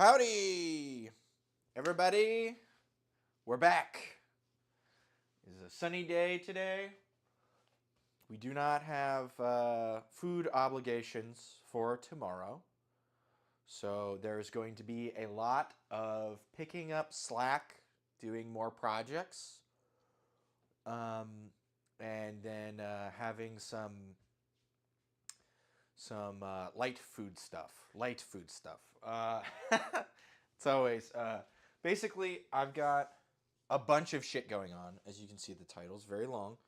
Howdy, everybody. We're back. It's a sunny day today. We do not have food obligations for tomorrow. So there's going to be a lot of picking up slack, doing more projects, and then having some light food stuff. It's always basically I've got a bunch of shit going on, as you can see. The title's very long.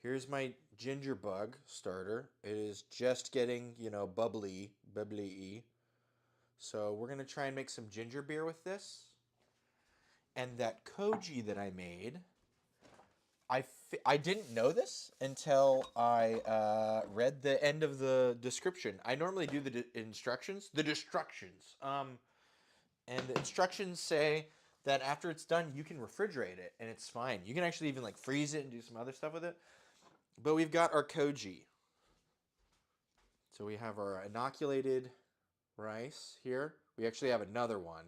Here's my ginger bug starter. It is just getting, bubbly. So we're gonna try and make some ginger beer with this. And that koji that I made, I didn't know this until I read the end of the description. I normally do the instructions. And the instructions say that after it's done, you can refrigerate it, and it's fine. You can actually even like freeze it and do some other stuff with it. But we've got our koji. So we have our inoculated rice here. We actually have another one.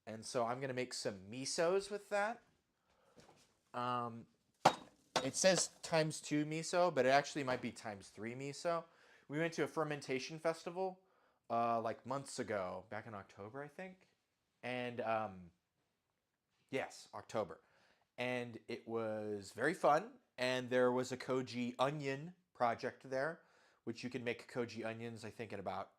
And so I'm going to make some misos with that. It says ×2 miso, but it actually might be ×3 miso. We went to a fermentation festival like months ago, back in October, I think. And yes, October. And it was very fun. And there was a koji onion project there, which you can make koji onions, I think, in about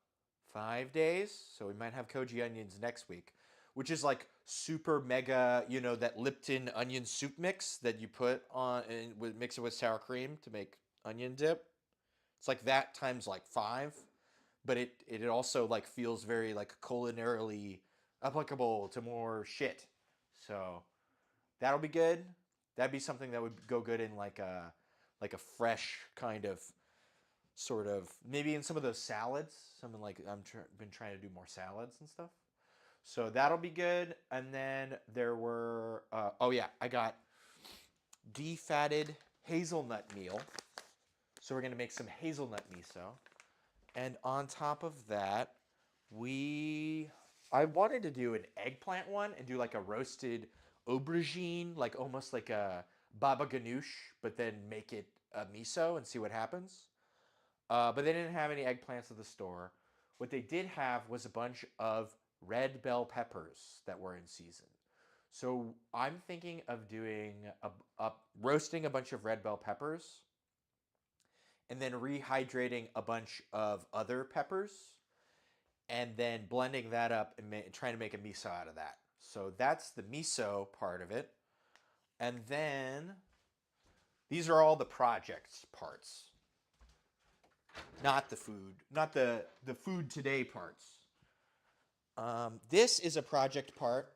5 days. So we might have koji onions next week, which is like super mega, that Lipton onion soup mix that you put on and mix it with sour cream to make onion dip. It's like that times like 5, but it also like feels very like culinarily applicable to more shit. So that'll be good. That'd be something that would go good in like a fresh kind of sort of, maybe in some of those salads. Something like been trying to do more salads and stuff. So that'll be good. And then there were, I got defatted hazelnut meal. So we're going to make some hazelnut miso. And on top of that, I wanted to do an eggplant one and do like a roasted aubergine, like almost like a baba ganoush, but then make it a miso and see what happens. But they didn't have any eggplants at the store. What they did have was a bunch of red bell peppers that were in season. So I'm thinking of doing roasting a bunch of red bell peppers and then rehydrating a bunch of other peppers and then blending that up and trying to make a miso out of that. So that's the miso part of it. And then these are all the projects parts. Not the food, not the food today parts. This is a project part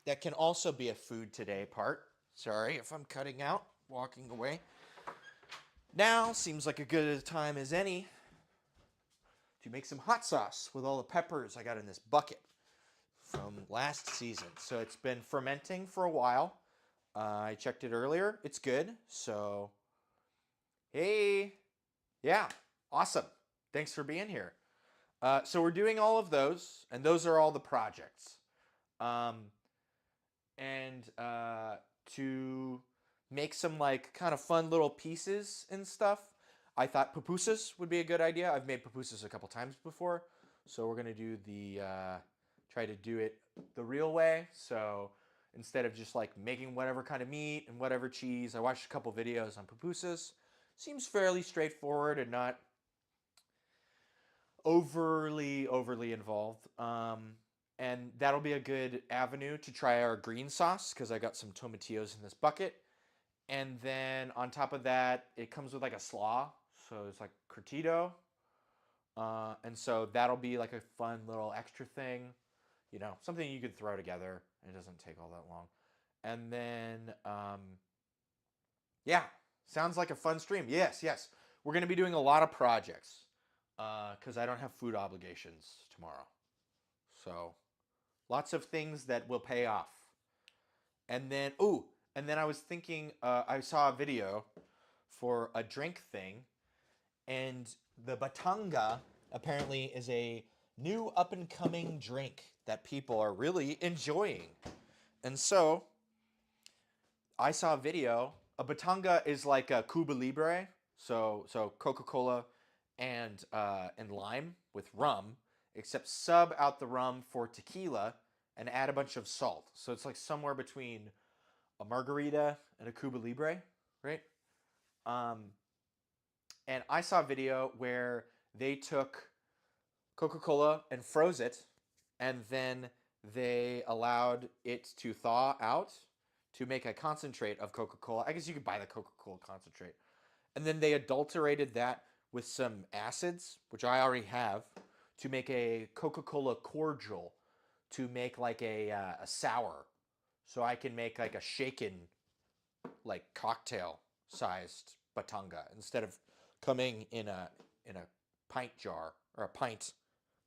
that can also be a food today part. Sorry if I'm cutting out, walking away. Now seems like a good time as any to make some hot sauce with all the peppers I got in this bucket from last season. So it's been fermenting for a while. I checked it earlier. It's good. So, hey, yeah, awesome. Thanks for being here. So we're doing all of those, and those are all the projects. To make some like kind of fun little pieces and stuff, I thought pupusas would be a good idea. I've made pupusas a couple times before, so we're gonna do try to do it the real way. So instead of just like making whatever kind of meat and whatever cheese, I watched a couple videos on pupusas. Seems fairly straightforward and not overly involved. And that'll be a good avenue to try our green sauce because I got some tomatillos in this bucket. And then on top of that, it comes with like a slaw. So it's like curtido. And so that'll be like a fun little extra thing. Something you could throw together. It doesn't take all that long. And then, sounds like a fun stream. Yes. We're going to be doing a lot of projects because I don't have food obligations tomorrow. So lots of things that will pay off. And then I was thinking, I saw a video for a drink thing, and the batanga apparently is a new up and coming drink that people are really enjoying. And so I saw a video. A batanga is like a Cuba Libre, so Coca-Cola and lime with rum, except sub out the rum for tequila and add a bunch of salt. So it's like somewhere between a margarita and a Cuba Libre, right? Um, and I saw a video where they took Coca-Cola and froze it, and then they allowed it to thaw out to make a concentrate of Coca-Cola. I guess you could buy the Coca-Cola concentrate. And then they adulterated that with some acids, which I already have, to make a Coca-Cola cordial, to make like a sour. So I can make like a shaken, like cocktail sized batanga instead of coming in a pint jar or a pint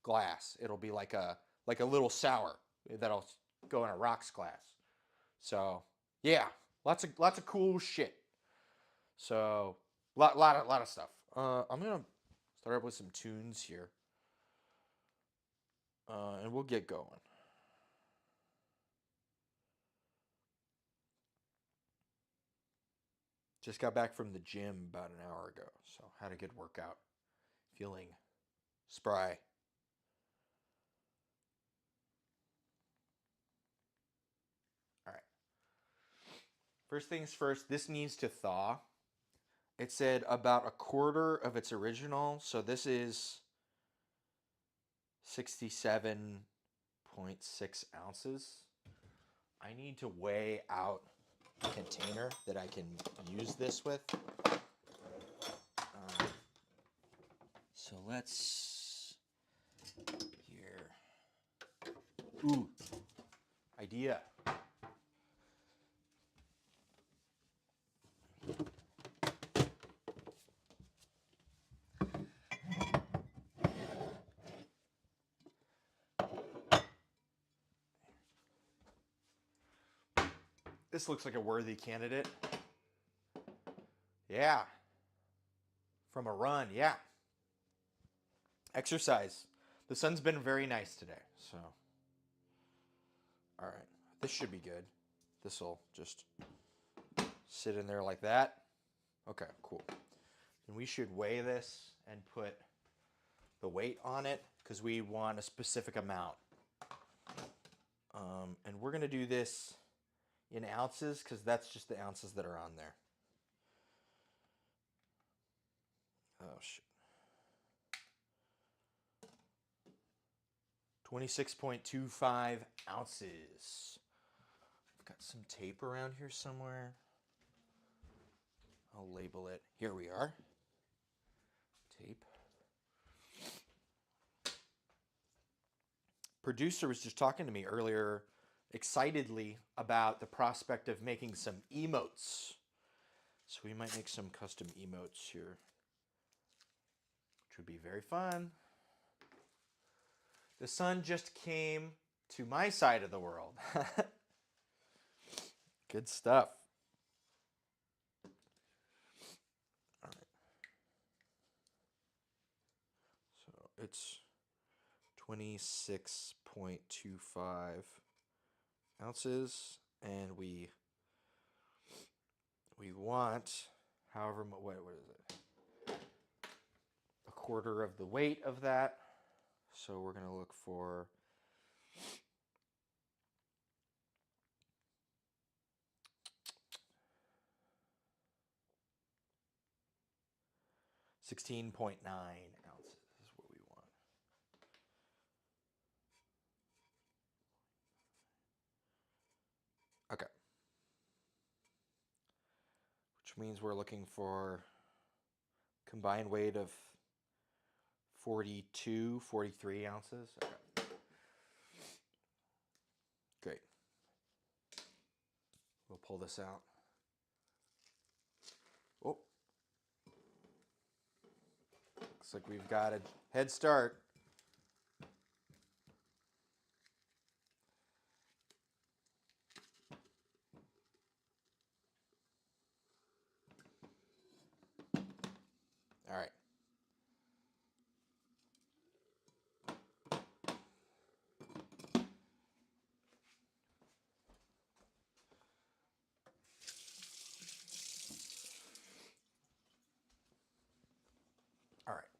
glass. It'll be like a little sour that'll go in a rocks glass. So yeah, lots of cool shit. So lot of stuff. I'm gonna start up with some tunes here, and we'll get going. Just got back from the gym about an hour ago, so had a good workout. Feeling spry. All right. First things first, this needs to thaw. It said about a quarter of its original, so this is 67.6 ounces. I need to weigh out a container that I can use this with. So let's here. Ooh, idea. This looks like a worthy candidate. Yeah. From a run, yeah. Exercise. The sun's been very nice today, so. All right. This should be good. This will just sit in there like that. Okay, cool. And we should weigh this and put the weight on it because we want a specific amount. And we're going to do this in ounces because that's just the ounces that are on there. Oh, shit. 26.25 ounces. I've got some tape around here somewhere. I'll label it. Here we are. Tape. Producer was just talking to me earlier excitedly about the prospect of making some emotes. So we might make some custom emotes here, which would be very fun. The sun just came to my side of the world. Good stuff. All right. So it's 26.25 ounces, and we want, however, what is it? A quarter of the weight of that. So we're going to look for 16.9 ounces is what we want. Okay. Which means we're looking for combined weight of 42, 43 ounces. Okay. Great. We'll pull this out. Oh. Looks like we've got a head start. All right.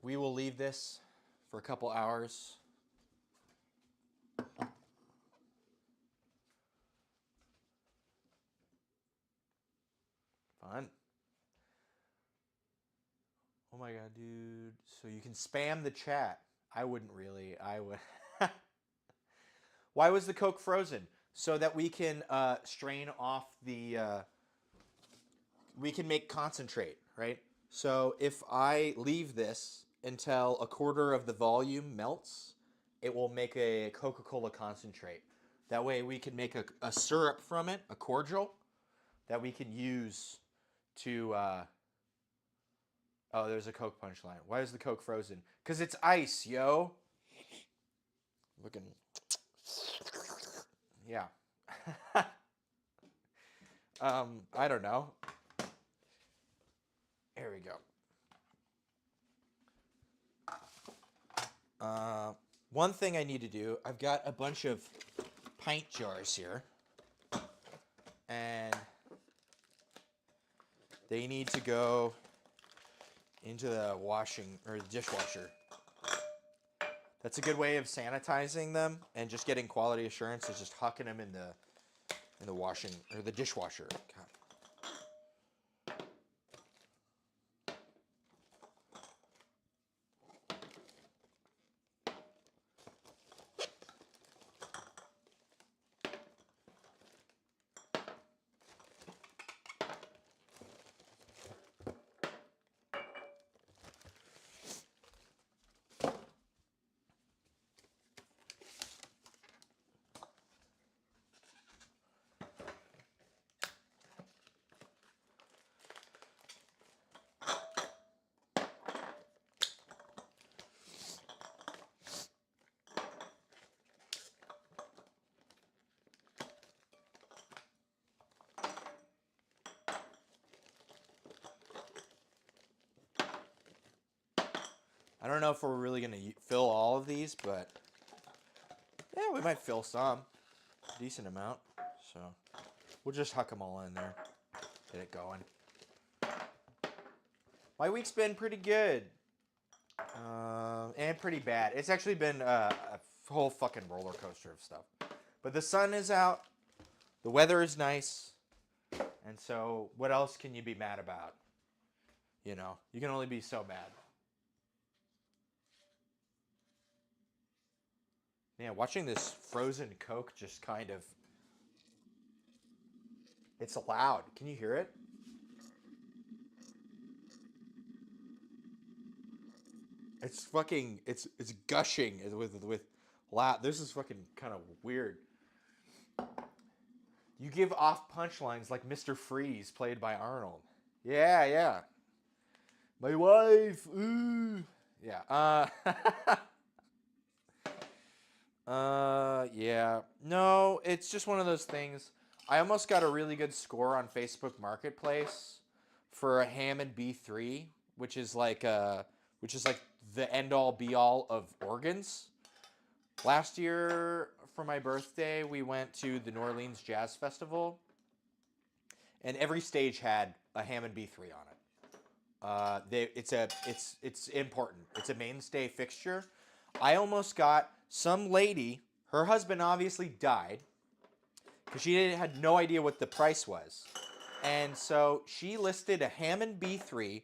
we will leave this for a couple hours. Fun. Oh my god, dude. So you can spam the chat. I wouldn't really. I would. Why was the Coke frozen? So that we can strain off the. We can make concentrate, right? So if I leave this until a quarter of the volume melts, it will make a Coca-Cola concentrate. That way we can make a syrup from it, a cordial, that we can use to. Oh, there's a Coke punchline. Why is the Coke frozen? Because it's ice, yo. Looking. Yeah. I don't know. There we go. One thing I need to do, I've got a bunch of pint jars here. And they need to go into the washing or the dishwasher. That's a good way of sanitizing them and just getting quality assurance is just hucking them in the washing or the dishwasher. God. I don't know if we're really going to fill all of these, but yeah, we might fill some. Decent amount. So we'll just huck them all in there. Get it going. My week's been pretty good. And pretty bad. It's actually been a whole fucking roller coaster of stuff. But the sun is out. The weather is nice. And so what else can you be mad about? You know, you can only be so mad. Yeah, watching this frozen Coke just kind of... It's loud. Can you hear it? It's fucking... It's gushing with loud... This is fucking kind of weird. You give off punchlines like Mr. Freeze, played by Arnold. Yeah, yeah. My wife, ooh. Yeah, yeah. No, it's just one of those things. I almost got a really good score on Facebook Marketplace for a Hammond B3, which is like the end all be all of organs. Last year for my birthday, we went to the New Orleans Jazz Festival, and every stage had a Hammond B3 on it. It's important. It's a mainstay fixture. I almost got some lady. Her husband obviously died because she had no idea what the price was, and so she listed a Hammond B3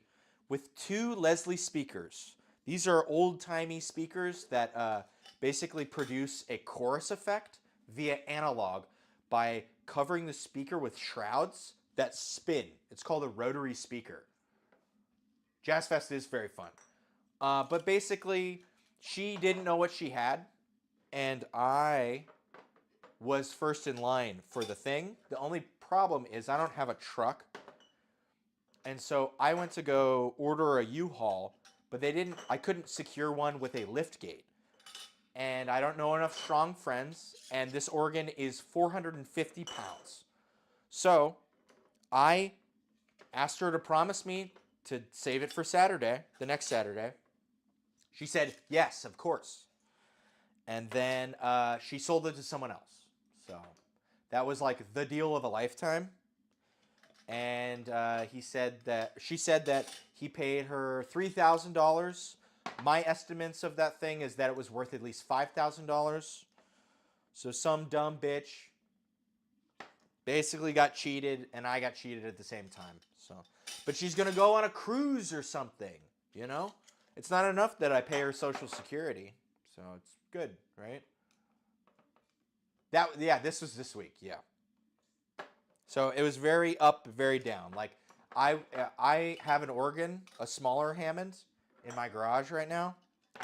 with 2 Leslie speakers. These are old-timey speakers that basically produce a chorus effect via analog by covering the speaker with shrouds that spin. It's called a rotary speaker. Jazz Fest is very fun. But basically, she didn't know what she had, and I was first in line for the thing. The only problem is I don't have a truck, and so I went to go order a U-Haul, but I couldn't secure one with a lift gate. And I don't know enough strong friends, and this organ is 450 pounds. So I asked her to promise me to save it for Saturday, the next Saturday. She said, yes, of course. And then she sold it to someone else. So that was like the deal of a lifetime. And she said that he paid her $3,000 My estimates of that thing is that it was worth at least $5,000. So some dumb bitch basically got cheated, and I got cheated at the same time. So, but she's gonna go on a cruise or something, you know? It's not enough that I pay her Social Security, so it's good, right? This was this week, yeah. So it was very up, very down. Like I have an organ, a smaller Hammond, in my garage right now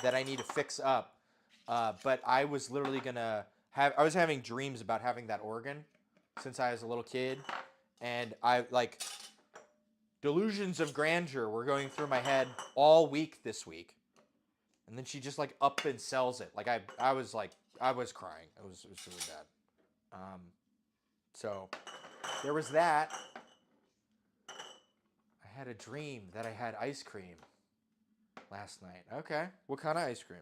that I need to fix up. But I was literally gonna have. I was having dreams about having that organ since I was a little kid, and I like delusions of grandeur were going through my head all week this week. And then she just like up and sells it. Like I was like I was crying. It was really bad. So there was that. I had a dream that I had ice cream last night. Okay, what kind of ice cream?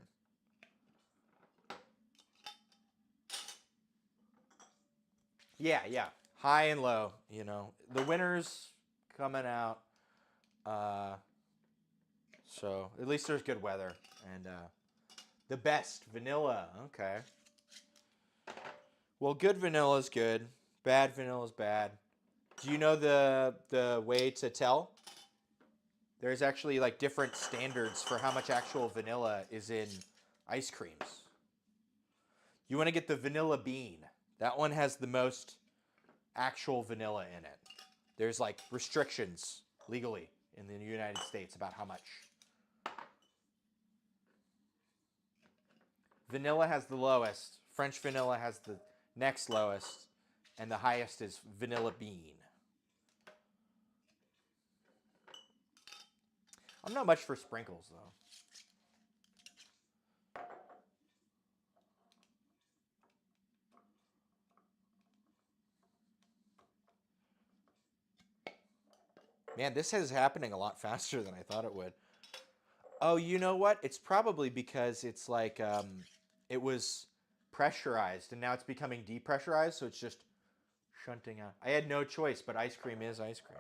Yeah. High and low. You know, the winter's coming out. Uh, so at least there's good weather and the best vanilla. Okay. Well, good vanilla is good. Bad vanilla is bad. Do you know the way to tell? There's actually like different standards for how much actual vanilla is in ice creams. You want to get the vanilla bean. That one has the most actual vanilla in it. There's like restrictions legally in the United States about how much. Vanilla has the lowest. French vanilla has the next lowest. And the highest is vanilla bean. I'm not much for sprinkles, though. Man, this is happening a lot faster than I thought it would. Oh, you know what? It's probably because it's like it was pressurized and now it's becoming depressurized, so it's just shunting out. I had no choice, but ice cream is ice cream.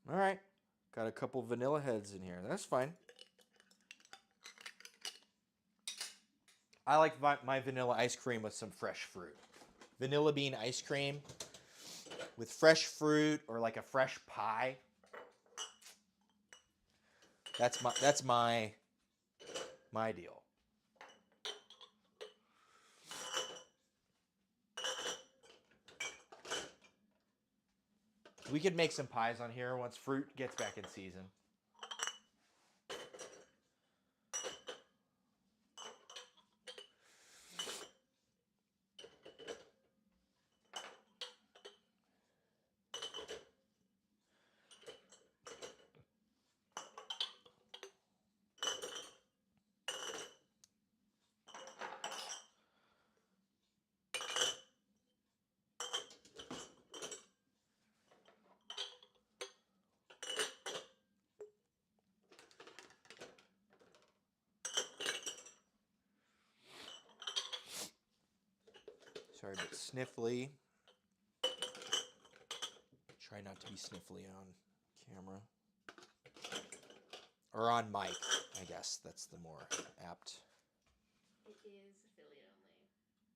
All right. Got a couple vanilla heads in here. That's fine. I like my vanilla ice cream with some fresh fruit. Vanilla bean ice cream with fresh fruit or like a fresh pie. That's my deal. We could make some pies on here once fruit gets back in season. Sorry, but sniffly. Try not to be sniffly on camera. Or on mic, I guess. That's the more apt. It is affiliate only.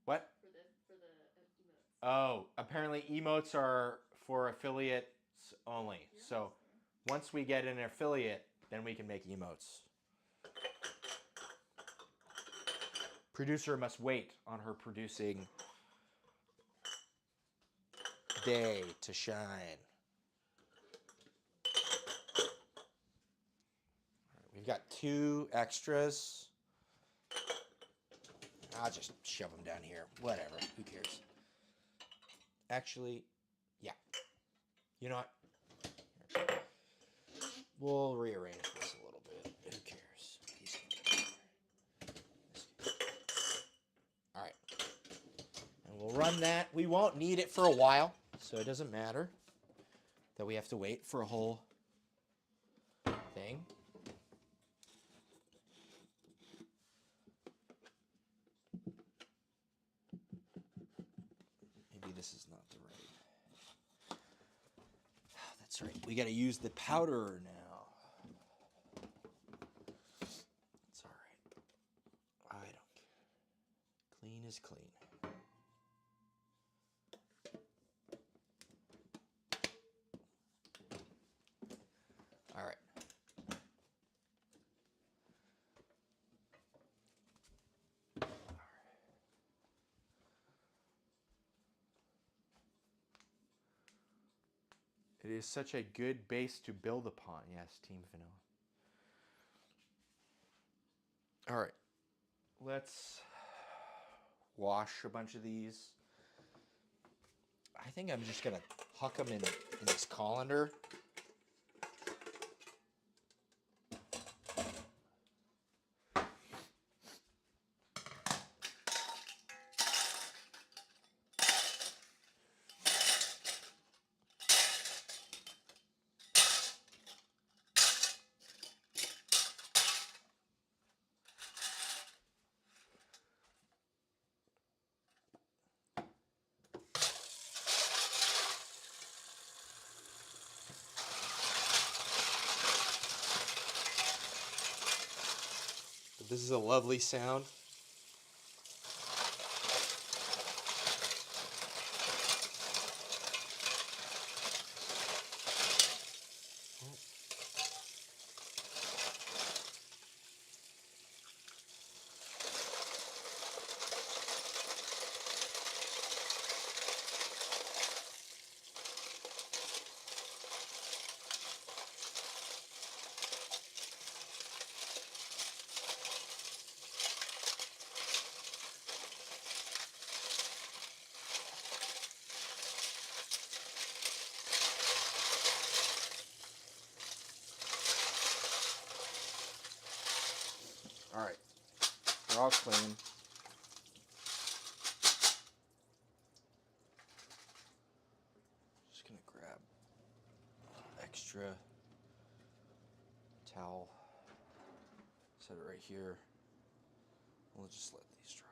What? For the emotes. Oh, apparently emotes are for affiliates only. Yeah. So once we get an affiliate, then we can make emotes. Producer must wait on her producing day to shine. We've got 2 extras. I'll just shove them down here. Whatever. Who cares? Actually, yeah. You know what? We'll rearrange this a little bit. Who cares? run that. We won't need it for a while, so it doesn't matter that we have to wait for a whole thing. Maybe this is not the right. Oh, that's right. We got to use the powder now. It's all right. I don't care. Clean is clean. All right. It is such a good base to build upon. Yes, Team Vanilla. All right. Let's wash a bunch of these. I think I'm just going to huck them in this colander. This is a lovely sound. All right, they're all clean. Just gonna grab extra towel, set it right here. We'll just let these dry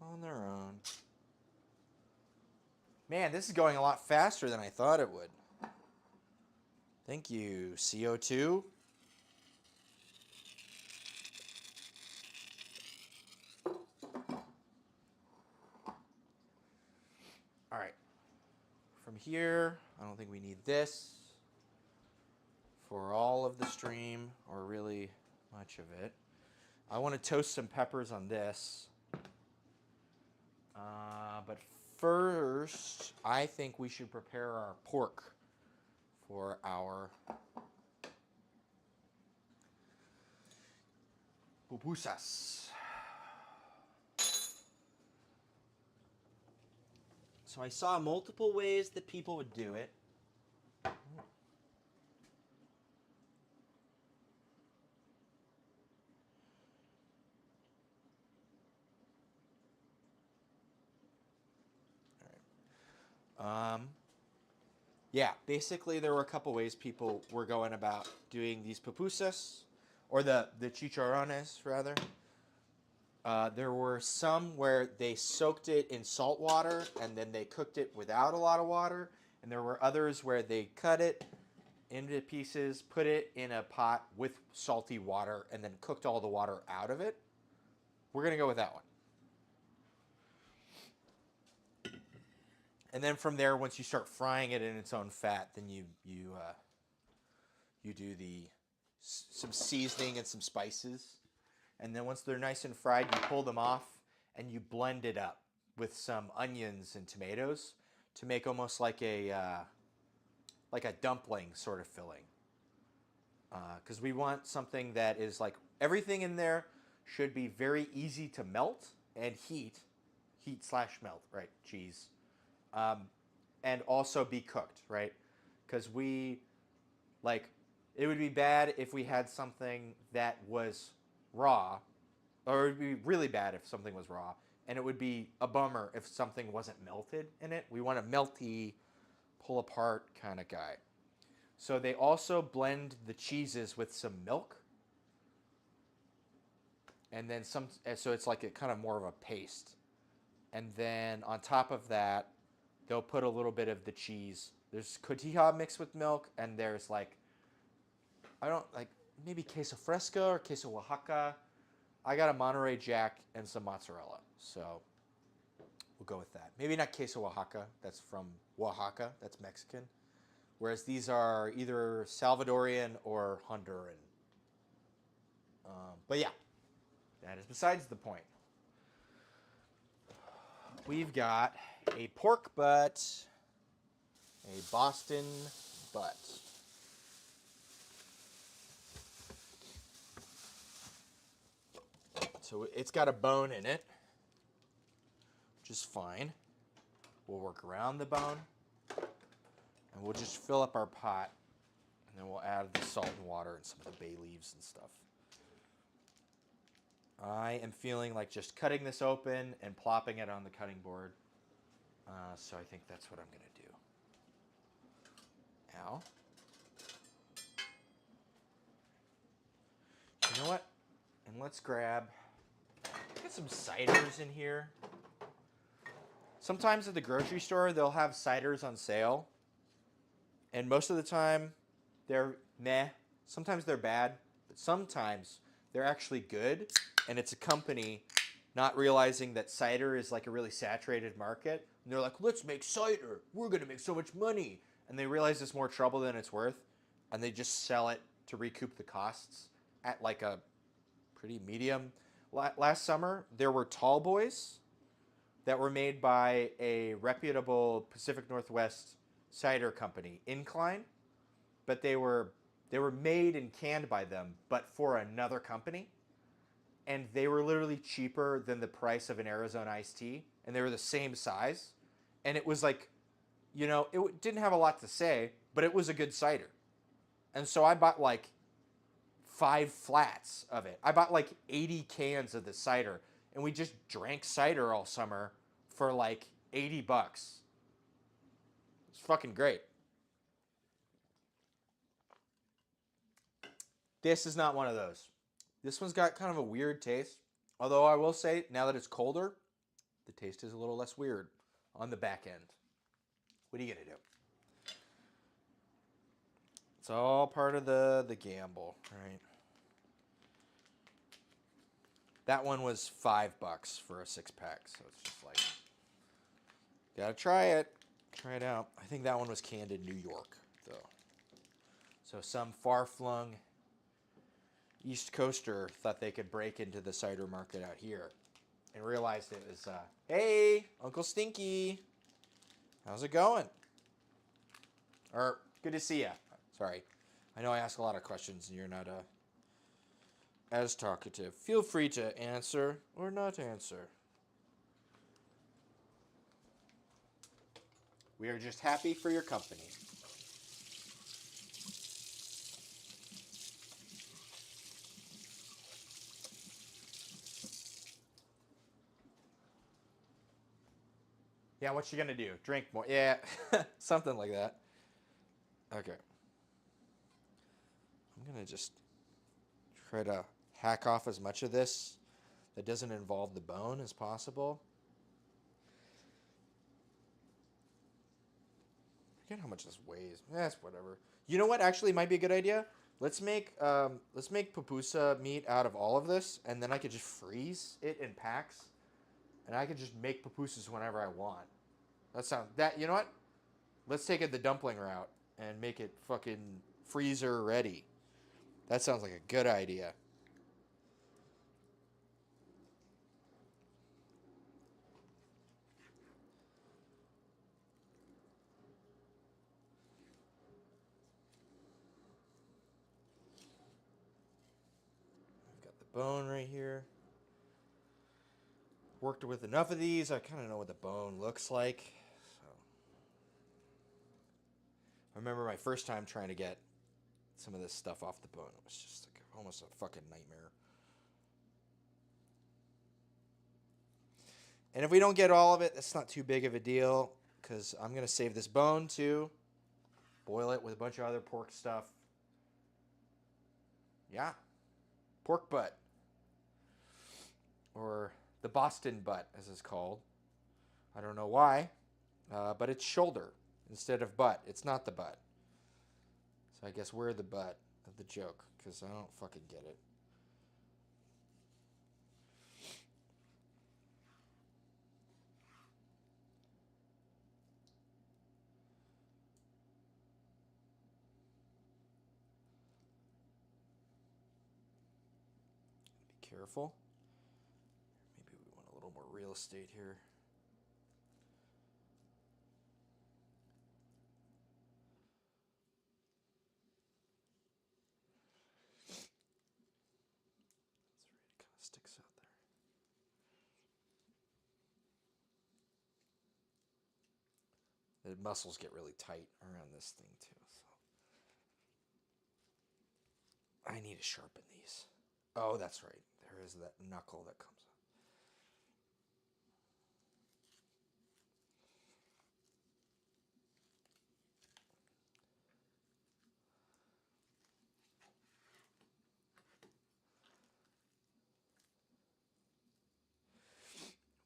off on their own. Man, this is going a lot faster than I thought it would. Thank you, CO2. All right. From here, I don't think we need this for all of the stream, or really much of it. I want to toast some peppers on this. But first, I think we should prepare our pork for our pupusas. So I saw multiple ways that people would do it. Yeah, basically there were a couple ways people were going about doing these pupusas, or the chicharrones rather. There were some where they soaked it in salt water and then they cooked it without a lot of water, and there were others where they cut it into pieces, put it in a pot with salty water, and then cooked all the water out of it. We're gonna go with that one. And then from there, once you start frying it in its own fat, then you do some seasoning and some spices. And then once they're nice and fried, you pull them off and you blend it up with some onions and tomatoes to make almost like a dumpling sort of filling. Because we want something that is like, everything in there should be very easy to melt and heat / melt, right? Cheese. And also be cooked, right? Because it would be bad if we had something that was raw, or it would be really bad if something was raw, and it would be a bummer if something wasn't melted in it. We want a melty, pull apart kind of guy. So they also blend the cheeses with some milk, and then so it's like a kind of more of a paste. And then on top of that, they'll put a little bit of the cheese. There's cotija mixed with milk, and there's like, I don't like, maybe queso fresco or queso Oaxaca. I got a Monterey Jack and some mozzarella, so we'll go with that. Maybe not queso Oaxaca. That's from Oaxaca. That's Mexican. Whereas these are either Salvadorian or Honduran. But yeah, that is besides the point. We've got a pork butt, a Boston butt. So it's got a bone in it, which is fine. We'll work around the bone, and we'll just fill up our pot, and then we'll add the salt and water and some of the bay leaves and stuff. I am feeling like just cutting this open and plopping it on the cutting board. So I think that's what I'm going to do. Now, you know what? And let's grab some ciders in here. Sometimes at the grocery store, they'll have ciders on sale. And most of the time, they're meh. Sometimes they're bad, but sometimes they're actually good. And it's a company not realizing that cider is like a really saturated market. And they're like, let's make cider. We're going to make so much money. And they realize it's more trouble than it's worth. And they just sell it to recoup the costs at like a pretty medium. Last summer, there were tall boys that were made by a reputable Pacific Northwest cider company, Incline. But they were made and canned by them, but for another company. And they were literally cheaper than the price of an Arizona iced tea. And they were the same size. And it was like, you know, it didn't have a lot to say, but it was a good cider. And so I bought like 5 flats of it. I bought like 80 cans of the cider. And we just drank cider all summer for like $80. It's fucking great. This is not one of those. This one's got kind of a weird taste. Although I will say, now that it's colder, the taste is a little less weird on the back end. What are you going to do? It's all part of the gamble, right? That one was $5 for a 6-pack, so it's just like, gotta try it. Try it out. I think that one was canned in New York, though. So some far-flung East Coaster thought they could break into the cider market out here and realized it was, hey, Uncle Stinky, how's it going? Or, good to see ya. Sorry. I know I ask a lot of questions and you're not as talkative. Feel free to answer or not answer. We are just happy for your company. Yeah, what you gonna do? Drink more? Yeah, something like that. Okay. I'm gonna just try to hack off as much of this that doesn't involve the bone as possible. I forget how much this weighs. That's whatever. You know what? Actually, might be a good idea. Let's make pupusa meat out of all of this, and then I could just freeze it in packs, and I could just make pupusas whenever I want. You know what? Let's take it the dumpling route and make it fucking freezer ready. That sounds like a good idea. I've got the bone right here. Worked with enough of these, I kind of know what the bone looks like. So I remember my first time trying to get some of this stuff off the bone. It was just like almost a fucking nightmare. And if we don't get all of it, that's not too big of a deal because I'm going to save this bone too. Boil it with a bunch of other pork stuff. Yeah. Pork butt. Or the Boston butt, as it's called. I don't know why, but it's shoulder instead of butt. It's not the butt. So I guess we're the butt of the joke because I don't fucking get it. Be careful. Maybe we want a little more real estate here. That's right, it kind of sticks out there. The muscles get really tight around this thing too. So I need to sharpen these. Oh, that's right. There is that knuckle that comes up.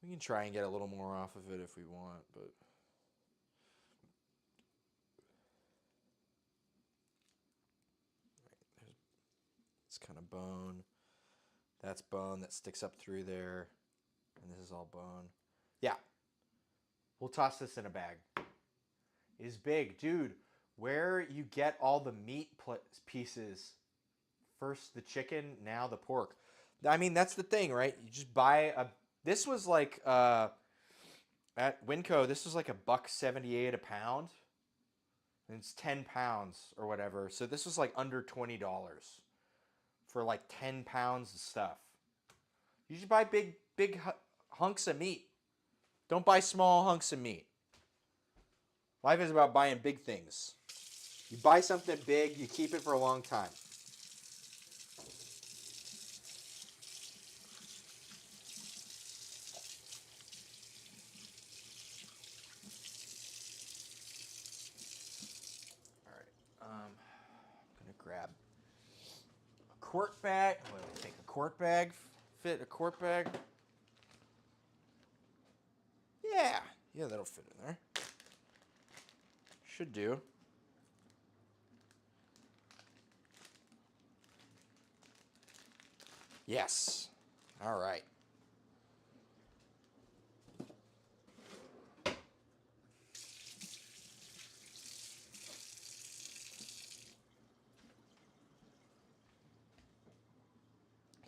We can try and get a little more off of it if we want, but it's kind of bone. That's bone that sticks up through there. And this is all bone. Yeah. We'll toss this in a bag. It's big. Dude, where you get all the meat pieces. First the chicken, now the pork. I mean, that's the thing, right? You just buy a... This was like... at Winco, this was like $1.78 a pound. And it's 10 pounds or whatever. So this was like under $20 for like 10 pounds of stuff. You should buy big hunks of meat. Don't buy small hunks of meat. Life is about buying big things. You buy something big, you keep it for a long time. All right. I'm going to grab a quart bag. What do I think? A quart bag? Fit a quart bag? Yeah. Yeah, that'll fit in there. Should do. Yes. All right.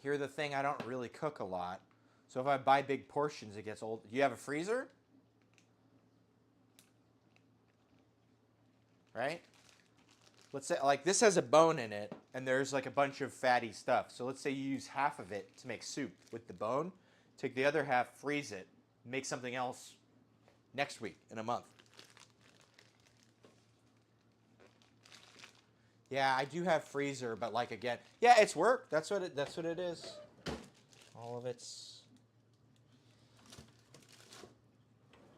Here's the thing, I don't really cook a lot. So if I buy big portions, it gets old. Do you have a freezer? Right? Let's say, like, this has a bone in it, and there's like a bunch of fatty stuff. So let's say you use half of it to make soup with the bone. Take the other half, freeze it, make something else next week, in a month. Yeah, I do have freezer, but like again, yeah, it's work. That's what it is. All of it's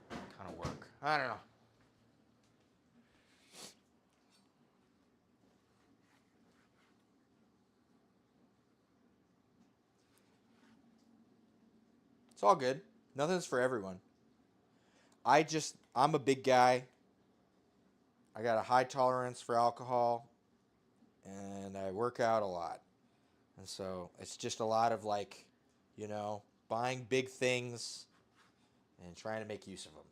kind of work. I don't know. It's all good. Nothing's for everyone. I'm a big guy. I got a high tolerance for alcohol, and I work out a lot. And so it's just a lot of like, buying big things and trying to make use of them.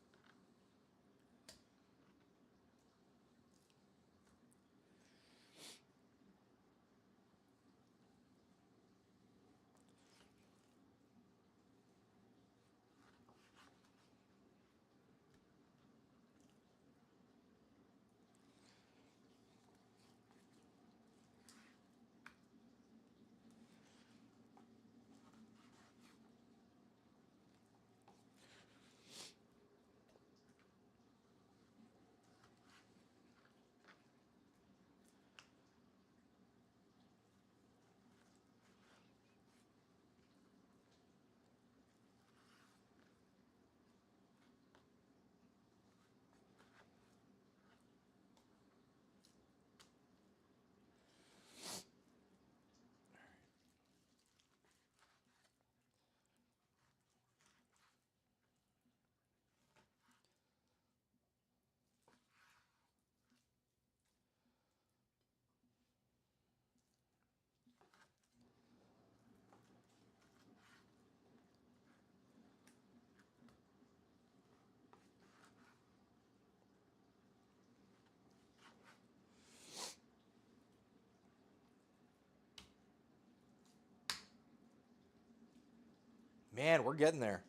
Man, we're getting there.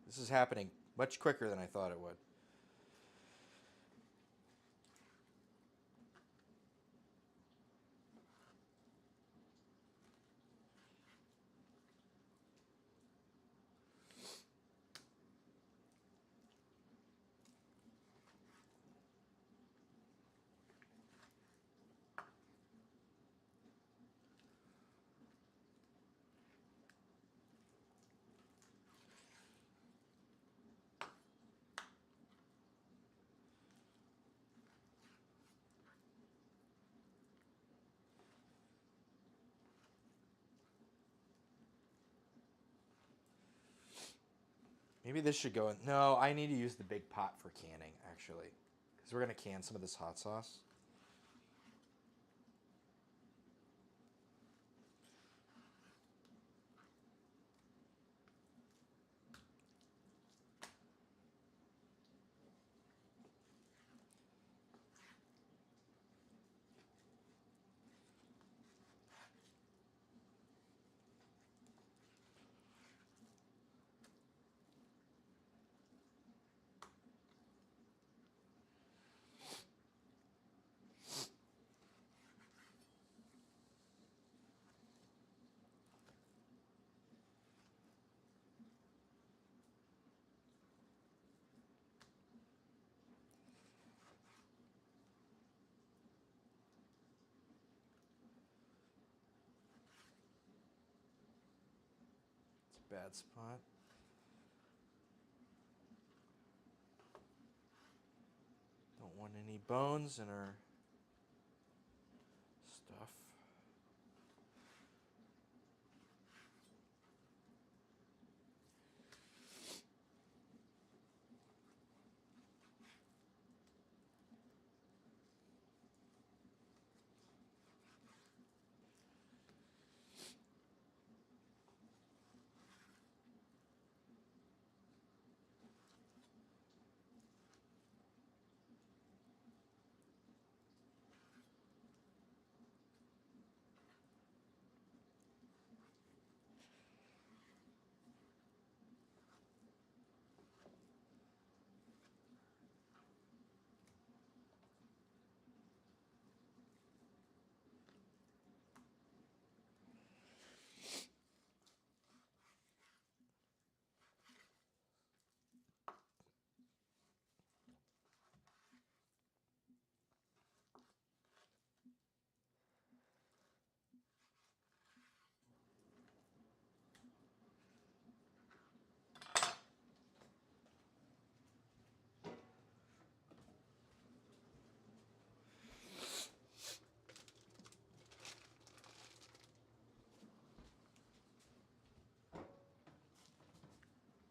This is happening much quicker than I thought it would. Maybe this should go in. No, I need to use the big pot for canning, actually. Because we're going to can some of this hot sauce. It's a bad spot. Don't want any bones in our stuff.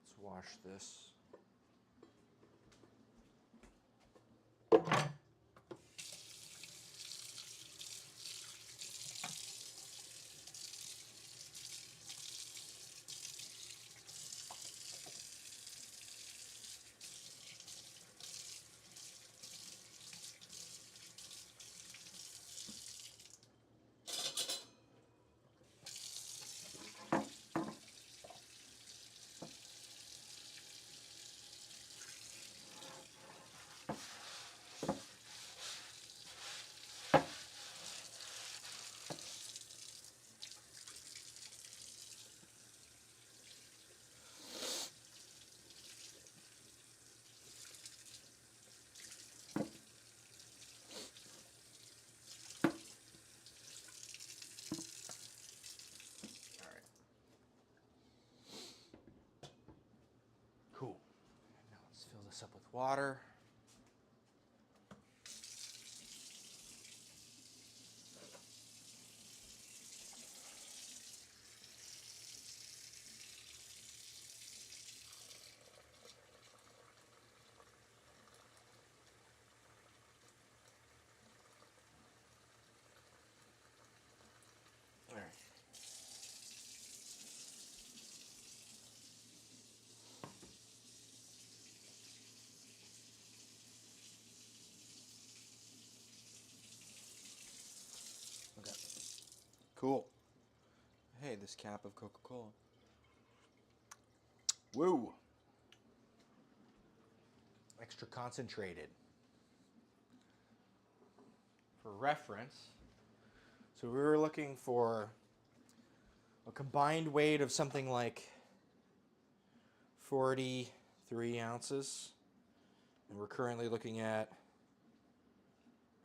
Let's wash this. Cool. Now let's fill this up with water. All right. Okay. Cool. Hey, this cap of Coca-Cola. Woo. Extra concentrated. For reference, so we were looking for a combined weight of something like 43 ounces. And we're currently looking at...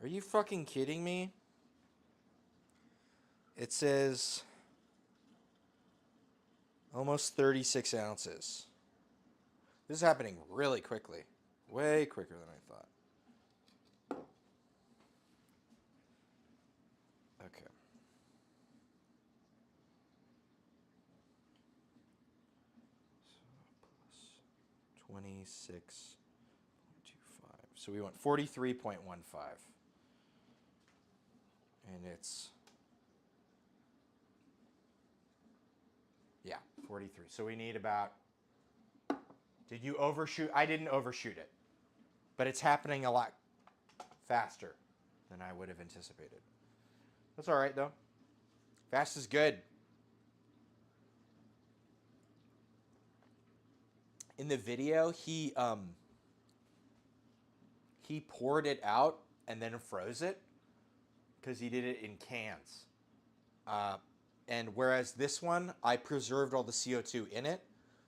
Are you fucking kidding me? It says almost 36 ounces. This is happening really quickly. Way quicker than I thought. Okay. So plus 26.25. So we want 43.15. And it's... Yeah, 43. So we need about... Did you overshoot? I didn't overshoot it. But it's happening a lot faster than I would have anticipated. That's all right, though. Fast is good. In the video, he poured it out and then froze it because he did it in cans. And whereas this one, I preserved all the CO2 in it.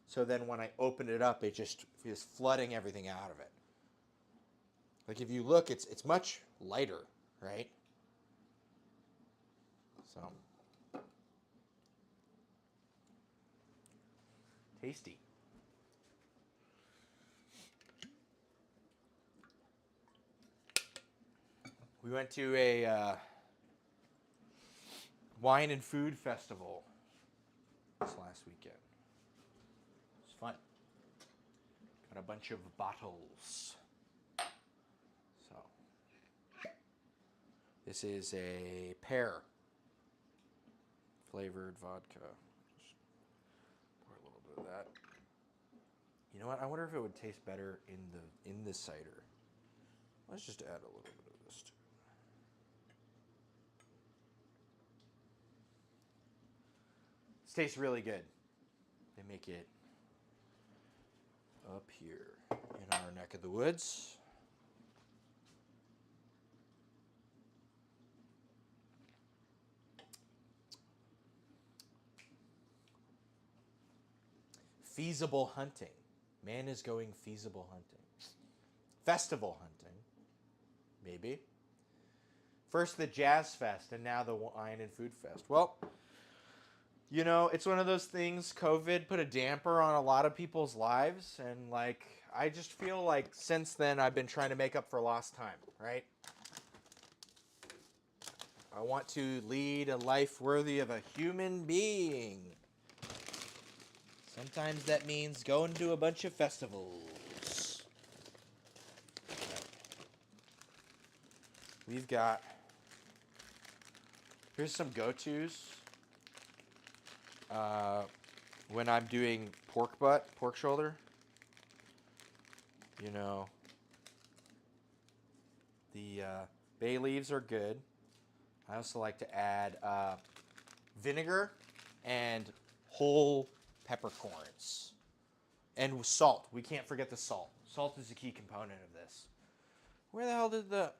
So then when I opened it up, it just is flooding everything out of it. Like if you look, it's much lighter, right? So tasty. We went to a wine and food festival this last weekend. It was fun. Got a bunch of bottles. So this is a pear flavored vodka. Just pour a little bit of that. You know what? I wonder if it would taste better in the cider. Let's just add a little bit of this too. This tastes really good. They make it up here in our neck of the woods. Feasible hunting. Man is going feasible hunting. Festival hunting. Maybe. First the Jazz Fest and now the Wine and Food Fest. Well, you know, it's one of those things, COVID put a damper on a lot of people's lives, and like, I just feel like since then I've been trying to make up for lost time, right? I want to lead a life worthy of a human being. Sometimes that means going to a bunch of festivals. Right. We've got, here's some go-tos. When I'm doing pork shoulder, you know, the bay leaves are good. I also like to add vinegar and whole peppercorns. And salt. We can't forget the salt. Salt is a key component of this. Where the hell did the...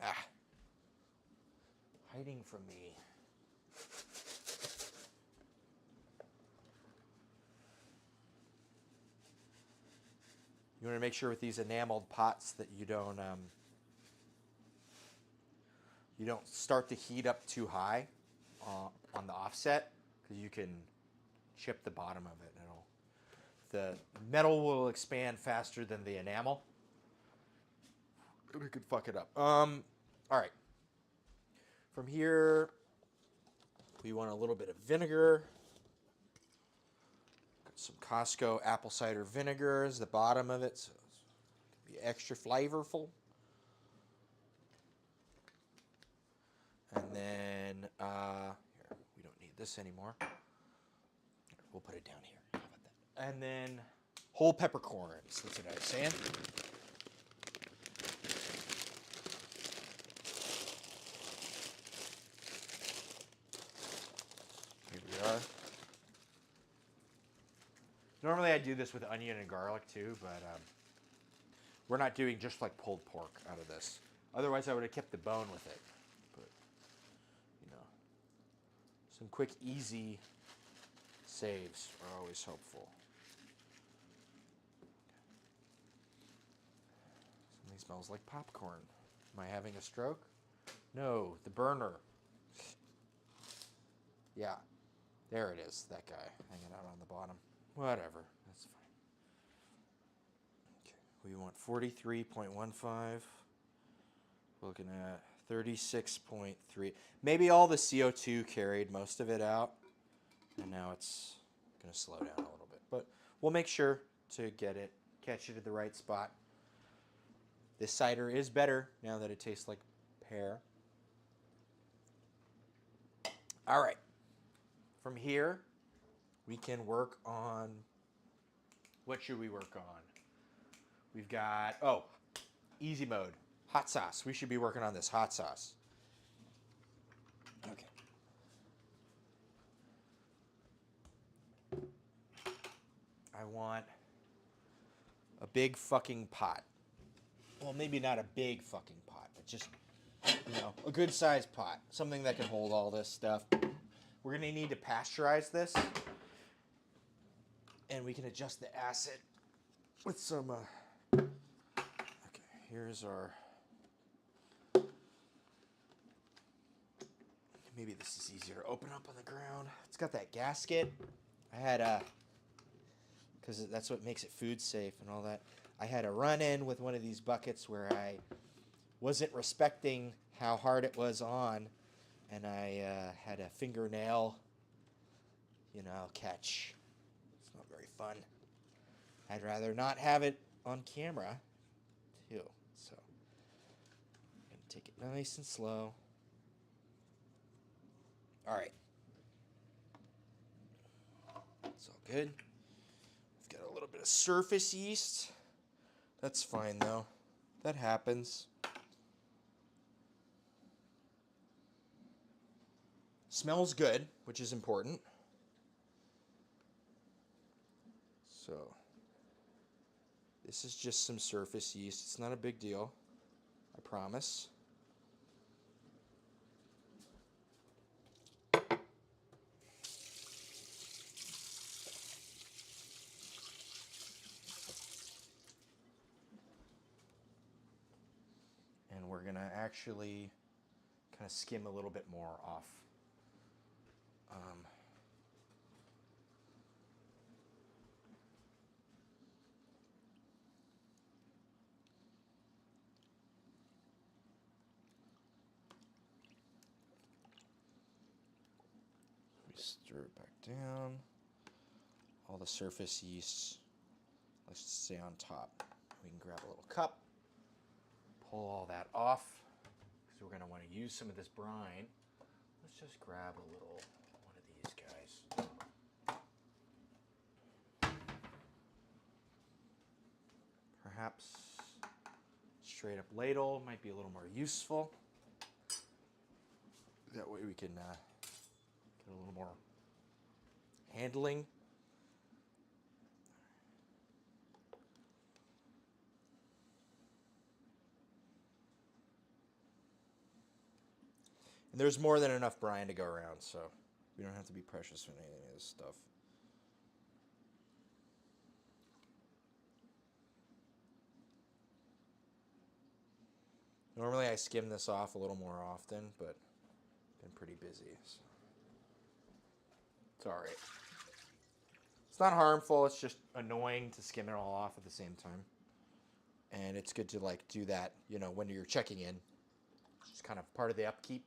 hiding from me. You want to make sure with these enameled pots that you don't start to heat up too high on the offset, because you can chip the bottom of it. The metal will expand faster than the enamel. We could fuck it up. All right. From here, we want a little bit of vinegar. Some Costco apple cider vinegar is the bottom of it, so it can be extra flavorful. And then, here, we don't need this anymore. We'll put it down here. How about that? And then, whole peppercorns. That's what I was saying. Here we are. Normally I do this with onion and garlic too, but we're not doing just like pulled pork out of this. Otherwise I would have kept the bone with it. But, you know, some quick, easy saves are always helpful. Something smells like popcorn. Am I having a stroke? No, the burner. Yeah, there it is, that guy hanging out on the bottom. Whatever, that's fine. Okay, we want 43.15. Looking at 36.3. Maybe all the CO2 carried most of it out, and now it's going to slow down a little bit. But we'll make sure to catch it at the right spot. This cider is better now that it tastes like pear. All right. From here, we can work on, what should we work on? We've got, easy mode, hot sauce. We should be working on this hot sauce. Okay. I want a big fucking pot. Well, maybe not a big fucking pot, but just, a good sized pot. Something that can hold all this stuff. We're going to need to pasteurize this. And we can adjust the acid with some, okay, here's our, maybe this is easier to open up on the ground. It's got that gasket. I had because that's what makes it food safe and all that. I had a run-in with one of these buckets where I wasn't respecting how hard it was on, and I had a fingernail, catch. It's not very fun. I'd rather not have it on camera, too. So, I'm going to take it nice and slow. All right. It's all good. We've got a little bit of surface yeast. That's fine, though. That happens. Smells good, which is important. So, this is just some surface yeast. It's not a big deal, I promise. And we're going to actually kind of skim a little bit more off. We stir it back down. All the surface yeast, let's stay on top. We can grab a little cup, pull all that off, because we're going to want to use some of this brine. Let's just grab a little one of these guys. Perhaps straight up ladle might be a little more useful. That way we can get a little more handling. And there's more than enough brine to go around, so we don't have to be precious with any of this stuff. Normally I skim this off a little more often, but I've been pretty busy, so it's all right. It's not harmful, it's just annoying to skim it all off at the same time. And it's good to do that, when you're checking in. It's just kind of part of the upkeep.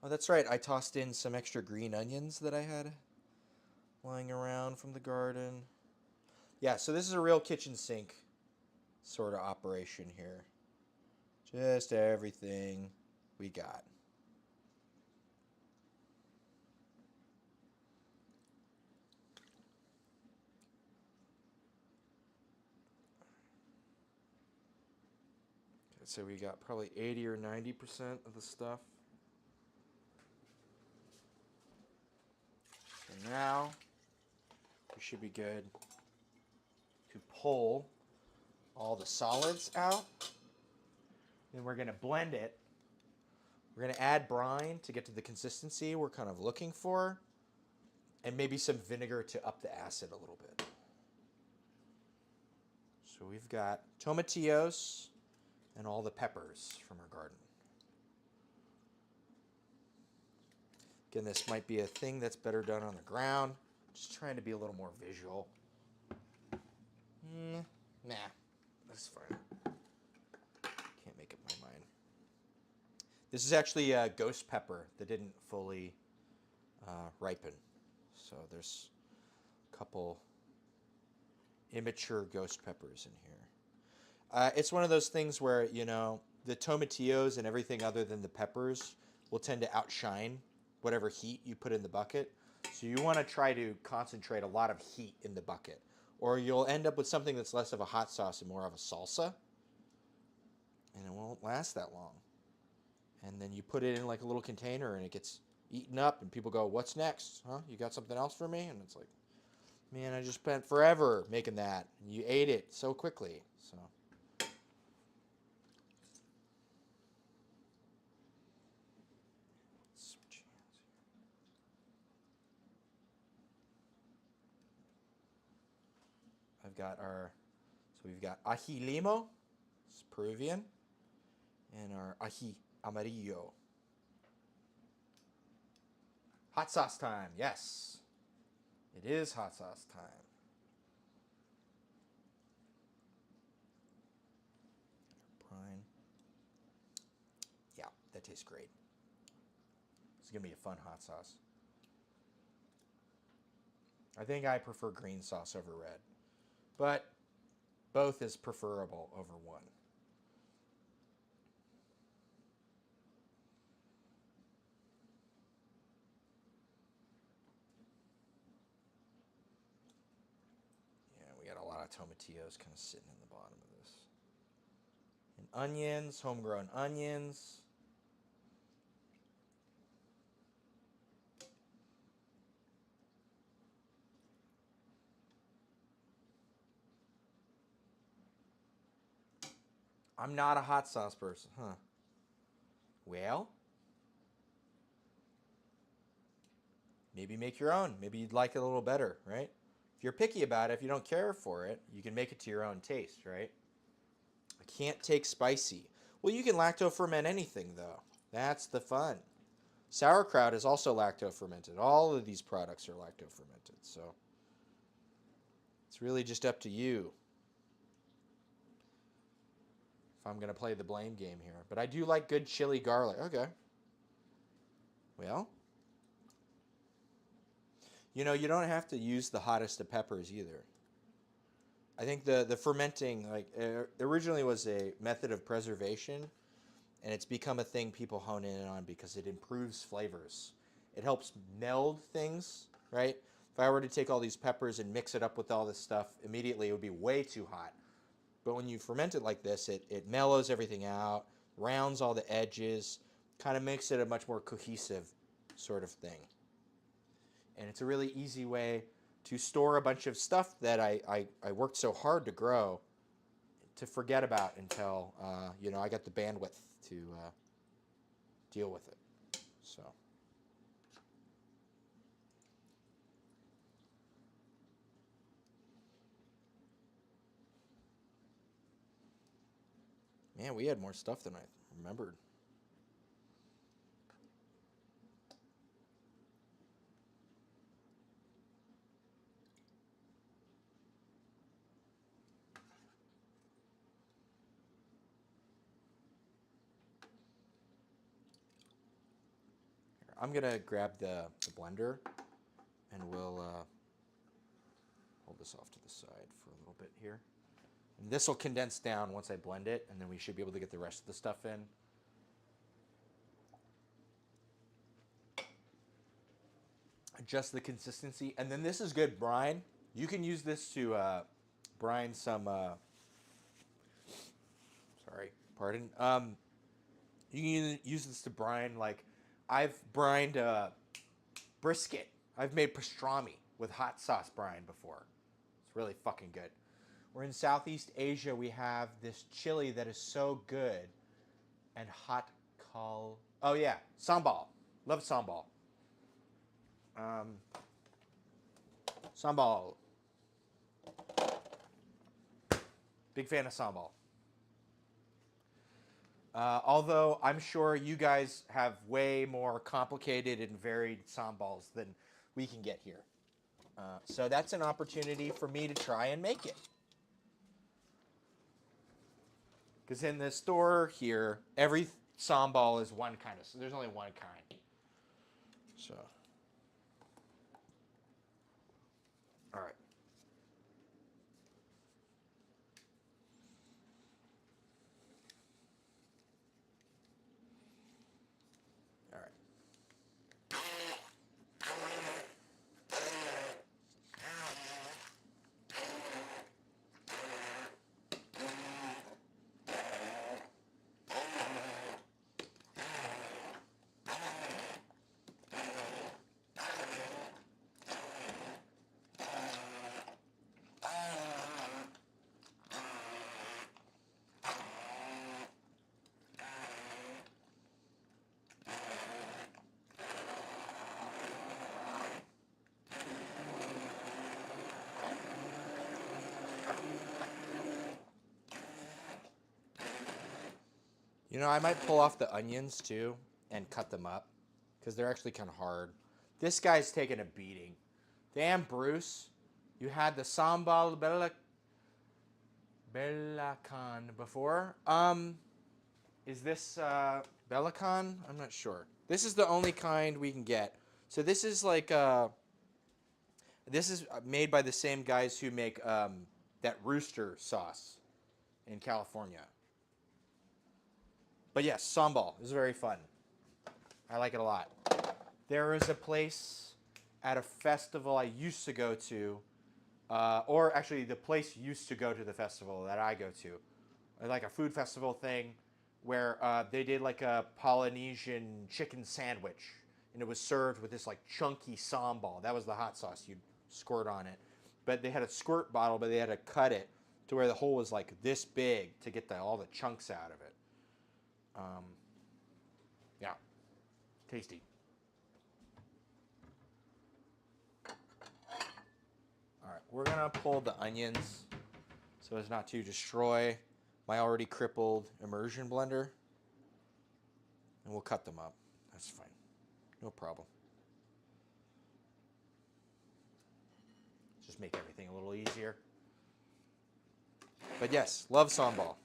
Oh, that's right. I tossed in some extra green onions that I had lying around from the garden. Yeah, so this is a real kitchen sink sort of operation here. Just everything we got. I'd say we got probably 80 or 90% of the stuff. So now we should be good to pull all the solids out. Then we're going to blend it. We're going to add brine to get to the consistency we're kind of looking for, and maybe some vinegar to up the acid a little bit. So we've got tomatillos and all the peppers from our garden. Again, this might be a thing that's better done on the ground. Just trying to be a little more visual. Nah, that's fine. Can't make up my mind. This is actually a ghost pepper that didn't fully ripen. So there's a couple immature ghost peppers in here. It's one of those things where, you know, the tomatillos and everything other than the peppers will tend to outshine whatever heat you put in the bucket. So you want to try to concentrate a lot of heat in the bucket, or you'll end up with something that's less of a hot sauce and more of a salsa, and it won't last that long. And then you put it in like a little container and it gets eaten up and people go, "What's next? Huh? You got something else for me?" And it's like, man, I just spent forever making that, and you ate it so quickly. So switch hands here. We've got ají limo, it's Peruvian, and our ají amarillo. Hot sauce time, yes. It is hot sauce time. Brine. Yeah, that tastes great. It's going to be a fun hot sauce. I think I prefer green sauce over red, but both is preferable over one. Yeah, we got a lot of tomatillos kind of sitting in the bottom of this. And onions, homegrown onions. I'm not a hot sauce person, huh? Well, maybe make your own. Maybe you'd like it a little better, right? If you're picky about it, if you don't care for it, you can make it to your own taste, right? I can't take spicy. Well, you can lacto ferment anything, though. That's the fun. Sauerkraut is also lacto fermented. All of these products are lacto fermented, so it's really just up to you. If I'm going to play the blame game here. But I do like good chili garlic. Okay. Well, you know, you don't have to use the hottest of peppers either. I think the fermenting, like, originally was a method of preservation, and it's become a thing people hone in on because it improves flavors. It helps meld things, right? If I were to take all these peppers and mix it up with all this stuff, immediately it would be way too hot. But when you ferment it like this, it mellows everything out, rounds all the edges, kind of makes it a much more cohesive sort of thing. And it's a really easy way to store a bunch of stuff that I worked so hard to grow to forget about until, you know, I got the bandwidth to deal with it. So. Man, we had more stuff than I remembered. I'm going to grab the blender, and we'll hold this off to the side for a little bit here. And this will condense down once I blend it, and then we should be able to get the rest of the stuff in. Adjust the consistency. And then this is good brine. You can use this to brine some, Pardon. You can use this to brine. Like, I've brined brisket. I've made pastrami with hot sauce brine before. It's really fucking good. We're in Southeast Asia. We have this chili that is so good, and hot call. Oh yeah, sambal. Love sambal. Sambal. Big fan of sambal. Although I'm sure you guys have way more complicated and varied sambals than we can get here. So that's an opportunity for me to try and make it. Because in the store here, every sambal is one kind of. So there's only one kind. So. All right. All right. You know, I might pull off the onions too and cut them up because they're actually kind of hard. This guy's taking a beating. Damn, Bruce. You had the sambal belacan before. Is this belacan? I'm not sure. This is the only kind we can get. So this is like this is made by the same guys who make that rooster sauce in California. But yes, sambal is very fun. I like it a lot. There is a place at a festival I used to go to, or actually the place used to go to the festival that I go to, like a food festival thing where they did like a Polynesian chicken sandwich, and it was served with this like chunky sambal. That was the hot sauce you'd squirt on it. But they had a squirt bottle, but they had to cut it to where the hole was like this big to get all the chunks out of it. Yeah, tasty. All right, we're gonna pull the onions so as not to destroy my already crippled immersion blender, and we'll cut them up. That's fine, no problem. Just make everything a little easier. But yes, love sambal.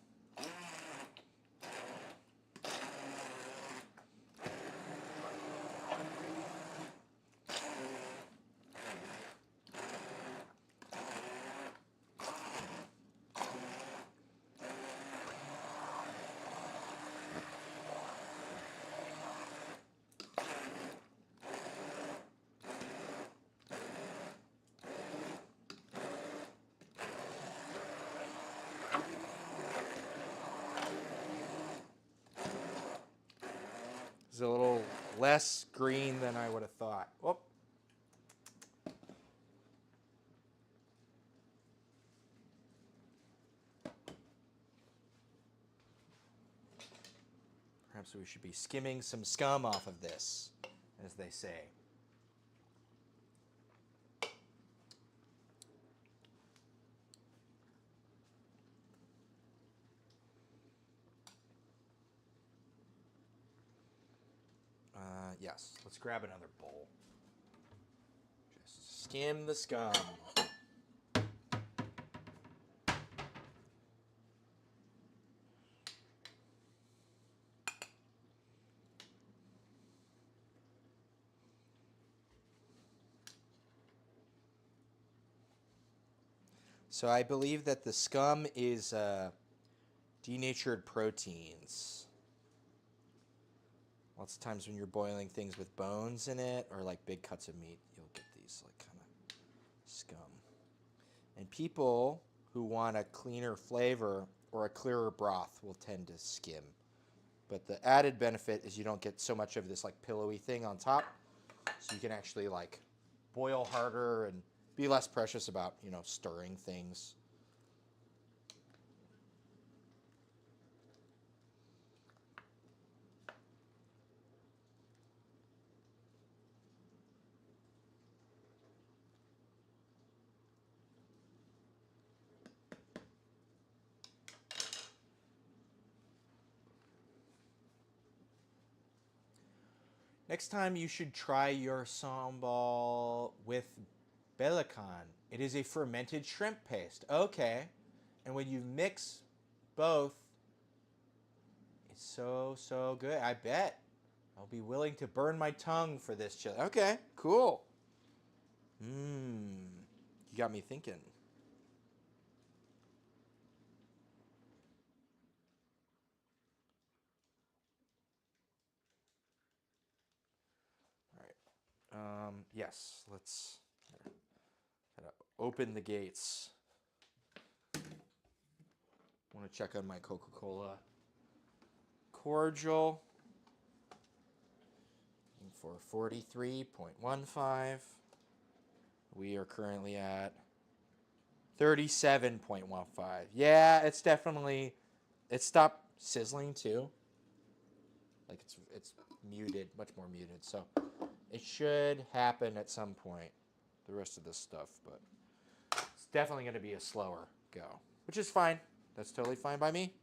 It's a little less green than I would have thought. Oh. Perhaps we should be skimming some scum off of this, as they say. Yes, let's grab another bowl. Just skim the scum. So I believe that the scum is denatured proteins. Lots of times when you're boiling things with bones in it or like big cuts of meat, you'll get these like kind of scum. And people who want a cleaner flavor or a clearer broth will tend to skim. But the added benefit is you don't get so much of this like pillowy thing on top. So you can actually like boil harder and be less precious about, stirring things. Next time you should try your sambal with belacan. It is a fermented shrimp paste. Okay. And when you mix both, it's so, so good. I bet. I'll be willing to burn my tongue for this chili. Okay, cool. You got me thinking. All right. Yes, let's gotta open the gates. Want to check on my Coca-Cola cordial for 43.15. We are currently at 37.15. Yeah, it's definitely, it stopped sizzling too. Like it's muted, much more muted. So it should happen at some point, the rest of this stuff, but it's definitely going to be a slower go, which is fine. That's totally fine by me.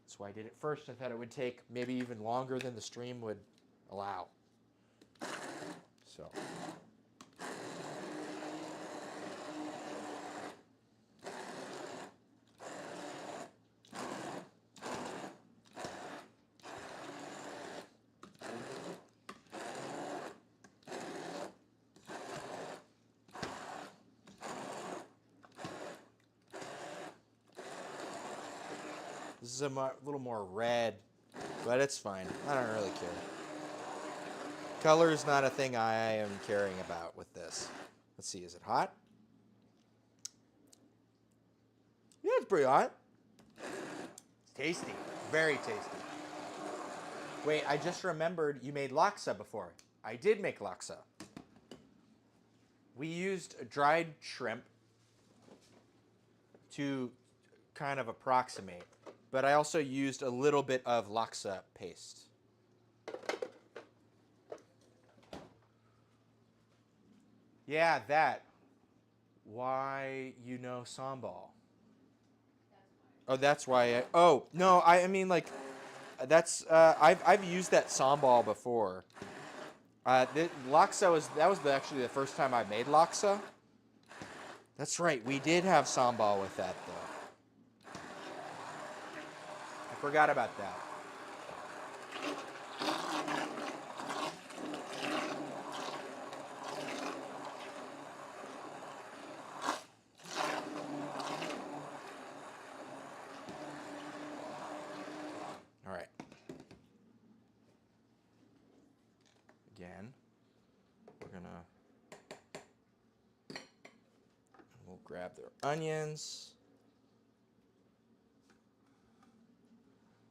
That's why I did it first. I thought it would take maybe even longer than the stream would allow. So. This is a little more red, but it's fine. I don't really care. Color is not a thing I am caring about with this. Let's see, is it hot? Yeah, it's pretty hot. It's tasty. Very tasty. Wait, I just remembered you made laksa before. I did make laksa. We used dried shrimp to kind of approximate, but I also used a little bit of laksa paste. Yeah, that. Why you know sambal? Oh, that's why. No, I mean like, that's I've used that sambal before. Laksa was actually the first time I made laksa. That's right, we did have sambal with that though. I forgot about that. All right. Again, we'll grab their onions.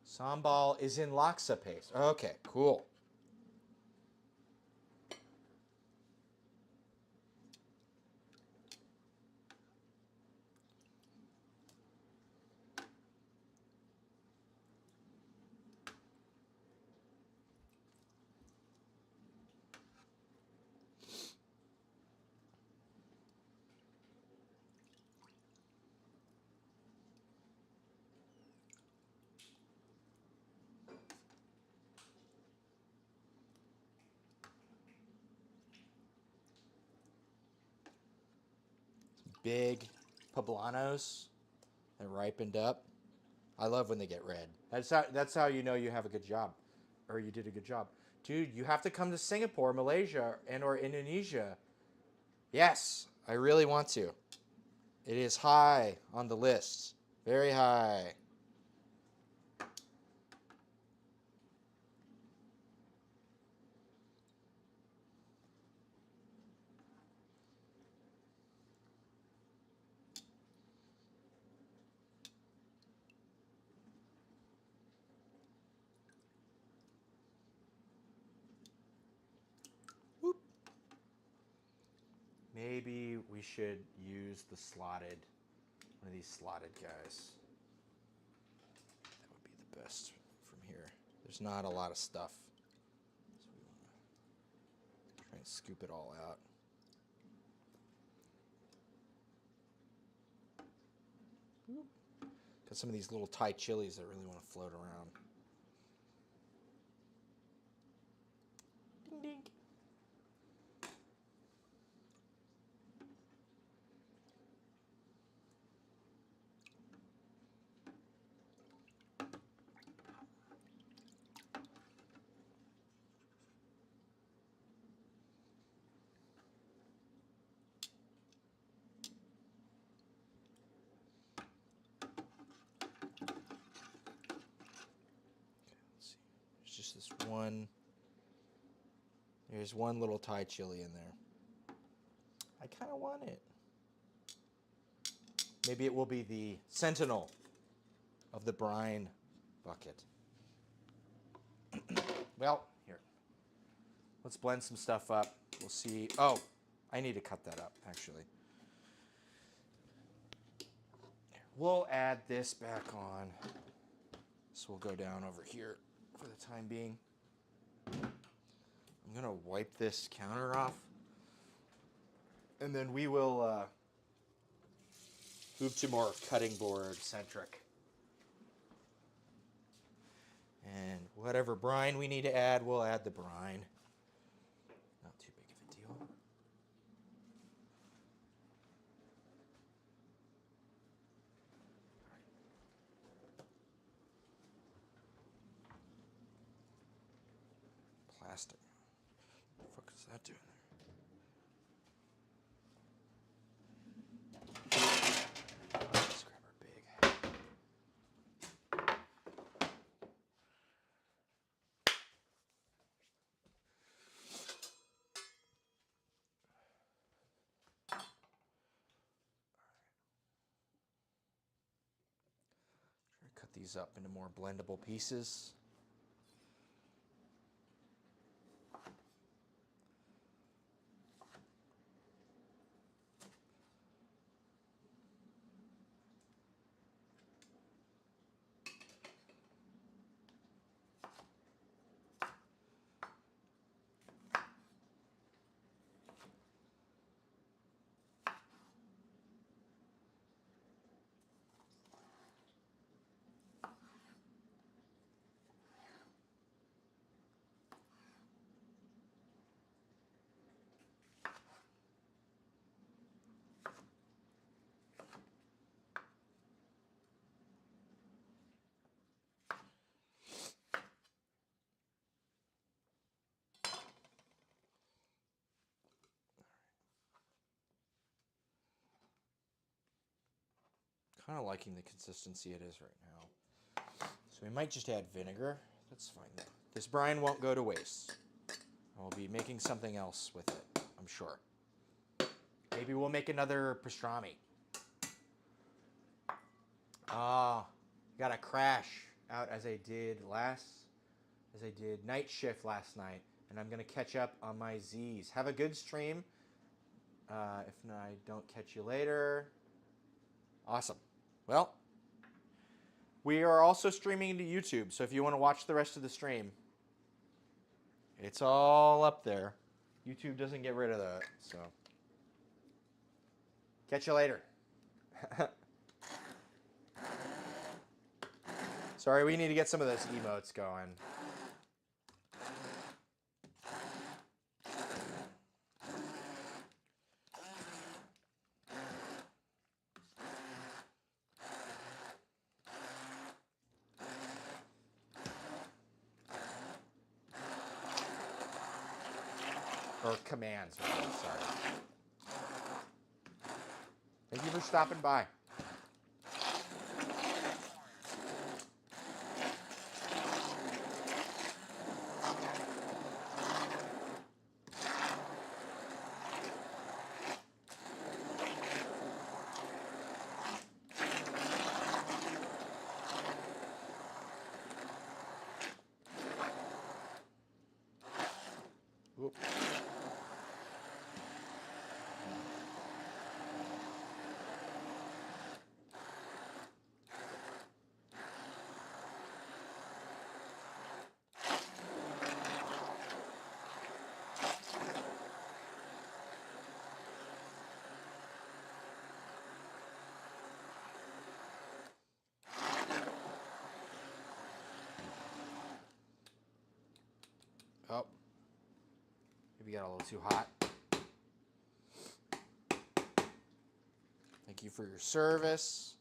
Sambal is in laksa paste. Okay, cool. Big poblanos and ripened up. I love when they get red. That's how you know you have a good job, or you did a good job. Dude, you have to come to Singapore, Malaysia, and or Indonesia. Yes, I really want to. It is high on the list. Very high. maybe we should use the slotted, one of these slotted guys. That would be the best from here. There's not a lot of stuff. So we want to try and scoop it all out. Got some of these little Thai chilies that really want to float around. Ding ding. Just this one. There's one little Thai chili in there. I kind of want it. Maybe it will be the sentinel of the brine bucket. Well, here. Let's blend some stuff up. We'll see. Oh, I need to cut that up, actually. We'll add this back on. So we'll go down over here for the time being. I'm going to wipe this counter off. And then we will move to more cutting board centric. And whatever brine we need to add, we'll add the brine. Not too big of a deal. Plastic. What the fuck is that doing there? Let's grab our big. Try to cut these up into more blendable pieces. Kind of liking the consistency it is right now. So we might just add vinegar. That's fine. This brine won't go to waste. I'll be making something else with it, I'm sure. Maybe we'll make another pastrami. Got a crash out as I did night shift last night, and I'm gonna catch up on my Z's. Have a good stream. If not, I don't catch you later. Awesome. Well, we are also streaming to YouTube, so if you want to watch the rest of the stream, it's all up there. YouTube doesn't get rid of that, so. Catch you later. Sorry, we need to get some of those emotes going. Or commands, rather, sorry. Thank you for stopping by. Whoop. Oh, maybe got a little too hot. Thank you for your service.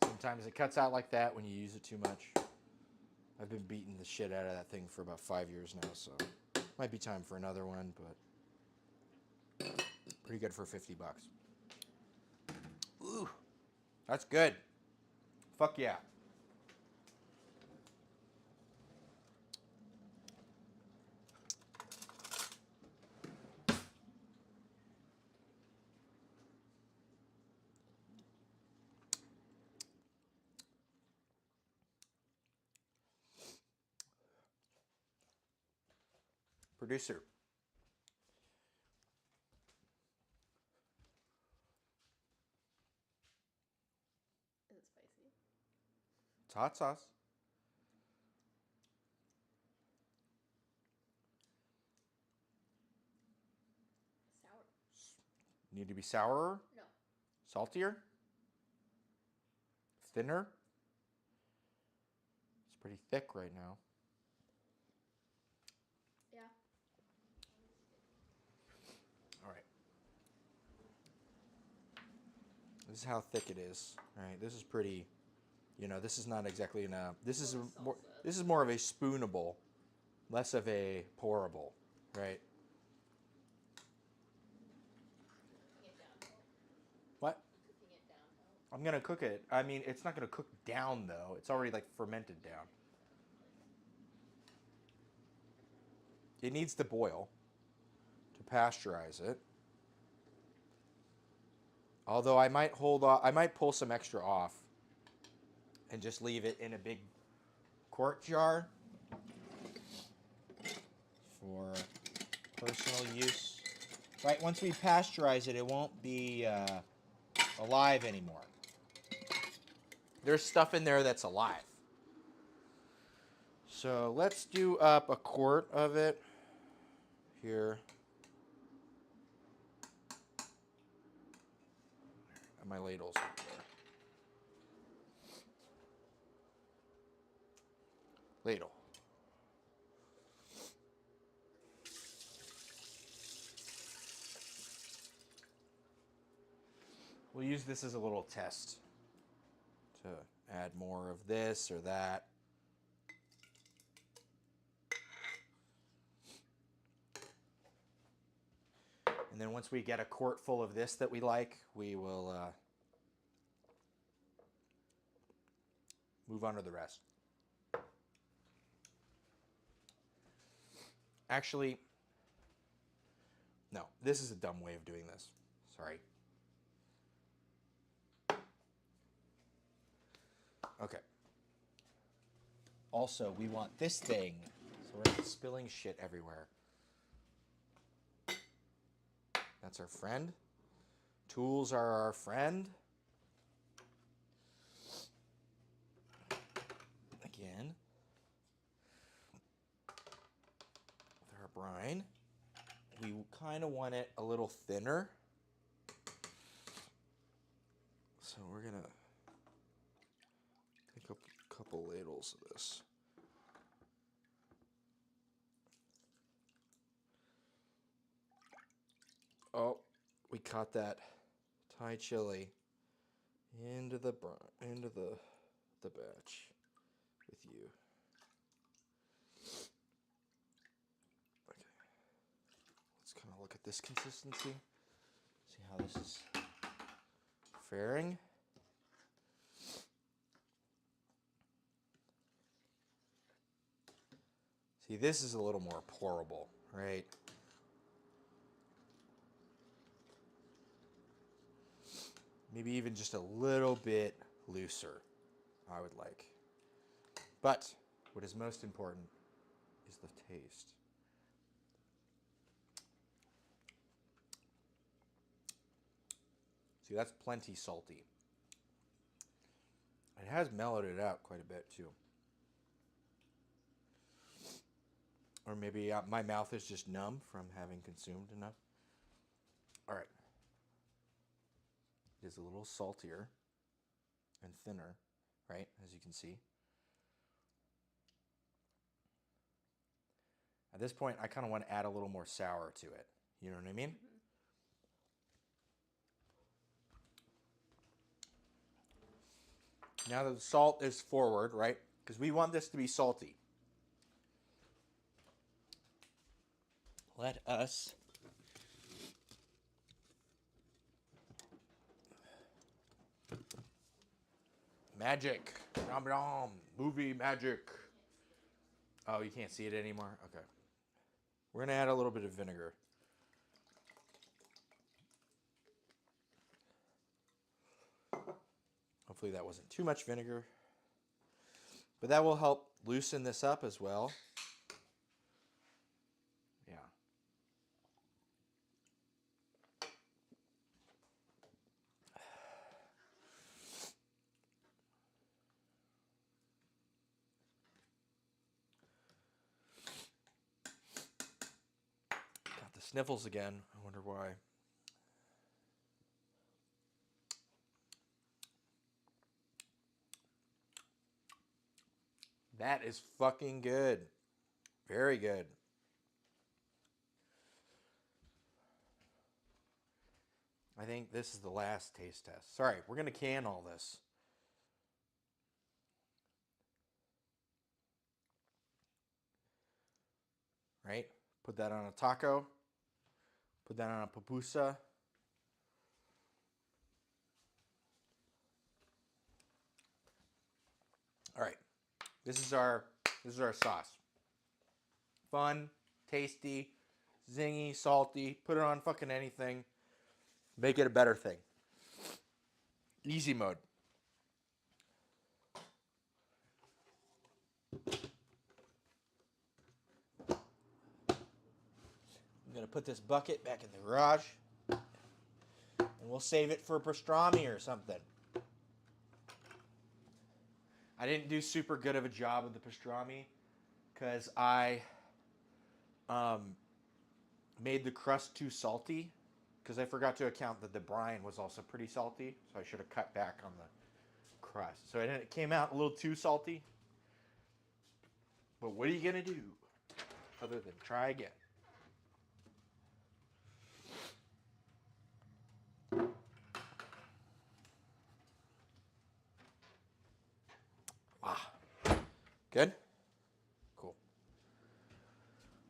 Sometimes it cuts out like that when you use it too much. I've been beating the shit out of that thing for about 5 years now, so might be time for another one, but pretty good for 50 bucks. Ooh, that's good. Fuck yeah. Producer. Is it spicy? It's hot sauce. Sour. Need to be sourer? No. Saltier? Thinner? It's pretty thick right now. Yeah. All right. This is how thick it is. All right. This is pretty. You know, this is not exactly This is more. This is more of a spoonable, less of a pourable, right? Cooking it down help. What? Cooking it down help. I'm gonna cook it. I mean, it's not gonna cook down though. It's already like fermented down. It needs to boil to pasteurize it. Although I might hold off. I might pull some extra off and just leave it in a big quart jar for personal use. Right, once we pasteurize it, it won't be alive anymore. There's stuff in there that's alive. So let's do up a quart of it here. And my ladle's up there. Ladle. We'll use this as a little test to add more of this or that. And then once we get a quart full of this that we like, we will move on to the rest. Actually, no, this is a dumb way of doing this. Sorry. Okay. Also, we want this thing, so we're not spilling shit everywhere. That's our friend. Tools are our friend. Again. With our brine. We kind of want it a little thinner. So we're going to take a couple ladles of this. Oh, we caught that Thai chili into the batch with you. Okay. Let's kind of look at this consistency. See how this is faring. See, this is a little more pourable, right? Maybe even just a little bit looser, I would like. But what is most important is the taste. See, that's plenty salty. It has mellowed it out quite a bit, too. Or maybe my mouth is just numb from having consumed enough. All right. It is a little saltier and thinner, right, as you can see. At this point, I kind of want to add a little more sour to it. You know what I mean? Now that the salt is forward, right? Because we want this to be salty. Let us magic. Nom nom. Movie magic. Oh, you can't see it anymore? Okay. We're going to add a little bit of vinegar. Hopefully that wasn't too much vinegar. But that will help loosen this up as well. Yeah. Got the sniffles again. I wonder why. That is fucking good. Very good. I think this is the last taste test. Sorry, we're going to can all this. Right? Put that on a taco. Put that on a pupusa. All right. This is our sauce. Fun, tasty, zingy, salty. Put it on fucking anything. Make it a better thing. Easy mode. I'm going to put this bucket back in the garage. And we'll save it for pastrami or something. I didn't do super good of a job with the pastrami because I made the crust too salty because I forgot to account that the brine was also pretty salty. So I should have cut back on the crust. So it came out a little too salty. But what are you going to do other than try again? Ah, good? Cool.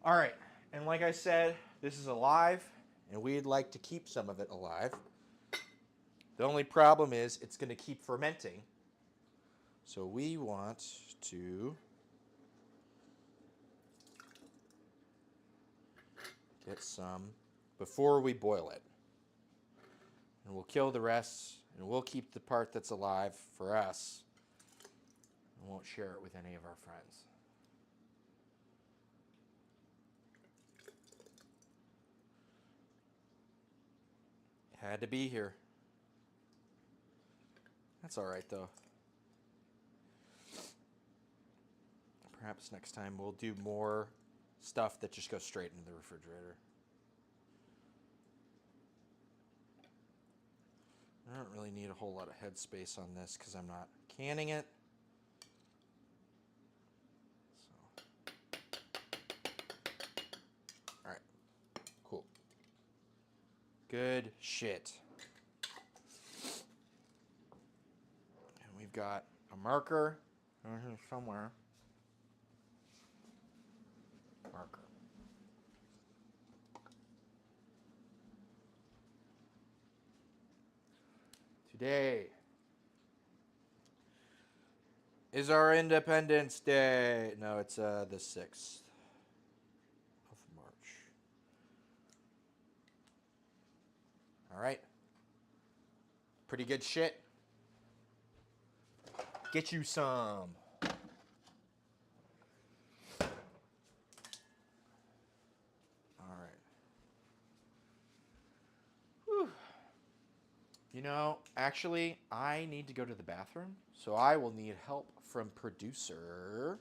All right. And like I said, this is alive, and we'd like to keep some of it alive. The only problem is it's going to keep fermenting. So we want to get some before we boil it. And we'll kill the rest, and we'll keep the part that's alive for us. And won't share it with any of our friends. Had to be here. That's all right, though. Perhaps next time we'll do more stuff that just goes straight into the refrigerator. I don't really need a whole lot of headspace on this because I'm not canning it. So. All right. Cool. Good shit. And we've got a marker somewhere. Marker. Today is our Independence Day. No, it's the 6th of March. All right. Pretty good shit. Get you some. All right. Whew. You know, actually, I need to go to the bathroom, so I will need help from producer.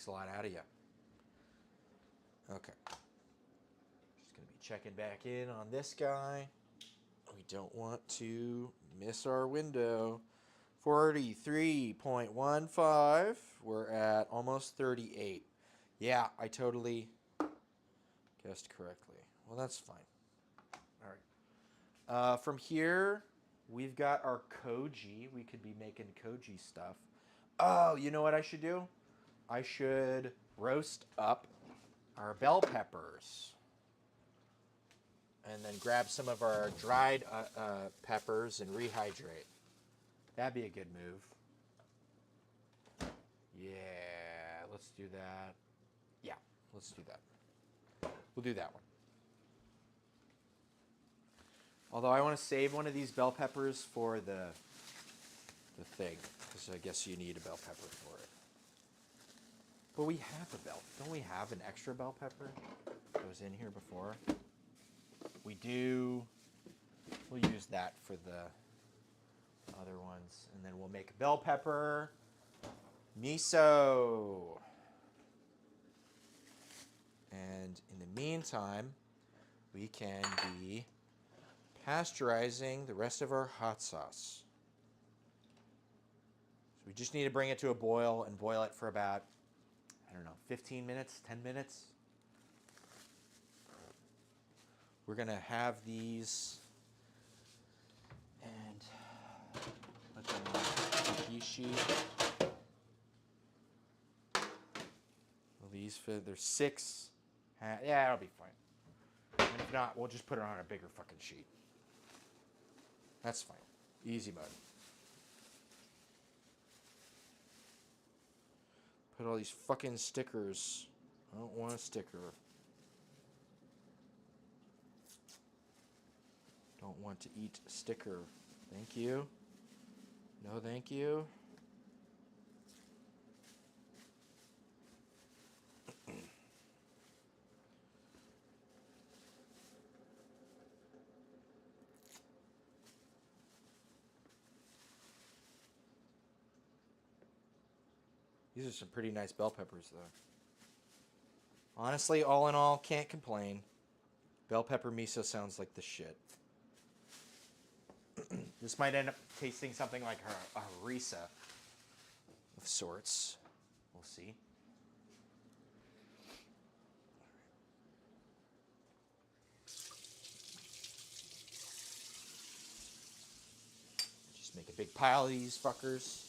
a lot out of you. Okay. Just going to be checking back in on this guy. We don't want to miss our window. 43.15. We're at almost 38. Yeah, I totally guessed correctly. Well, that's fine. All right. From here, we've got our koji. We could be making koji stuff. Oh, you know what I should do? I should roast up our bell peppers. And then grab some of our dried peppers and rehydrate. That'd be a good move. Yeah, let's do that. Yeah, let's do that. We'll do that one. Although I want to save one of these bell peppers for the thing, because I guess you need a bell pepper for it. But we have a bell. Don't we have an extra bell pepper that was in here before? We do. We'll use that for the other ones. And then we'll make bell pepper miso. And in the meantime, we can be pasteurizing the rest of our hot sauce. So we just need to bring it to a boil and boil it for about, 15 minutes, 10 minutes. We're going to have these and put them on a cookie sheet. Well, these fit, there's 6. Yeah, it'll be fine. And if not, we'll just put it on a bigger fucking sheet. That's fine. Easy mode. Put all these fucking stickers. I don't want a sticker. Don't want to eat a sticker. Thank you. No, thank you. These are some pretty nice bell peppers, though. Honestly, all in all, can't complain. Bell pepper miso sounds like the shit. This might end up tasting something like a harissa of sorts. We'll see. Just make a big pile of these fuckers.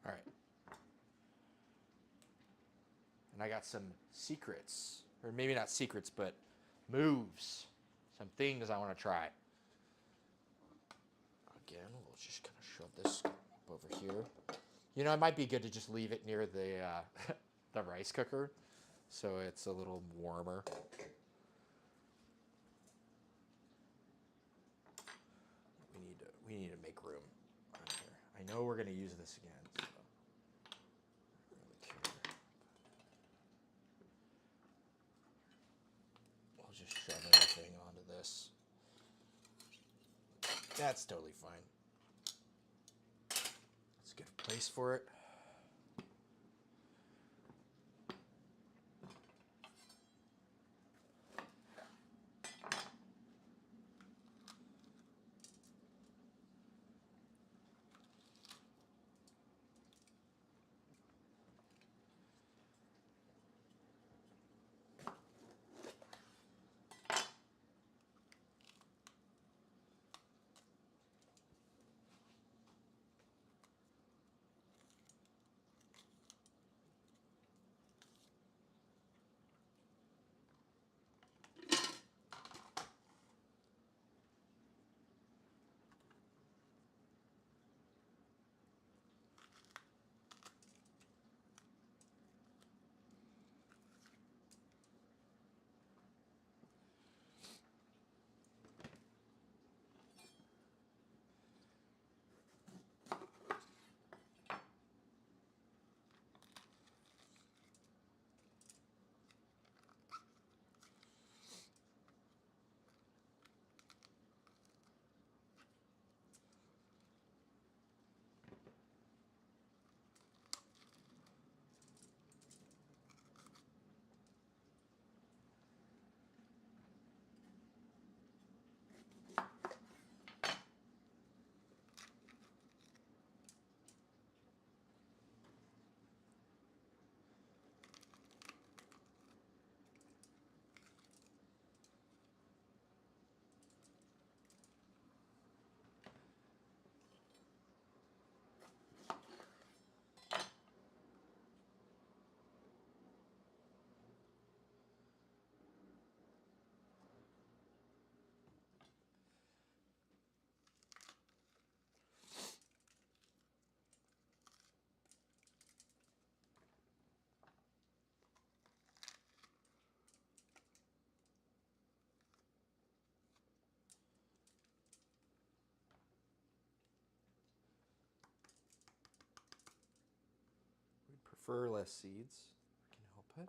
All right. And I got some secrets. Or maybe not secrets, but moves. Some things I want to try. Again, we'll just kind of shove this over here. You know, it might be good to just leave it near the the rice cooker, so it's a little warmer. We need to make room on here. I know we're gonna use this again. So. We'll just shove everything onto this. That's totally fine. Let's get a place for it. prefer less seeds. I can help it.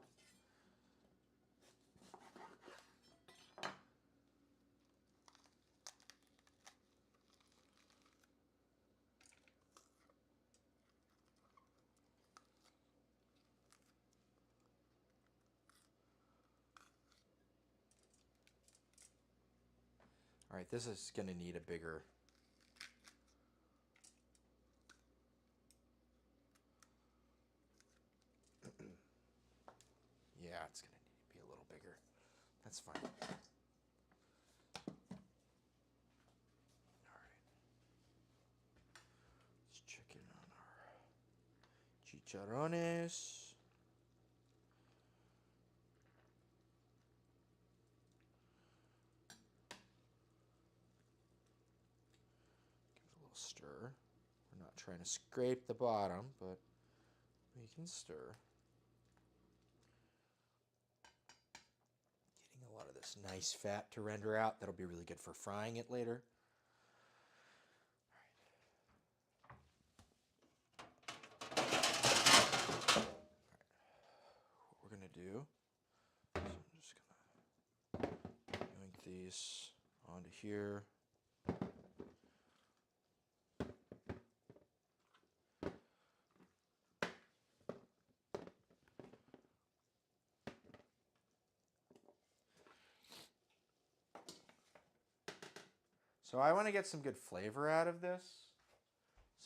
All right, this is going to need a bigger. Yeah, it's going to need to be a little bigger. That's fine. All right. Let's check in on our chicharrones. Stir. We're not trying to scrape the bottom, but we can stir. Getting a lot of this nice fat to render out. That'll be really good for frying it later. All right. What we're going to do is I'm just going to yoink these onto here. So I want to get some good flavor out of this.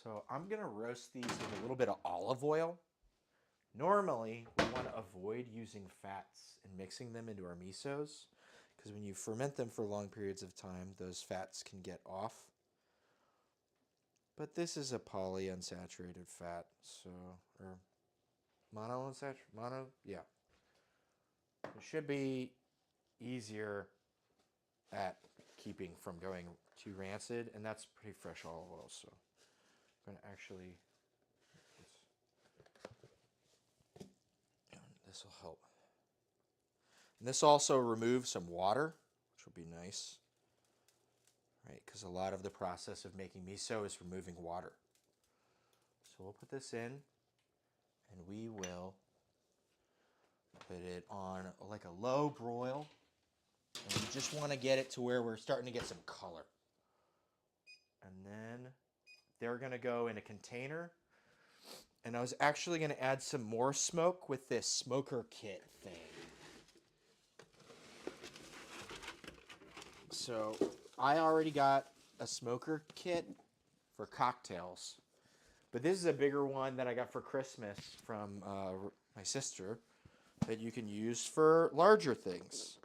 So I'm going to roast these with a little bit of olive oil. Normally, we want to avoid using fats and mixing them into our misos, because when you ferment them for long periods of time, those fats can get off. But this is a polyunsaturated fat, so, or yeah. It should be easier at keeping from going too rancid, and that's pretty fresh olive oil, so I'm going to actually, this will help. And this also removes some water, which will be nice, right? Because a lot of the process of making miso is removing water. So we'll put this in, and we will put it on like a low broil. And we just want to get it to where we're starting to get some color. And then they're going to go in a container. And I was actually going to add some more smoke with this smoker kit thing. So I already got a smoker kit for cocktails. But this is a bigger one that I got for Christmas from my sister that you can use for larger things.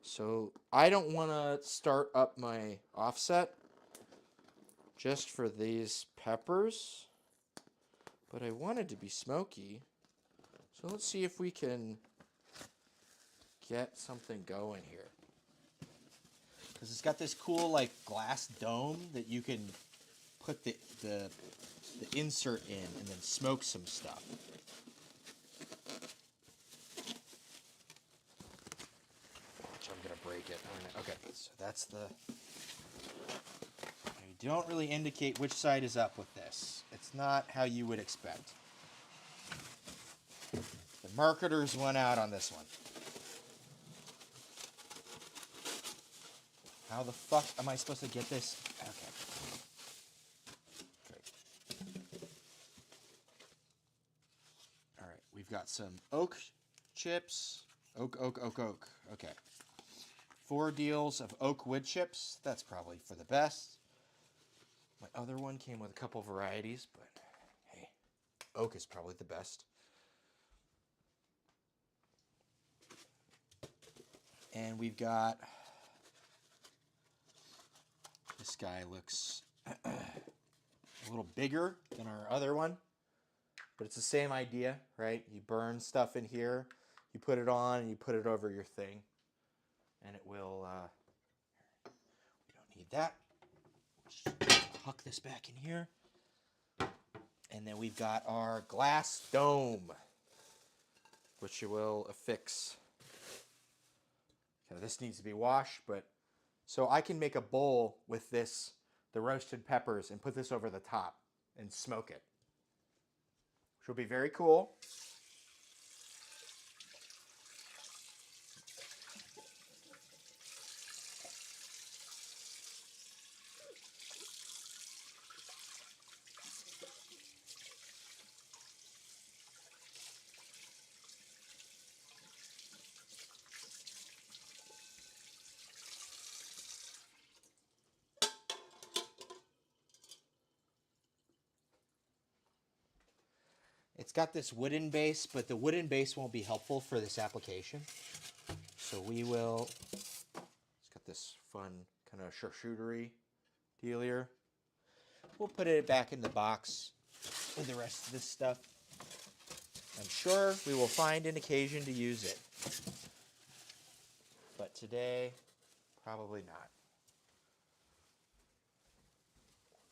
So I don't want to start up my offset just for these peppers, but I want it to be smoky. So let's see if we can get something going here. Because it's got this cool like glass dome that you can put the insert in and then smoke some stuff. Break it. Okay, so that's the... You don't really indicate which side is up with this. It's not how you would expect. The marketers went out on this one. How the fuck am I supposed to get this? Okay. Great. All right, we've got some oak chips. Oak. Okay. 4 deals of oak wood chips. That's probably for the best. My other one came with a couple varieties, but hey, oak is probably the best. And we've got, this guy looks a little bigger than our other one, but it's the same idea, right? You burn stuff in here, you put it on, and you put it over your thing. And it will, we don't need that. Just huck this back in here. And then we've got our glass dome, which you will affix. Okay, this needs to be washed, but so I can make a bowl with this, the roasted peppers, and put this over the top and smoke it, which will be very cool. It's got this wooden base, but the wooden base won't be helpful for this application. So we will, it's got this fun kind of charcuterie deal here. We'll put it back in the box with the rest of this stuff. I'm sure we will find an occasion to use it. But today, probably not.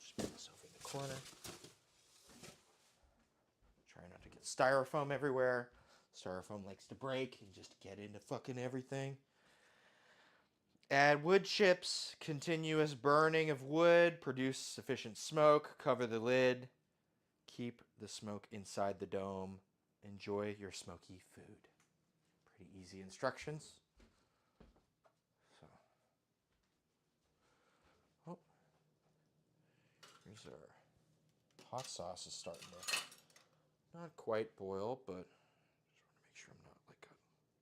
Just put this over in the corner. Try not to get styrofoam everywhere. Styrofoam likes to break and just get into fucking everything. Add wood chips. Continuous burning of wood. Produce sufficient smoke. Cover the lid. Keep the smoke inside the dome. Enjoy your smoky food. Pretty easy instructions. So, oh, here's our hot sauce is starting to not quite boil, but just want to make sure I'm not like got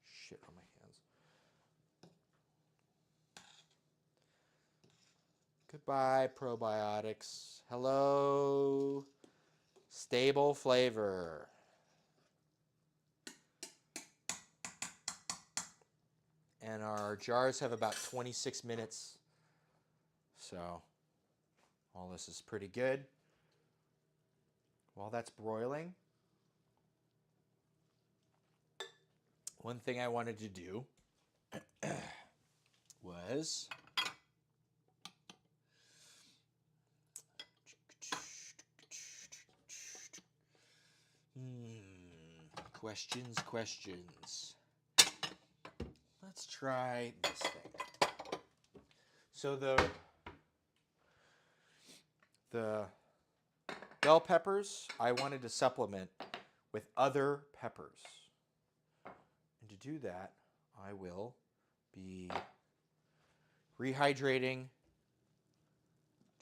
shit on my hands. Goodbye, probiotics. Hello, stable flavor. And our jars have about 26 minutes. So all this is pretty good. While that's broiling, one thing I wanted to do was questions. Let's try this thing. So the bell peppers, I wanted to supplement with other peppers. And to do that, I will be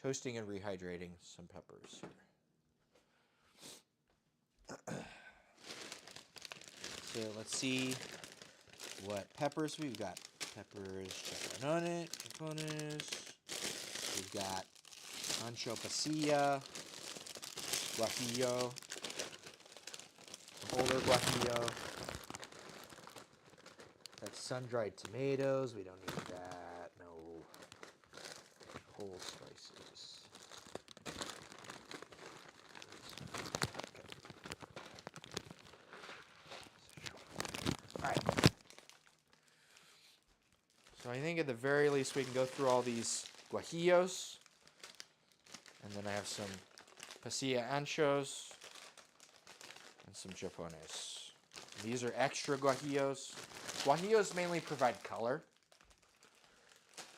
toasting and rehydrating some peppers here. So let's see what peppers we've got. Peppers, chicharrones. We've got ancho pasilla, guajillo, older guajillo. That's sun-dried tomatoes. We don't need that. No. Whole spices. All right. So I think at the very least we can go through all these guajillos. And then I have some pasilla anchos and some chicharrones. These are extra guajillos. Guajillos mainly provide color.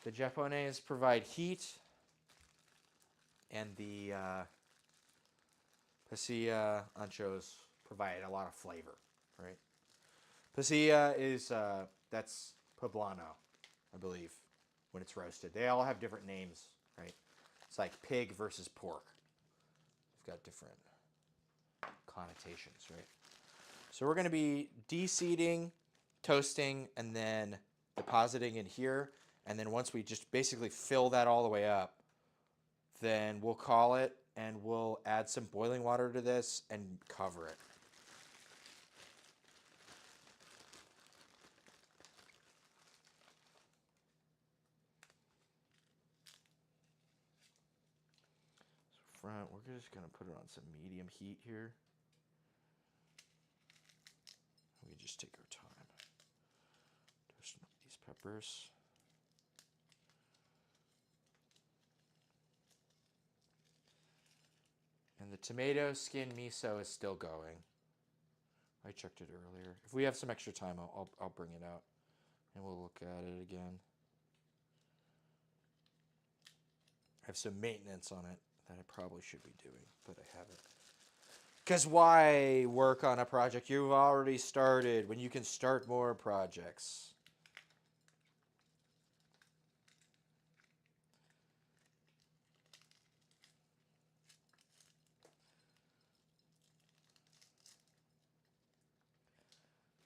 The chicharrones provide heat. And the pasilla anchos provide a lot of flavor, right? Pasilla is, that's poblano, I believe, when it's roasted. They all have different names, right? It's like pig versus pork. They've got different connotations, right? So we're going to be de-seeding, toasting, and then depositing in here. And then once we just basically fill that all the way up, then we'll call it and we'll add some boiling water to this and cover it. So front, we're just going to put it on some medium heat here. We just take our time. Toasting up these peppers. And the tomato skin miso is still going. I checked it earlier. If we have some extra time, I'll bring it out and we'll look at it again. I have some maintenance on it that I probably should be doing, but I haven't. Because why work on a project you've already started when you can start more projects?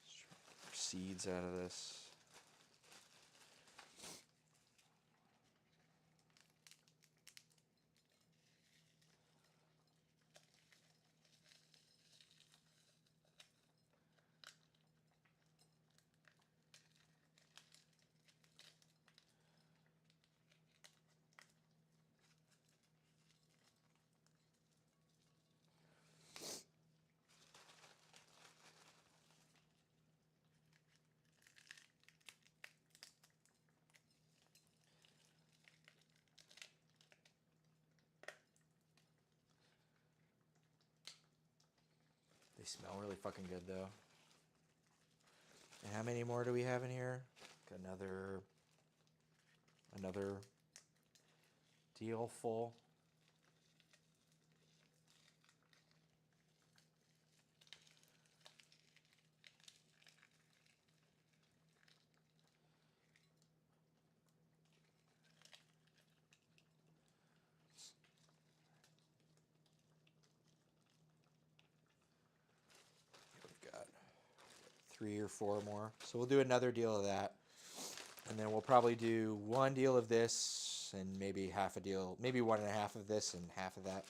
Let's try to get our seeds out of this. They smell really fucking good though. And how many more do we have in here? Another deal full. We've got 3 or 4 more. So we'll do another deal of that. And then we'll probably do 1 deal of this and maybe half a deal, maybe 1.5 of this and half of that.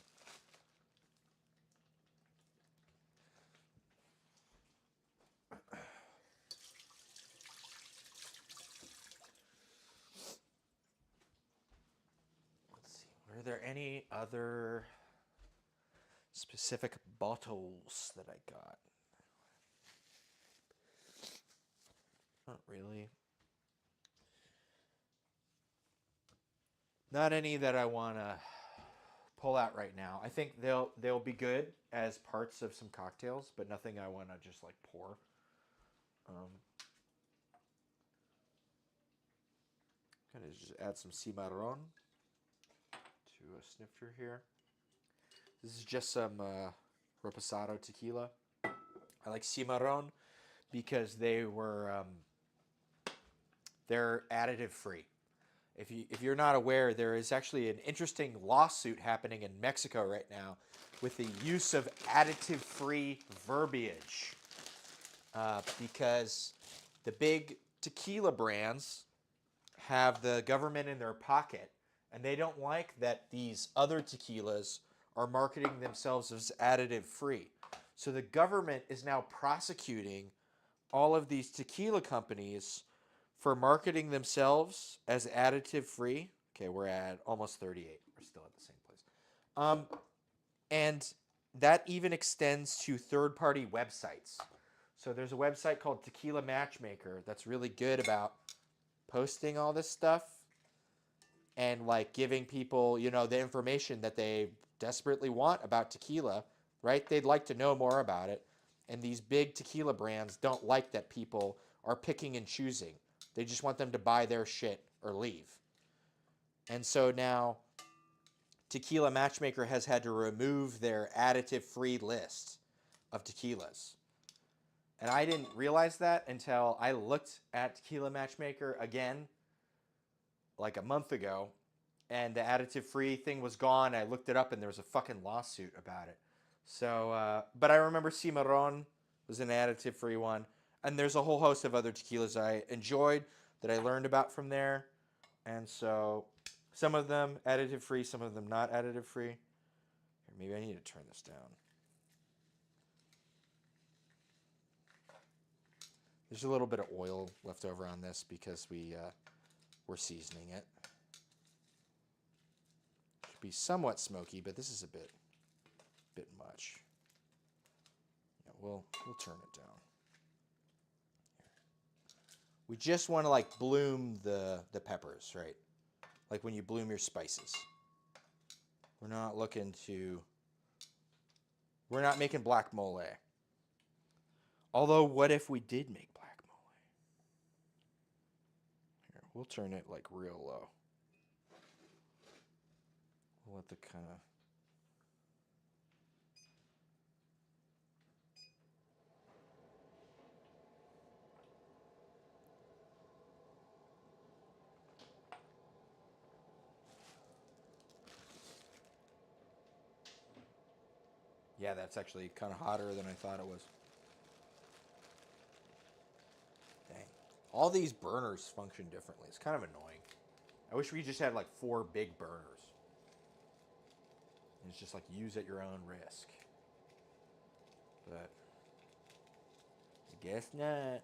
Let's see. Were there any other specific bottles that I got? Not really. Not any that I want to pull out right now. I think they'll be good as parts of some cocktails, but nothing I want to just like pour. Gonna just add some cimarron to a snifter here. This is just some reposado tequila. I like cimarron because they're additive free. If you're not aware, there is actually an interesting lawsuit happening in Mexico right now with the use of additive-free verbiage because the big tequila brands have the government in their pocket, and they don't like that these other tequilas are marketing themselves as additive-free. So the government is now prosecuting all of these tequila companies for marketing themselves as additive free. Okay, we're at almost 38. We're still at the same place. And that even extends to third-party websites. So there's a website called Tequila Matchmaker that's really good about posting all this stuff and like giving people, the information that they desperately want about tequila, right? They'd like to know more about it. And these big tequila brands don't like that people are picking and choosing. They just want them to buy their shit or leave. And so now Tequila Matchmaker has had to remove their additive-free list of tequilas. And I didn't realize that until I looked at Tequila Matchmaker again like a month ago, and the additive-free thing was gone. I looked it up, and there was a fucking lawsuit about it. So, but I remember Cimarron was an additive-free one. And there's a whole host of other tequilas I enjoyed that I learned about from there. And so some of them additive-free, some of them not additive-free. Here, maybe I need to turn this down. There's a little bit of oil left over on this because we're seasoning it. Should be somewhat smoky, but this is a bit much. Yeah, we'll turn it down. We just want to like bloom the peppers, right? Like when you bloom your spices. We're not making black mole. Although, what if we did make black mole? Here, we'll turn it like real low. We'll let the kind of... Yeah, that's actually kind of hotter than I thought it was. Dang. All these burners function differently. It's kind of annoying. I wish we just had like 4 big burners. And it's just like use at your own risk. But I guess not.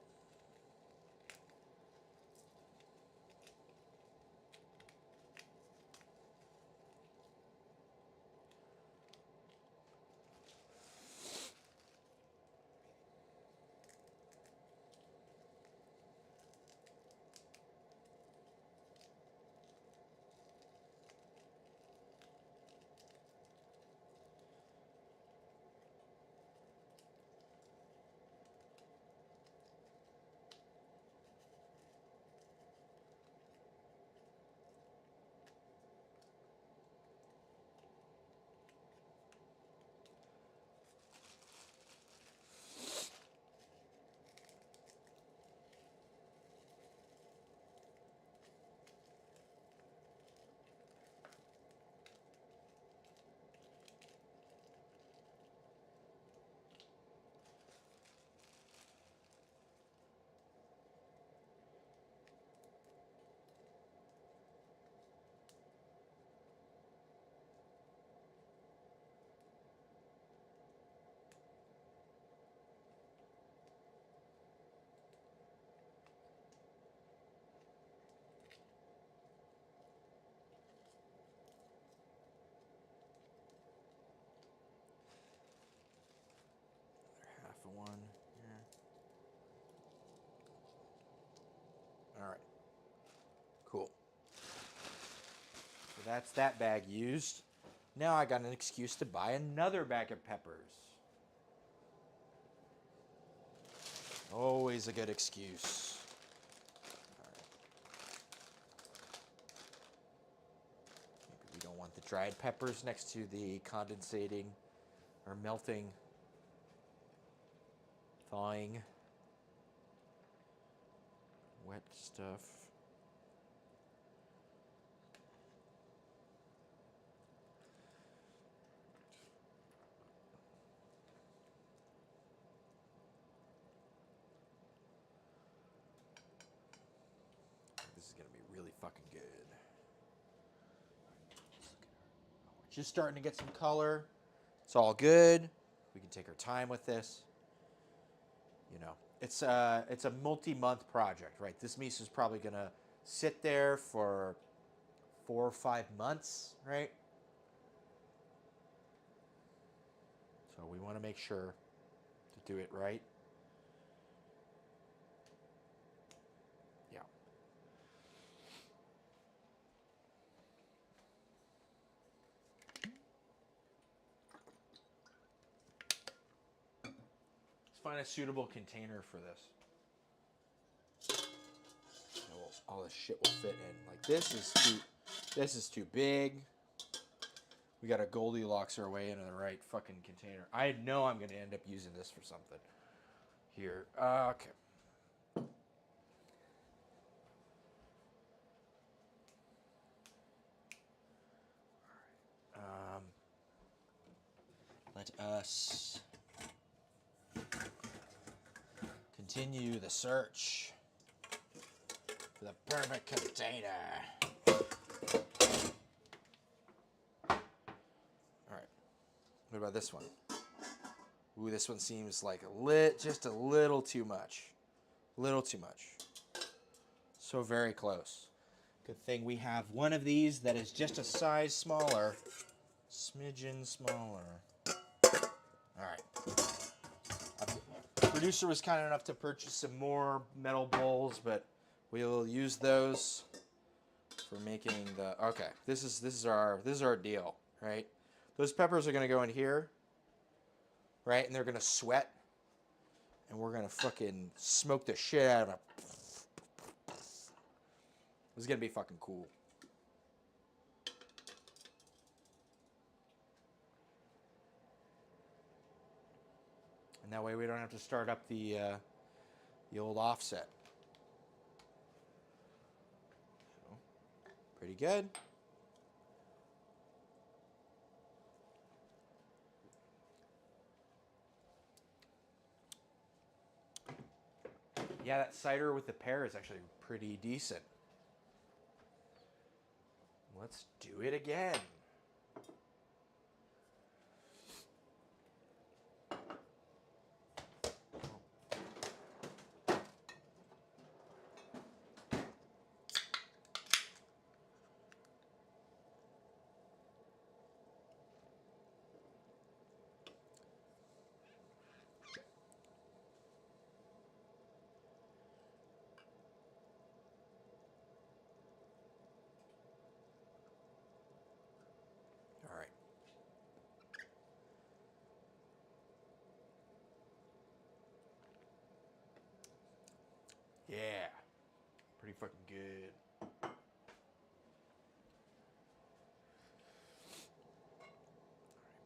one here. All right. Cool. So that's that bag used. Now I got an excuse to buy another bag of peppers. Always a good excuse. Maybe we don't want the dried peppers next to the condensating or melting, thawing, wet stuff. This is going to be really fucking good. Just starting to get some color. It's all good. We can take our time with this. You know, it's a multi-month project, right? This miso is probably going to sit there for 4 or 5 months, right? So we want to make sure to do it right. Yeah. Let's find a suitable container for this. All this shit will fit in. Like this is too big. We got to Goldilocks our way into the right fucking container. I know I'm going to end up using this for something. Here. Okay. Let us continue the search for the perfect container. All right. What about this one? Ooh, this one seems like just a little too much. Little too much. So very close. Good thing we have one of these that is just a size smaller. Smidgen smaller. Alright. The producer was kind enough to purchase some more metal bowls, but we'll use those for making the... Okay, this is our deal, right? Those peppers are going to go in here, right? And they're going to sweat. And we're going to fucking smoke the shit out of them. This is going to be fucking cool. And that way we don't have to start up the old offset. So, pretty good. Yeah, that cider with the pear is actually pretty decent. Let's do it again. All right. Yeah. Pretty fucking good.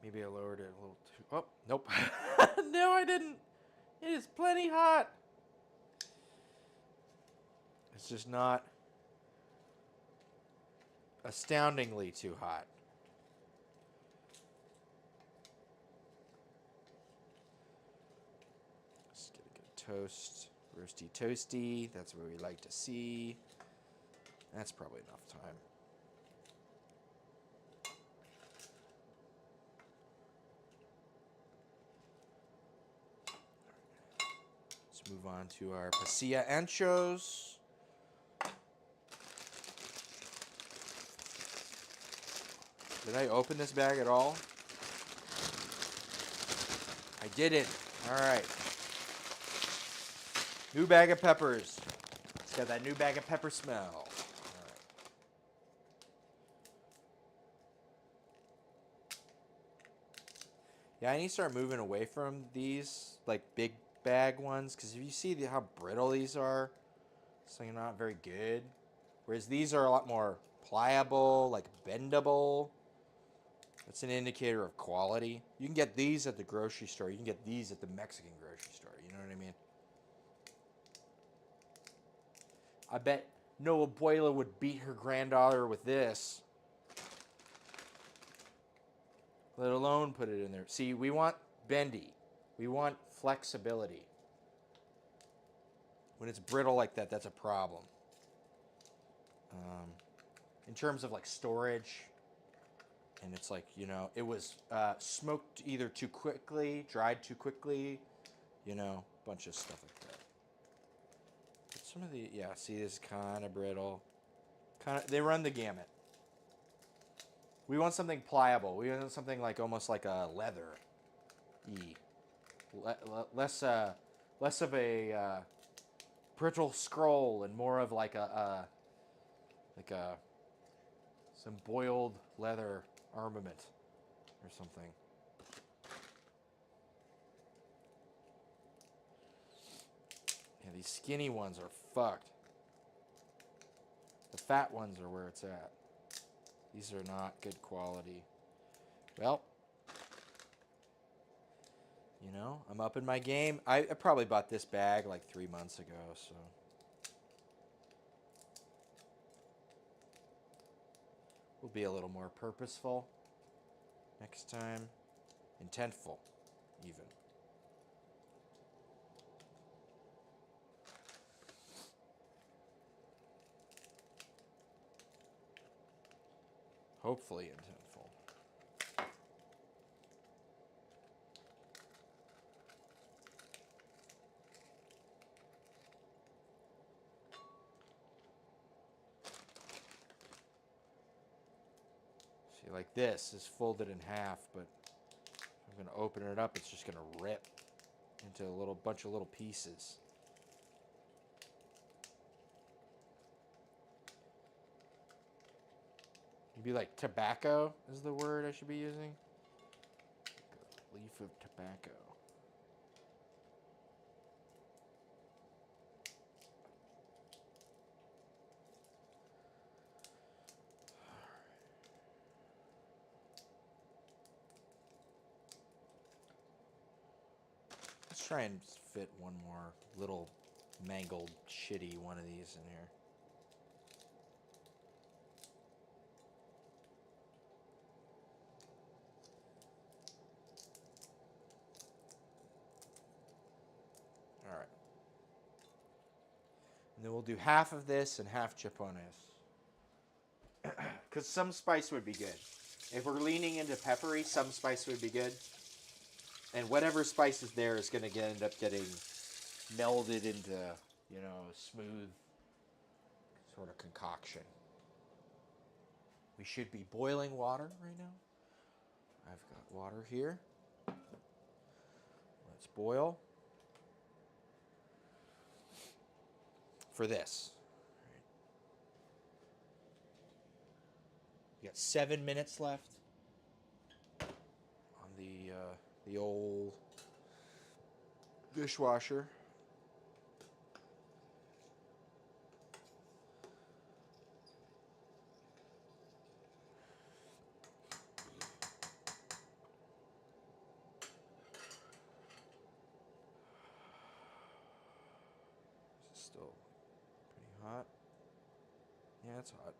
Maybe I lowered it a little too... Oh, nope. No, I didn't. It is plenty hot. It's just not astoundingly too hot. Let's get a good toast. Roasty toasty. That's what we like to see. That's probably enough time. Let's move on to our pasilla anchos. Did I open this bag at all? I didn't. All right. New bag of peppers. It's got that new bag of pepper smell. All right. Yeah, I need to start moving away from these like big bag ones because if you see how brittle these are, it's like not very good. Whereas these are a lot more pliable, like bendable. That's an indicator of quality. You can get these at the grocery store. You can get these at the Mexican grocery store. You know what I mean? I bet no abuela would beat her granddaughter with this, let alone put it in there. See, we want bendy. We want flexibility. When it's brittle like that, that's a problem. In terms of like storage, and it's like, you know, it was smoked either too quickly, dried too quickly, you know, a bunch of stuff like that. But some of the, yeah, see, this is kind of brittle. They run the gamut. We want something pliable. We want something like almost like a leather-y. Less of a brittle scroll and more of like some boiled leather armament or something. Yeah, these skinny ones are fucked. The fat ones are where it's at. These are not good quality. Well, you know, I'm up in my game. I probably bought this bag like 3 months ago, so. We'll be a little more purposeful next time. Intentful, even. Hopefully intentful. See, like this is folded in half, but if I'm going to open it up, it's just going to rip into a little bunch of little pieces. Maybe like tobacco is the word I should be using. Leaf of tobacco. Let's try and fit one more little mangled, shitty one of these in here. All right. And then we'll do half of this and half chicharrones. Because some spice would be good. If we're leaning into peppery, some spice would be good. And whatever spice is there is going to end up getting melded into, you know, a smooth sort of concoction. We should be boiling water right now. I've got water here. Let's boil. For this. We got 7 minutes left on the old dishwasher. Is it still pretty hot? Yeah, it's hot.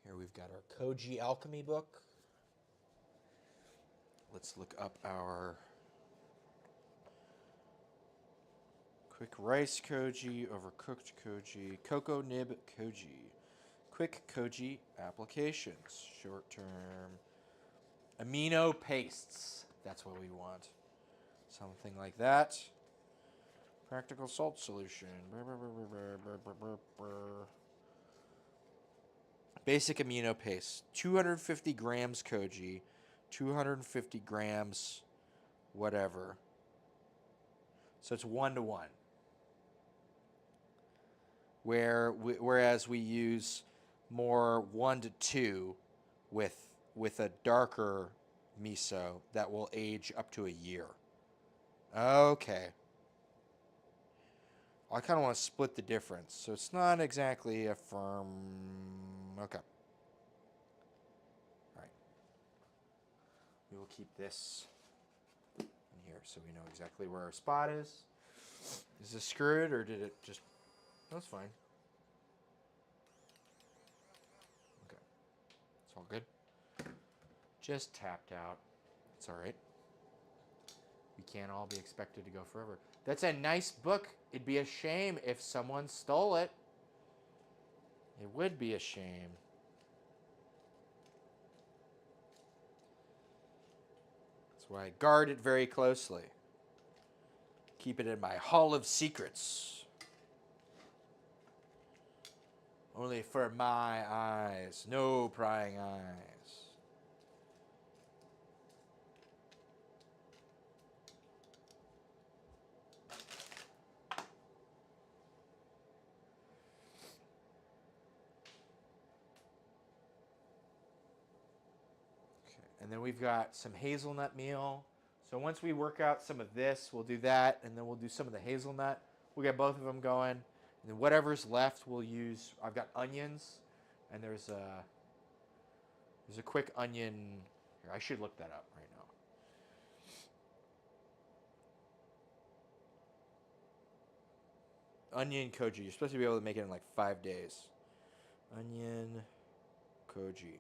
Here we've got our Koji alchemy book. Let's look up our quick rice koji, overcooked koji, cocoa nib koji, quick koji applications, short term amino pastes. That's what we want. Something like that. Practical salt solution. Basic amino paste. 250 grams koji. 250 grams whatever. So it's 1-to-1. Whereas we use more 1-to-2 with a darker miso that will age up to a year. Okay. I kind of want to split the difference, so it's not exactly a firm. Okay. All right. We will keep this in here so we know exactly where our spot is. Is this screwed or did it just... That's fine. Okay. It's all good. Just tapped out. It's all right. We can't all be expected to go forever. That's a nice book. It'd be a shame if someone stole it. It would be a shame. That's why I guard it very closely. Keep it in my hall of secrets. Only for my eyes. No prying eyes. And then we've got some hazelnut meal. So once we work out some of this, we'll do that, and then we'll do some of the hazelnut. We'll get both of them going. And then whatever's left, we'll use... I've got onions, and there's a quick onion... Here, I should look that up right now. Onion koji. You're supposed to be able to make it in like 5 days. Onion koji.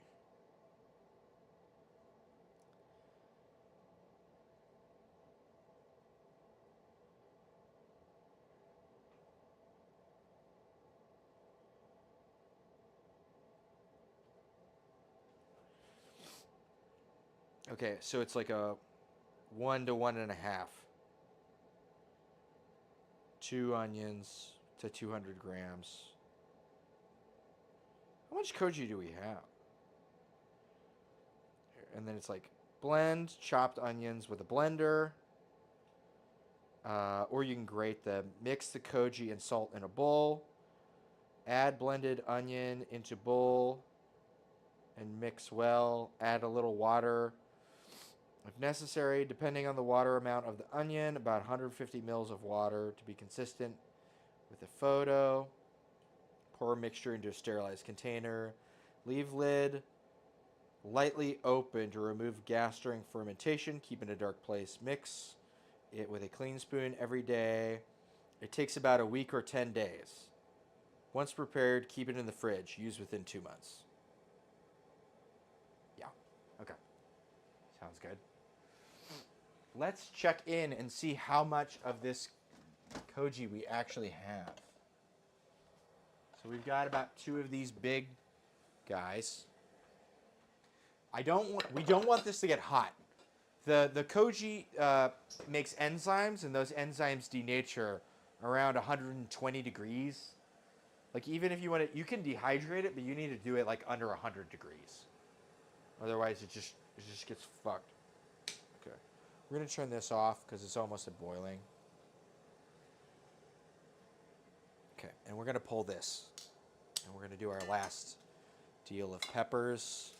Okay, so it's like a 1 to 1.5. 2 onions to 200 grams. How much koji do we have? And then it's like blend chopped onions with a blender. Or you can grate them. Mix the koji and salt in a bowl. Add blended onion into bowl and mix well. Add a little water. If necessary, depending on the water amount of the onion, about 150 mils of water to be consistent with the photo. Pour mixture into a sterilized container. Leave lid lightly open to remove gas during fermentation. Keep in a dark place. Mix it with a clean spoon every day. It takes about a week or 10 days. Once prepared, keep it in the fridge. Use within 2 months. Yeah. Okay. Sounds good. Let's check in and see how much of this koji we actually have. So we've got about 2 of these big guys. We don't want this to get hot. The koji makes enzymes, and those enzymes denature around 120 degrees. Like even if you want to, you can dehydrate it, but you need to do it like under 100 degrees. Otherwise, it just gets fucked. Okay, we're gonna turn this off because it's almost at boiling. Okay, and we're gonna pull this, and we're gonna do our last deal of peppers.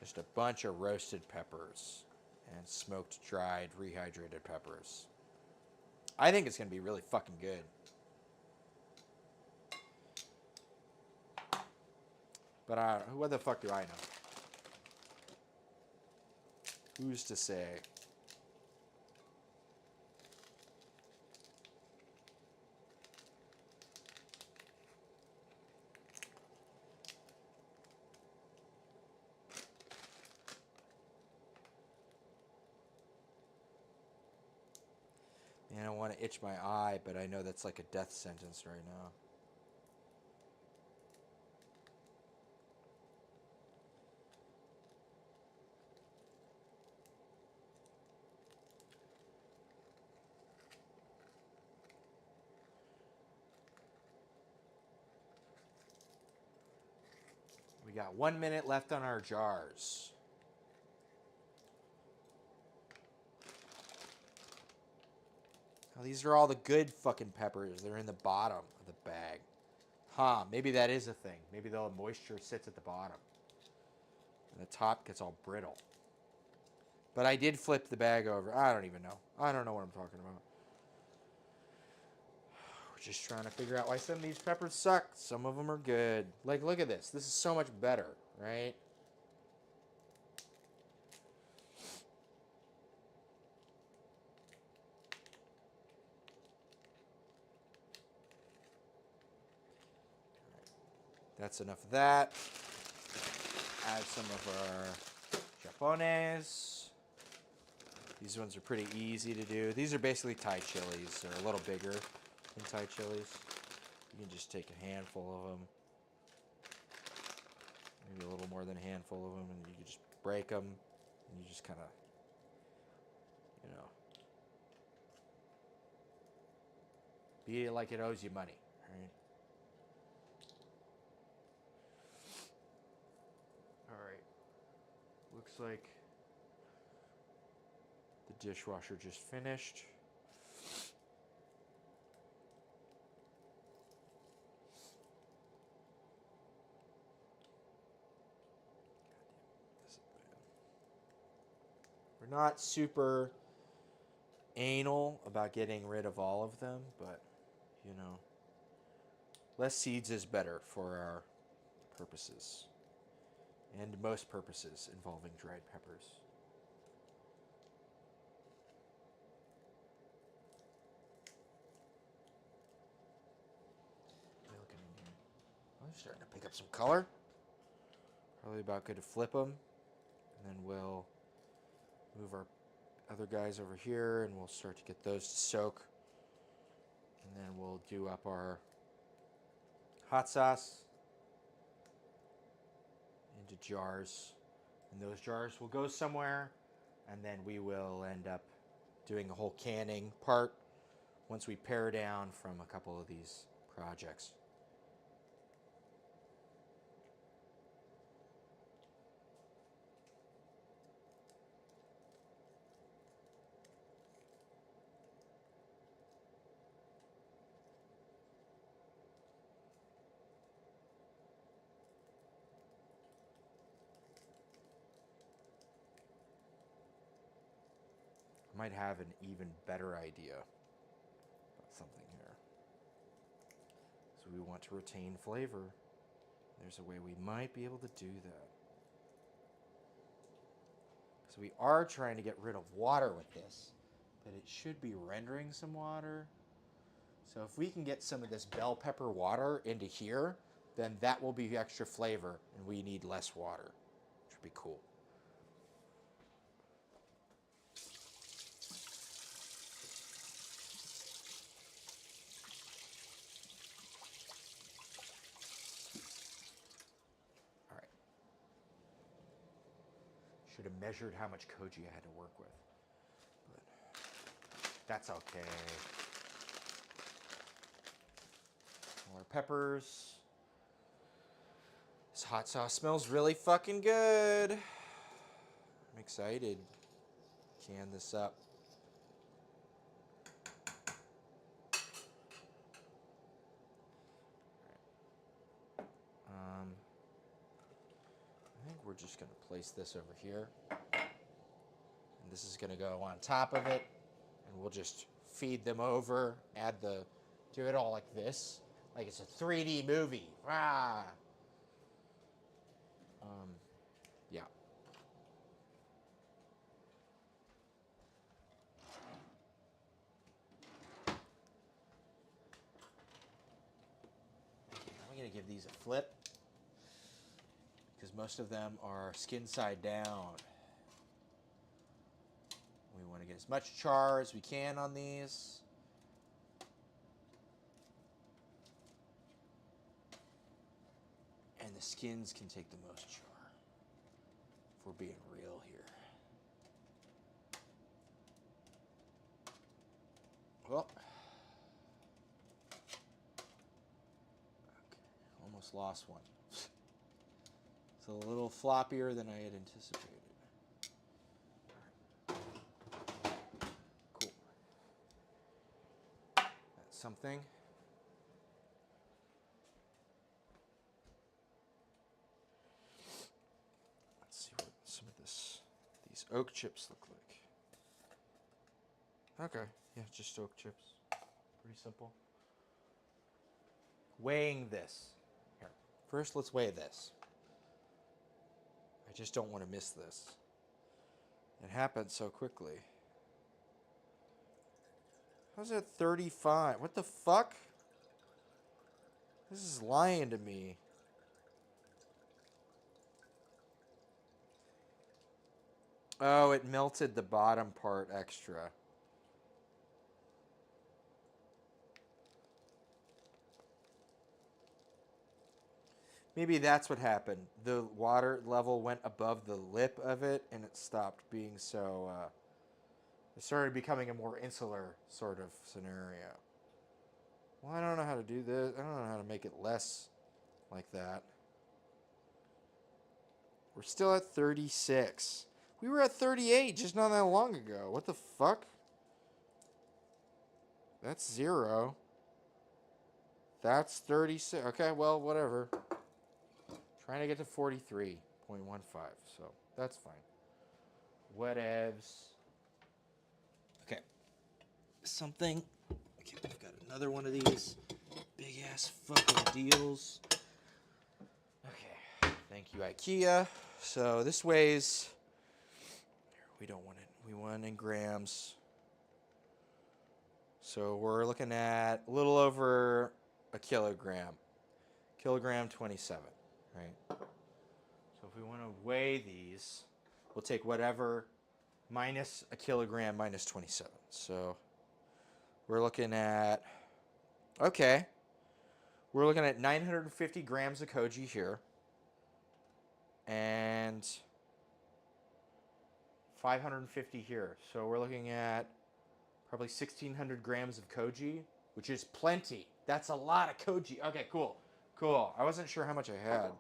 Just a bunch of roasted peppers and smoked, dried, rehydrated peppers. I think it's going to be really fucking good. But what the fuck do I know? Who's to say? Man, I want to itch my eye, but I know that's like a death sentence right now. We got 1 minute left on our jars. Oh, these are all the good fucking peppers. They're in the bottom of the bag. Huh, maybe that is a thing. Maybe the moisture sits at the bottom. And the top gets all brittle. But I did flip the bag over. I don't even know. I don't know what I'm talking about. We're just trying to figure out why some of these peppers suck. Some of them are good. Like, look at this. This is so much better, right? That's enough of that. Add some of our chicharrones. These ones are pretty easy to do. These are basically Thai chilies. They're a little bigger than Thai chilies. You can just take a handful of them. Maybe a little more than a handful of them. And you can just break them. And you just kind of, you know, beat it like it owes you money, right? Looks like the dishwasher just finished. We're not super anal about getting rid of all of them, but, you know, less seeds is better for our purposes. And most purposes involving dried peppers. Looking in here. Oh, they're starting to pick up some color. Probably about good to flip them. And then we'll move our other guys over here and we'll start to get those to soak. And then we'll do up our hot sauce into jars. And those jars will go somewhere. And then we will end up doing a whole canning part once we pare down from a couple of these projects. I might have an even better idea about something here. So we want to retain flavor. There's a way we might be able to do that. So we are trying to get rid of water with this, but it should be rendering some water. So if we can get some of this bell pepper water into here, then that will be extra flavor and we need less water, which would be cool. Should have measured how much koji I had to work with. But that's okay. More peppers. This hot sauce smells really fucking good. I'm excited. Can this up. I think we're just going to place this over here. And this is going to go on top of it. And we'll just feed them over, do it all like this. Like it's a 3D movie. Rah! Yeah. I'm going to give these a flip. Because most of them are skin side down. We want to get as much char as we can on these. And the skins can take the most char. If we're being real here. Well. Okay. Almost lost one. It's a little floppier than I had anticipated. Cool. That's something. Let's see what some of these oak chips look like. Okay, yeah, just oak chips. Pretty simple. Weighing this. Here, first let's weigh this. I just don't want to miss this. It happened so quickly. How's that 35? What the fuck? This is lying to me. Oh, it melted the bottom part extra. Maybe that's what happened. The water level went above the lip of it, and it stopped being so... it started becoming a more insular sort of scenario. Well, I don't know how to do this. I don't know how to make it less like that. We're still at 36. We were at 38 just not that long ago. What the fuck? That's 0. That's 36. Okay, well, whatever. Trying to get to 43.15, so that's fine. Whatevs. Okay. Something. Okay, I've got another one of these big ass fucking deals. Okay. Thank you, IKEA. So this weighs. We don't want it. We want it in grams. So we're looking at a little over a kilogram. Kilogram 27, right? So if we want to weigh these, we'll take whatever minus a kilogram minus 27. So we're looking at, okay, we're looking at 950 grams of koji here. And 550 here. So we're looking at probably 1,600 grams of koji, which is plenty. That's a lot of koji. Okay, cool. Cool. I wasn't sure how much I had.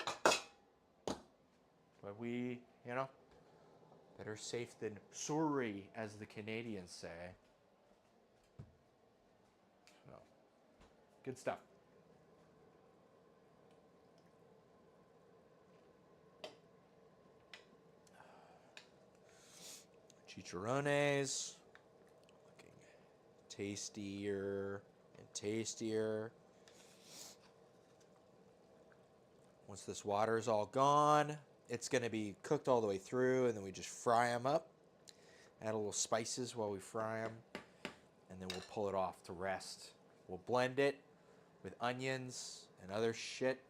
But we, better safe than sorry, as the Canadians say. So, good stuff. Chicharrones. Looking tastier and tastier. Once this water is all gone, it's going to be cooked all the way through, and then we just fry them up. Add a little spices while we fry them, and then we'll pull it off to rest. We'll blend it with onions and other shit.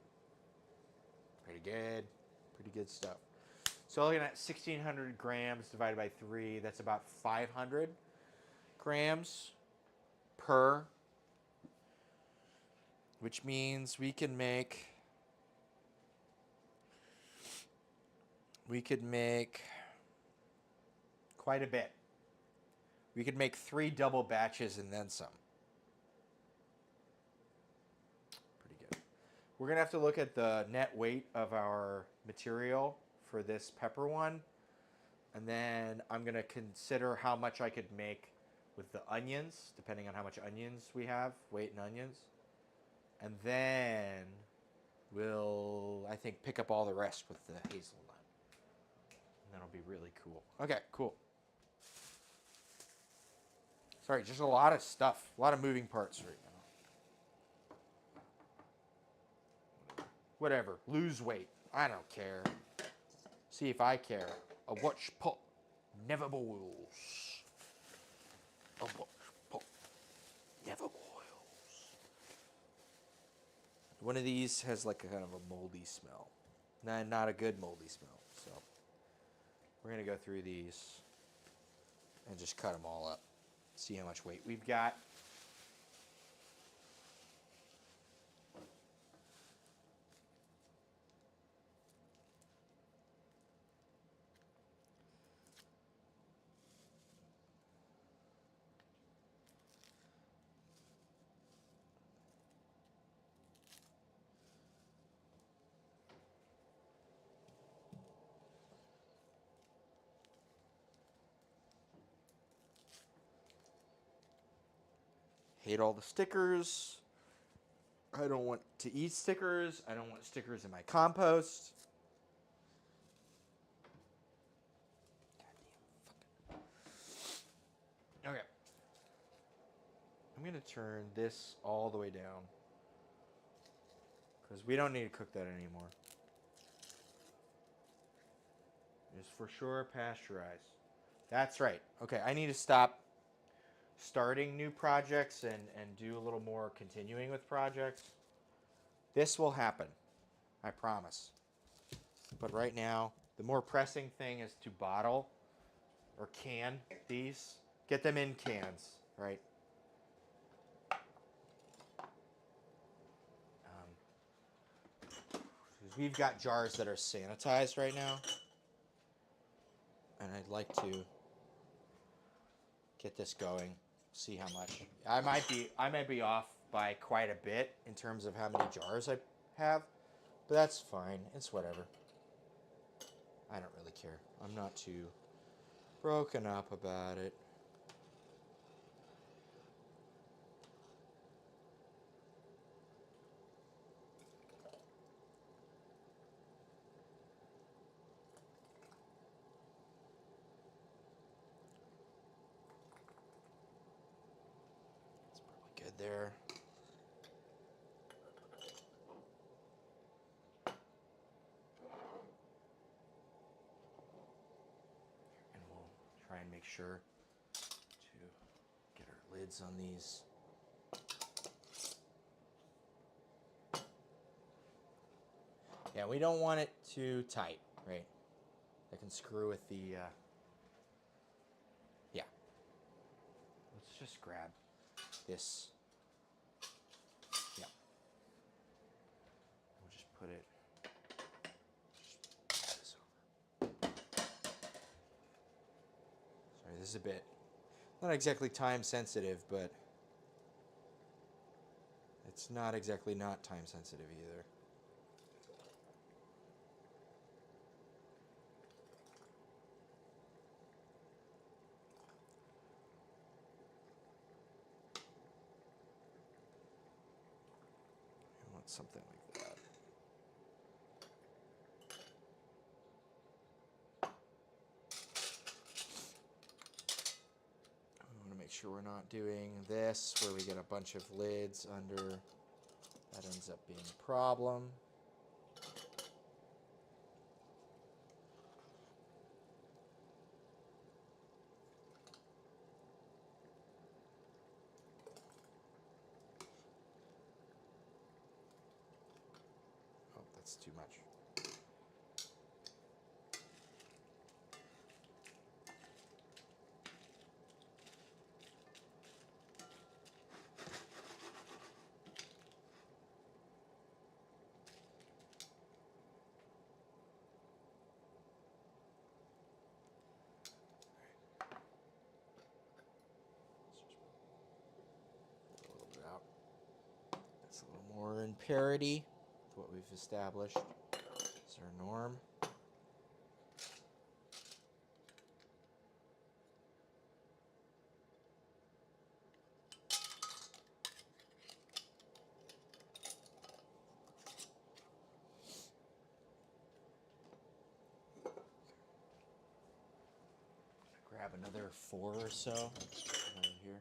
Pretty good stuff. So looking at 1,600 grams divided by 3, that's about 500 grams per, which means we could make quite a bit. We could make 3 double batches and then some. Pretty good. We're going to have to look at the net weight of our material for this pepper one. And then I'm going to consider how much I could make with the onions, depending on how much onions we have, weight in onions. And then we'll, I think, pick up all the rest with the hazelnut. And that'll be really cool. Okay, cool. Sorry, just a lot of stuff. A lot of moving parts right now. Whatever. Lose weight. I don't care. See if I care. A watch pot never boils. A watch pot never boils. One of these has like a kind of a moldy smell. Not a good moldy smell. So we're going to go through these and just cut them all up. See how much weight we've got. hate all the stickers. I don't want to eat stickers. I don't want stickers in my compost. Okay. I'm going to turn this all the way down. Because we don't need to cook that anymore. It's for sure pasteurized. That's right. Okay, I need to stop starting new projects and do a little more continuing with projects. This will happen. I promise. But right now, the more pressing thing is to bottle or can these. Get them in cans, right? Because we've got jars that are sanitized right now. And I'd like to get this going, see how much. I might be off by quite a bit in terms of how many jars I have, but that's fine. It's whatever. I don't really care. I'm not too broken up about it. It's probably good there. And we'll try and make sure to get our lids on these. Yeah, we don't want it too tight, right? That can screw with the, yeah. Let's just grab this. Yeah. We'll just put it, this over. Sorry, this is a bit, not exactly time sensitive, but it's not exactly not time sensitive either. Something like that. I want to make sure we're not doing this where we get a bunch of lids under. That ends up being a problem. Oh, that's too much. A little bit out. That's a little more in parity with what we've established as our norm. Grab another 4 or so over here.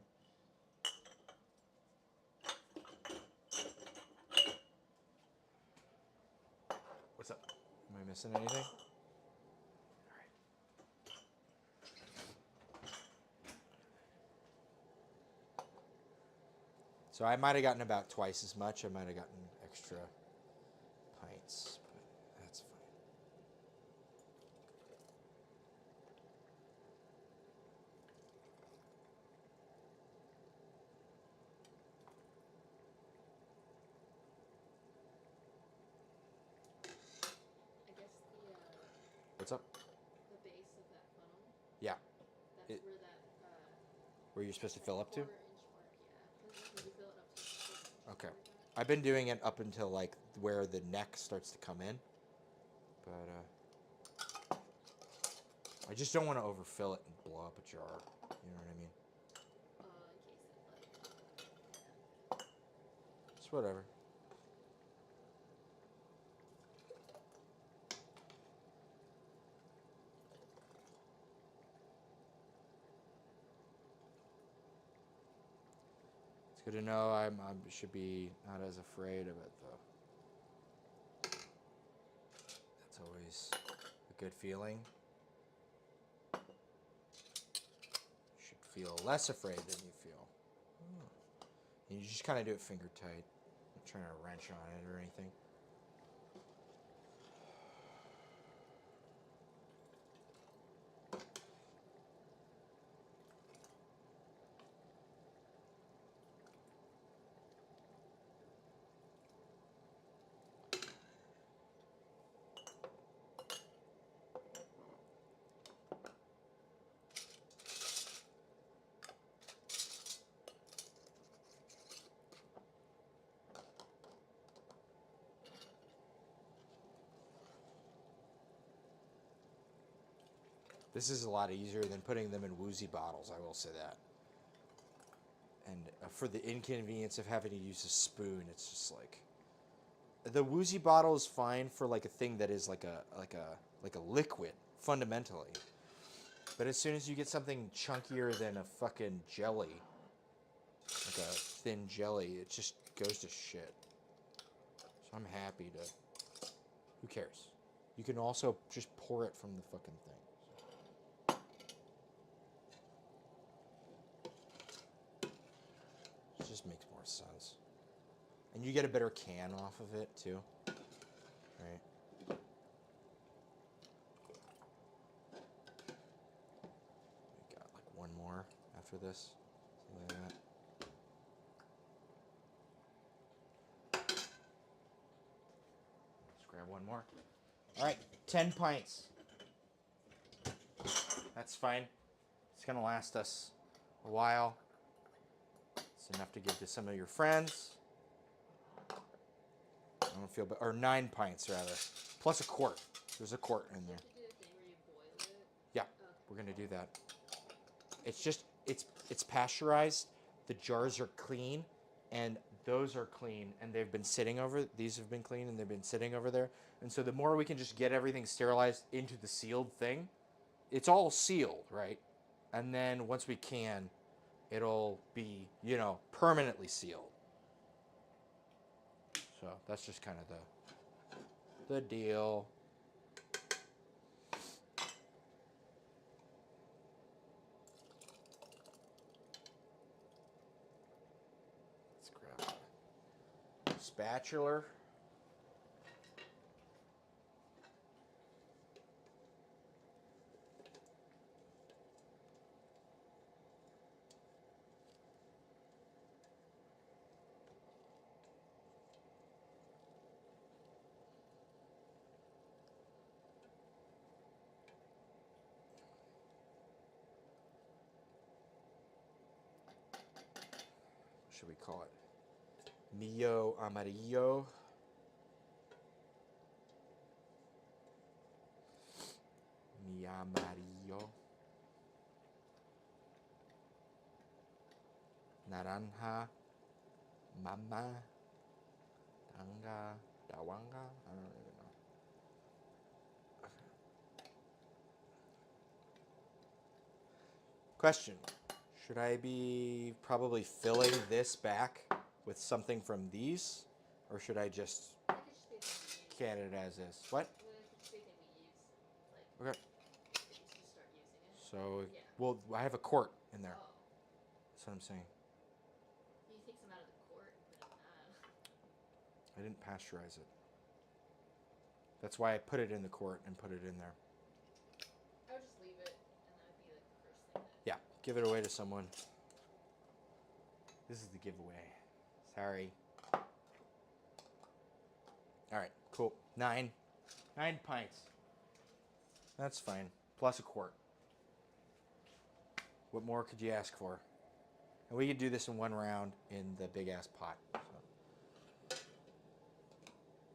What's up? Am I missing anything? All right. So I might have gotten about twice as much. I might have gotten extra pints, but that's fine. I guess What's up? the base of that funnel. Yeah. That's It- where that Where you're supposed to fill up to? quarter-inch mark. Yeah. When you fill it up to. Okay. I've been doing it up until like where the neck starts to come in, but I just don't want to overfill it and blow up a jar. You know what I mean? In case it like whatever. It's good to know I should be not as afraid of it, though. That's always a good feeling. You should feel less afraid than you feel. And you just kind of do it finger tight. Not trying to wrench on it or anything. This is a lot easier than putting them in woozy bottles, I will say that. And for the inconvenience of having to use a spoon, it's just like the woozy bottle is fine for like a thing that is like a liquid fundamentally. But as soon as you get something chunkier than a fucking jelly, like a thin jelly, it just goes to shit. So I'm happy to. Who cares? You can also just pour it from the fucking thing. It just makes more sense. And you get a better can off of it too. Right? We got like one more after this. Something like that. Let's grab one more. Alright, 10 pints. That's fine. It's gonna last us a while. It's enough to give to some of your friends. I don't feel bad. Or 9 pints, rather. Plus a quart. There's a quart in there. You have to do the thing where you boil it. Yeah, we're going to do that. It's just, it's pasteurized. The jars are clean. And those are clean. And they've been sitting over, these have been clean and they've been sitting over there. And so the more we can just get everything sterilized into the sealed thing, it's all sealed, right? And then once we can, it'll be, permanently sealed. So that's just kind of the deal. Let's grab a spatula. Should we call it Mio Amarillo? Mi Amarillo. Naranja. Mama. Danga. Dawanga. I don't even know. Question. Should I be probably filling this back with something from these? Or should I just I could just say can it as is? What? I could just say that we use. Like, Okay. if you just start using it. So, Yeah. well, I have a quart in there. Oh. That's what I'm saying. You take some out of the quart and put it in that. I didn't pasteurize it. That's why I put it in the quart and put it in there. I would just leave it, and that would be like the first thing that. Yeah, give it away to someone. This is the giveaway. Sorry. All right, cool. 9 pints. That's fine. Plus a quart. What more could you ask for? And we could do this in one round in the big ass pot.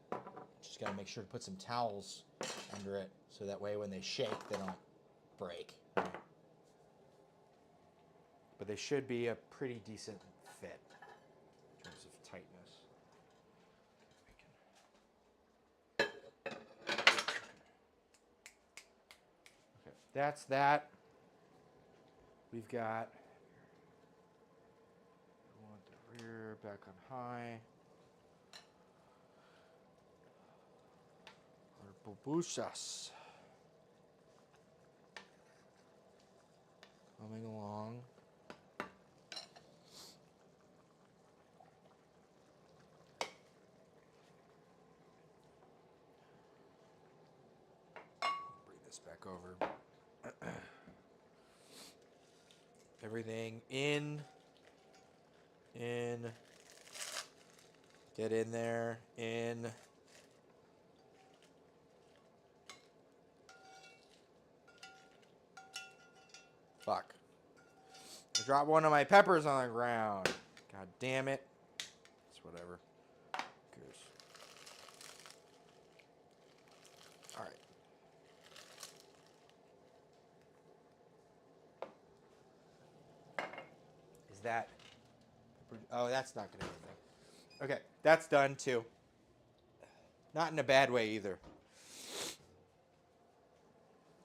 So. Just gotta make sure to put some towels under it so that way when they shake they don't break. But they should be a pretty decent fit in terms of tightness. that's that. We've got, we want the rear back on high. Our pupusas coming along. Bring this back over. Everything in, get in there, in. Fuck. I dropped one of my peppers on the ground. God damn it. It's whatever. Goose. Alright. Is that... Oh, that's not going to do anything. Okay, that's done too. Not in a bad way either.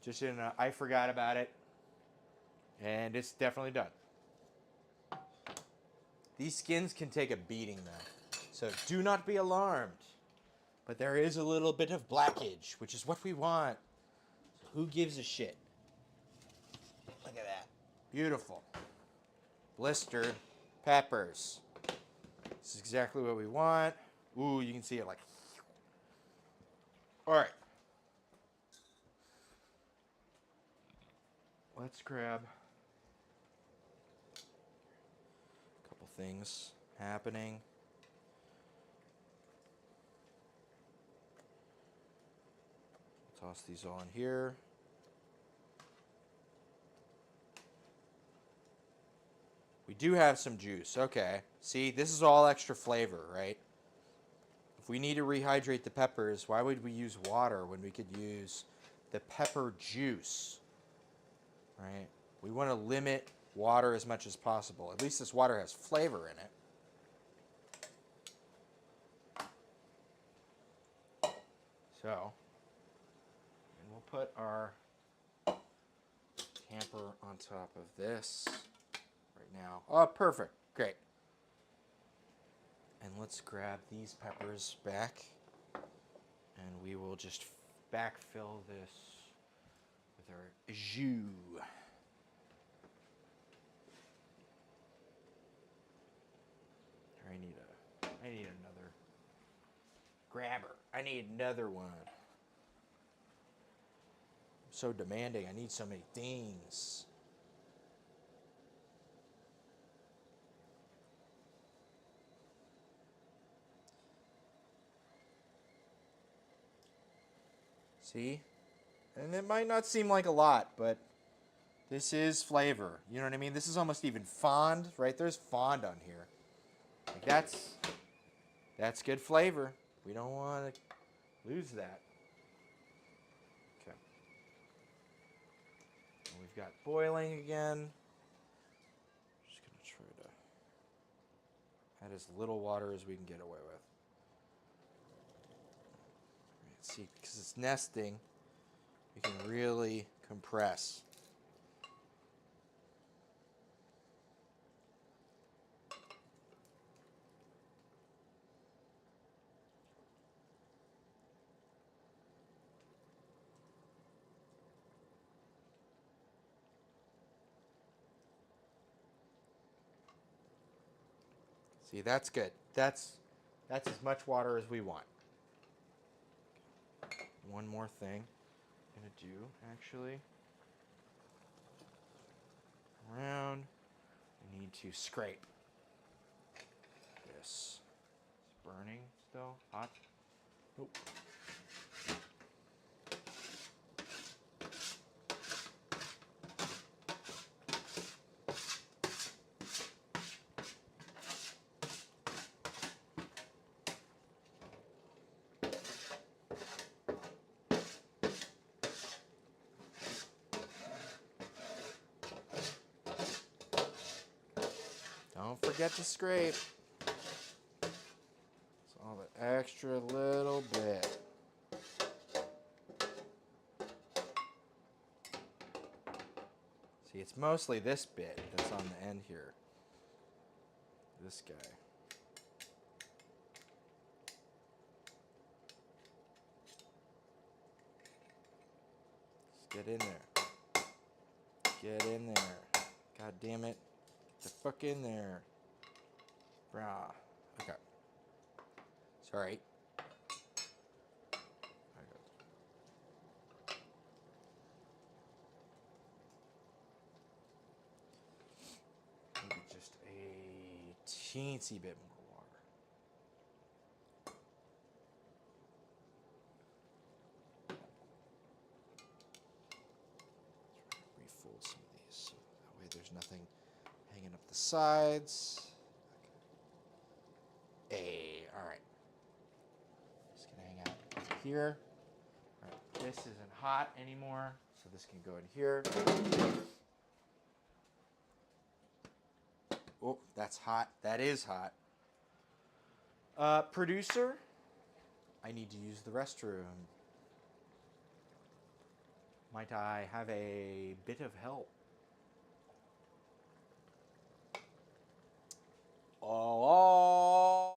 Just in a, I forgot about it. And it's definitely done. These skins can take a beating though. So do not be alarmed. But there is a little bit of blackage, which is what we want. So who gives a shit? Look at that. Beautiful. Blistered peppers. This is exactly what we want. Ooh, you can see it like... Alright. Let's grab a couple things happening. Toss these all in here. We do have some juice. Okay. See, this is all extra flavor, right? If we need to rehydrate the peppers, why would we use water when we could use the pepper juice? Right? We want to limit water as much as possible. At least this water has flavor in it. So, and we'll put our hamper on top of this right now. Oh, perfect. Great. And let's grab these peppers back, and we will just backfill this with our jus. I need another grabber. I need another one. I'm so demanding. I need so many things. See? And it might not seem like a lot, but this is flavor. You know what I mean? This is almost even fond, right? There's fond on here. Like that's good flavor. We don't want to lose that. Okay. And we've got boiling again. Just going to try to add as little water as we can get away with. Right, see, because it's nesting, we can really compress. See, that's good. That's as much water as we want. One more thing I'm going to do, actually. Around. We need to scrape this. It's burning still. Hot. Oh. Don't forget to scrape. It's all the extra little bit. It's mostly this bit that's on the end here. This guy. Just get in there. Get in there. God damn it. Get the fuck in there. Brah. Okay. Sorry. Maybe just a teensy bit more water. Refold some of these so that way there's nothing hanging up the sides. Okay. Hey, all right. Just gonna hang out over here. All right, this isn't hot anymore, so this can go in here. Oh, that's hot. That is hot. Producer, I need to use the restroom. Might I have a bit of help? Oh.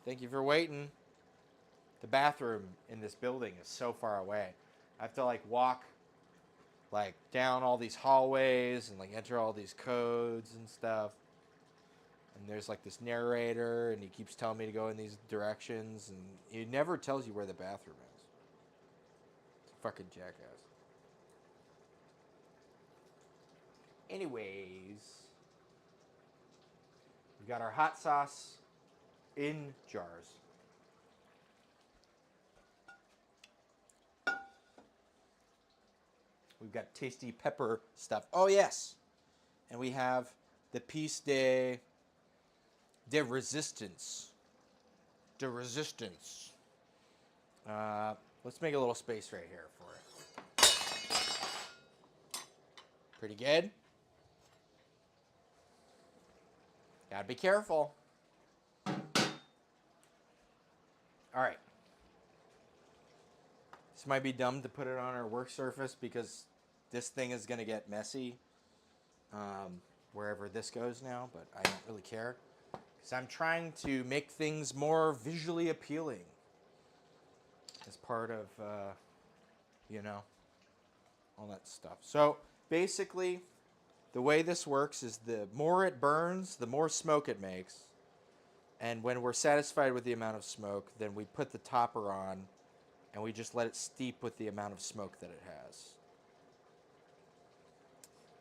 Thank you for waiting. The bathroom in this building is so far away. I have to like walk like down all these hallways and like enter all these codes and stuff. And there's like this narrator and he keeps telling me to go in these directions and he never tells you where the bathroom is. It's a fucking jackass. Anyways, we've got our hot sauce in jars. We've got tasty pepper stuff. Oh, yes. And we have the piece de resistance. De resistance. Let's make a little space right here for it. Pretty good. Gotta be careful. All right. This might be dumb to put it on our work surface because this thing is going to get messy wherever this goes now, but I don't really care because I'm trying to make things more visually appealing as part of, all that stuff. So basically, the way this works is the more it burns, the more smoke it makes. And when we're satisfied with the amount of smoke, then we put the topper on and we just let it steep with the amount of smoke that it has.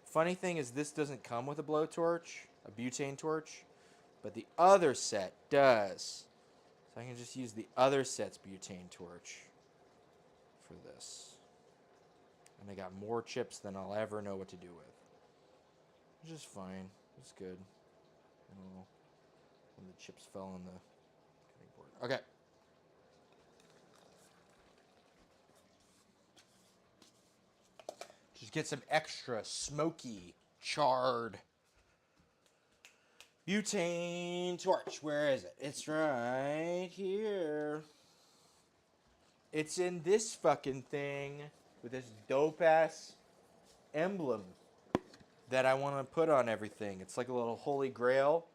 Funny thing is this doesn't come with a blowtorch, a butane torch, but the other set does. So I can just use the other set's butane torch for this. And I got more chips than I'll ever know what to do with. Which is fine. It's good. Oh, and the chips fell on the cutting board. Okay. Just get some extra smoky, charred butane torch. Where is it? It's right here. It's in this fucking thing with this dope-ass emblem that I want to put on everything. It's like a little holy grail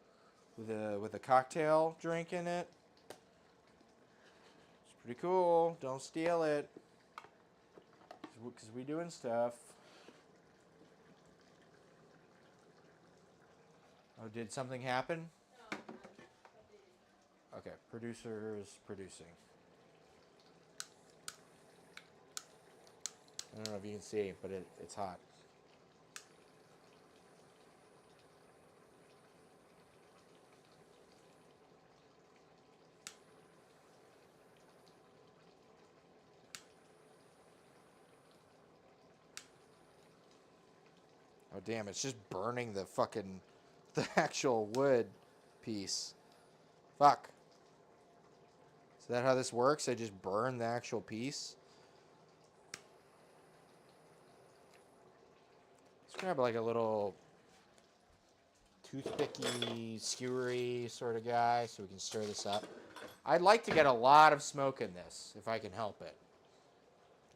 with a cocktail drink in it. It's pretty cool. Don't steal it. Because we doing stuff. Oh, did something happen? No, Okay, producer's producing. I don't know if you can see, but it's hot. Oh, damn, it's just burning the actual wood piece. Fuck. Is that how this works? I just burn the actual piece? Let's grab like a little toothpicky, skewery sort of guy so we can stir this up. I'd like to get a lot of smoke in this if I can help it.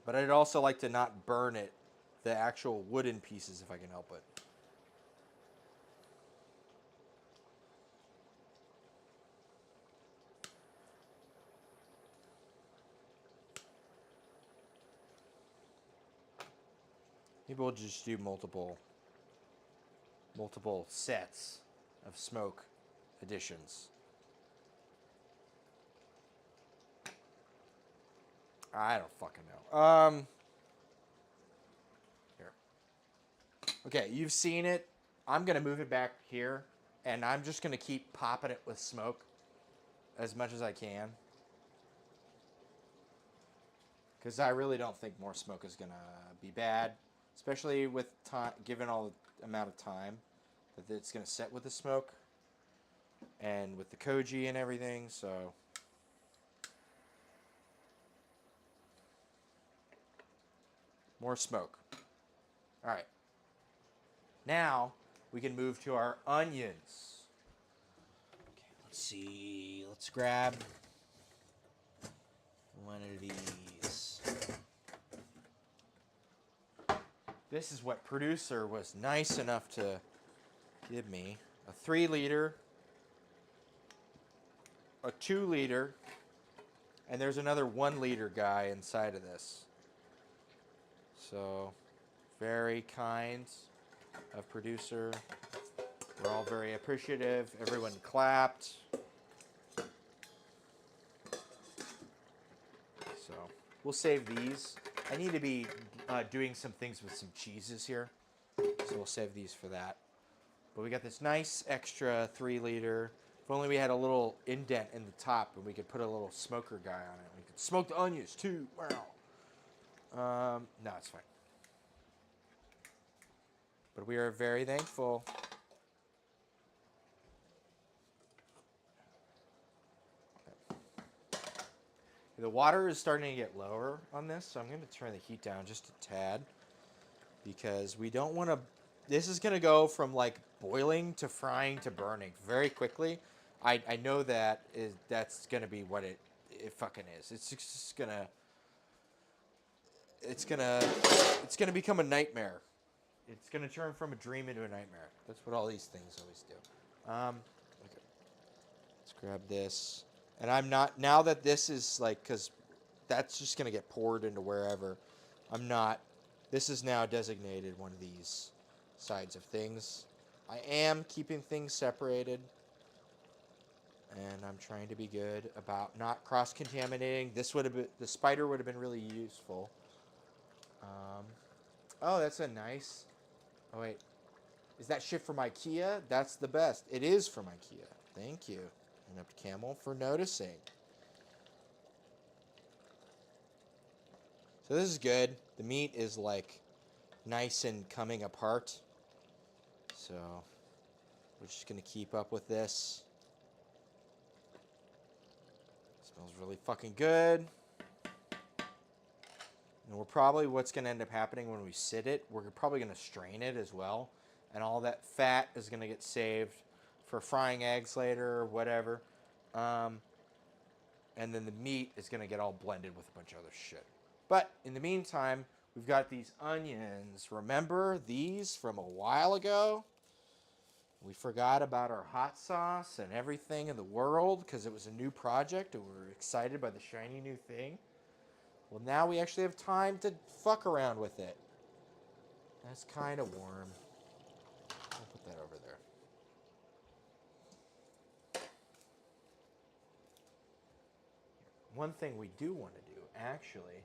But I'd also like to not burn it, the actual wooden pieces, if I can help it. Maybe we'll just do multiple sets of smoke additions. I don't fucking know. Here. Okay, you've seen it. I'm gonna move it back here, and I'm just gonna keep popping it with smoke as much as I can. Because I really don't think more smoke is gonna be bad. Especially with time, given all the amount of time that it's going to set with the smoke and with the koji and everything, so more smoke. All right. Now we can move to our onions. Okay, let's see. Let's grab one of these. This is what producer was nice enough to give me. A 3-liter a 2 liter, and there's another 1 liter guy inside of this. So, very kind of producer. We're all very appreciative. Everyone clapped. So, we'll save these. I need to be doing some things with some cheeses here. So we'll save these for that. But we got this nice extra 3 liter. If only we had a little indent in the top and we could put a little smoker guy on it. We could smoke the onions too. Wow. No, it's fine. But we are very thankful. The water is starting to get lower on this, so I'm going to turn the heat down just a tad. Because we don't want to... This is going to go from like boiling to frying to burning very quickly. I know that's going to be what it fucking is. It's just going to... It's gonna become a nightmare. It's gonna turn from a dream into a nightmare. That's what all these things always do. Okay. Let's grab this. And I'm not, now that this is like, because that's just gonna get poured into wherever. I'm not. This is now designated one of these sides of things. I am keeping things separated. And I'm trying to be good about not cross-contaminating. This would have been, the spider would have been really useful. Oh, that's a nice... Oh, wait. Is that shit from IKEA? That's the best. It is from IKEA. Thank you. And up to Camel for noticing. So this is good. The meat is like nice and coming apart. So we're just going to keep up with this. Smells really fucking good. And we're probably, what's going to end up happening when we sit it, we're probably going to strain it as well. And all that fat is going to get saved for frying eggs later or whatever. And then the meat is going to get all blended with a bunch of other shit. But in the meantime, we've got these onions. Remember these from a while ago? We forgot about our hot sauce and everything in the world because it was a new project and we were excited by the shiny new thing. Well, now we actually have time to fuck around with it. That's kind of warm. I'll put that over there. One thing we do want to do, actually,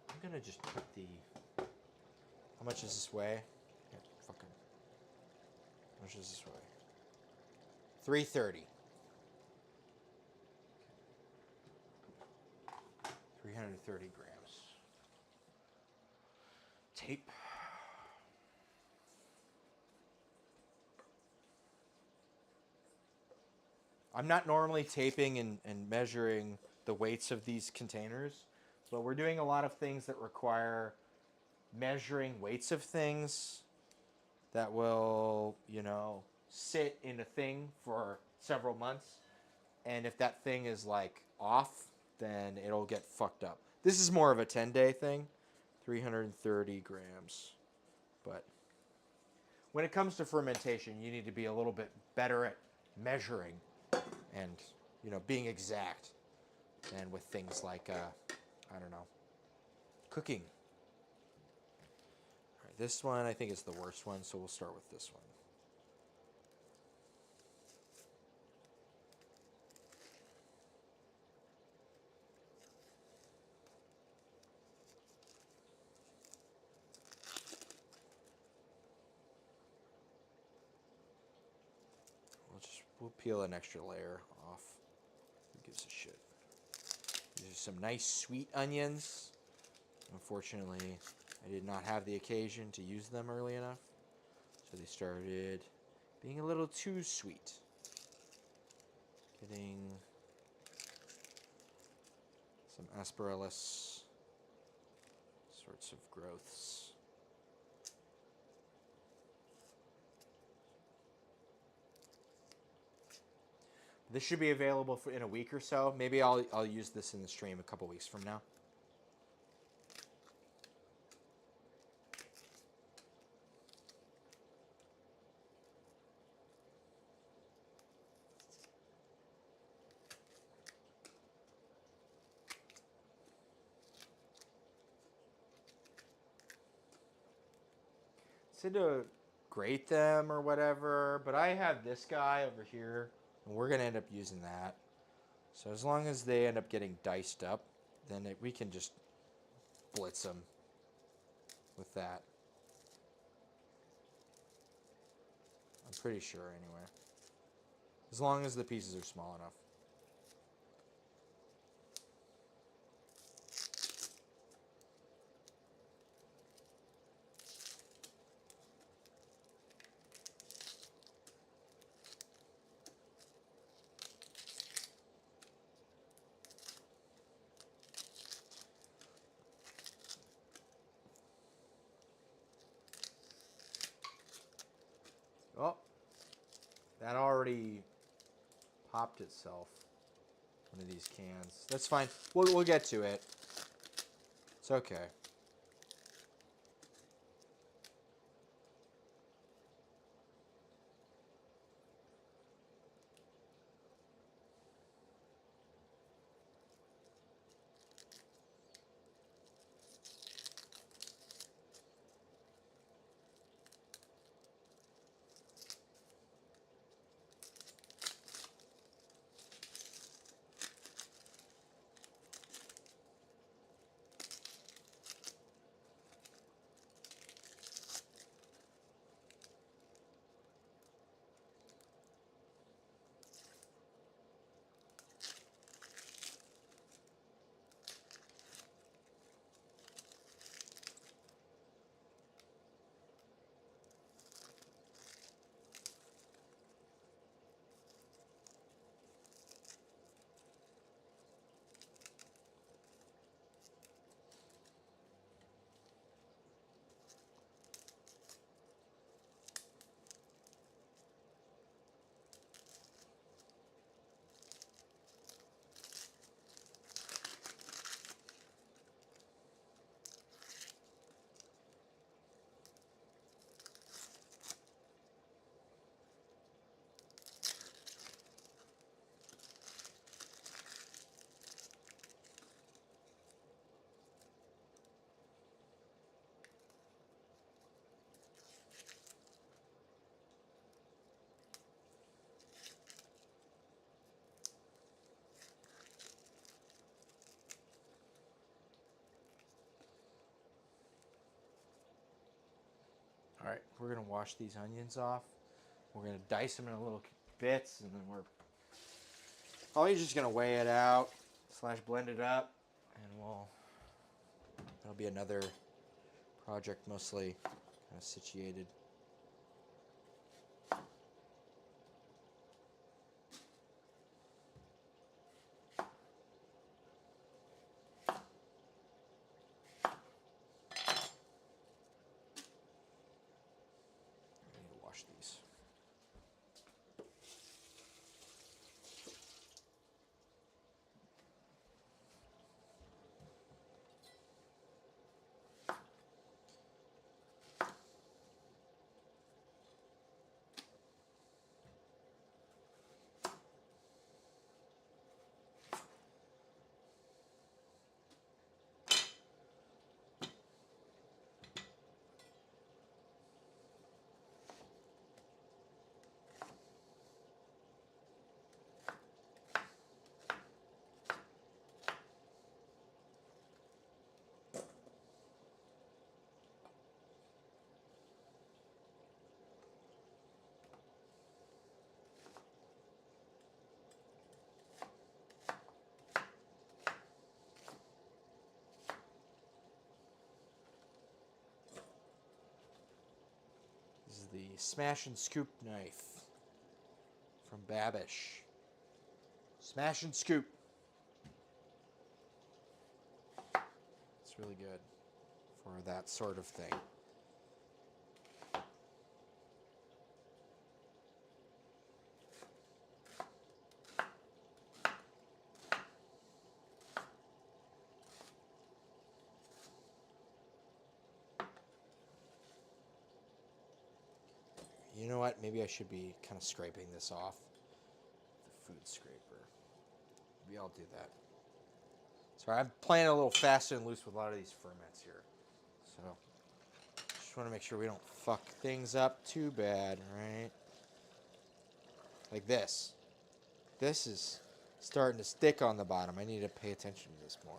I'm going to just put the... How much does this weigh? Yeah, fucking... How much does this weigh? 330. 330 grams. Tape. I'm not normally taping and measuring the weights of these containers, but we're doing a lot of things that require measuring weights of things that will, you know, sit in a thing for several months. And if that thing is like off, then it'll get fucked up. This is more of a 10-day thing, 330 grams. But when it comes to fermentation, you need to be a little bit better at measuring and, you know, being exact than with things like, I don't know, cooking. All right, this one I think is the worst one, so we'll start with this one. We'll peel an extra layer off. Who gives a shit? These are some nice sweet onions. Unfortunately, I did not have the occasion to use them early enough. So they started being a little too sweet. Getting some asparagus sorts of growths. This should be available in a week or so. Maybe I'll use this in the stream a couple weeks from now. said to grate them or whatever, but I have this guy over here, and we're gonna end up using that. So as long as they end up getting diced up, then we can just blitz them with that. I'm pretty sure anyway. As long as the pieces are small enough. Oh, that already popped itself. One of these cans. That's fine. We'll get to it. It's okay. All right, we're gonna wash these onions off. We're gonna dice them in little bits, and then we're probably just gonna weigh it out / blend it up, and that'll be another project, mostly kind of situated. I need to wash these. This is the smash and scoop knife from Babish. Smash and scoop. It's really good for that sort of thing. You know what? Maybe I should be kind of scraping this off. The food scraper. Maybe I'll do that. Sorry, I'm playing a little fast and loose with a lot of these ferments here. So, Just want to make sure we don't fuck things up too bad, right? Like this. This is starting to stick on the bottom. I need to pay attention to this more.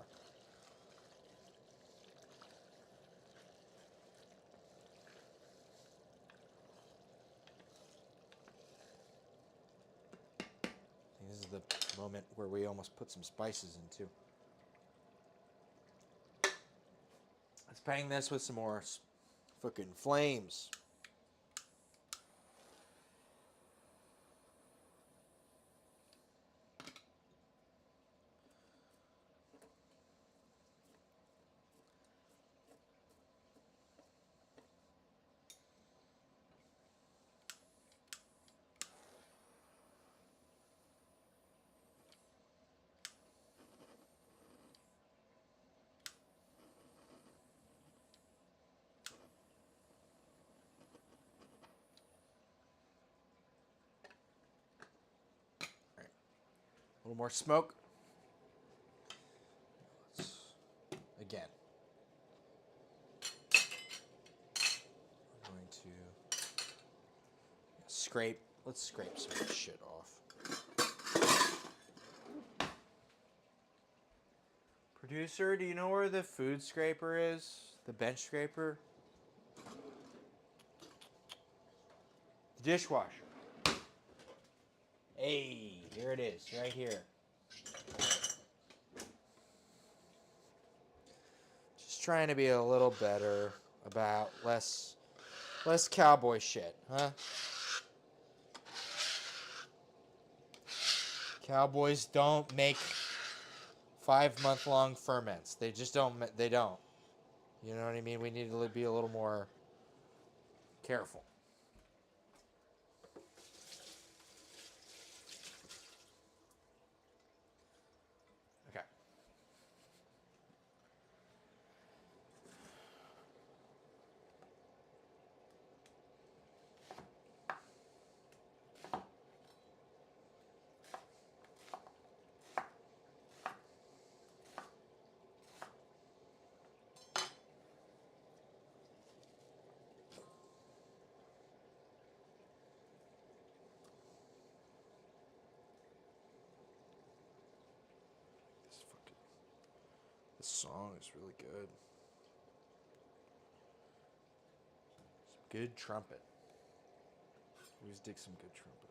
This is the moment where we almost put some spices in too. Let's bang this with some more fucking flames. A little more smoke. Again. I'm going to scrape. Let's scrape some of this shit off. Producer, do you know where the food scraper is? The bench scraper? The dishwasher. Hey, here it is, right here. Just trying to be a little better about less cowboy shit, huh? Cowboys don't make 5-month-long ferments. They just don't. They don't. You know what I mean? We need to be a little more careful. Okay. This song is really good. Some good trumpet. Always dig some good trumpet.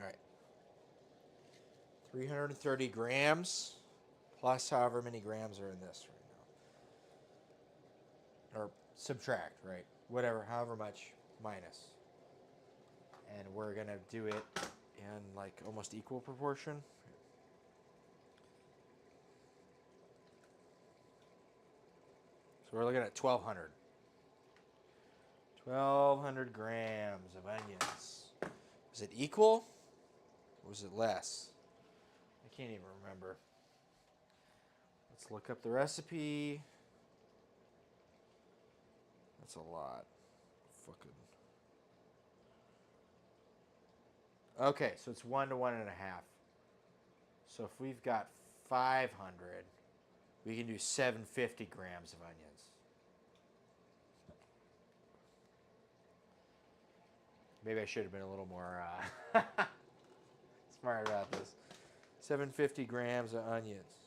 All right. 330 grams plus however many grams are in this right now. Or subtract, right? Whatever, however much minus. And we're going to do it in like almost equal proportion. So we're looking at 1,200. 1,200 grams of onions. Was it equal? Or was it less? I can't even remember. Let's look up the recipe. That's a lot. Fucking. Okay, so it's 1 to 1.5. So if we've got 500, we can do 750 grams of onions. Maybe I should have been a little more smart about this. 750 grams of onions.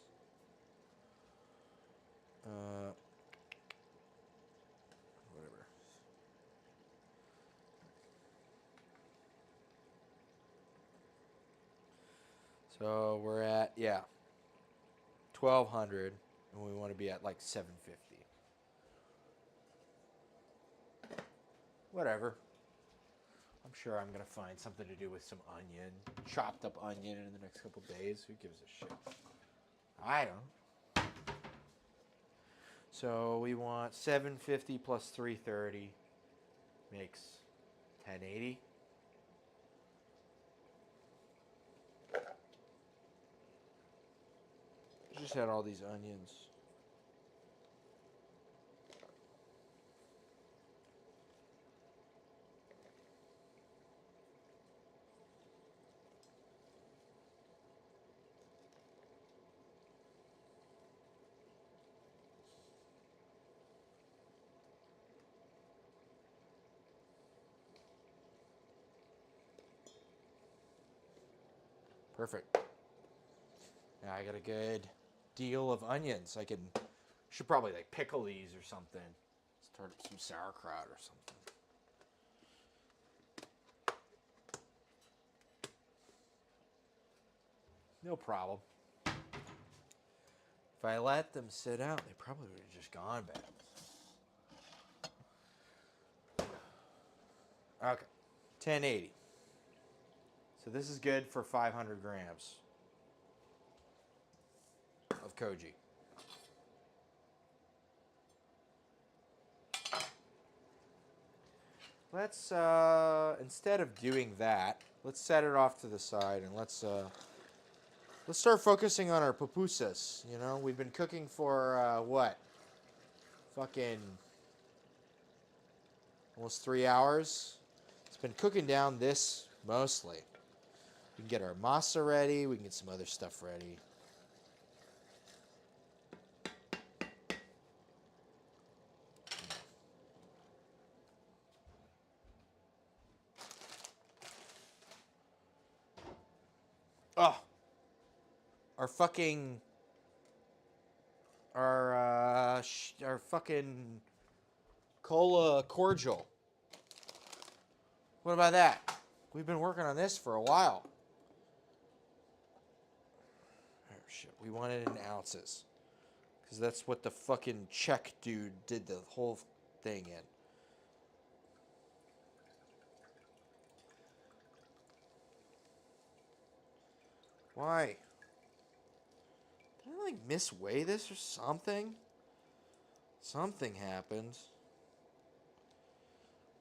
Whatever. So we're at, 1,200, and we want to be at like 750. Whatever. I'm sure I'm going to find something to do with some onion, chopped up onion in the next couple days. Who gives a shit? I don't. So we want 750 plus 330 makes 1080. Just had all these onions. Perfect. Now I got a good deal of onions. Should probably like pickle these or something. Start some sauerkraut or something. No problem. If I let them sit out, they probably would have just gone bad. Okay, 1080. So this is good for 500 grams of koji. Let's, instead of doing that, let's set it off to the side and let's start focusing on our pupusas. You know, we've been cooking for, what? Fucking almost 3 hours. It's been cooking down this mostly. We can get our masa ready. We can get some other stuff ready. Oh, our fucking, our fucking cola cordial. What about that? We've been working on this for a while. Oh shit, we want it in ounces. Because that's what the fucking Czech dude did the whole thing in. Why? Did I like misweigh this or something? Something happened.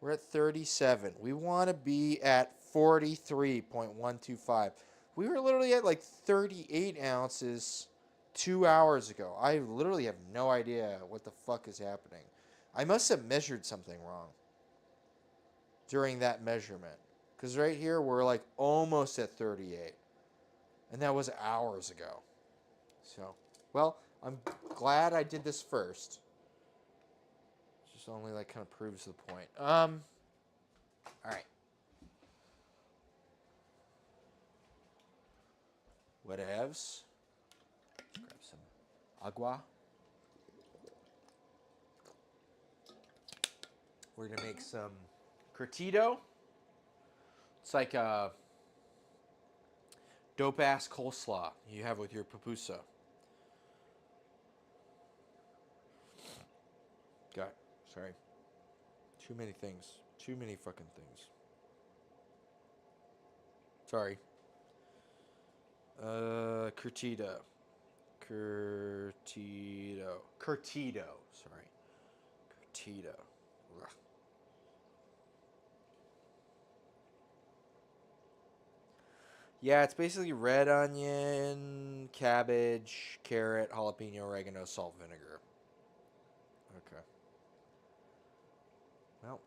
We're at 37. We want to be at 43.125. We were literally at like 38 ounces 2 hours ago. I literally have no idea what the fuck is happening. I must have measured something wrong during that measurement. Because right here, we're like almost at 38. And that was hours ago. So, well, I'm glad I did this first. Just only like kind of proves the point. All right. Whatevs. Grab some agua. We're gonna make some curtido. It's like a dope ass coleslaw you have with your pupusa. God, sorry. Too many things. Too many fucking things. Sorry. Curtido. Sorry. Curtido. Ugh. Yeah, it's basically red onion, cabbage, carrot, jalapeno, oregano, salt, vinegar. Okay. Well,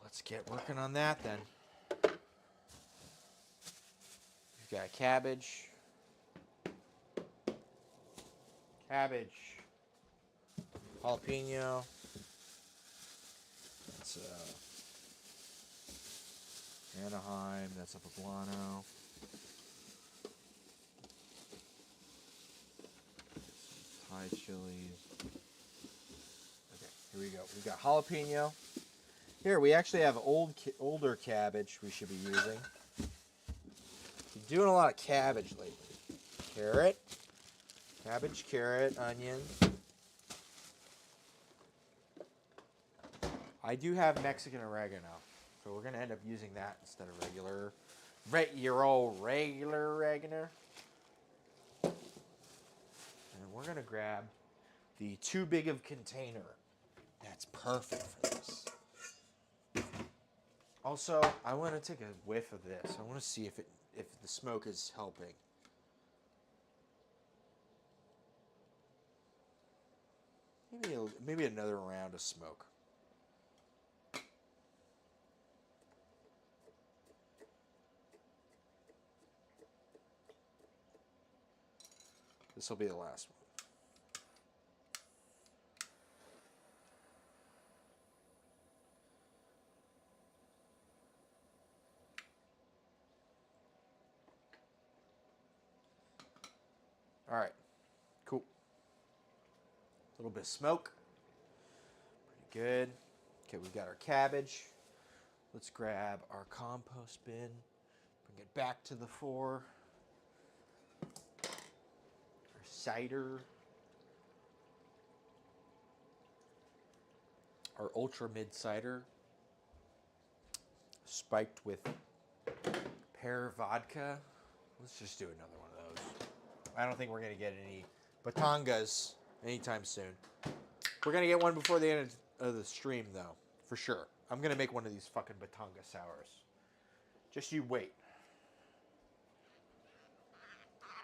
let's get working on that then. We've got cabbage. Jalapeno. That's Anaheim. That's a poblano. Thai chilies. Okay, here we go. We've got jalapeno. Here, we actually have older cabbage we should be using. doing a lot of cabbage lately. Carrot, cabbage, carrot, onion. I do have Mexican oregano, so we're gonna end up using that instead of your old regular oregano. And we're gonna grab the too big of container. That's perfect for this. Also, I want to take a whiff of this. I want to see if the smoke is helping. Maybe another round of smoke. This will be the last one. All right, cool. A little bit of smoke. Pretty good. Okay, we've got our cabbage. Let's grab our compost bin. Bring it back to the fore. Our cider. Our ultra mid cider. Spiked with pear vodka. Let's just do another one of those. I don't think we're going to get any batangas anytime soon. We're going to get one before the end of the stream, though, for sure. I'm going to make one of these fucking batanga sours. Just you wait.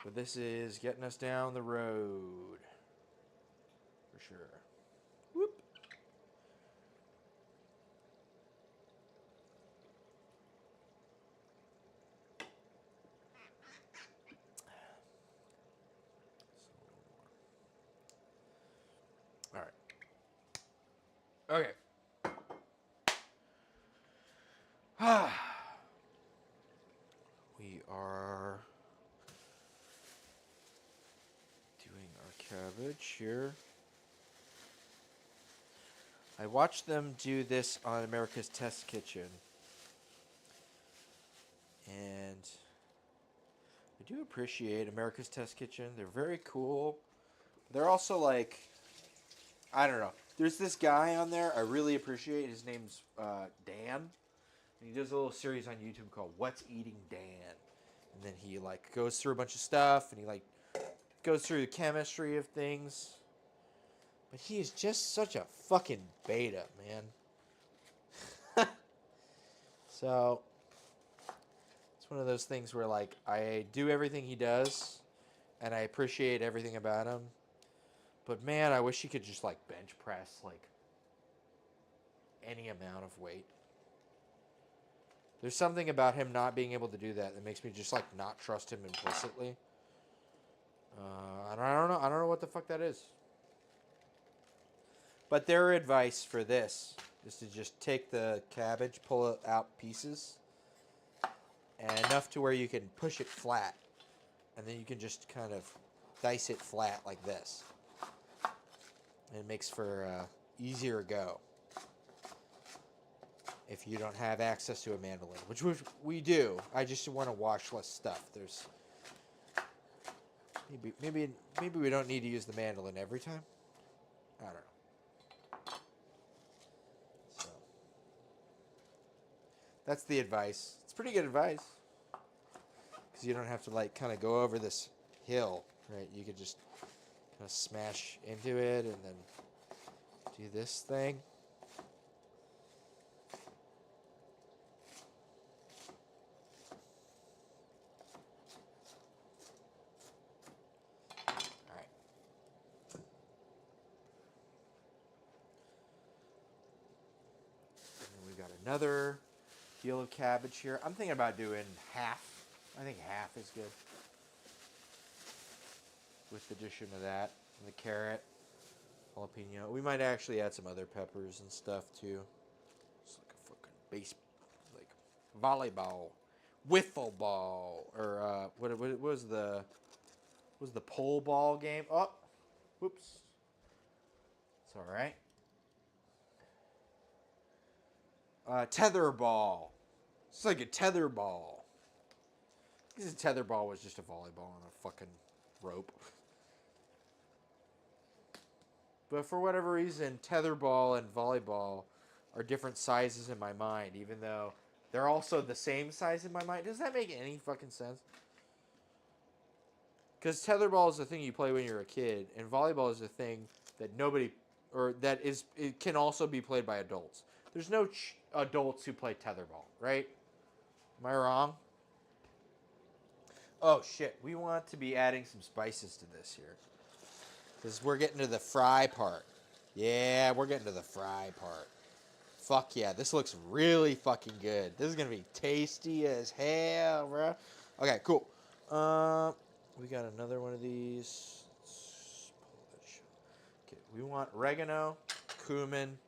But this is getting us down the road. For sure. Whoop. All right. Okay. We are doing our cabbage here. I watched them do this on America's Test Kitchen. And I do appreciate America's Test Kitchen. They're very cool. They're also like, I don't know. There's this guy on there I really appreciate. His name's Dan. And he does a little series on YouTube called What's Eating Dan. And then he like goes through a bunch of stuff and he like goes through the chemistry of things. But he is just such a fucking beta, man. So it's one of those things where like I do everything he does and I appreciate everything about him. But man, I wish he could just like bench press like any amount of weight. There's something about him not being able to do that that makes me just like not trust him implicitly. I don't know. I don't know what the fuck that is. But their advice for this is to just take the cabbage, pull out pieces, and enough to where you can push it flat, and then you can just kind of dice it flat like this. And it makes for easier go if you don't have access to a mandolin, which we do. I just want to wash less stuff. There's maybe we don't need to use the mandolin every time. I don't know. So that's the advice. It's pretty good advice because you don't have to like kind of go over this hill, right? You could just kind of smash into it and then do this thing. Another deal of cabbage here. I'm thinking about doing half. I think half is good. With the addition of that. And the carrot. Jalapeno. We might actually add some other peppers and stuff too. It's like a fucking base, like volleyball. Wiffle ball. Or what was the pole ball game? Oh, whoops. It's alright. Tether ball. It's like a tether ball. Because a tetherball was just a volleyball on a fucking rope. But for whatever reason, tetherball and volleyball are different sizes in my mind, even though they're also the same size in my mind. Does that make any fucking sense? Because tetherball is the thing you play when you're a kid, and volleyball is the thing that nobody, or that is, it can also be played by adults. There's no adults who play tetherball, right? Am I wrong? Oh shit, we want to be adding some spices to this here. Because we're getting to the fry part. Yeah, we're getting to the fry part. Fuck yeah, this looks really fucking good. This is going to be tasty as hell, bro. Okay, cool. We got another one of these. Okay, we want oregano, cumin,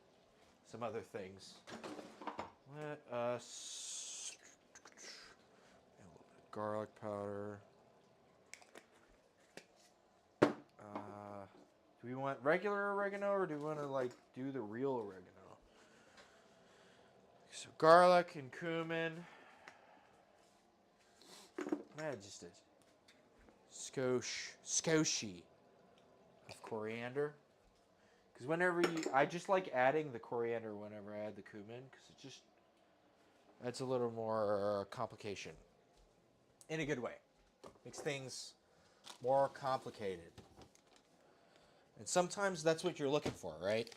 some other things. Let us add a little bit of garlic powder. Do we want regular oregano or do we want to like do the real oregano? So garlic and cumin. Just a skoshi of coriander. Because whenever I just like adding the coriander whenever I add the cumin because it just adds a little more complication. In a good way. Makes things more complicated. And sometimes that's what you're looking for, right?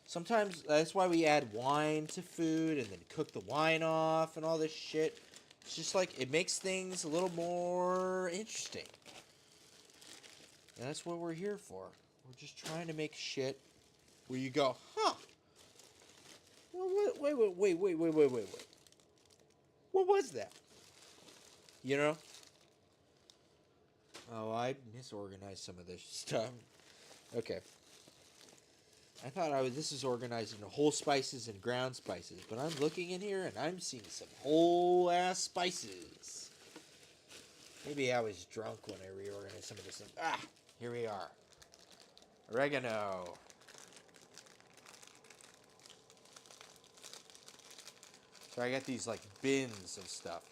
Sometimes that's why we add wine to food and then cook the wine off and all this shit. It's just like it makes things a little more interesting. And that's what we're here for. We're just trying to make shit where you go, huh? Well, wait. What was that? You know? Oh, I misorganized some of this stuff. Okay. I thought this was organized into whole spices and ground spices, but I'm looking in here and I'm seeing some whole ass spices. Maybe I was drunk when I reorganized some of this stuff. Ah, here we are. Oregano. So I got these like bins of stuff.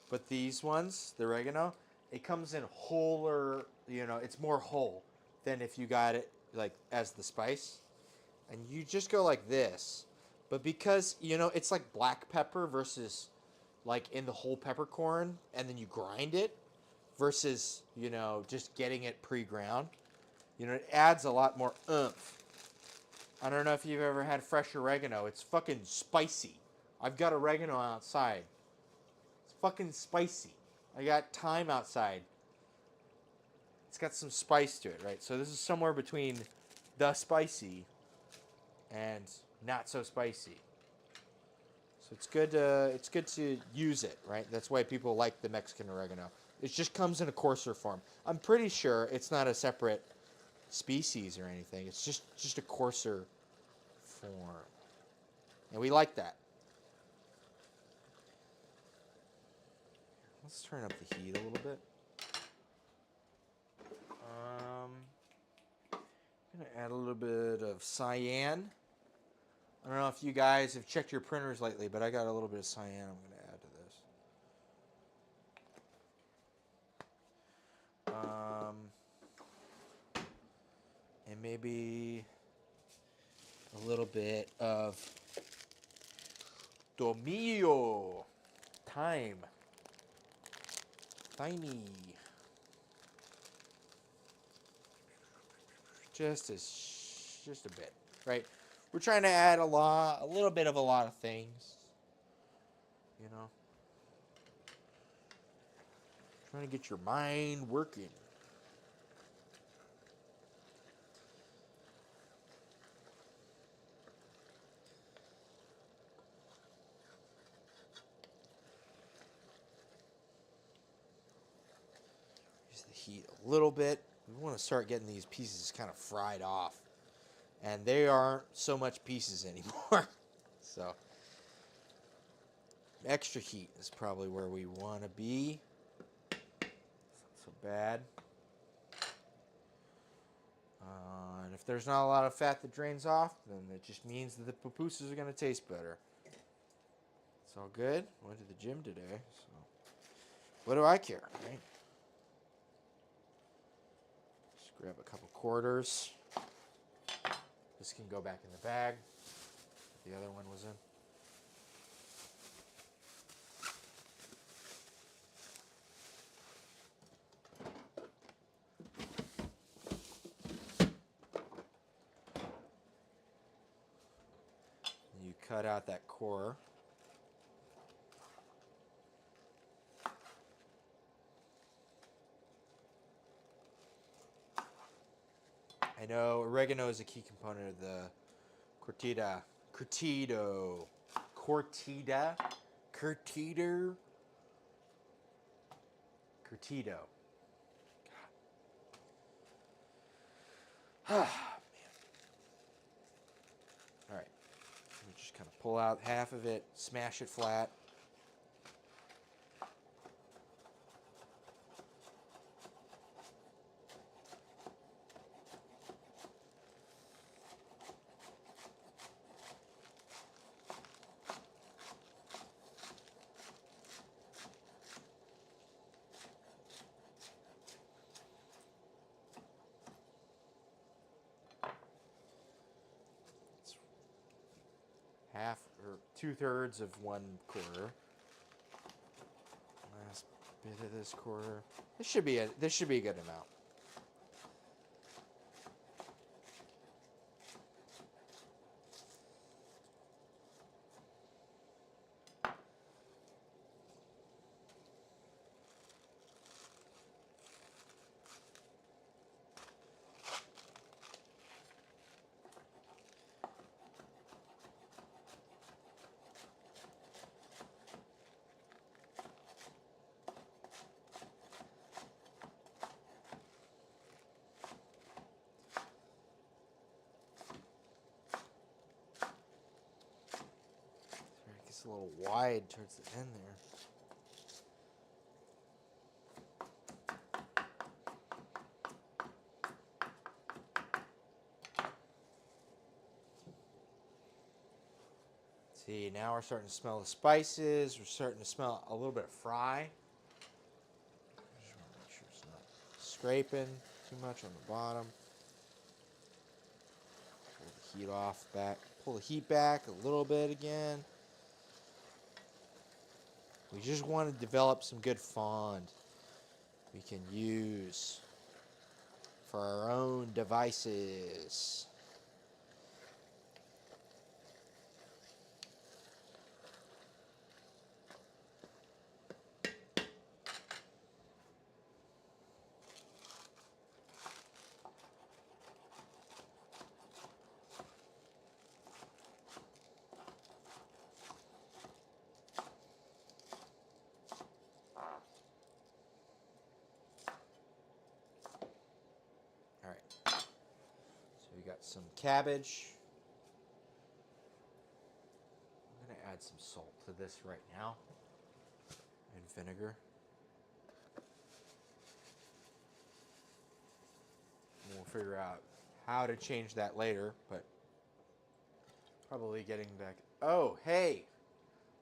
But these ones, the oregano, it comes in wholer, it's more whole than if you got it like as the spice. And you just go like this. But because, it's like black pepper versus like in the whole peppercorn and then you grind it versus, just getting it pre-ground. It adds a lot more oomph. I don't know if you've ever had fresh oregano. It's fucking spicy. I've got oregano outside. It's fucking spicy. I got thyme outside. It's got some spice to it, right? So this is somewhere between the spicy and not so spicy. So it's good to use it, right? That's why people like the Mexican oregano. It just comes in a coarser form. I'm pretty sure it's not a separate species or anything. It's just a coarser form. And we like that. Let's turn up the heat a little bit. I'm going to add a little bit of cayenne. I don't know if you guys have checked your printers lately, but I got a little bit of cayenne I'm going to add to this. And maybe a little bit of tomillo. Thyme. Thymy. Just a bit, right? We're trying to add a little bit of a lot of things, Trying to get your mind working. Use the heat a little bit. We want to start getting these pieces kind of fried off. And they aren't so much pieces anymore. So, extra heat is probably where we want to be. It's not so bad. And if there's not a lot of fat that drains off, then it just means that the pupusas are going to taste better. It's all good. Went to the gym today, so what do I care, right? Just grab a couple quarters. This can go back in the bag the other one was in. You cut out that core. I know oregano is a key component of the curtido. Ah, man. All right. You just kind of pull out half of it, smash it flat. Half or 2/3 of 1/4. Last bit of this quarter. This should be a good amount. It's a little wide towards the end there. See, now we're starting to smell the spices. We're starting to smell a little bit of fry. Just want to make sure it's not scraping too much on the bottom. Pull the heat off back. Pull the heat back a little bit again. We just want to develop some good fond we can use for our own devices. We got some cabbage. I'm going to add some salt to this right now and vinegar. And we'll figure out how to change that later, but probably getting back. Oh, hey,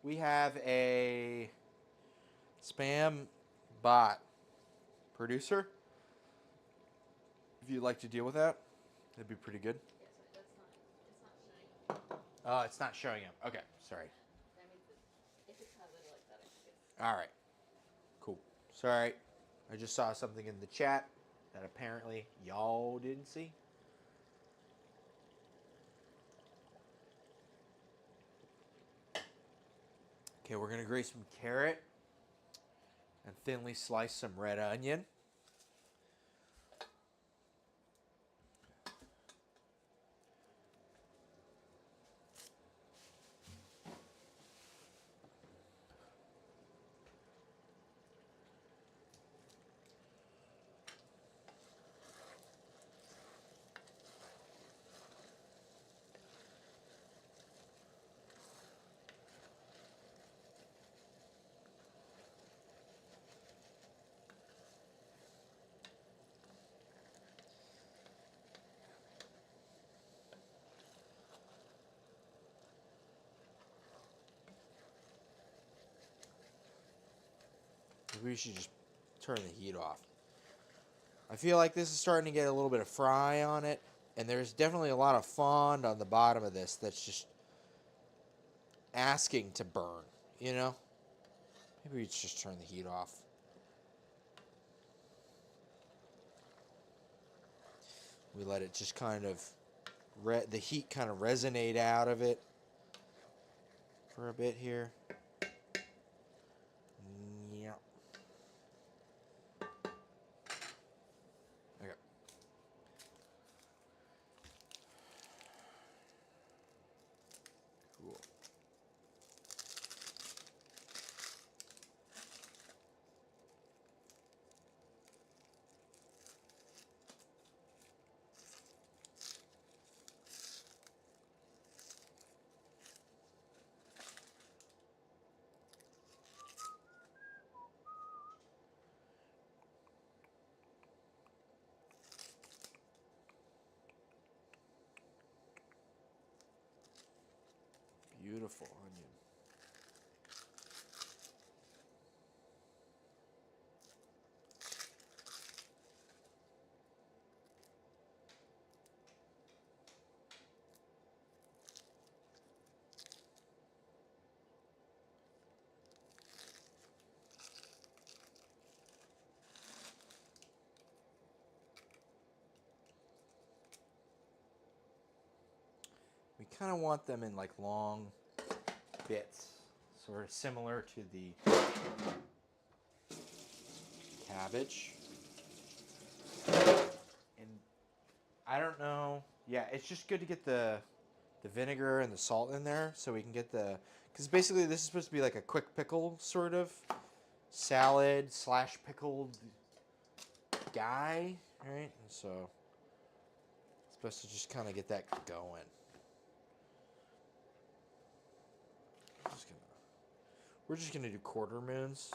we have a spam bot producer. If you'd like to deal with that, that'd be pretty good. Yeah, so it's not showing up. Oh, it's not showing up. Okay, sorry. That means if it's highlighted like that, I think it's... All right, cool. Sorry, I just saw something in the chat that apparently y'all didn't see. Okay, we're gonna grate some carrot and thinly slice some red onion. Maybe we should just turn the heat off. I feel like this is starting to get a little bit of fry on it, and there's definitely a lot of fond on the bottom of this that's just asking to burn, you know? Maybe we just turn the heat off. We let it just kind of, the heat kind of resonate out of it for a bit here. Yeah. Okay. Cool. Beautiful onion. We kind of want them in like long bits, sort of similar to the cabbage. And I don't know. Yeah, it's just good to get the vinegar and the salt in there so we can get the, because basically this is supposed to be like a quick pickle sort of salad slash pickled guy, right? And so it's supposed to just kind of get that going. We're just gonna do quarter moons.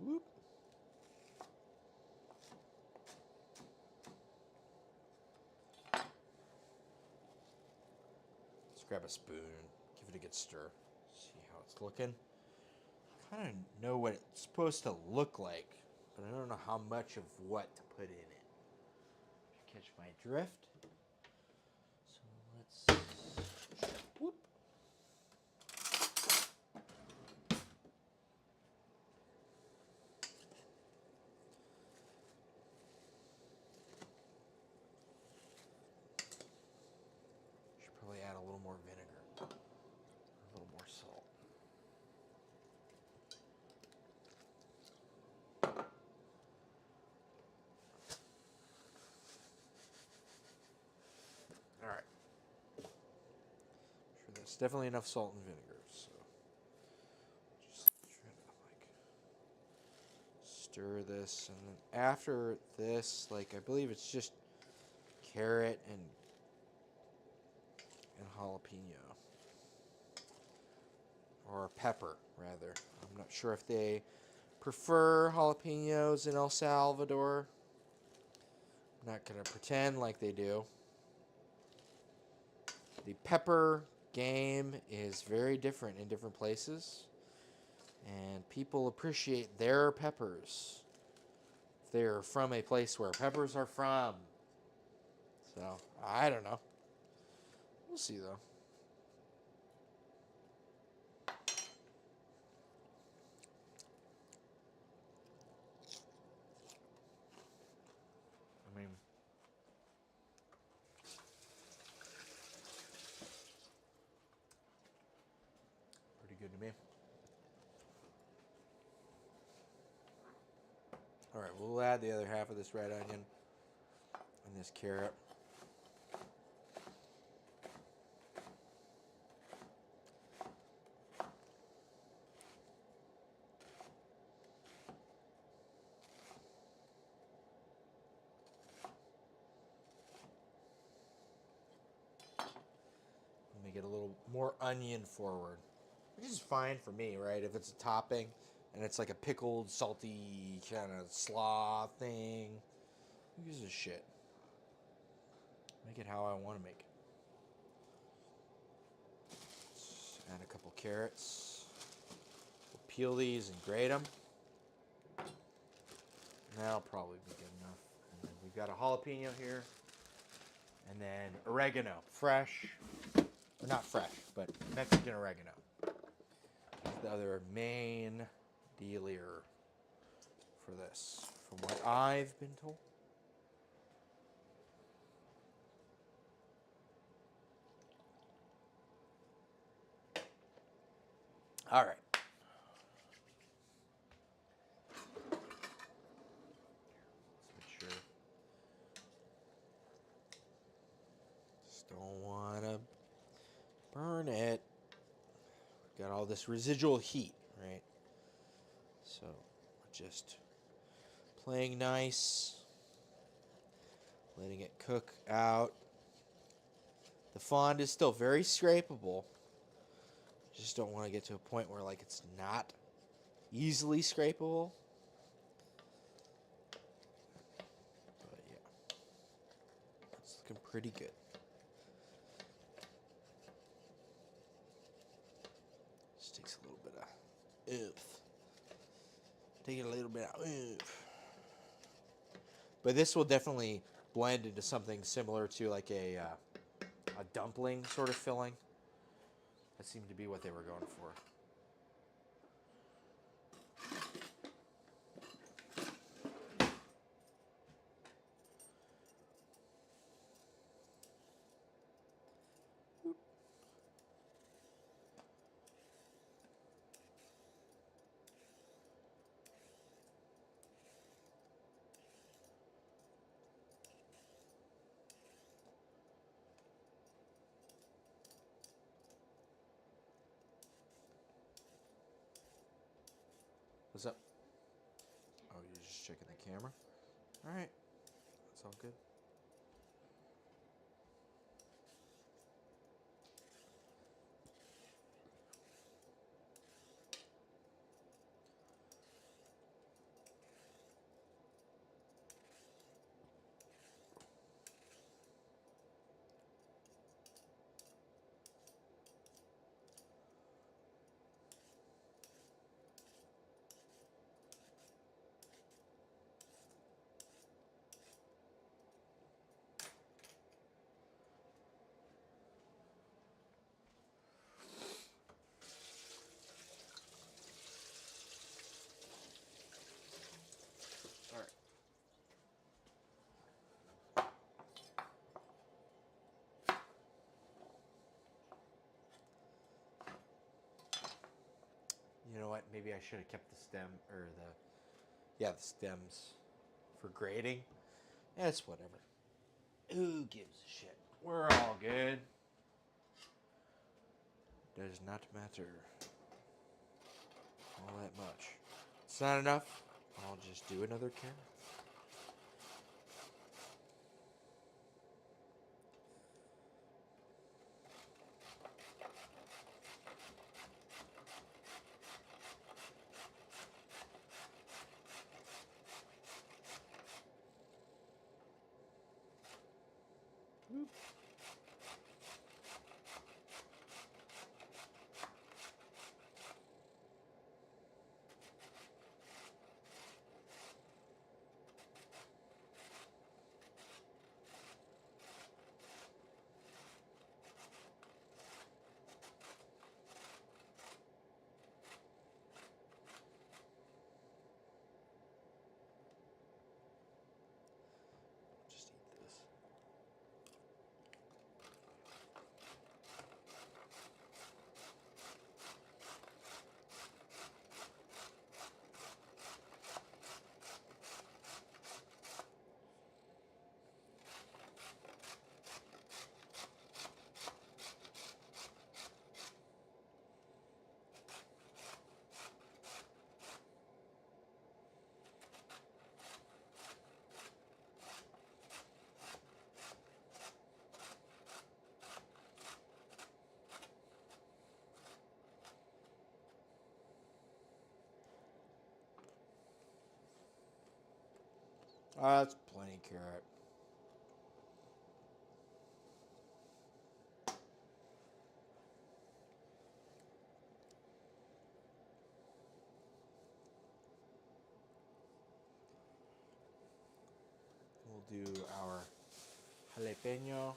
Whoop. Let's grab a spoon, give it a good stir, see how it's looking. Kind of know what it's supposed to look like, but I don't know how much of what to put in it. Catch my drift. So let's whoop. Should probably add a little more vinegar, a little more salt. All right. Sure, that's definitely enough salt and vinegar. So just try to like stir this, and then after this, like I believe it's just carrot and jalapeno, or pepper rather. I'm not sure if they prefer jalapenos in El Salvador. I'm not gonna pretend like they do. The pepper game is very different in different places, and people appreciate their peppers if they're from a place where peppers are from. So, I don't know. We'll see, though. I mean, pretty good to me. All right, we'll add the other half of this red onion and this carrot. Make it a little more onion forward. which is fine for me, right? If it's a topping and it's like a pickled, salty kind of slaw thing, who gives a shit? Make it how I want to make it. Let's add a couple carrots. We'll peel these and grate them. That'll probably be good enough. And then we've got a jalapeno here. And then oregano. Fresh. Or not fresh, but Mexican oregano. That's the other main dealer for this, from what I've been told. All right. Let's make sure. Just don't want to burn it. Got all this residual heat, right? So we're just playing nice, letting it cook out. The fond is still very scrapable. Just don't want to get to a point where like it's not easily scrapable. But yeah, it's looking pretty good. Just takes a little bit of oomph. Take a little bit of oomph. But this will definitely blend into something similar to like a dumpling sort of filling. That seemed to be what they were going for. What's up? Oh, you're just checking the camera? All right. That's all good. All right. You know what? Maybe I should have kept the stem or the stems for grading. It's whatever. Who gives a shit? We're all good. Does not matter all that much. It's not enough. I'll just do another carrot. That's plenty carrot. We'll do our jalapeno.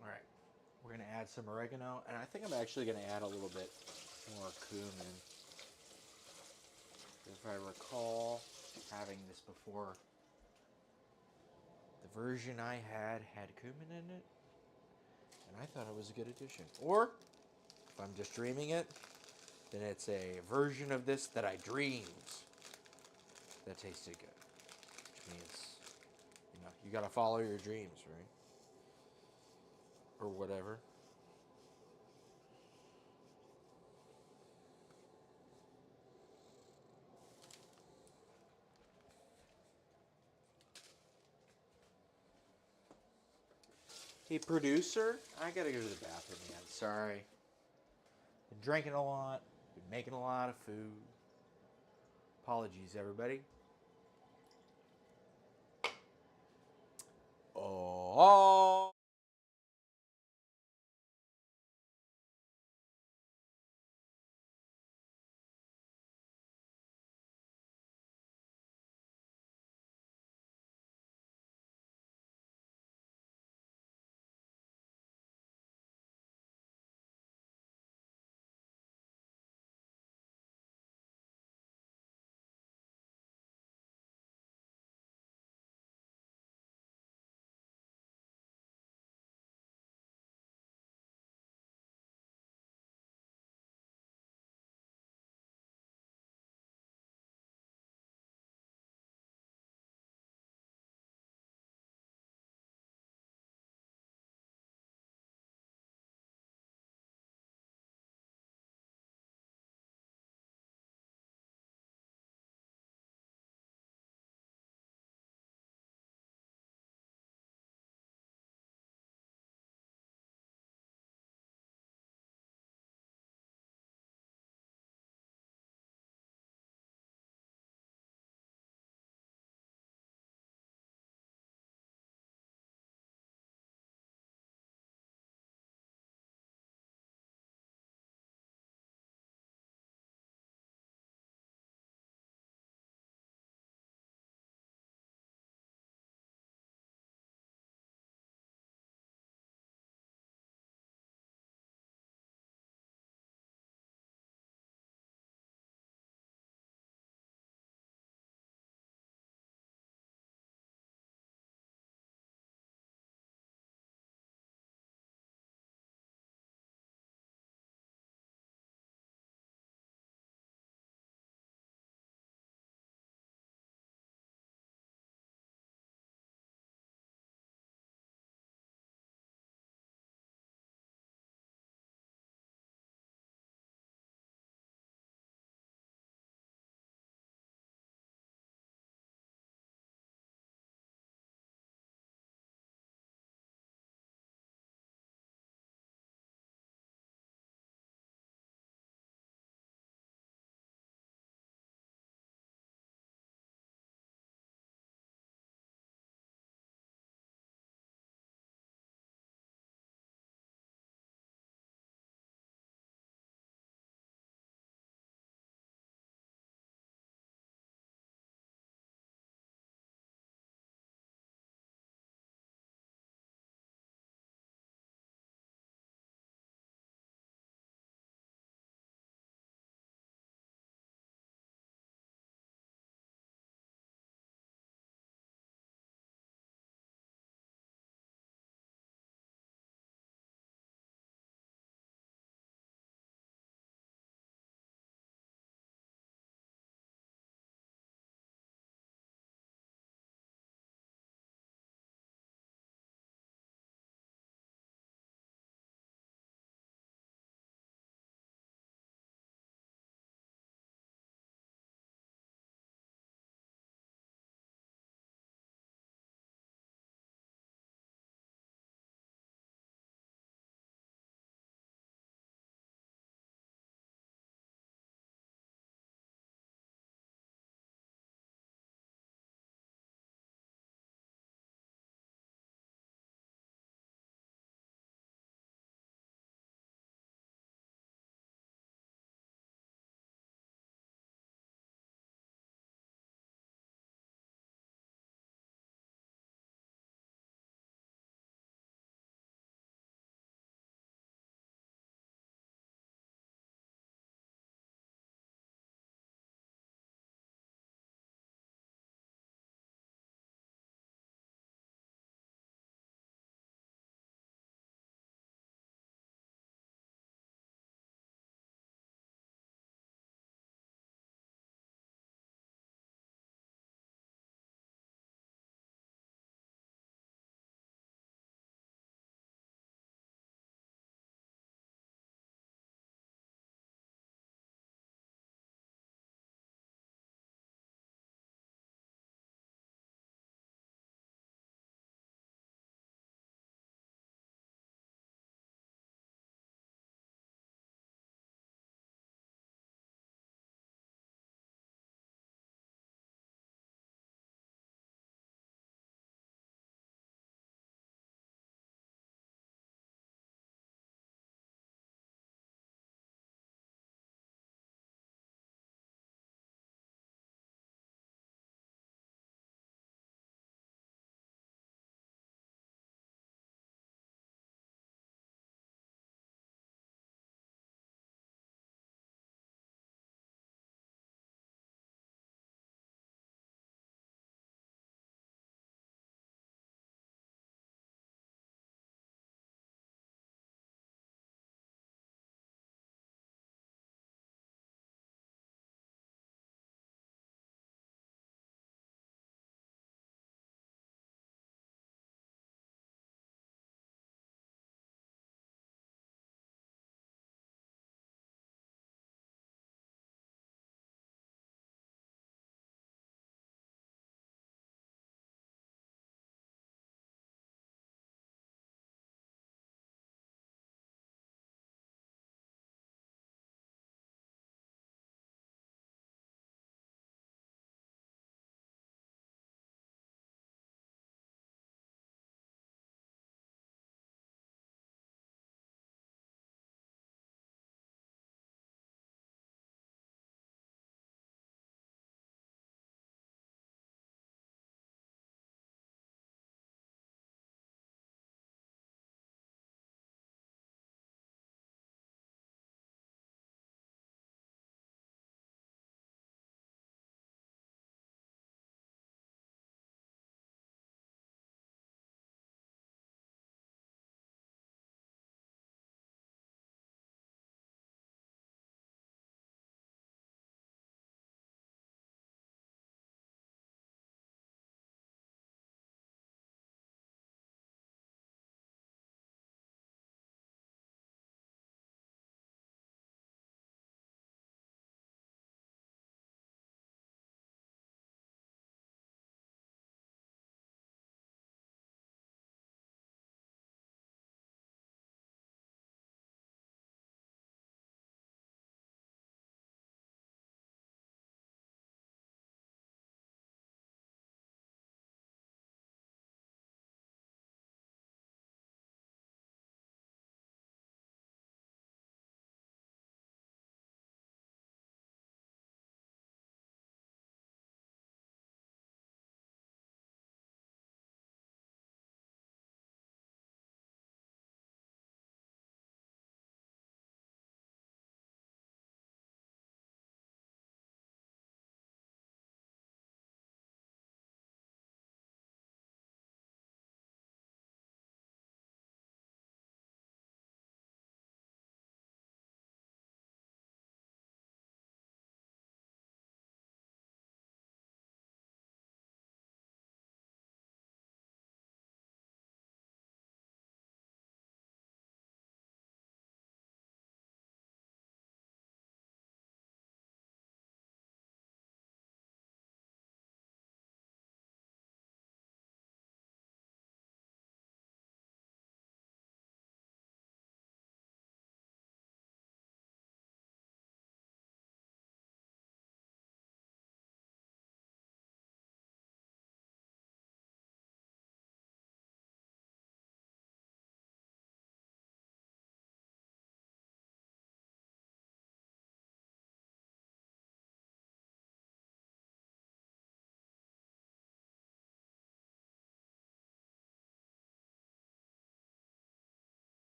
All right, we're gonna add some oregano, and I think I'm actually gonna add a little bit more cumin. If I recall having this before, the version I had cumin in it, and I thought it was a good addition. Or, if I'm just dreaming it, then it's a version of this that I dreamed that tasted good. Which means, you gotta follow your dreams, right? Or whatever. Hey, producer, I gotta go to the bathroom again. Sorry. Been drinking a lot, been making a lot of food. Apologies, everybody. Oh.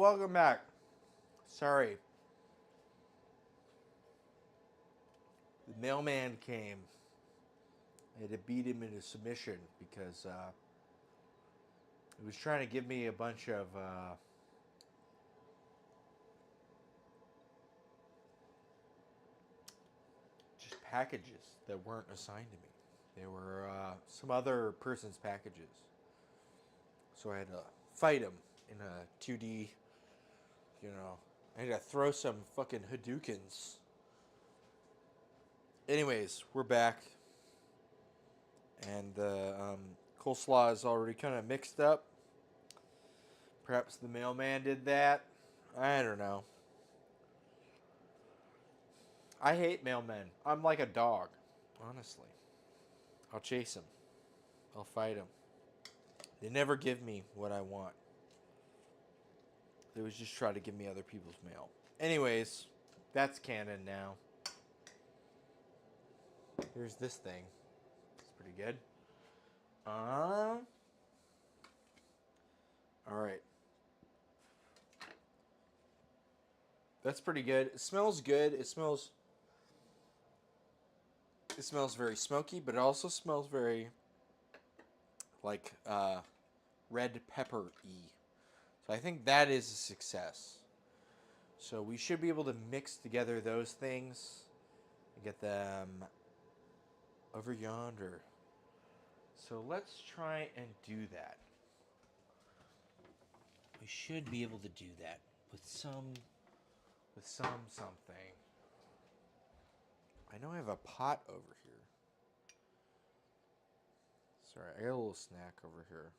welcome back. Sorry. The mailman came. I had to beat him into submission because he was trying to give me a bunch of just packages that weren't assigned to me. They were some other person's packages. So I had to fight him in a 2D, you know. I had to throw some fucking Hadoukens. Anyways, we're back. And the coleslaw is already kind of mixed up. Perhaps the mailman did that. I don't know. I hate mailmen. I'm like a dog, honestly. I'll chase them. I'll fight them. They never give me what I want. They always just try to give me other people's mail. Anyways, that's canon now. Here's this thing. It's pretty good. Alright. That's pretty good. It smells good. It smells very smoky, but it also smells very like red pepper-y. So I think that is a success. So we should be able to mix together those things and get them over yonder. So let's try and do that. We should be able to do that with something. I know I have a pot over here. Sorry, I got a little snack over here.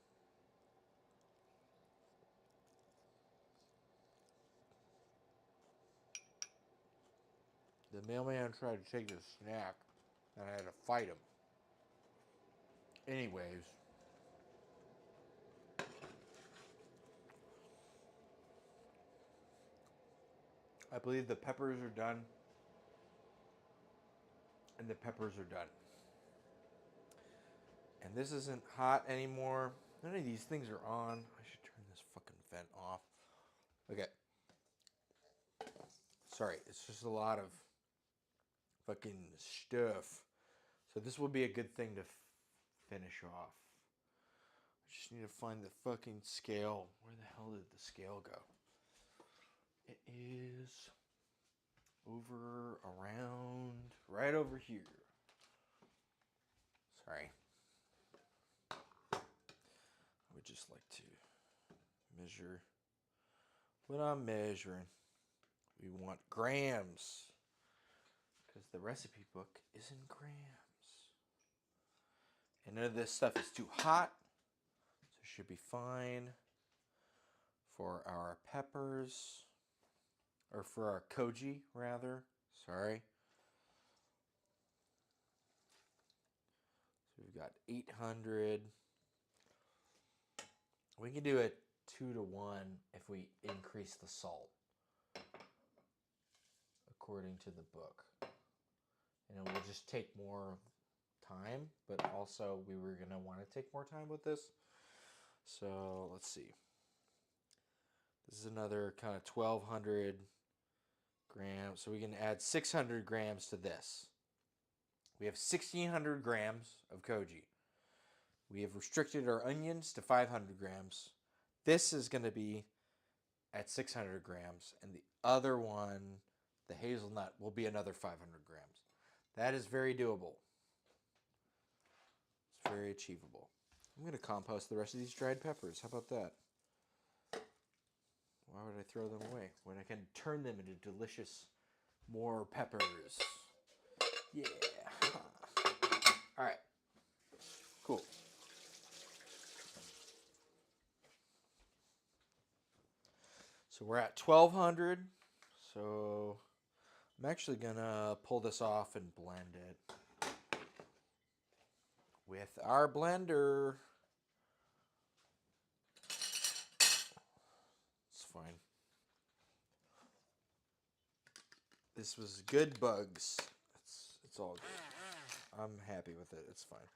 The mailman tried to take the snack, and I had to fight him. Anyways. I believe the peppers are done. And the peppers are done. And this isn't hot anymore. None of these things are on. I should turn this fucking vent off. Okay. Sorry, it's just a lot of fucking stuff. So this will be a good thing to finish off. I just need to find the fucking scale. Where the hell did the scale go? It is over, around, right over here. Sorry. I would just like to measure what I'm measuring. We want grams because the recipe book is in grams. And none of this stuff is too hot, so it should be fine for our peppers. Or for our koji, rather. Sorry. So we've got 800. We can do it 2-to-1 if we increase the salt. According to the book. And it will just take more time. But also, we were going to want to take more time with this. So, let's see. This is another kind of 1,200 grams. So we can add 600 grams to this. We have 1,600 grams of koji. We have restricted our onions to 500 grams. This is going to be at 600 grams. And the other one, the hazelnut, will be another 500 grams. That is very doable. It's very achievable. I'm going to compost the rest of these dried peppers. How about that? Why would I throw them away when I can turn them into delicious more peppers? Yeah. All right. Cool. So we're at 1,200. So I'm actually going to pull this off and blend it with our blender. Fine. This was good bugs. It's all good. I'm happy with it. It's fine.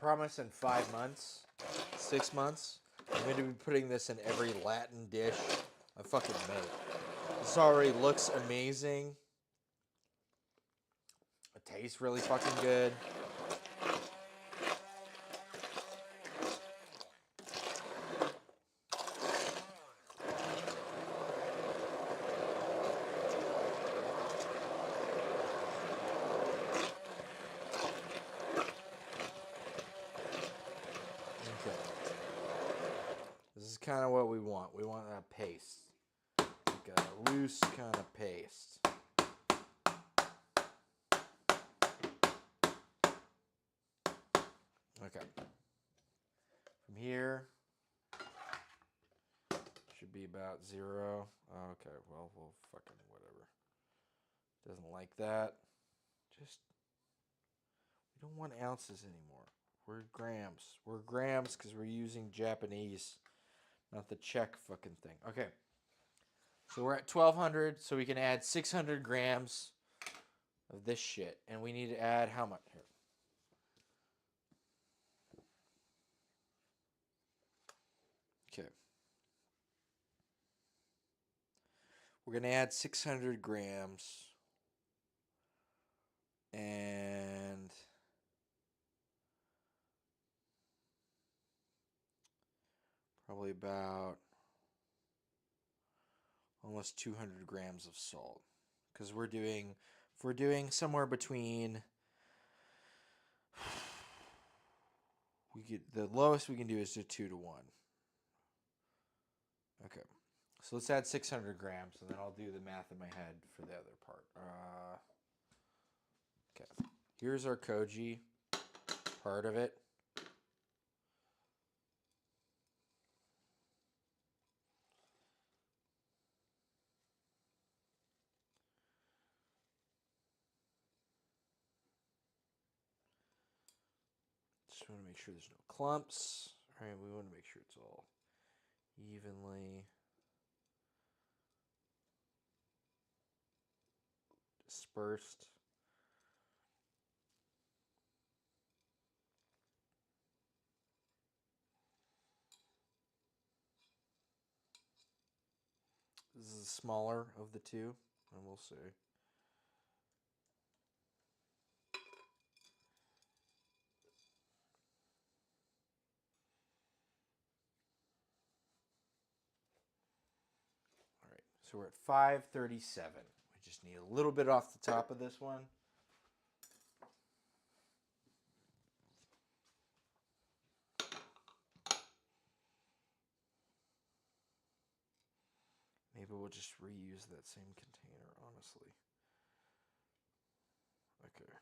promise in 5 months, 6 months, I'm going to be putting this in every Latin dish I fucking make. This already looks amazing. It tastes really fucking good. Okay. This is kind of what we want. We want a paste. Like a loose kind of paste. Okay. From here, should be about 0. Okay, well, we'll fucking whatever. Doesn't like that. Just, we don't want ounces anymore. We're grams. We're grams because we're using Japanese, not the Czech fucking thing. Okay. So we're at 1,200, so we can add 600 grams of this shit. And we need to add how much? Here. Okay. We're going to add 600 grams. And probably about almost 200 grams of salt. Because if we're doing somewhere between, the lowest we can do is a 2 to 1. Okay. So let's add 600 grams, and then I'll do the math in my head for the other part. Okay. Here's our koji, part of it. Just want to make sure there's no clumps. All right, we want to make sure it's all evenly dispersed. This is the smaller of the two, and we'll see. All right, so we're at 537. We just need a little bit off the top of this one. Maybe we'll just reuse that same container, honestly. Okay.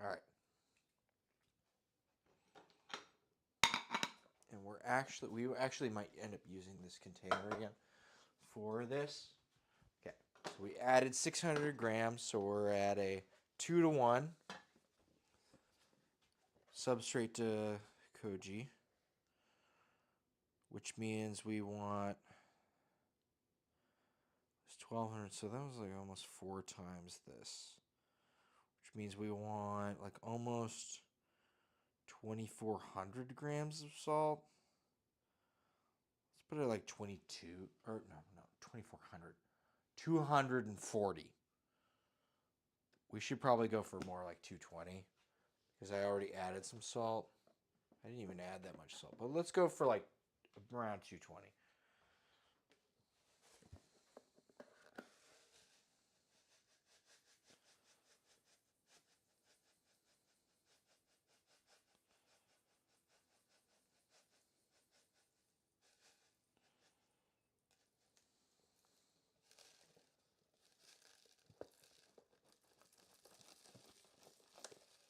All right. And we actually might end up using this container again for this. Okay. So we added 600 grams, so we're at a 2 to 1 substrate to koji, which means we want 1,200. So that was like almost 4 times this, which means we want like almost 2,400 grams of salt. Let's put it like 22, or no, 2,400. 240. We should probably go for more like 220 because I already added some salt. I didn't even add that much salt, but let's go for like around 220.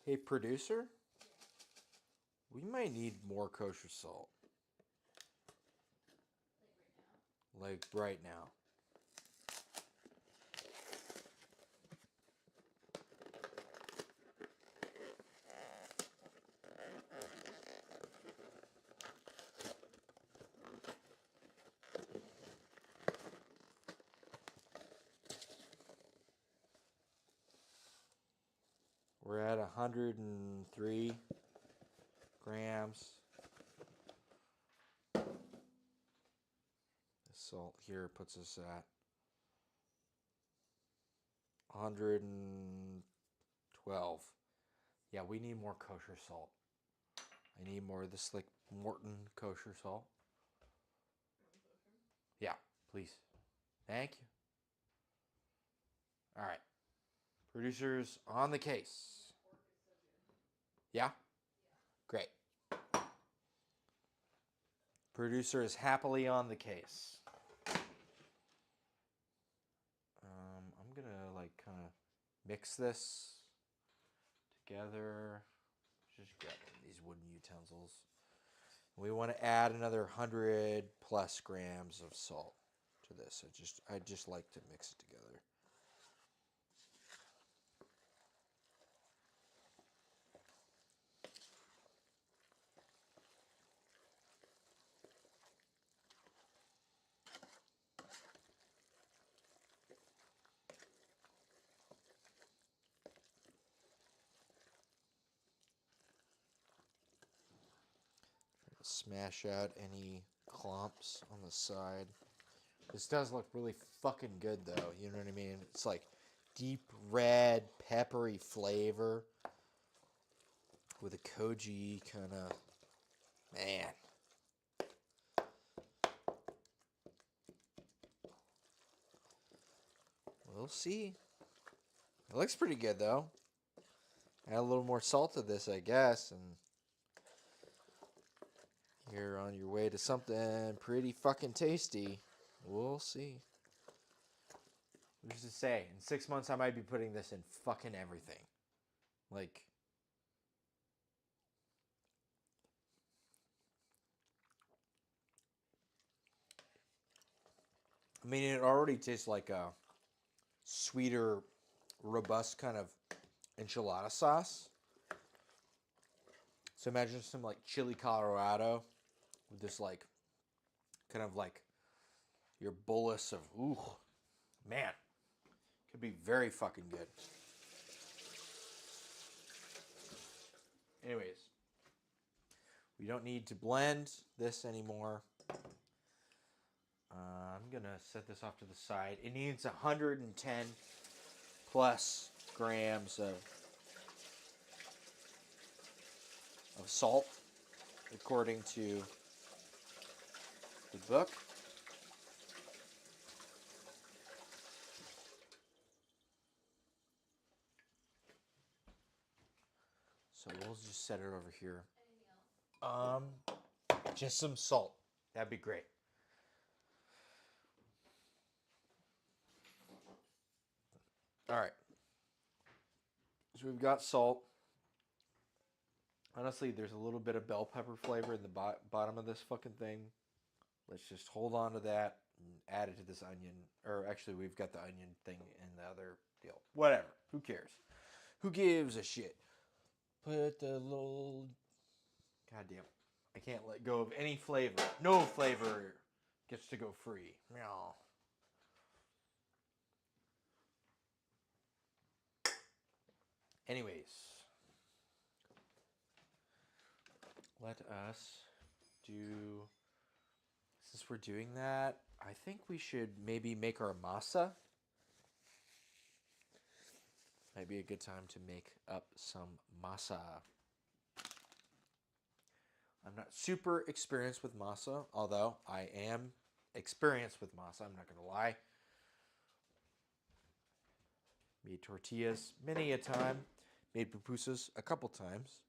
Hey, producer, we might need more kosher salt. Like right now. We're at 103 grams. The salt here puts us at 112. Yeah, we need more kosher salt. I need more of this like Morton kosher salt. Yeah, please. Thank you. All right. Producers on the case. Yeah? Great. Producer is happily on the case. I'm going to like kind of mix this together. Just grab these wooden utensils. We want to add another 100 plus grams of salt to this. I just like to mix it together. Smash out any clumps on the side. This does look really fucking good though, you know what I mean? It's like deep red, peppery flavor with a koji kind of, man. We'll see. It looks pretty good though. Add a little more salt to this, I guess, and you're on your way to something pretty fucking tasty. We'll see. Who's to say? In 6 months, I might be putting this in fucking everything. Like, I mean, it already tastes like a sweeter, robust kind of enchilada sauce. So imagine some like chili Colorado with this like kind of like your bolus of, ooh, man, could be very fucking good. Anyways, we don't need to blend this anymore. I'm going to set this off to the side. It needs 110 plus grams of salt, according to the book. So we'll just set it over here. Just some salt. That'd be great. All right. So we've got salt. Honestly, there's a little bit of bell pepper flavor in the bottom of this fucking thing. Let's just hold on to that and add it to this onion. Or actually, we've got the onion thing in the other deal. Whatever. Who cares? Who gives a shit? Put the little... Goddamn. I can't let go of any flavor. No flavor gets to go free. Meow. Anyways. Let us do... Since we're doing that, I think we should maybe make our masa. Might be a good time to make up some masa. I'm not super experienced with masa, although I am experienced with masa, I'm not going to lie. Made tortillas many a time. Made pupusas a couple times.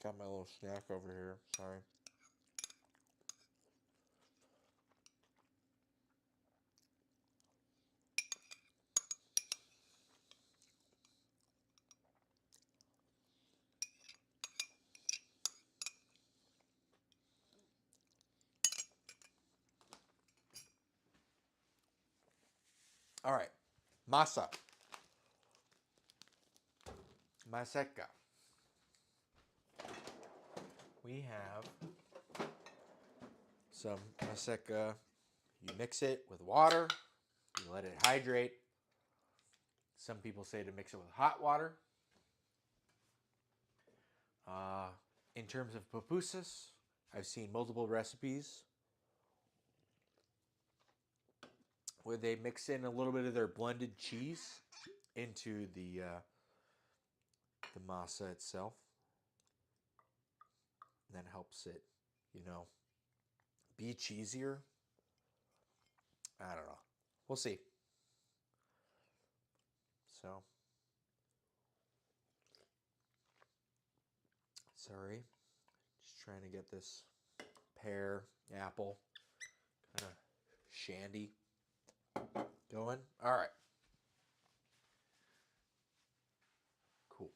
Got my little snack over here. Sorry. All right. Masa. Maseka. we have some maseca. You mix it with water. You let it hydrate. Some people say to mix it with hot water. In terms of pupusas, I've seen multiple recipes where they mix in a little bit of their blended cheese into the masa itself. And that helps it, be cheesier. I don't know. We'll see. So, sorry. Just trying to get this pear, apple, kind of shandy going. All right. Cool.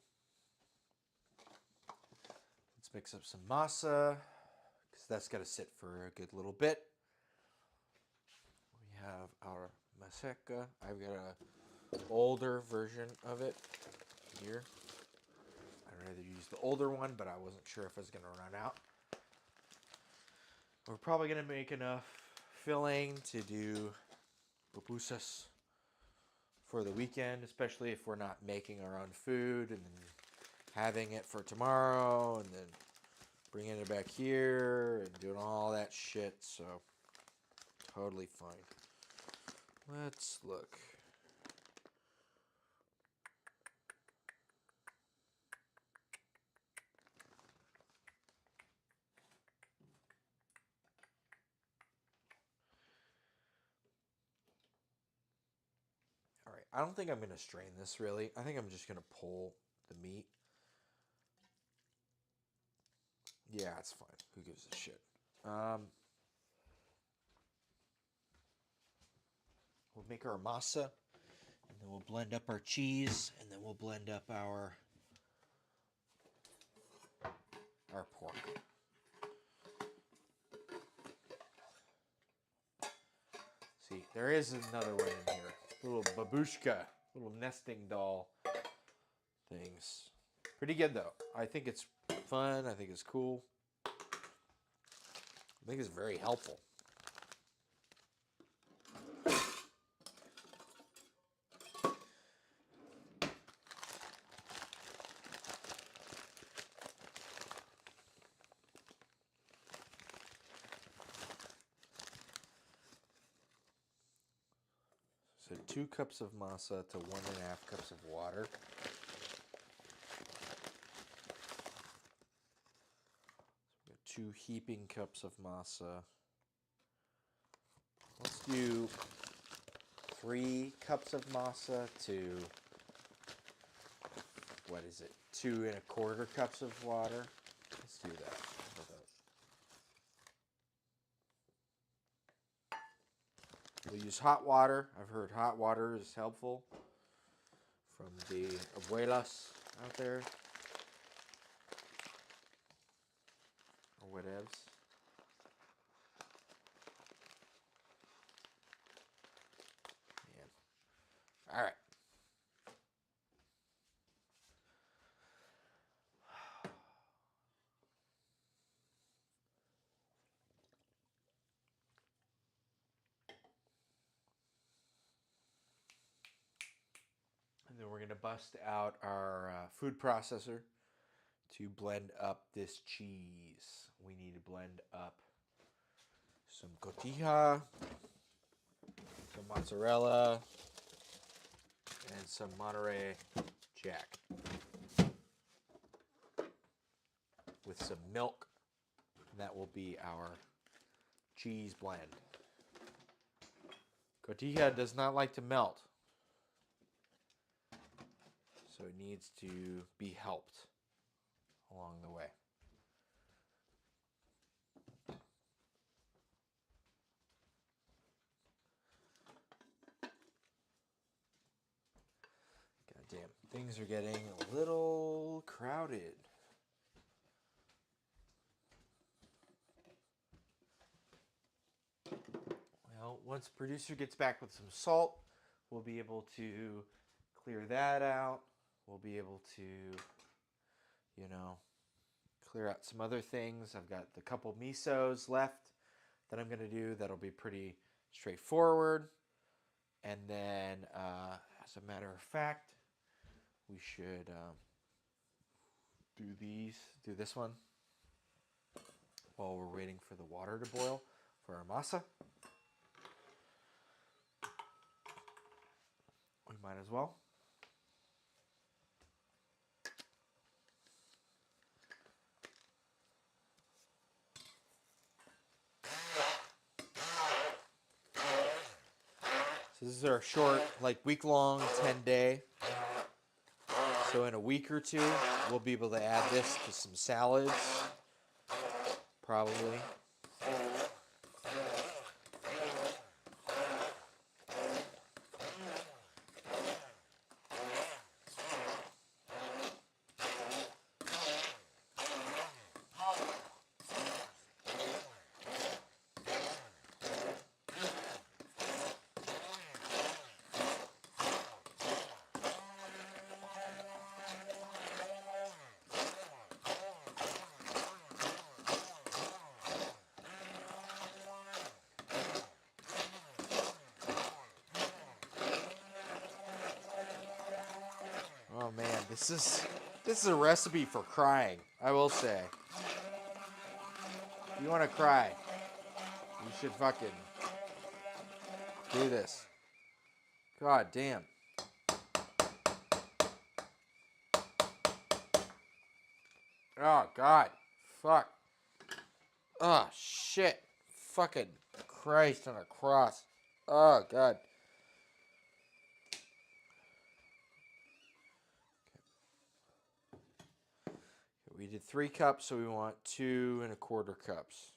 Let's mix up some masa because that's got to sit for a good little bit. We have our maseca. I've got an older version of it here. I'd rather use the older one, but I wasn't sure if I was going to run out. We're probably going to make enough filling to do pupusas for the weekend, especially if we're not making our own food and then having it for tomorrow and then bringing it back here and doing all that shit. So, totally fine. Let's look. All right, I don't think I'm going to strain this really. I think I'm just going to pull the meat. Yeah, it's fine. Who gives a shit? We'll make our masa, and then we'll blend up our cheese, and then we'll blend up our pork. See, there is another one in here. Little babushka, little nesting doll things. Pretty good though. I think it's fun. I think it's cool. I think it's very helpful. So 2 cups of masa to 1.5 cups of water. So 2 heaping cups of masa. Let's do 3 cups of masa to, 2.25 cups of water. Let's do that. We'll use hot water. I've heard hot water is helpful from the abuelas out there. Or whatevs. Man. All right. And then we're going to bust out our food processor to blend up this cheese. We need to blend up some cotija, some mozzarella, and some Monterey Jack with some milk. That will be our cheese blend. Cotija does not like to melt, so it needs to be helped along the way. God damn, things are getting a little crowded. Well, once producer gets back with some salt, we'll be able to clear that out. We'll be able to, clear out some other things. I've got the couple misos left that I'm going to do. That'll be pretty straightforward. And then, as a matter of fact, we should do this one while we're waiting for the water to boil for our masa. We might as well. So this is our short, like week-long, 10-day. So in a week or two, we'll be able to add this to some salads, probably. Oh man, this is a recipe for crying, I will say. If you want to cry, you should fucking do this. God damn. Oh god. Fuck. Oh shit. Fucking Christ on a cross. Oh god. We did 3 cups, so we want 2 1/4 cups.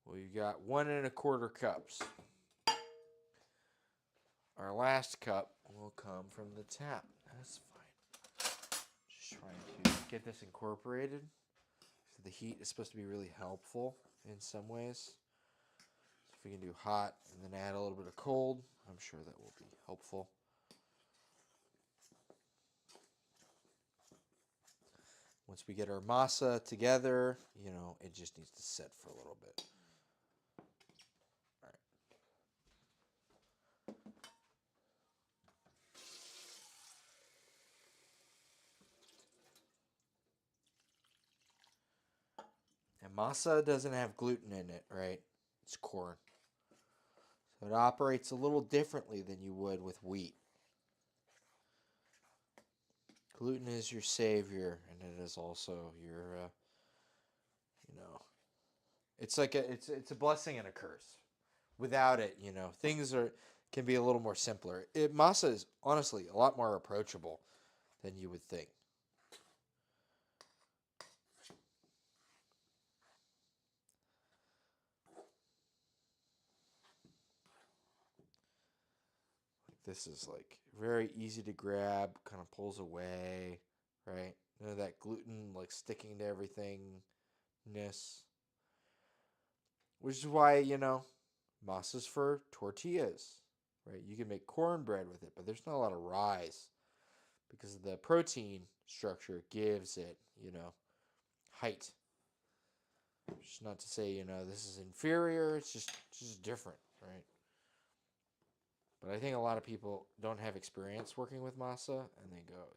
Well, you got 1 1/4 cups. Our last cup will come from the tap. That's fine. Just trying to get this incorporated. So the heat is supposed to be really helpful in some ways. So if we can do hot and then add a little bit of cold, I'm sure that will be helpful. Once we get our masa together, it just needs to set for a little bit. And masa doesn't have gluten in it, right? It's corn. So it operates a little differently than you would with wheat. Gluten is your savior, and it is also your, it's like it's a blessing and a curse. Without it, things can be a little more simpler. Masa is honestly a lot more approachable than you would think. This is like very easy to grab, kind of pulls away, right? That gluten like sticking to everythingness. Which is why, masa's for tortillas, right? You can make cornbread with it, but there's not a lot of rise because the protein structure gives it, height. Just not to say, this is inferior, it's just different, right? But I think a lot of people don't have experience working with masa, and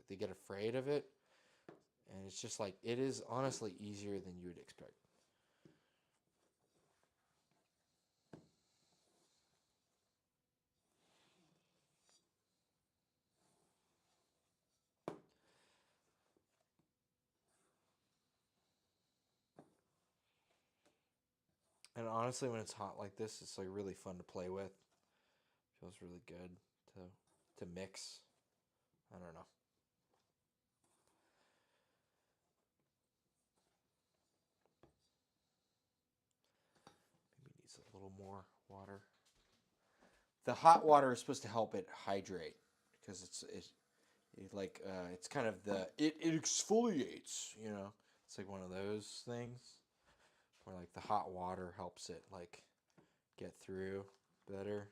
they get afraid of it. And it's just like, it is honestly easier than you would expect. And honestly, when it's hot like this, it's like really fun to play with. Feels really good to mix. I don't know. Maybe it needs a little more water. The hot water is supposed to help it hydrate because It's kind of it exfoliates, you know. It's like one of those things where like the hot water helps it like get through better.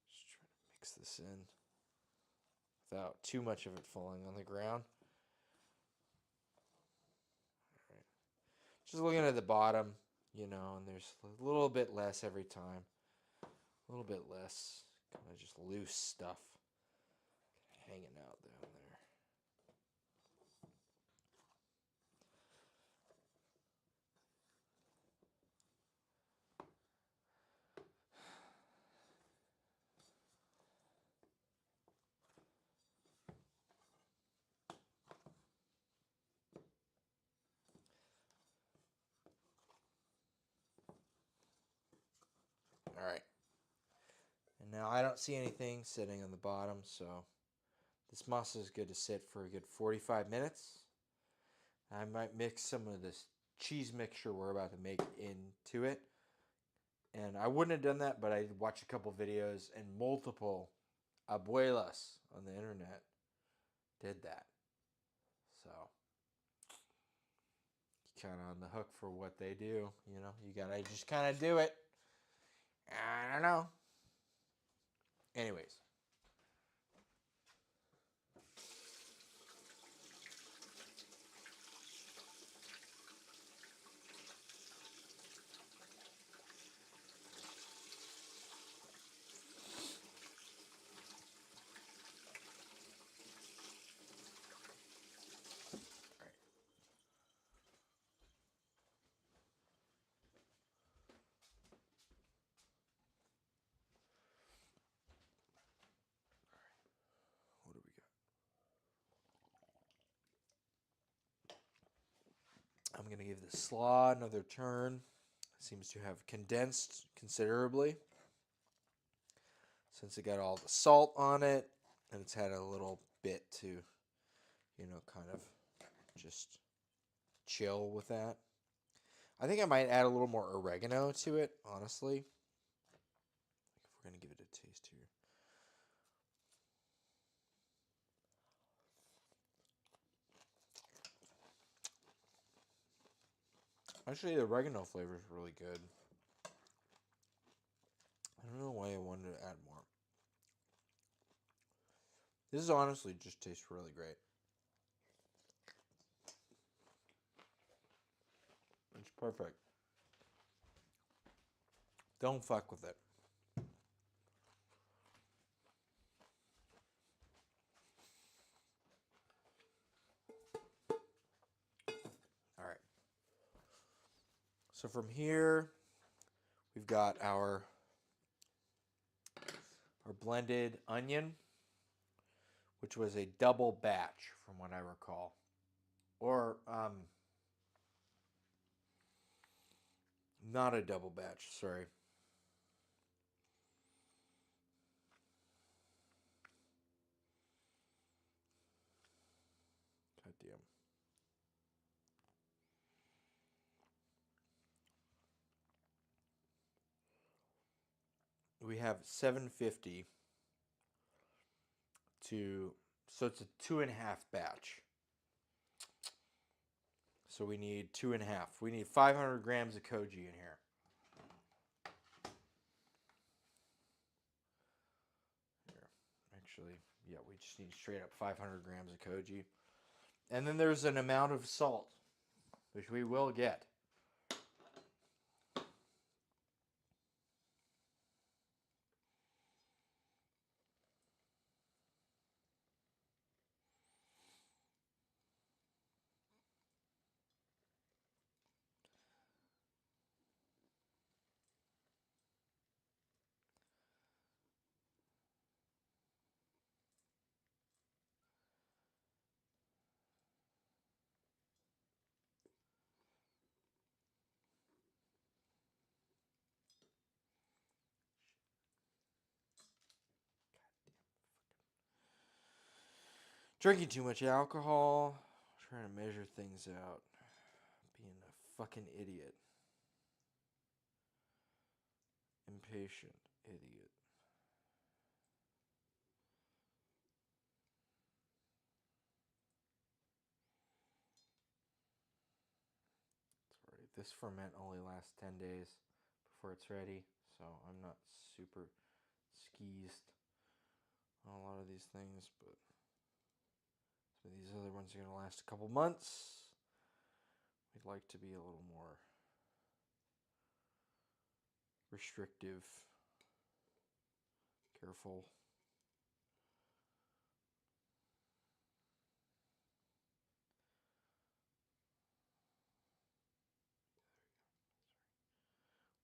Just trying to mix this in without too much of it falling on the ground. All right. Just looking at the bottom, you know, and there's a little bit less every time. A little bit less, kind of just loose stuff hanging out down there. All right. And now I don't see anything sitting on the bottom, so this masa is good to sit for a good 45 minutes. I might mix some of this cheese mixture we're about to make into it. And I wouldn't have done that, but I watched a couple videos, and multiple abuelas on the internet did that. So you're kind of on the hook for what they do. You know, you gotta just kind of do it. I don't know. Anyways. What do we got? I'm gonna give the slaw another turn. It seems to have condensed considerably since it got all the salt on it, and it's had a little bit to, you know, kind of just chill with that. I think I might add a little more oregano to it, honestly. If we're gonna give it a taste here. Actually, the oregano flavor is really good. I don't know why I wanted to add more. This is honestly just tastes really great. It's perfect. Don't fuck with it. All right. So from here, we've got our blended onion, which was a double batch from what I recall. Or not a double batch, sorry. God damn. We have 750 to, so it's a 2.5 batch. So we need 2.5. We need 500 grams of koji in here. Actually, yeah, we just need straight up 500 grams of koji. And then there's an amount of salt, which we will get. Drinking too much alcohol. trying to measure things out. Being a fucking idiot. Impatient idiot. Sorry, this ferment only lasts 10 days before it's ready, so I'm not super skeezed on a lot of these things, but some of these other ones are going to last a couple months. We'd like to be a little more restrictive, careful.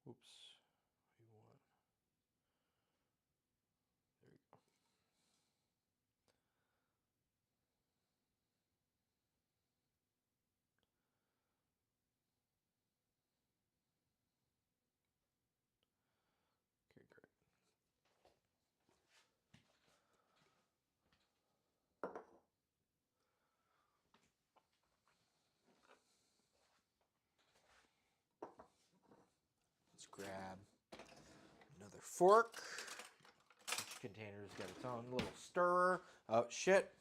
Oops. What do you want? There you go. Okay, great. Let's grab another fork. Each container's got its own little stirrer. Oh, shit.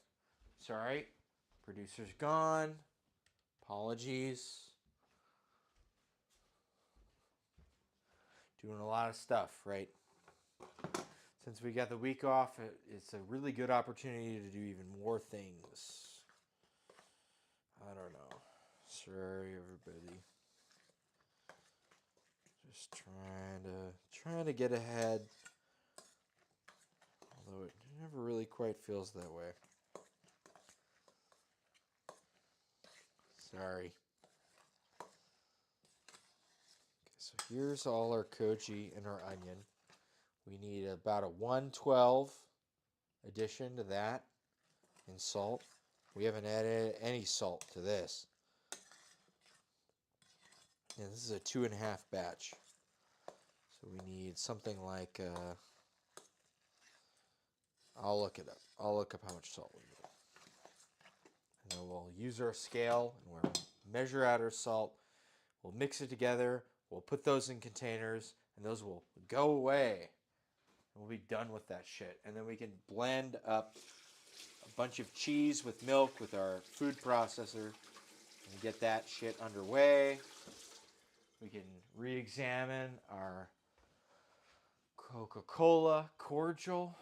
Sorry. Producer's gone. Apologies. Doing a lot of stuff, right? Since we got the week off, it's a really good opportunity to do even more things. I don't know. Sorry, everybody. Just trying to get ahead. Although it never really quite feels that way. Sorry. Okay, so here's all our koji and our onion. We need about a 112 addition to that in salt. We haven't added any salt to this. And this is a 2.5 batch. So we need something like, I'll look it up. I'll look up how much salt we need. And then we'll use our scale and we'll measure out our salt. We'll mix it together. We'll put those in containers and those will go away. And we'll be done with that shit. And then we can blend up a bunch of cheese with milk with our food processor and get that shit underway. We can re-examine our Coca-Cola cordial.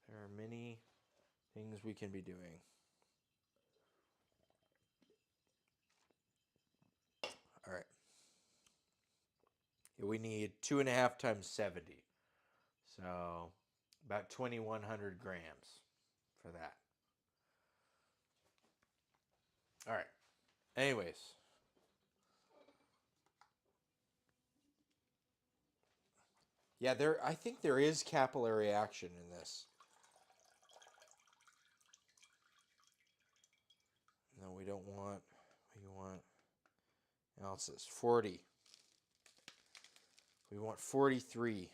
There are many things we can be doing. All right. We need 2.5 times 70. So about 2,100 grams for that. All right. Anyways. Yeah, I think there is capillary action in this. No, we don't want, we want ounces. 40. We want 43.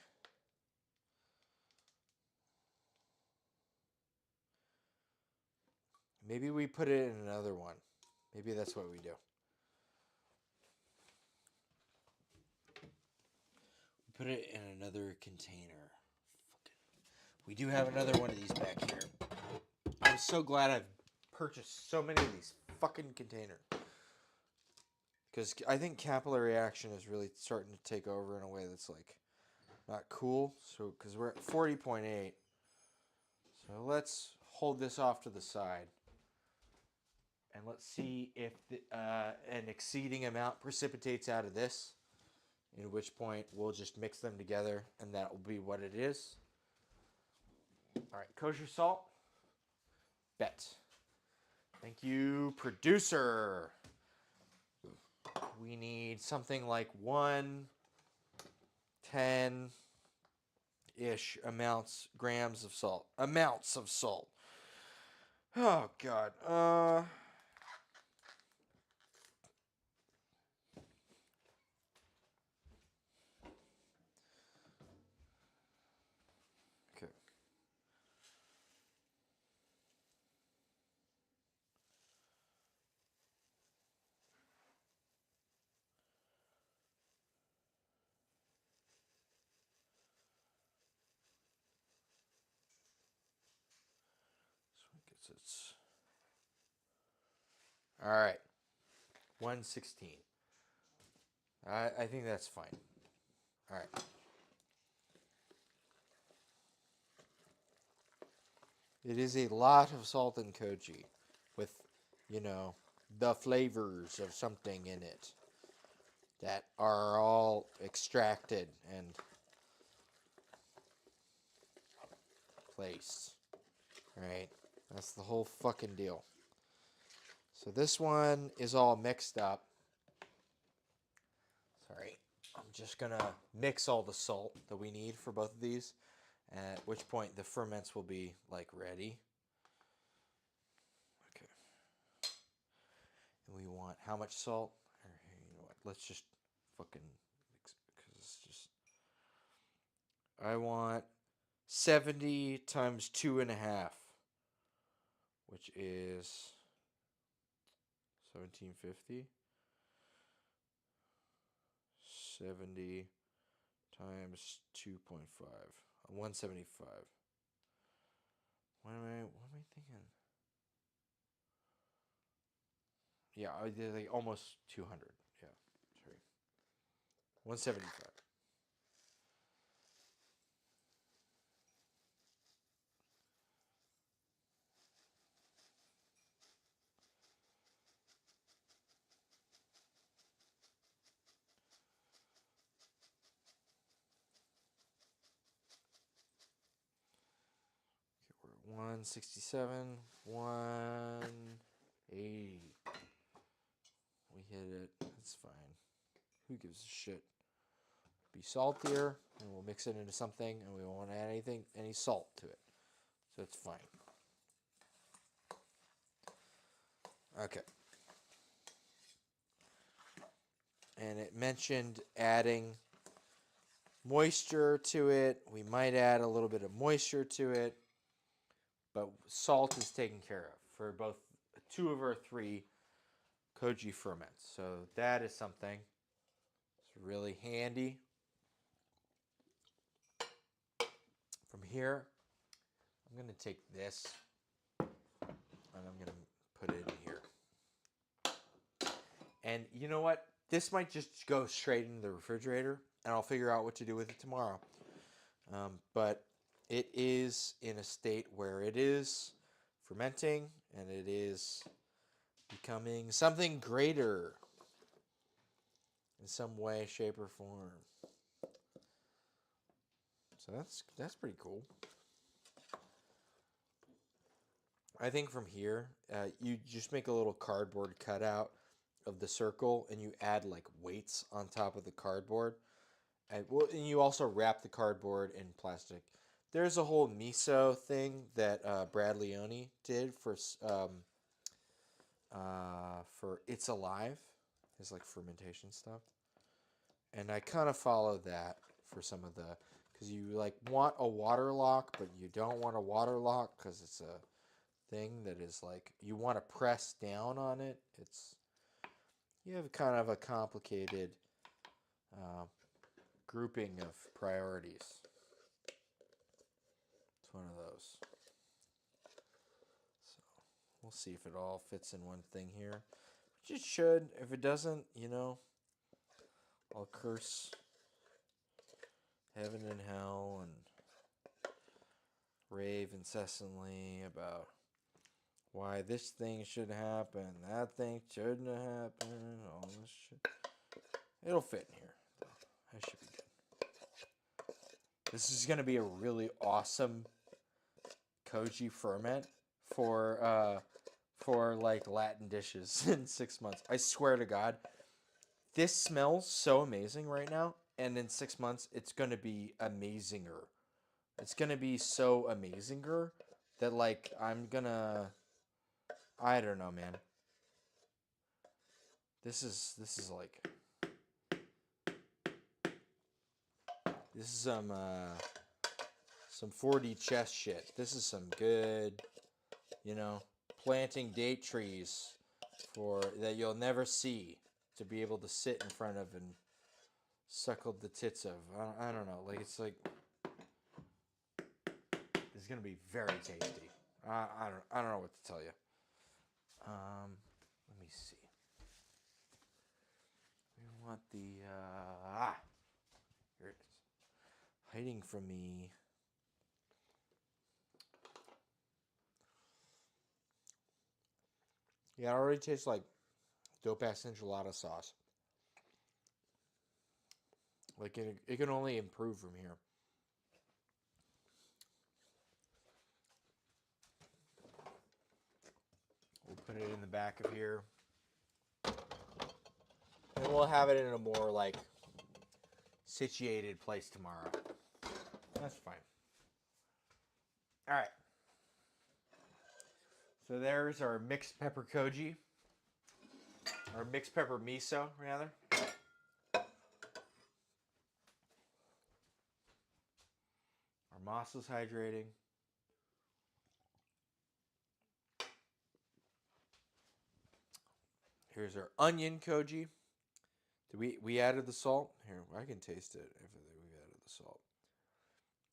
Maybe we put it in another one. Maybe that's what we do. We put it in another container. We do have another one of these back here. I'm so glad I've purchased so many of these fucking containers. Because I think capillary action is really starting to take over in a way that's like not cool. So, because we're at 40.8. So let's hold this off to the side. And let's see if an exceeding amount precipitates out of this. In which point we'll just mix them together and that will be what it is. All right, kosher salt. Bet. Thank you, producer. We need something like 110-ish grams of salt. Amounts of salt. Oh, God. Okay. It's all right. 116. I think that's fine. All right. It is a lot of salt and koji with, the flavors of something in it that are all extracted and placed. Right? That's the whole fucking deal. So this one is all mixed up. Sorry. I'm just going to mix all the salt that we need for both of these. At which point the ferments will be ready. Okay. And we want how much salt? Or, you know what? Let's just fucking mix it because it's just. I want 70 times 2.5, which is 1750. 70 times 2.5. 175. What am I thinking? Yeah, I did almost 200. Yeah, sorry. 175. Okay, we're at 167, 180. We hit it. That's fine. Who gives a shit? Be saltier, and we'll mix it into something, and we won't add any salt to it. So it's fine. Okay. And it mentioned adding moisture to it. We might add a little bit of moisture to it, but salt is taken care of for both 2 of our 3 koji ferments. So that is something. It's really handy. From here, I'm going to take this and I'm going to put it in here. And you know what? This might just go straight into the refrigerator, and I'll figure out what to do with it tomorrow. But it is in a state where it is fermenting, and it is becoming something greater in some way, shape, or form. So that's pretty cool. I think from here, you just make a little cardboard cutout of the circle, and you add weights on top of the cardboard. And you also wrap the cardboard in plastic. There's a whole miso thing that Brad Leone did for It's Alive, his fermentation stuff, and I kind of follow that for some of the, because you want a water lock, but you don't want a water lock because it's a thing that is you want to press down on it. You have kind of a complicated grouping of priorities. It's one of those. So we'll see if it all fits in one thing here. Which it should. If it doesn't, I'll curse heaven and hell and rave incessantly about why this thing should happen, that thing shouldn't have happened, all this shit. It'll fit in here, though. That should be good. This is going to be a really awesome koji ferment for Latin dishes in 6 months. I swear to God, this smells so amazing right now, and in 6 months, it's going to be amazinger. It's going to be so amazinger that, I'm going to... I don't know, man. This is some 4D chess shit. This is some good, planting date trees that you'll never see to be able to sit in front of and suckle the tits of. I don't know. It's gonna be very tasty. I don't know what to tell you. Let me see. We want the here it is. Hiding from me. Yeah, it already tastes like dope ass enchilada sauce. Like it can only improve from here. We'll put it in the back of here. And we'll have it in a more like situated place tomorrow. That's fine. All right. So there's our mixed pepper koji. Or mixed pepper miso, rather. Our masa's hydrating. Here's our onion koji. We added the salt? Here, I can taste it if we added the salt.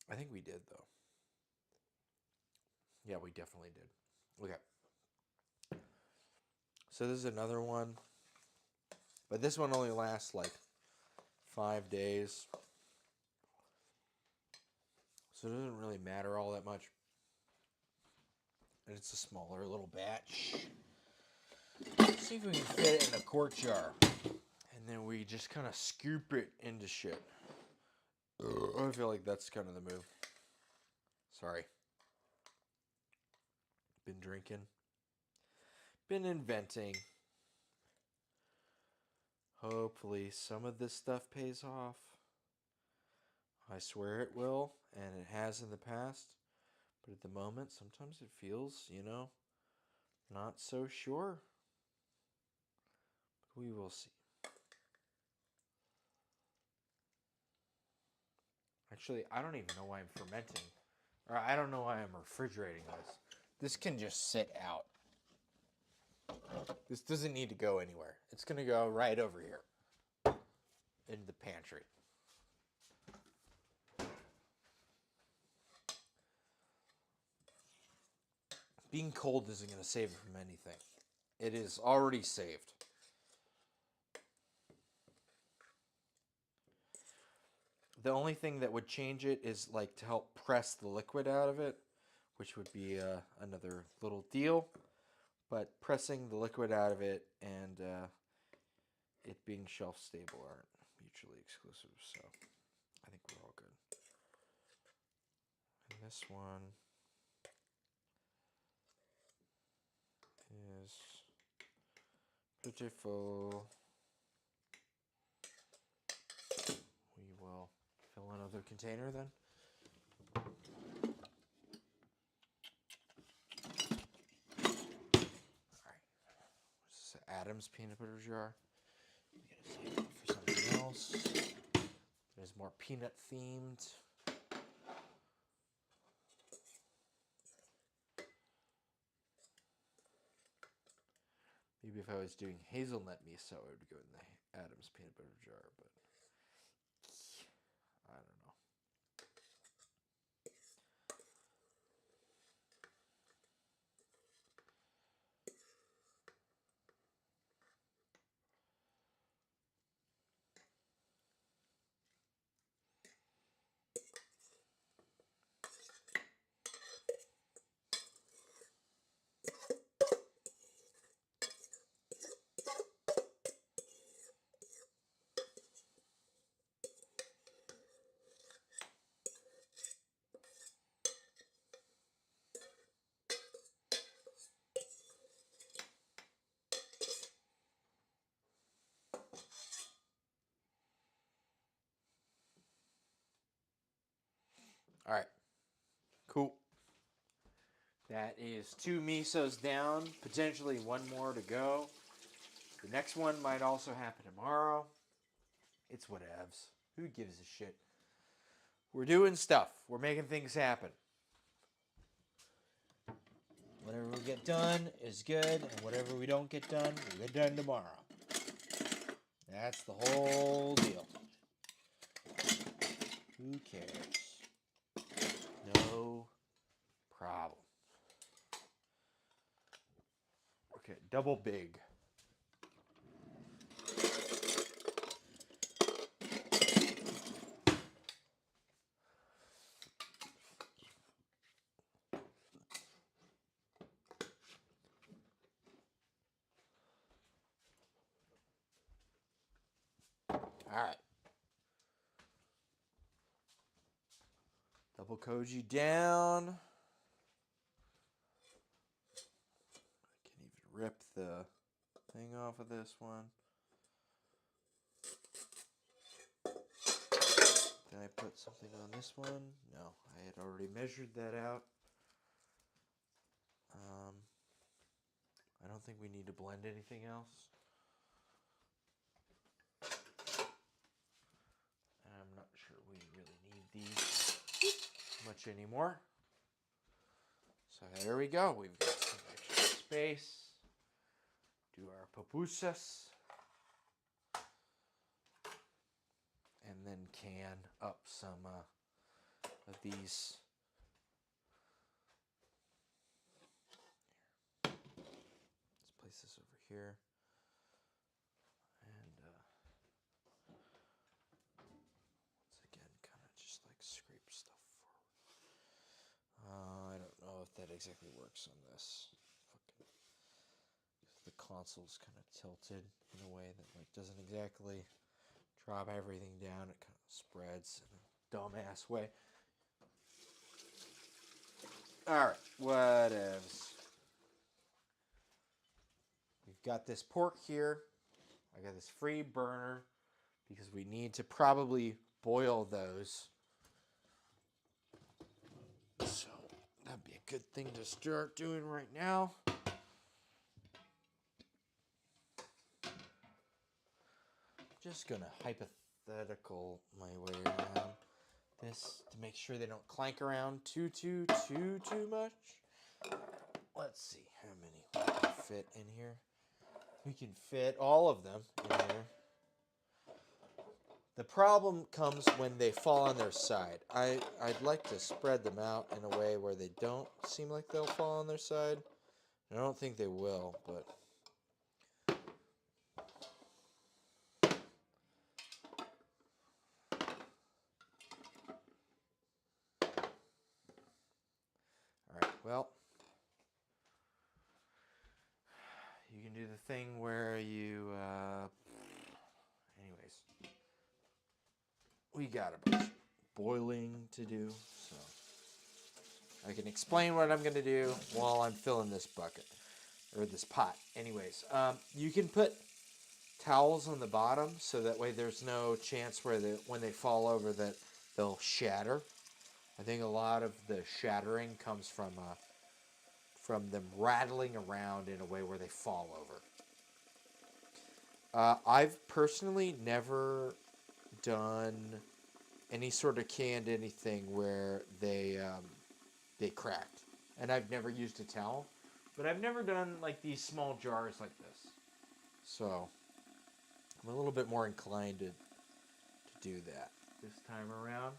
I think we did, though. Yeah, we definitely did. Okay. So this is another one. But this one only lasts like 5 days. So it doesn't really matter all that much. And it's a smaller little batch. Let's see if we can fit it in a quart jar. And then we just kind of scoop it into shit. I feel like that's kind of the move. Sorry. Been drinking. Been inventing. Hopefully some of this stuff pays off. I swear it will, and it has in the past. But at the moment, sometimes it feels, not so sure. But we will see. Actually, I don't even know why I'm fermenting. Or I don't know why I'm refrigerating this. This can just sit out. This doesn't need to go anywhere. It's going to go right over here in the pantry. Being cold isn't going to save it from anything. It is already saved. The only thing that would change it is like to help press the liquid out of it, which would be another little deal. But pressing the liquid out of it and it being shelf stable aren't mutually exclusive, so I think we're all good. And this one is beautiful. We will fill another container then. Adam's peanut butter jar. I'm gonna save it for something else. There's more peanut themed. Maybe if I was doing hazelnut miso, it would go in the Adam's peanut butter jar, but I don't know. All right, cool. That is 2 misos down, potentially 1 more to go. The next one might also happen tomorrow. It's whatevs. Who gives a shit? We're doing stuff. We're making things happen. Whatever we get done is good, and whatever we don't get done, we'll get done tomorrow. That's the whole deal. Who cares? No problem. Okay, double big. All right. Double koji down. I can even rip the thing off of this one. Did I put something on this one? No, I had already measured that out. I don't think we need to blend anything else. I'm not sure we really need these much anymore. So there we go. We've got some extra space. Do our pupusas. And then can up some of these. Let's place this over here. And once again, kind of just like scrape stuff forward. I don't know if that exactly works on this. The console's kind of tilted in a way that like doesn't exactly drop everything down. It kind of spreads in a dumbass way. All right, whatevs. We've got this pork here. I got this free burner because we need to probably boil those. So that'd be a good thing to start doing right now. Just gonna hypothetical my way around this to make sure they don't clank around too much. Let's see how many we can fit in here. We can fit all of them in here. The problem comes when they fall on their side. I'd like to spread them out in a way where they don't seem like they'll fall on their side. I don't think they will, but all right, well, you can do the thing where you, anyways, we got a bunch of boiling to do, so I can explain what I'm going to do while I'm filling this bucket, or this pot. Anyways, you can put towels on the bottom so that way there's no chance where when they fall over that they'll shatter. I think a lot of the shattering comes from them rattling around in a way where they fall over. I've personally never done any sort of canned anything where they cracked, and I've never used a towel, but I've never done like these small jars like this, so I'm a little bit more inclined to do that this time around.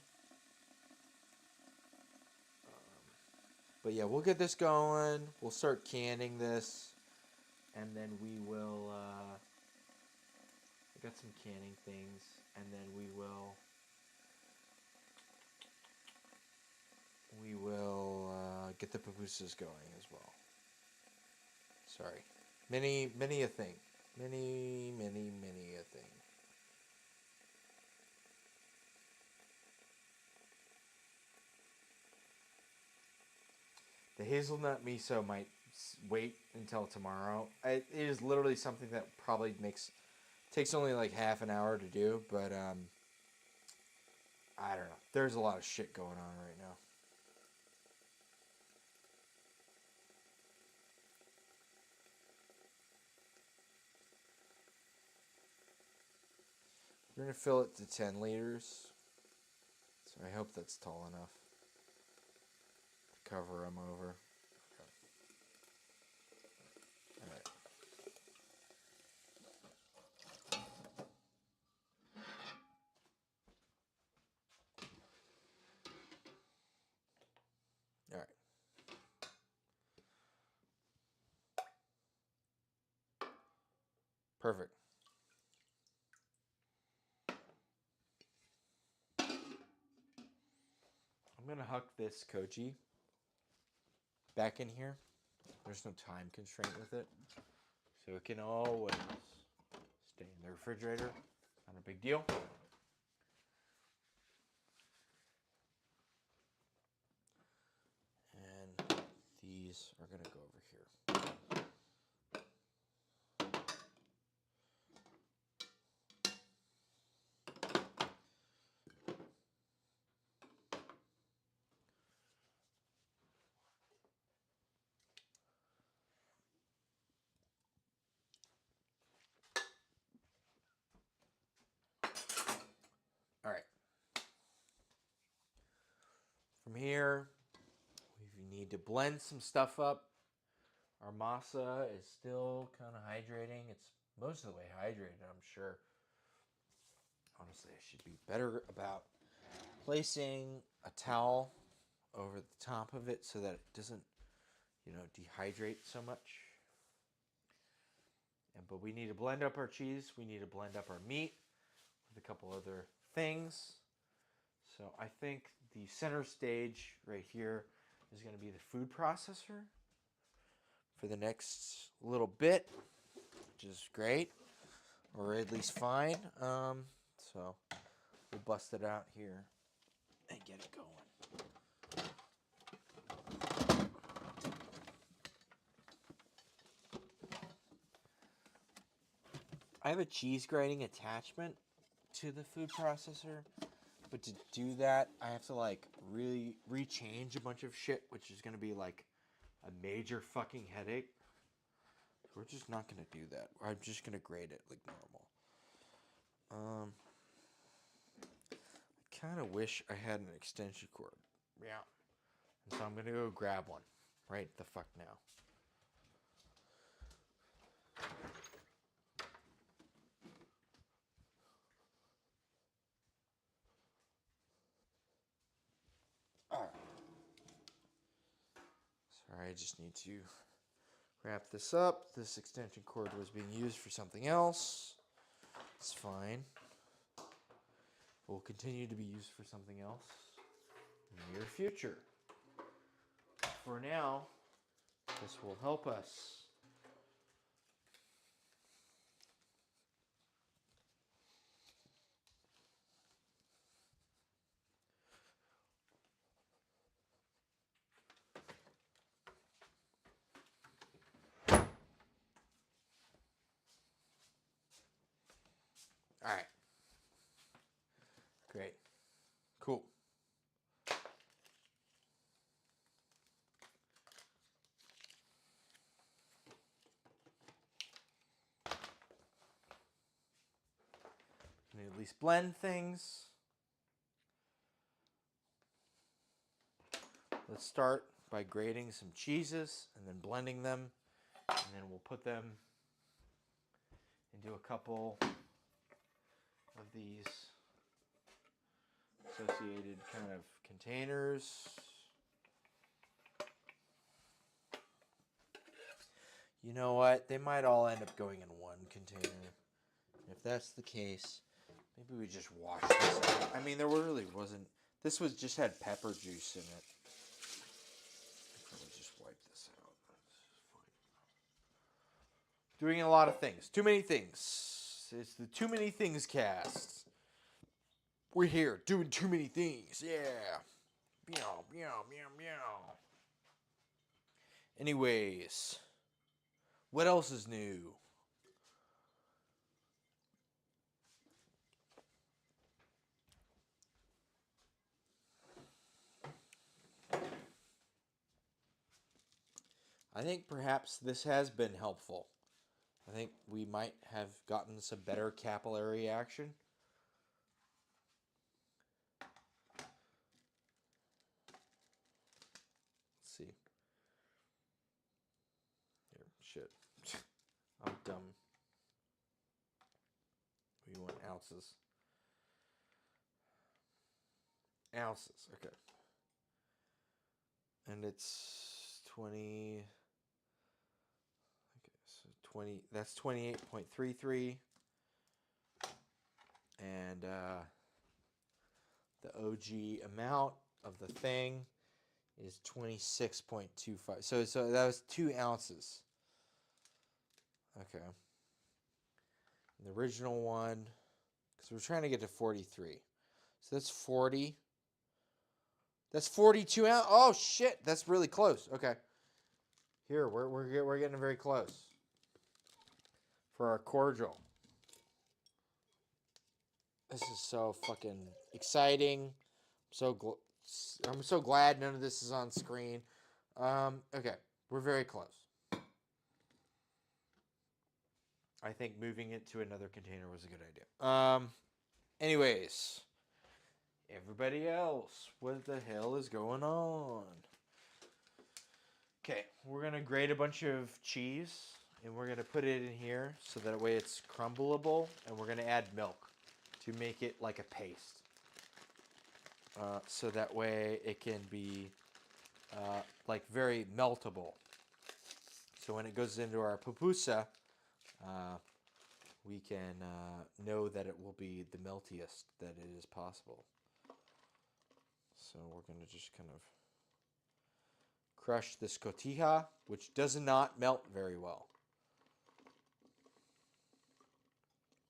But yeah, we'll get this going. We'll start canning this, and then we will. I got some canning things, and then we will get the pupusas going as well. Sorry, many a thing, many a thing. The hazelnut miso might wait until tomorrow. It is literally something that probably takes only like half an hour to do, but I don't know. There's a lot of shit going on right now. We're going to fill it to 10 liters. So I hope that's tall enough to cover them over. Okay. All right. All right. Perfect. I'm going to huck this koji back in here. There's no time constraint with it. So it can always stay in the refrigerator. Not a big deal. And these are going to go over here. All right. From here, we need to blend some stuff up. Our masa is still kind of hydrating. It's most of the way hydrated, I'm sure. Honestly, I should be better about placing a towel over the top of it so that it doesn't, dehydrate so much. But we need to blend up our cheese. We need to blend up our meat with a couple other things. So I think the center stage right here is going to be the food processor for the next little bit, which is great, or at least fine. So we'll bust it out here and get it going. I have a cheese grating attachment to the food processor, but to do that, I have to really rechange a bunch of shit, which is going to be a major fucking headache. So we're just not going to do that. I'm just going to grate it like normal. I kind of wish I had an extension cord. Yeah. And so I'm going to go grab one right the fuck now. Sorry, I just need to wrap this up. This extension cord was being used for something else. It's fine. It will continue to be used for something else in the near future. For now, this will help us. All right. Great. Cool. At least blend things. Let's start by grating some cheeses and then blending them, and then we'll put them into a couple of these associated kind of containers. You know what? They might all end up going in one container. If that's the case, maybe we just wash this out. I mean, there really wasn't. This was just had pepper juice in it. Probably just wipe this out. That's fine. Doing a lot of things. Too many things. It's the Too Many Things cast. We're here doing too many things. Yeah. Meow, meow, meow, meow. Anyways, what else is new? I think perhaps this has been helpful. I think we might have gotten some better capillary action. Let's see. Here, shit. I'm dumb. We want ounces. Ounces, okay. And it's 20. Okay, so 20. That's 28.33. And the OG amount of the thing is 26.25. So that was 2 ounces. Okay. And the original one, because we're trying to get to 43. So that's 40. That's 42 ounces. Oh, shit. That's really close. Okay. Here, we're getting very close. For our cordial. This is so fucking exciting. I'm so glad none of this is on screen. Okay, we're very close. I think moving it to another container was a good idea. Anyways, everybody else, what the hell is going on? Okay, we're gonna grate a bunch of cheese and we're gonna put it in here so that way it's crumbleable, and we're gonna add milk to make it like a paste. So that way it can be like very meltable. So when it goes into our pupusa, we can know that it will be the meltiest that it is possible. So we're going to just kind of crush this cotija, which does not melt very well.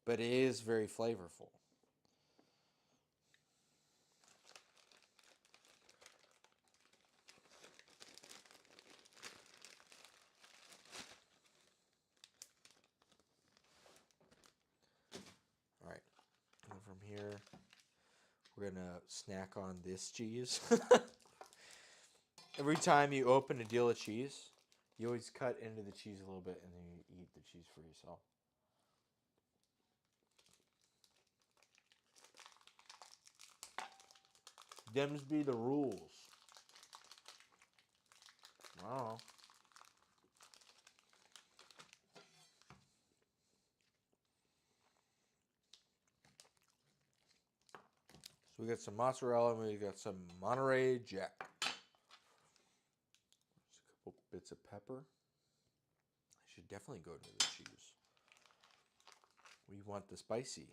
But it is very flavorful. Alright. And from here, we're going to snack on this cheese. Every time you open a deal of cheese, you always cut into the cheese a little bit and then you eat the cheese for yourself. Dems be the rules. Wow. So we got some mozzarella and we got some Monterey Jack. There's a couple bits of pepper. I should definitely go into the cheese. We want the spicy.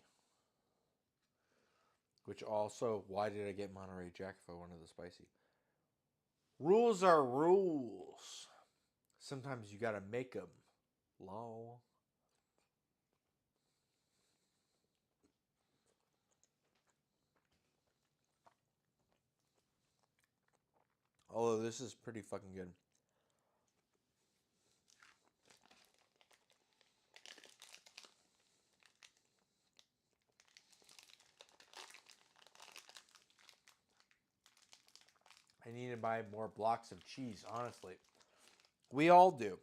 Which also, why did I get Monterey Jack if I wanted the spicy? Rules are rules. Sometimes you gotta make them. Lol. Although this is pretty fucking good. I need to buy more blocks of cheese, honestly. We all do.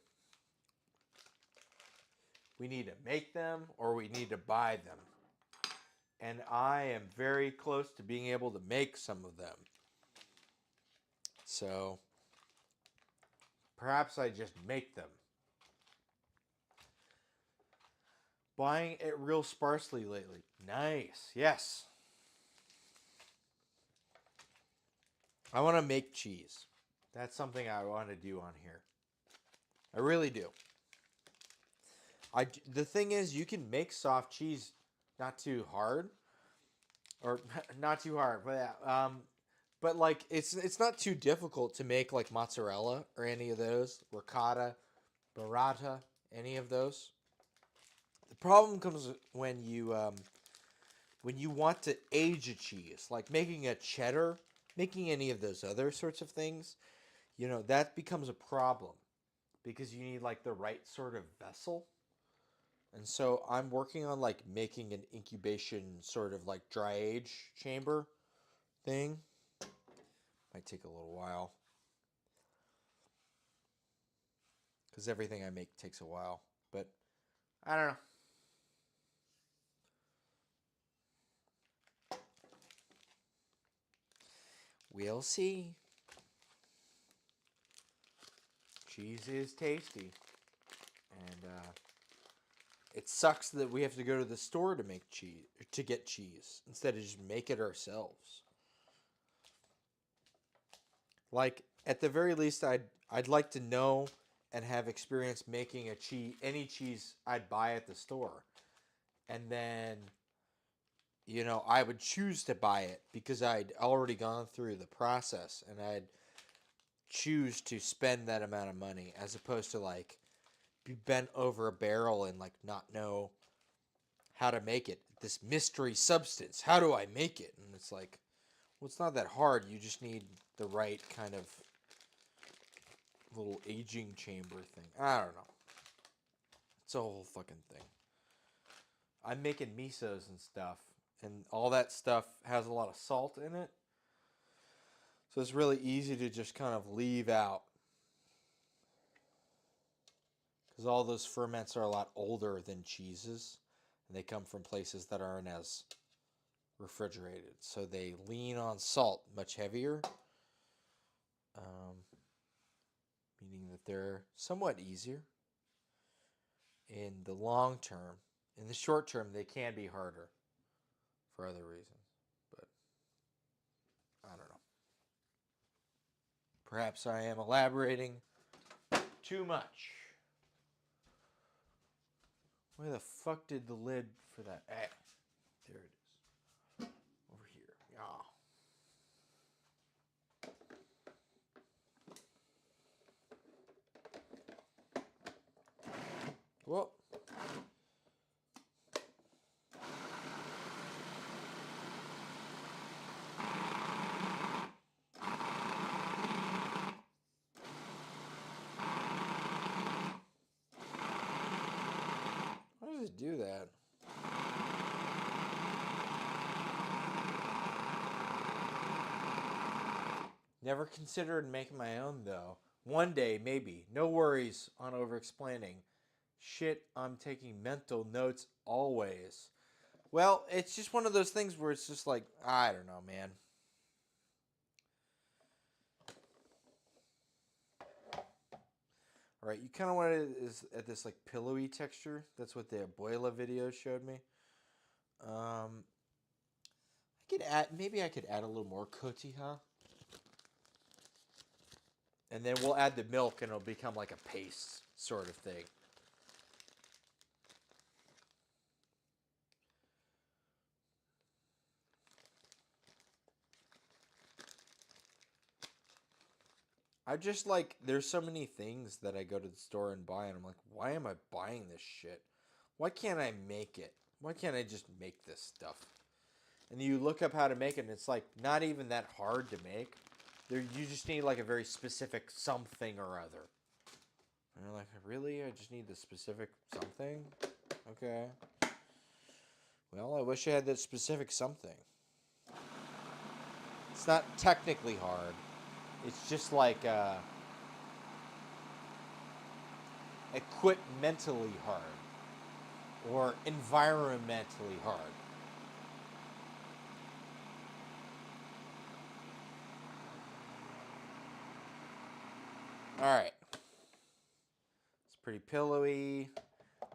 We need to make them or we need to buy them. And I am very close to being able to make some of them. So, perhaps I just make them. Buying it real sparsely lately. Nice. Yes. I want to make cheese. That's something I want to do on here. I really do. The thing is, you can make soft cheese not too hard. Or not too hard. But like, it's not too difficult to make like mozzarella or any of those. Ricotta, burrata, any of those. The problem comes when you want to age a cheese, like making a cheddar, making any of those other sorts of things. You know, that becomes a problem because you need like the right sort of vessel. And so I'm working on like making an incubation sort of like dry age chamber thing. Might take a little while. Because everything I make takes a while. But I don't know. We'll see. Cheese is tasty. And it sucks that we have to go to the store to make cheese, to get cheese, instead of just make it ourselves. Like, at the very least, I'd like to know and have experience making any cheese I'd buy at the store. And then, I would choose to buy it because I'd already gone through the process, and I'd choose to spend that amount of money as opposed to like be bent over a barrel and like not know how to make it. This mystery substance. How do I make it? And it's like, well, it's not that hard. You just need the right kind of little aging chamber thing. I don't know. It's a whole fucking thing. I'm making misos and stuff, and all that stuff has a lot of salt in it. So it's really easy to just kind of leave out. Because all those ferments are a lot older than cheeses, and they come from places that aren't as refrigerated. So they lean on salt much heavier, meaning that they're somewhat easier. In the long term, in the short term, they can be harder for other reasons. But I don't know. Perhaps I am elaborating too much. Where the fuck did the lid for that? Ah, there it is. Over here. Yeah. Well. Why does it do that? Never considered making my own, though. One day, maybe. No worries on over-explaining. Shit, I'm taking mental notes always. Well, it's just one of those things where it's just like, I don't know, man. All right, you kind of want it at this like pillowy texture. That's what the abuela video showed me. I could add a little more cotija. And then we'll add the milk and it'll become like a paste sort of thing. I just like, there's so many things that I go to the store and buy, and I'm like, why am I buying this shit? Why can't I make it? Why can't I just make this stuff? And you look up how to make it, and it's like not even that hard to make. You just need like a very specific something or other. And you're like, really? I just need the specific something? Okay. Well, I wish I had that specific something. It's not technically hard. It's just like equipmentally hard or environmentally hard. All right. It's pretty pillowy.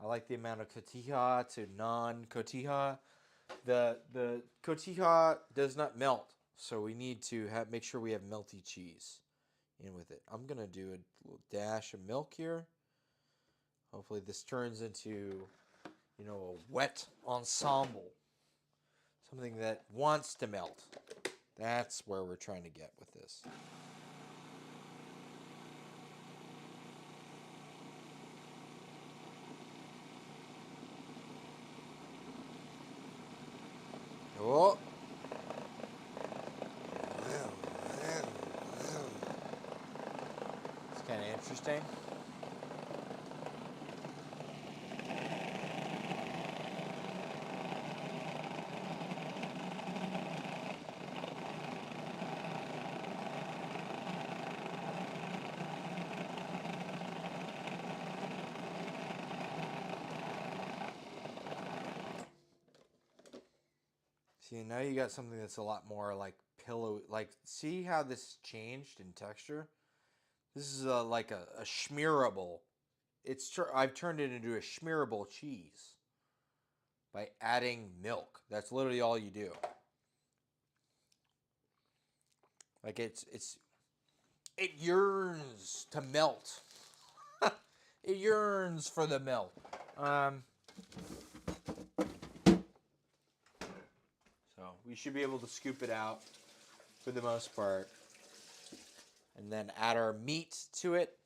I like the amount of cotija to non-cotija. The cotija does not melt, so we need to make sure we have melty cheese in with it. I'm gonna do a little dash of milk here. Hopefully this turns into, a wet ensemble, something that wants to melt. That's where we're trying to get with this. Oh. It's kind of interesting. See, now you got something that's a lot more like pillow. Like, see how this changed in texture? This is like a schmearable. I've turned it into a schmearable cheese by adding milk. That's literally all you do. Like it yearns to melt. It yearns for the milk. So we should be able to scoop it out for the most part. And then add our meat to it,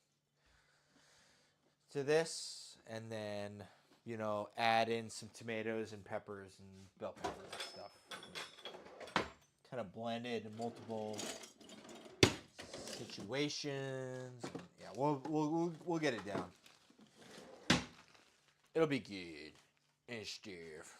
to this. And then, you know, add in some tomatoes and peppers and bell peppers and stuff. Kind of blend it in multiple situations. Yeah, we'll get it down. It'll be good and stuff.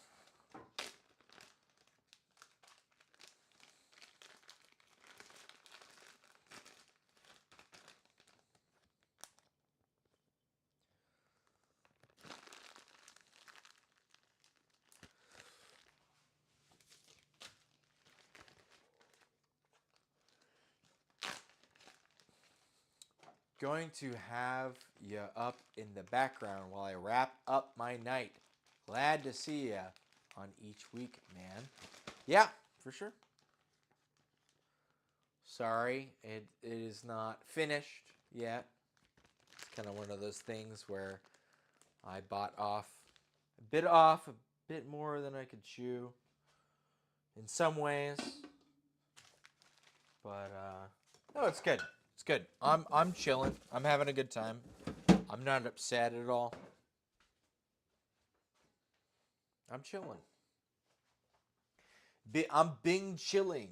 Going to have you up in the background while I wrap up my night. Glad to see you on each week, man. Yeah, for sure. Sorry, it is not finished yet. It's kind of one of those things where I bit off a bit more than I could chew in some ways. But no, it's good. It's good. I'm chilling. I'm having a good time. I'm not upset at all. I'm chilling. I'm Bing chilling.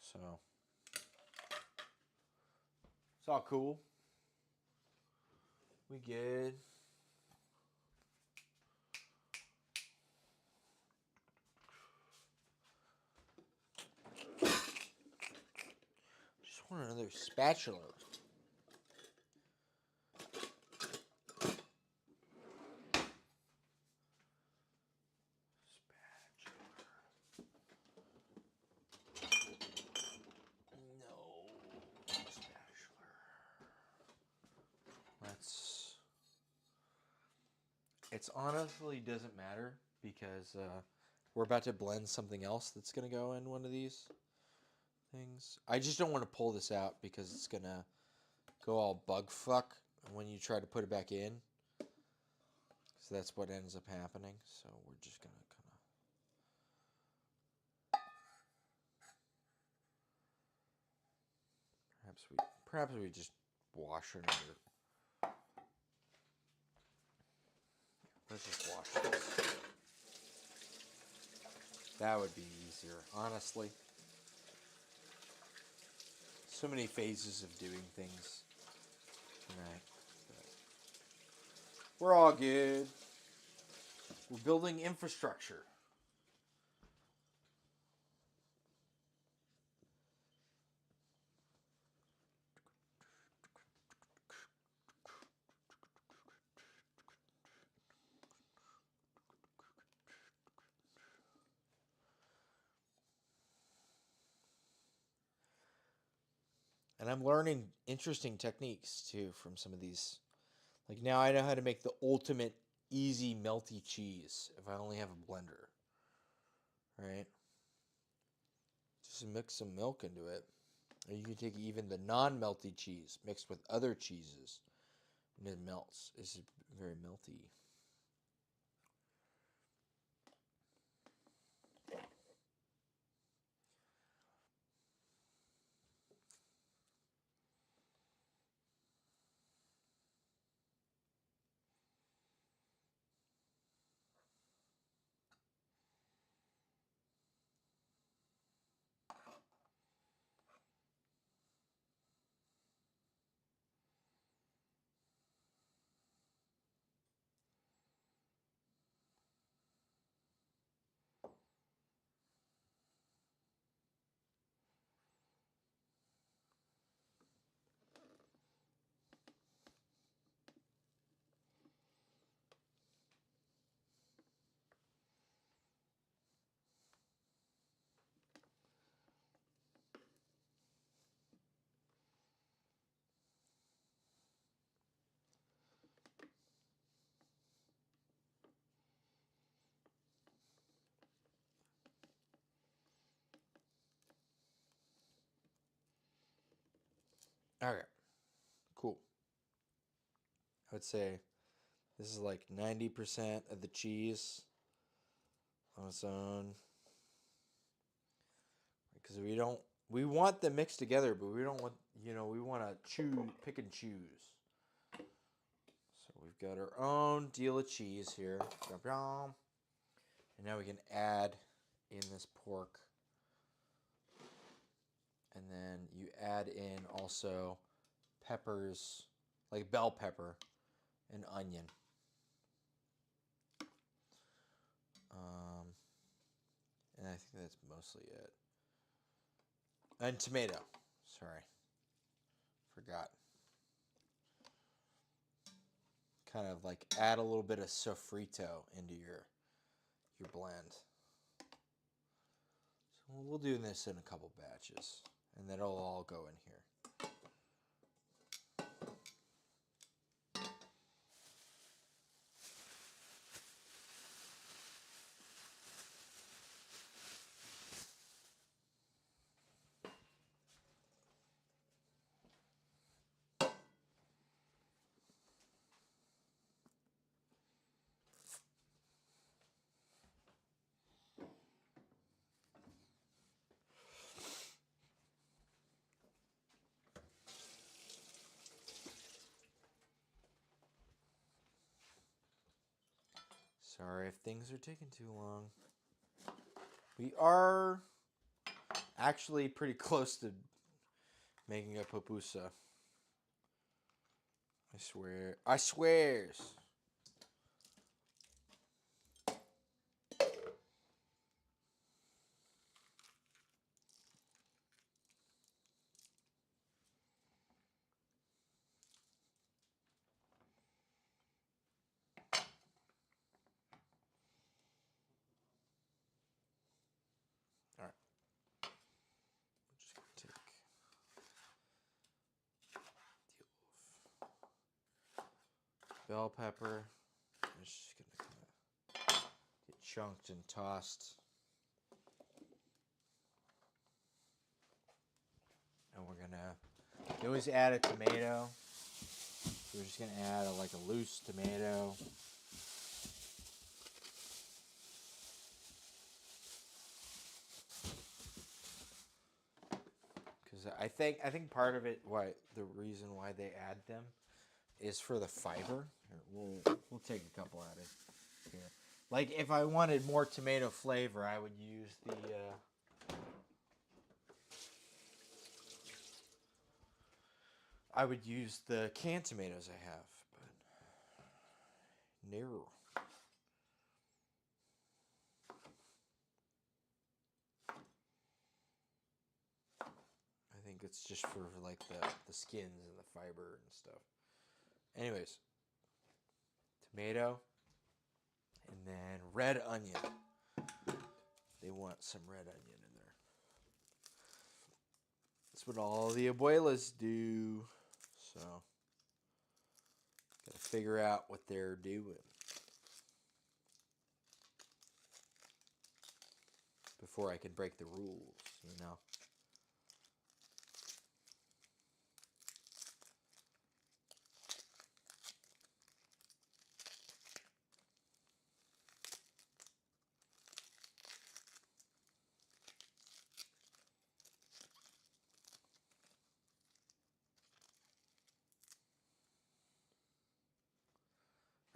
So it's all cool. We good. Just want another spatula. It's honestly doesn't matter because we're about to blend something else that's going to go in one of these things. I just don't want to pull this out because it's going to go all bug fuck when you try to put it back in. So that's what ends up happening. So we're just going to kind of... Perhaps we just wash it under... Let's just wash this. That would be easier, honestly. So many phases of doing things tonight. But we're all good. We're building infrastructure. And I'm learning interesting techniques too from some of these. Like now I know how to make the ultimate easy melty cheese if I only have a blender. Right? Just mix some milk into it. Or you can take even the non-melty cheese mixed with other cheeses and it melts. It's very melty. Okay. Cool. I would say this is like 90% of the cheese on its own. Because we want them mixed together, but we don't want, we want to pick and choose. So we've got our own deal of cheese here. And now we can add in this pork. And then you add in also peppers, like bell pepper and onion. And I think that's mostly it. And tomato. Sorry. Forgot. Kind of like add a little bit of sofrito into your blend. So we'll do this in a couple batches. And then it'll all go in here. Sorry if things are taking too long. We are actually pretty close to making a pupusa. I swear. I swears. Alright. We're just going to take bell pepper. It's just going to kind of get chunked and tossed. And we're going to always add a tomato. So we're just going to add like a loose tomato. Because I think part of it, the reason why they add them is for the fiber. Here, we'll take a couple out of here. Like if I wanted more tomato flavor, I would use the canned tomatoes I have, but no. I think it's just for like the skins and the fiber and stuff. Anyways, tomato, and then red onion. They want some red onion in there. That's what all the abuelas do. So, gotta figure out what they're doing before I can break the rules,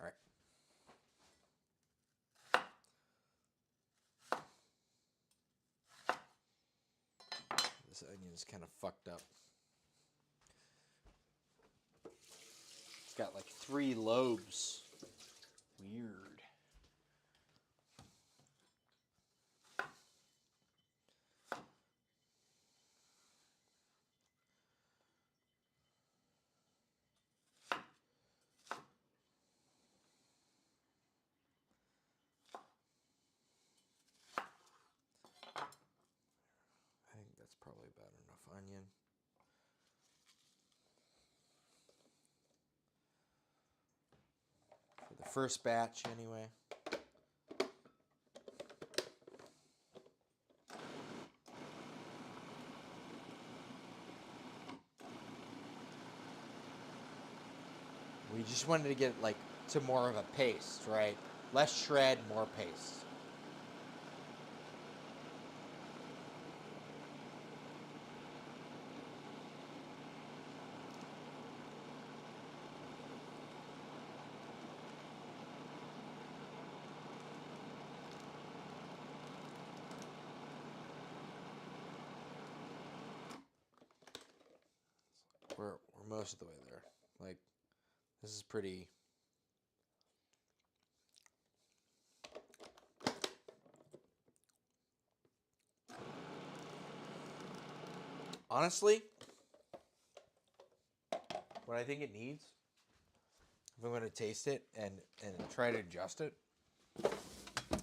All right. This onion's kind of fucked up. It's got like 3 lobes. Weird. I think that's probably about enough onion. For the first batch, anyway. We just wanted to get like to more of a paste, right? Less shred, more paste. We're most of the way there. Like, this is pretty. Honestly, what I think it needs, if I'm going to taste it and try to adjust it,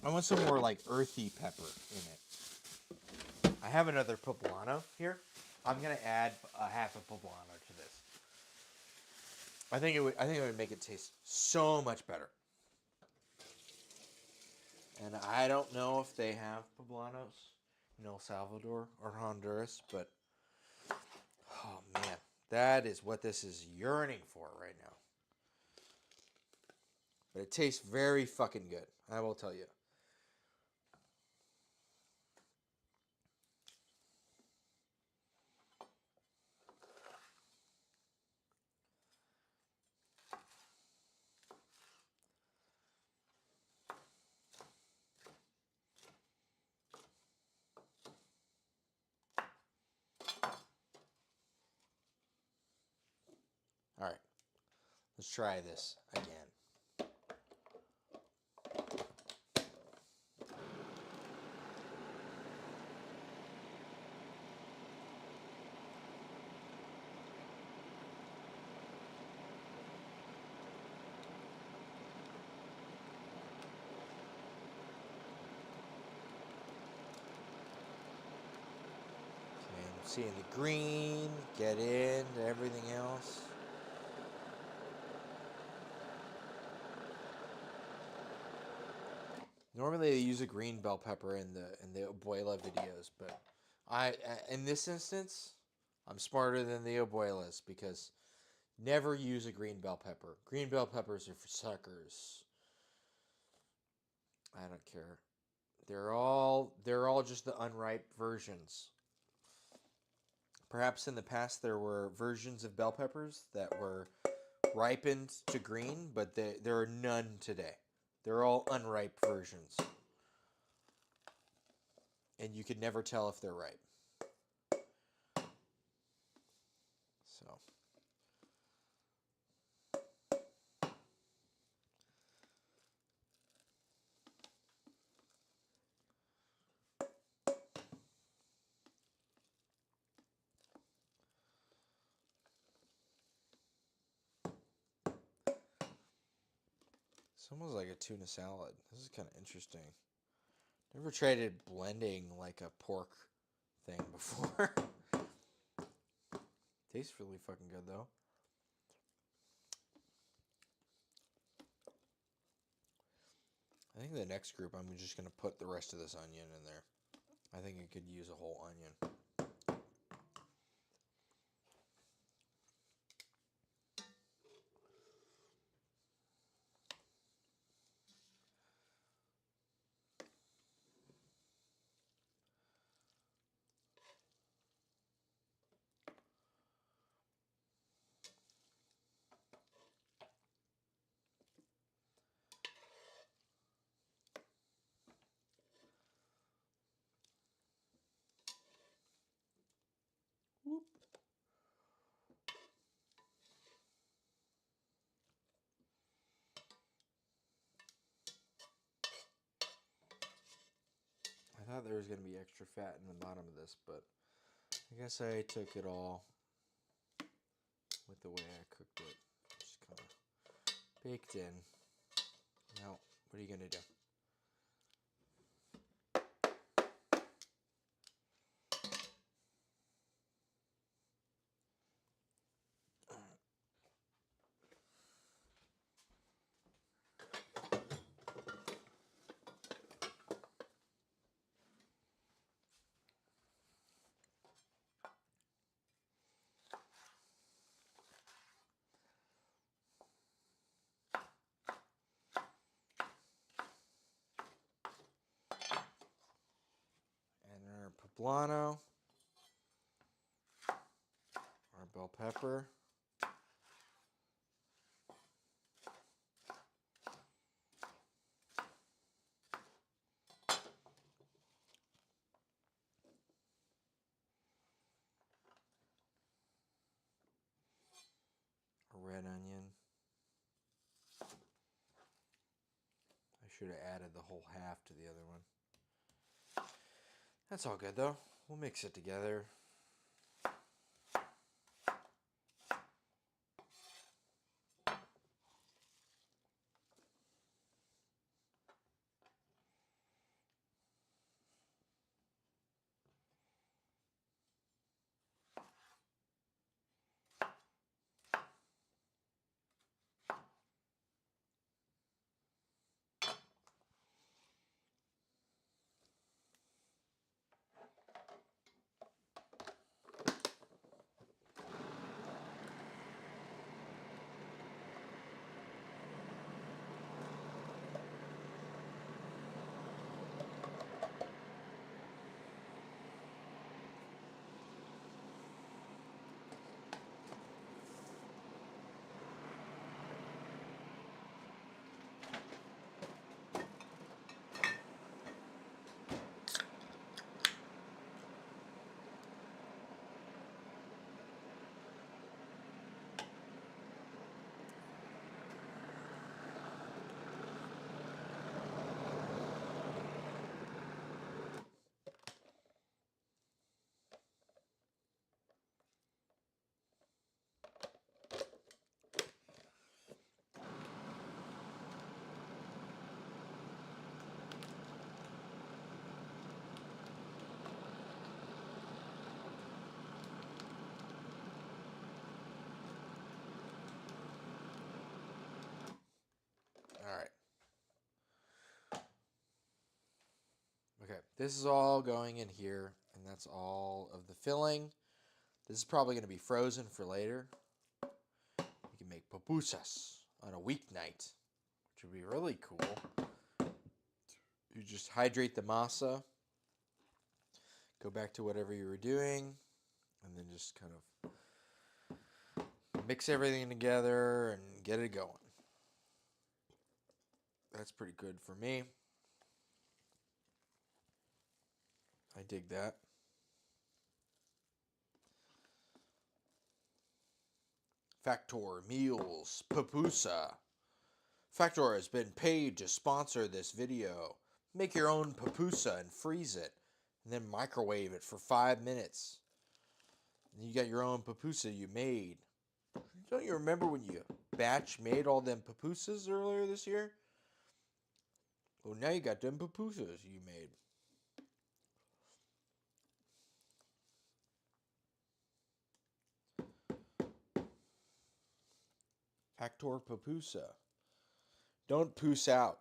I want some more like earthy pepper in it. I have another poblano here. I'm going to add a half a poblano to this. I think it would make it taste so much better. And I don't know if they have poblanos in El Salvador or Honduras, but oh man, that is what this is yearning for right now. But it tastes very fucking good, I will tell you. All right, let's try this again. Seeing the green, get into everything else. Normally they use a green bell pepper in the abuela videos, but I in this instance, I'm smarter than the abuelas because never use a green bell pepper. Green bell peppers are for suckers. I don't care. They're all just the unripe versions. Perhaps in the past there were versions of bell peppers that were ripened to green, but there are none today. They're all unripe versions. And you could never tell if they're ripe. So. It's almost like a tuna salad. This is kind of interesting. Never tried blending like a pork thing before. Tastes really fucking good though. I think the next group I'm just going to put the rest of this onion in there. I think it could use a whole onion. Whoop. I thought there was going to be extra fat in the bottom of this, but I guess I took it all with the way I cooked it. Just kind of baked in. Now, what are you going to do? poblano, our bell pepper, a red onion. I should have added the whole half to the other one. That's all good though. We'll mix it together. All right. Okay, this is all going in here, and that's all of the filling. This is probably going to be frozen for later. You can make pupusas on a weeknight, which would be really cool. You just hydrate the masa, go back to whatever you were doing, and then just kind of mix everything together and get it going. That's pretty good for me. I dig that. Factor Meals Pupusa. Factor has been paid to sponsor this video. Make your own pupusa and freeze it, and then microwave it for 5 minutes. And you got your own pupusa you made. Don't you remember when you batch made all them pupusas earlier this year? Well, now you got them pupusas you made. Factor pupusa. Don't poos out.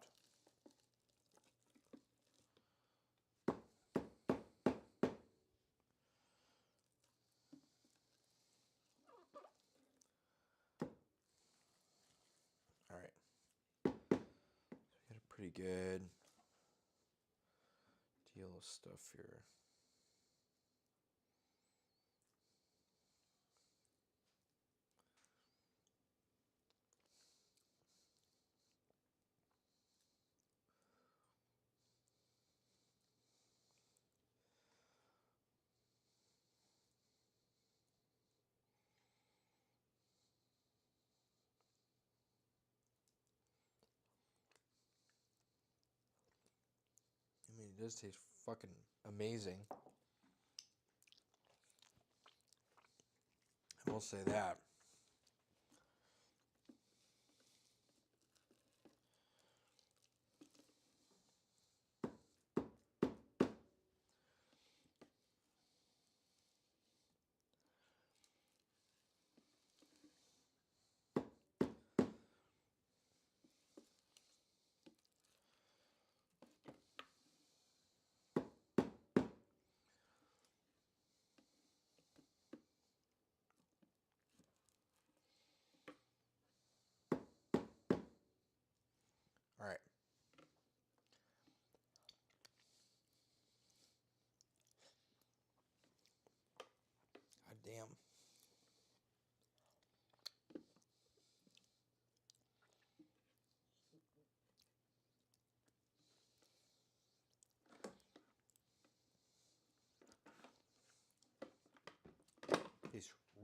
All right. Got a pretty good deal of stuff here. I mean, it does taste fucking amazing. I will say that.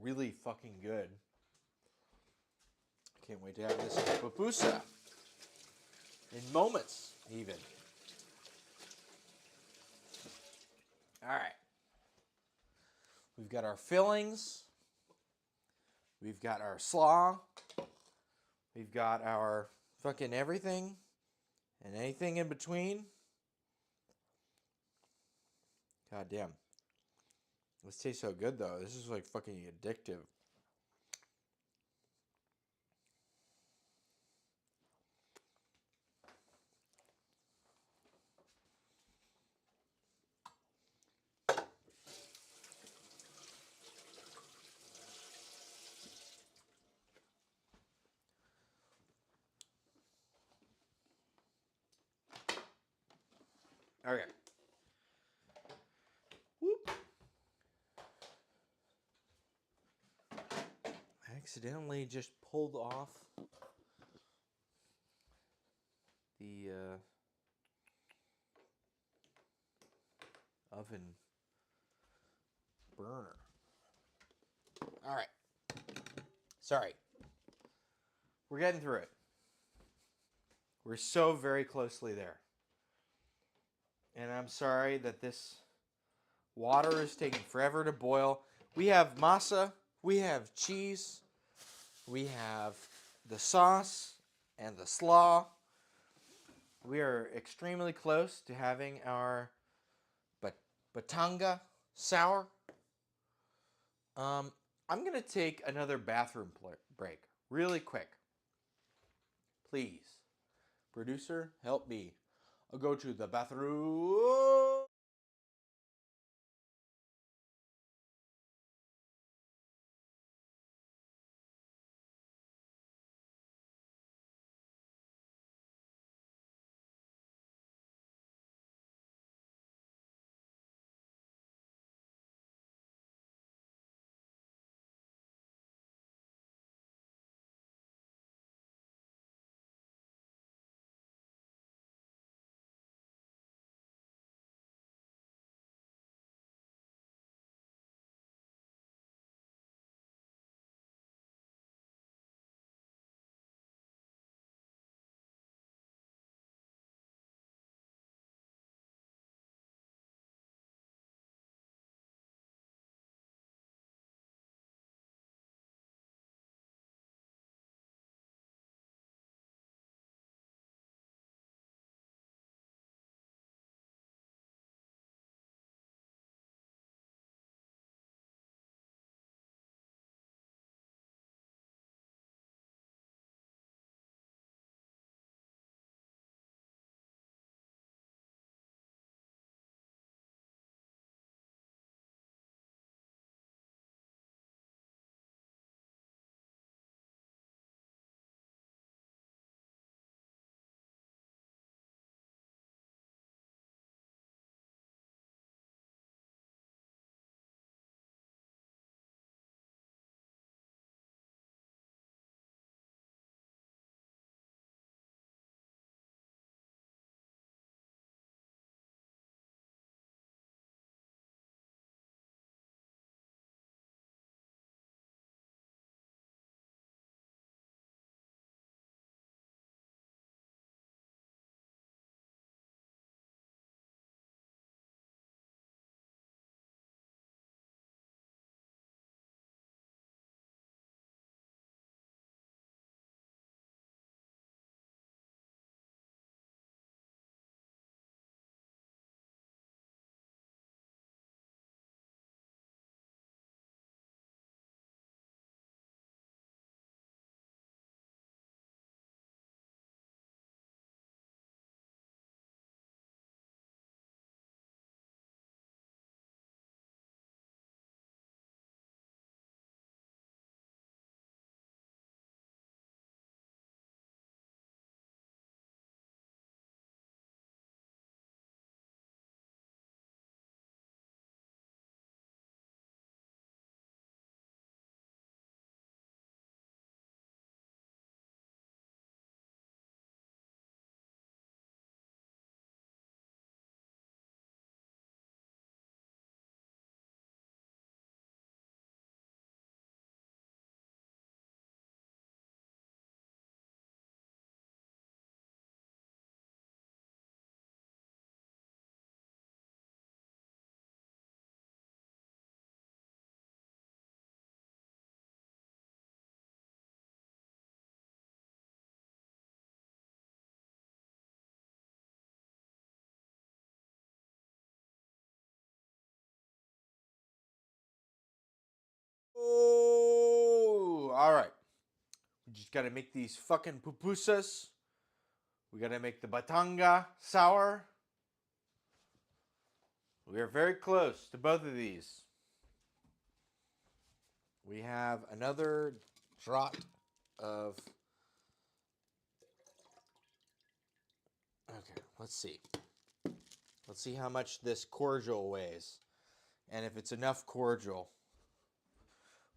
really fucking good. I can't wait to have this pupusa in moments, even. All right. We've got our fillings. We've got our slaw. We've got our fucking everything and anything in between. God damn. This tastes so good, though. This is like fucking addictive. Okay. Whoop. I accidentally just pulled off the oven burner. All right. Sorry. We're getting through it. We're so very closely there. And I'm sorry that this water is taking forever to boil. We have masa, we have cheese, we have the sauce and the slaw. We are extremely close to having our batanga sour. I'm going to take another bathroom break really quick. Please, producer, help me. I'll go to the bathroom. all right. We just got to make these fucking pupusas. We got to make the batanga sour. We are very close to both of these. We have another draught of... Okay, let's see. Let's see how much this cordial weighs. And if it's enough cordial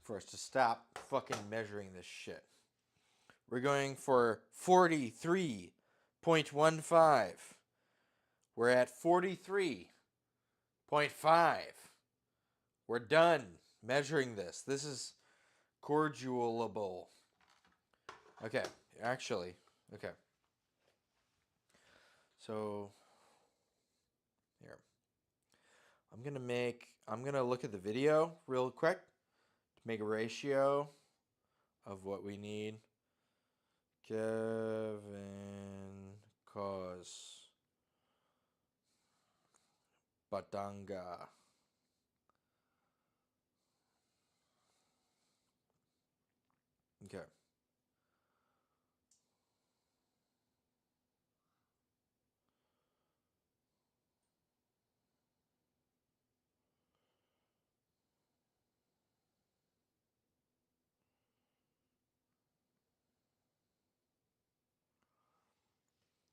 for us to stop fucking measuring this shit. We're going for 43.15. We're at 43.5. We're done measuring this. This is cordialable. Okay, actually, okay. So, here. I'm gonna look at the video real quick to make a ratio of what we need. Kevin cause batanga. Okay.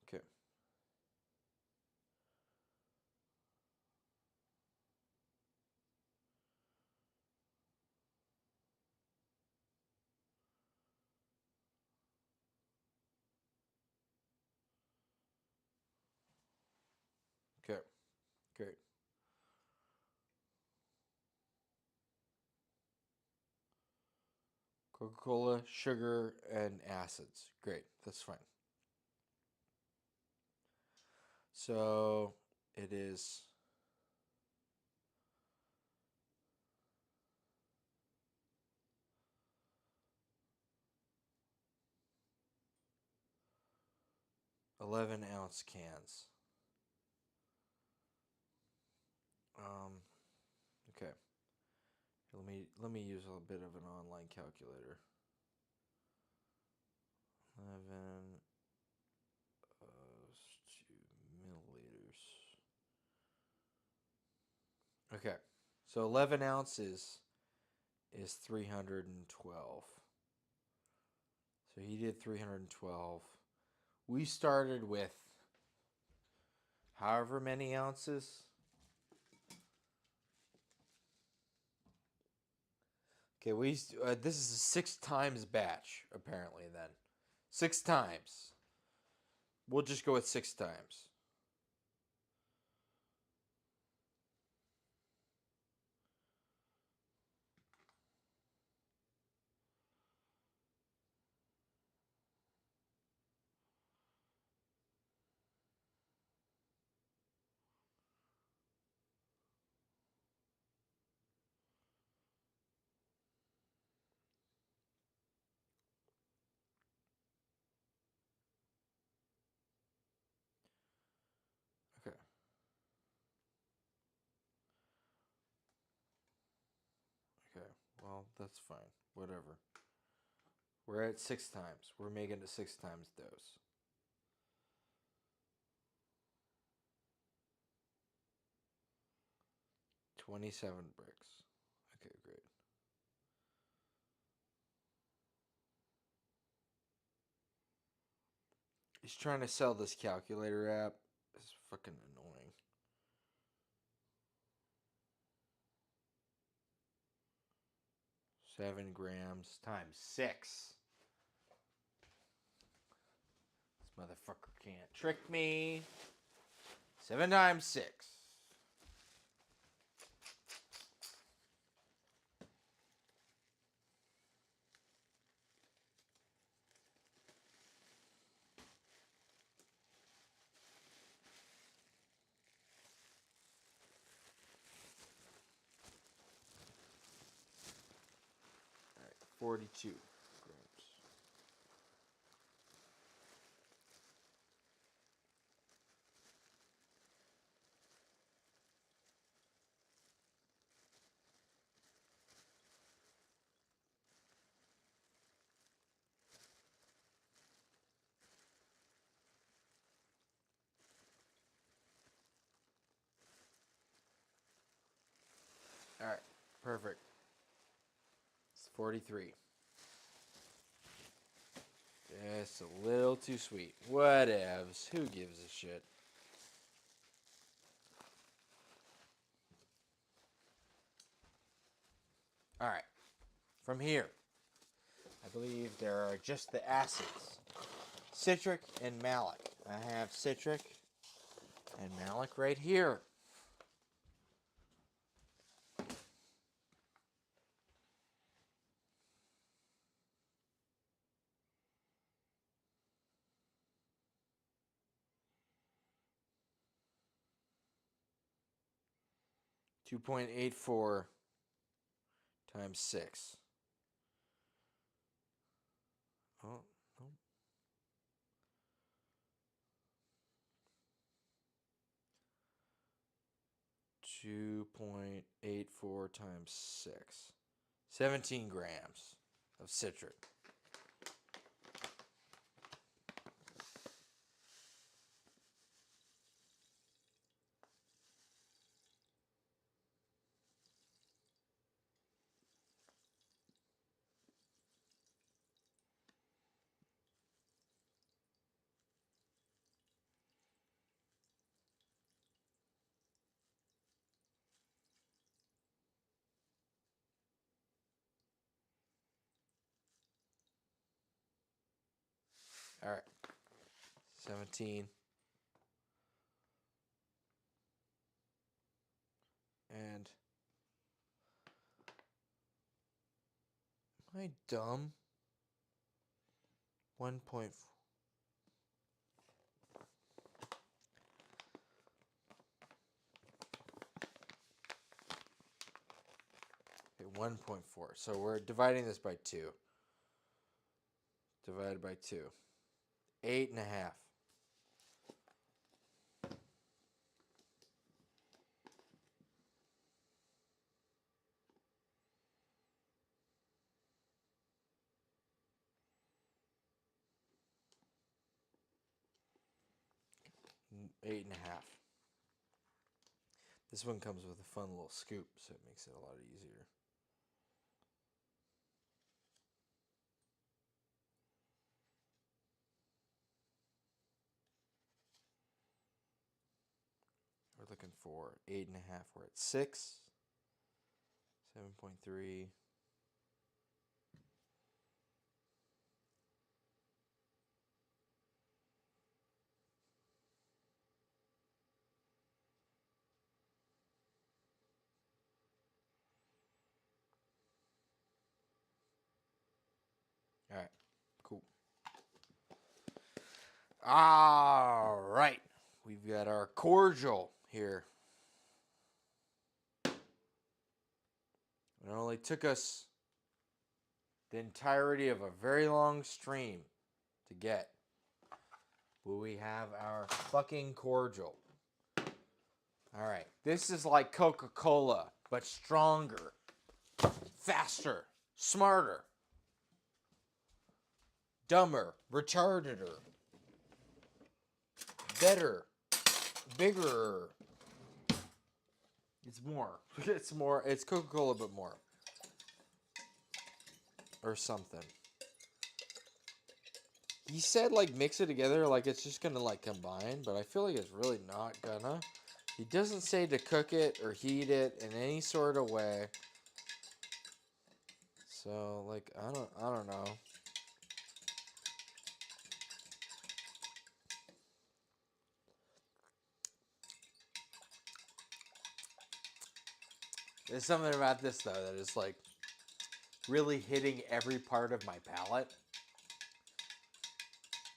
Okay. Okay. Great. Coca-Cola, sugar, and acids. Great. That's fine. So it is 11-ounce cans. Okay. Let me use a bit of an online calculator. 11 milliliters. Okay. So 11 ounces is 312. So he did 312. We started with however many ounces. Okay, this is a 6 times batch, apparently, then. 6 times. We'll just go with 6 times. Okay. Okay, well, that's fine. Whatever. We're at 6 times. We're making a 6 times dose. $27 bricks. Okay, great. He's trying to sell this calculator app. It's fucking annoying. $7 grams times 6. This motherfucker can't trick me. 7 times 6. All right, 42 grams. Perfect. It's 43. It's a little too sweet. Whatevs. Who gives a shit? All right. From here, I believe there are just the acids. Citric and malic. I have citric and malic right here. .84 times 6. Oh, no. 2.84 times 6. 17 grams of citric. All right. 17. And am I dumb? 1.4. Okay, 1.4. So we're dividing this by 2. Divided by 2. 8.5. 8.5. This one comes with a fun little scoop, so it makes it a lot easier. We're looking for 8.5. We're at 6. 7.3. All right, cool. All right, we've got our cordial here. It only took us the entirety of a very long stream to get. Will we have our fucking cordial? All right, this is like Coca-Cola, but stronger, faster, smarter, dumber, retardeder, better, bigger. It's more. It's more. It's Coca-Cola, but more. Or something. He said, like, mix it together, like it's just gonna, like, combine, but I feel like it's really not gonna. He doesn't say to cook it or heat it in any sort of way. So, like, I don't know. There's something about this, though, that is, like, really hitting every part of my palate.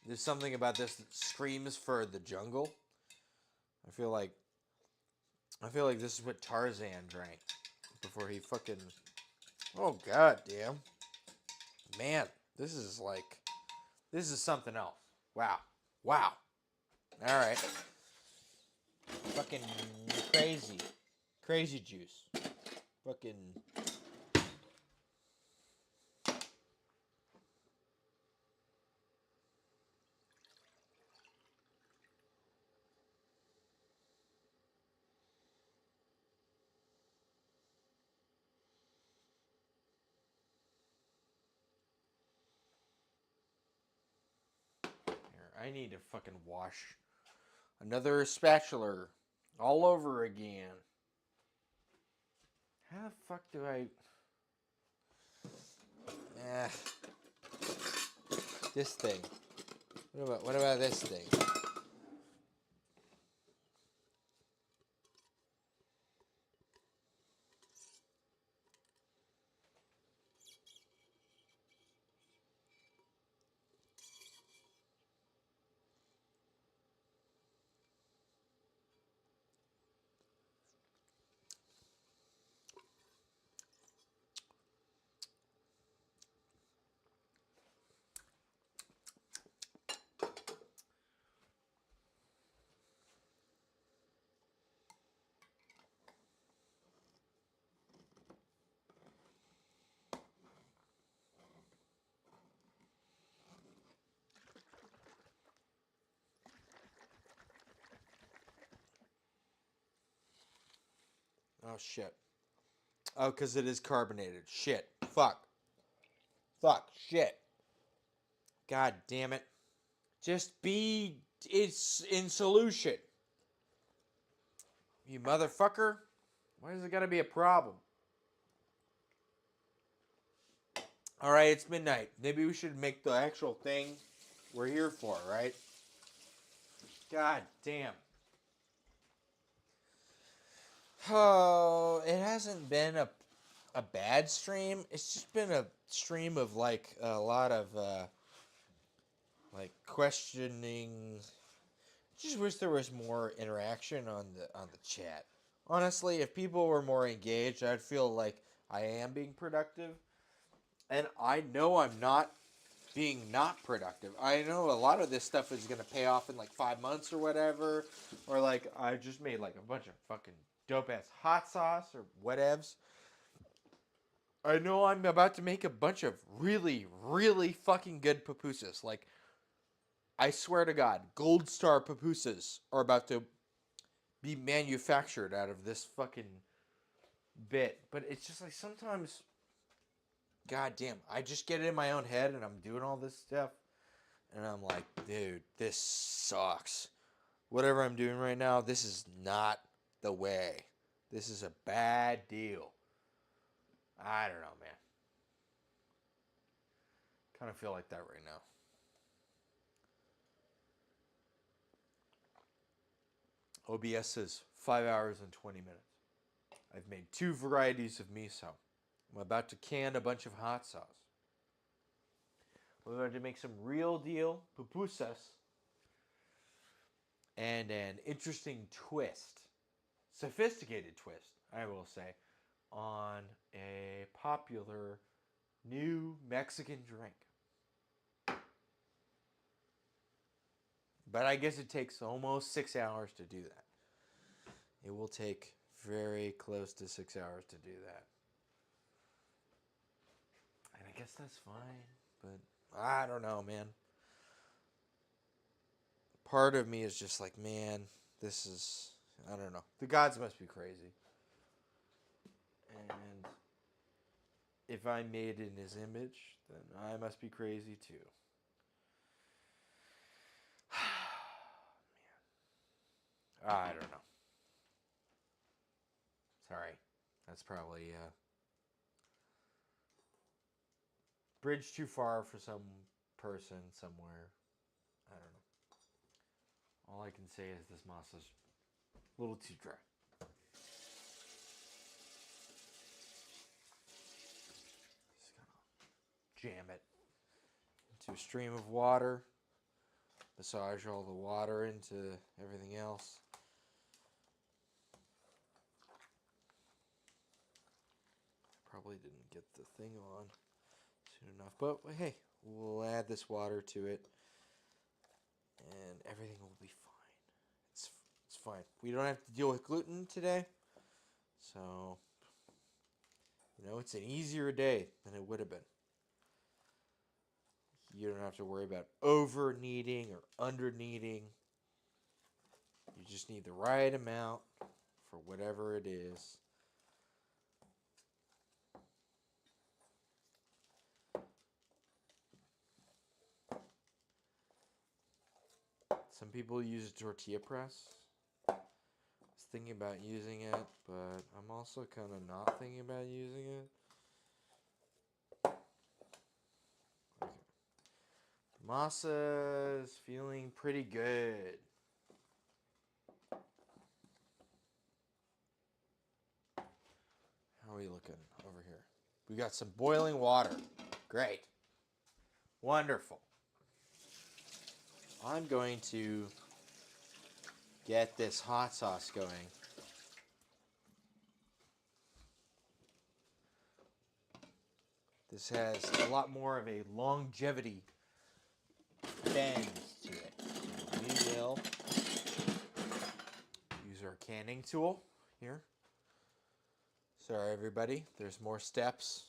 There's something about this that screams for the jungle. I feel like this is what Tarzan drank before he fucking... Oh, god damn. Man, this is something else. Wow. Wow. All right. Fucking crazy. Crazy juice. Fucking... I need to fucking wash another spatula all over again. How the fuck do I... This thing. What about this thing? Oh, shit. Oh, because it is carbonated. Shit. Fuck. Shit. God damn it. Just be... It's in solution. You motherfucker. Why is it gotta be a problem? Alright, it's midnight. Maybe we should make the actual thing we're here for, right? God damn. Oh, it hasn't been a bad stream. It's just been a stream of like a lot of like questioning. Just wish there was more interaction on the chat. Honestly, if people were more engaged, I'd feel like I am being productive. And I know I'm not being not productive. I know a lot of this stuff is going to pay off in like 5 months or whatever. Or like I just made like a bunch of fucking dope ass hot sauce or whatevs. I know I'm about to make a bunch of really, really fucking good pupusas. Like, I swear to God, gold star pupusas are about to be manufactured out of this fucking bit. But it's just like sometimes, goddamn, I just get it in my own head and I'm doing all this stuff. And I'm like, dude, this sucks. Whatever I'm doing right now, this is not the way. This is a bad deal. I don't know, man. Kind of feel like that right now. OBS says 5 hours and 20 minutes. I've made 2 varieties of miso. I'm about to can a bunch of hot sauce. We're going to make some real deal pupusas and an interesting twist, sophisticated twist, I will say, on a popular new Mexican drink. But I guess it takes almost 6 hours to do that. It will take very close to 6 hours to do that. And I guess that's fine, but I don't know, man. Part of me is just like, man, this is, I don't know. The gods must be crazy. And if I'm made in his image, then I must be crazy too. Man. I don't know. Sorry. That's probably bridge too far for some person somewhere. I don't know. All I can say is this masa's a little too dry. Just gonna jam it into a stream of water. Massage all the water into everything else. Probably didn't get the thing on soon enough, but hey, we'll add this water to it and everything will be fine. It's fine. We don't have to deal with gluten today, so it's an easier day than it would have been. You don't have to worry about over kneading or under kneading. You just need the right amount for whatever it is. Some people use a tortilla press. I was thinking about using it, but I'm also kind of not thinking about using it. Okay. Masa is feeling pretty good. How are we looking over here? We got some boiling water. Great. Wonderful. I'm going to get this hot sauce going. This has a lot more of a longevity bend to it. We will use our canning tool here. Sorry, everybody. There's more steps.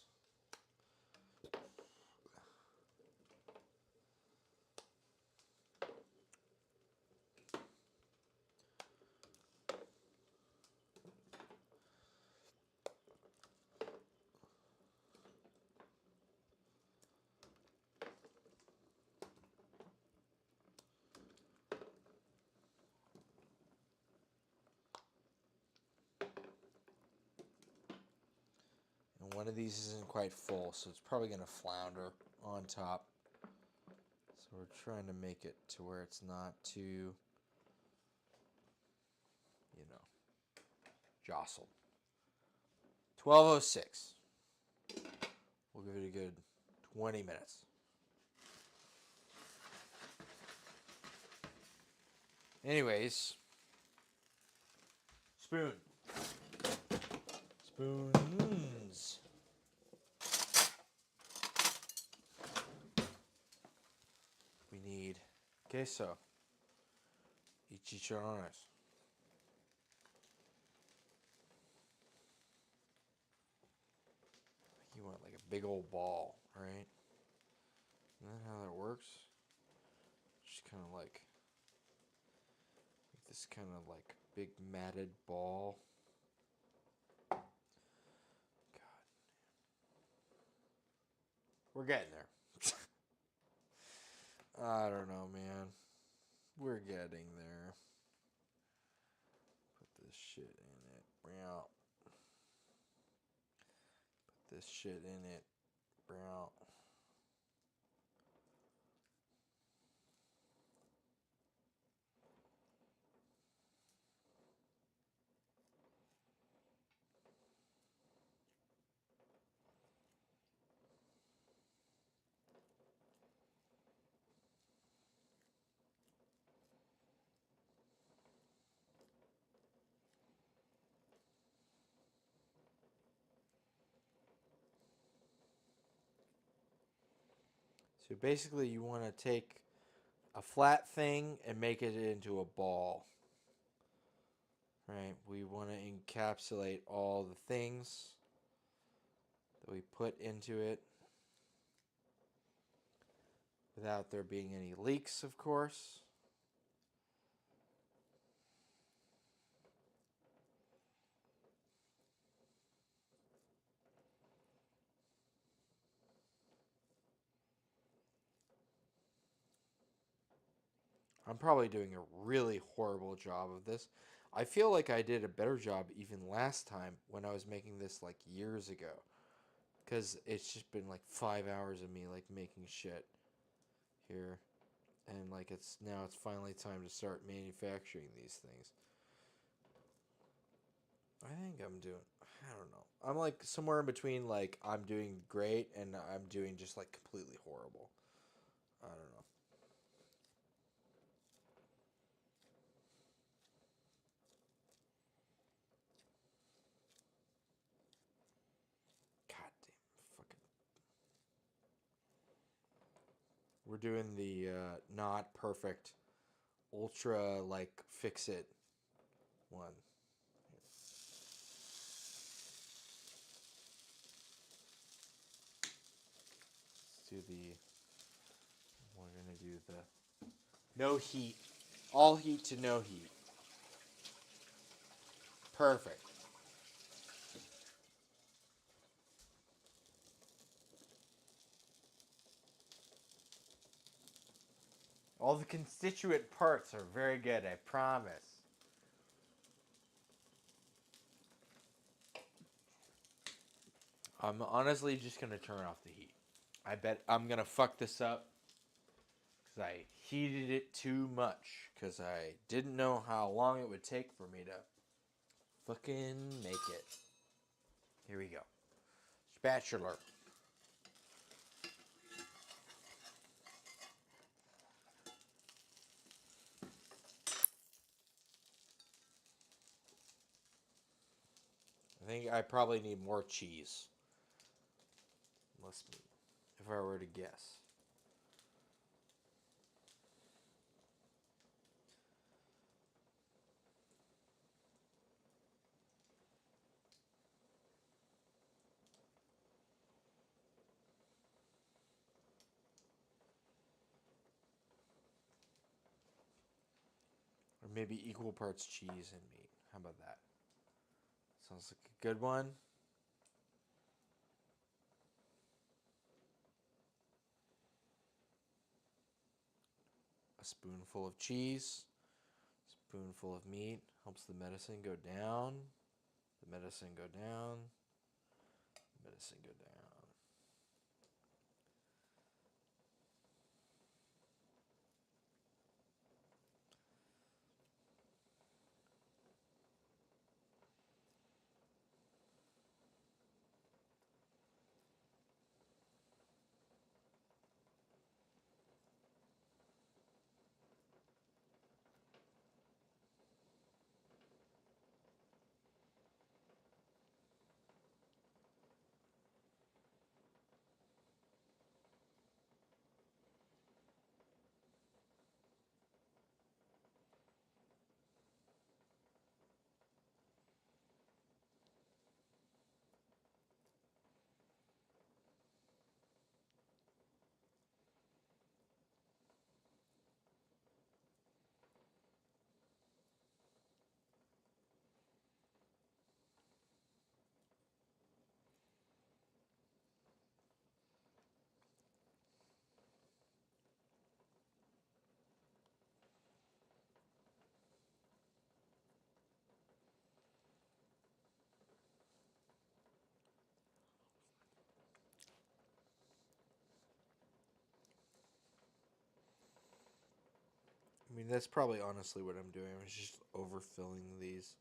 And one of these isn't quite full, so it's probably going to flounder on top. So we're trying to make it to where it's not too, you know, jostled. 12:06. We'll give it a good 20 minutes. Anyways, spoon. Spoons. We need queso y chicharrones. You want like a big old ball, right? Isn't that how that works? Just kind of like this kind of like big matted ball. God. We're getting there. I don't know, man. We're getting there. Put this shit in it. Brown. Put this shit in it. Brown. So basically you want to take a flat thing and make it into a ball. Right? We want to encapsulate all the things that we put into it without there being any leaks, of course. I'm probably doing a really horrible job of this. I feel like I did a better job even last time when I was making this like years ago. Because it's just been like 5 hours of me like making shit here. And like it's finally time to start manufacturing these things. I think I'm doing, I don't know. I'm like somewhere in between like I'm doing great and I'm doing just like completely horrible. I don't know. God damn, fucking. We're doing the not perfect, ultra like fix it one. Let's do the. We're gonna do the no heat, all heat to no heat. Perfect. All the constituent parts are very good, I promise. I'm honestly just going to turn off the heat. I bet I'm going to fuck this up because I heated it too much because I didn't know how long it would take for me to fucking make it. Here we go. Spatula. I think I probably need more cheese. Less meat, if I were to guess. Or maybe equal parts cheese and meat. How about that? Sounds like a good one. A spoonful of cheese. Spoonful of meat. Helps the medicine go down. The medicine go down. The medicine go down. I mean, that's probably honestly what I'm doing. I'm just overfilling these.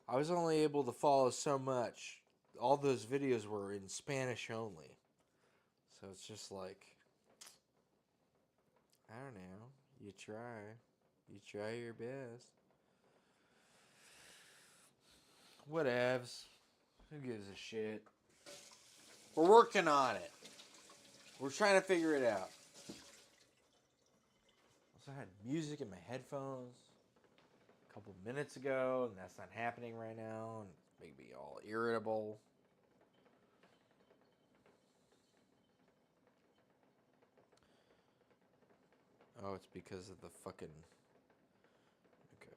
I was only able to follow so much. All those videos were in Spanish only. So it's just like, I don't know. You try. You try your best. Whatevs. Who gives a shit? We're working on it. We're trying to figure it out. Also, I had music in my headphones a couple minutes ago, and that's not happening right now, and it's making me all irritable. Oh, it's because of the fucking. Okay.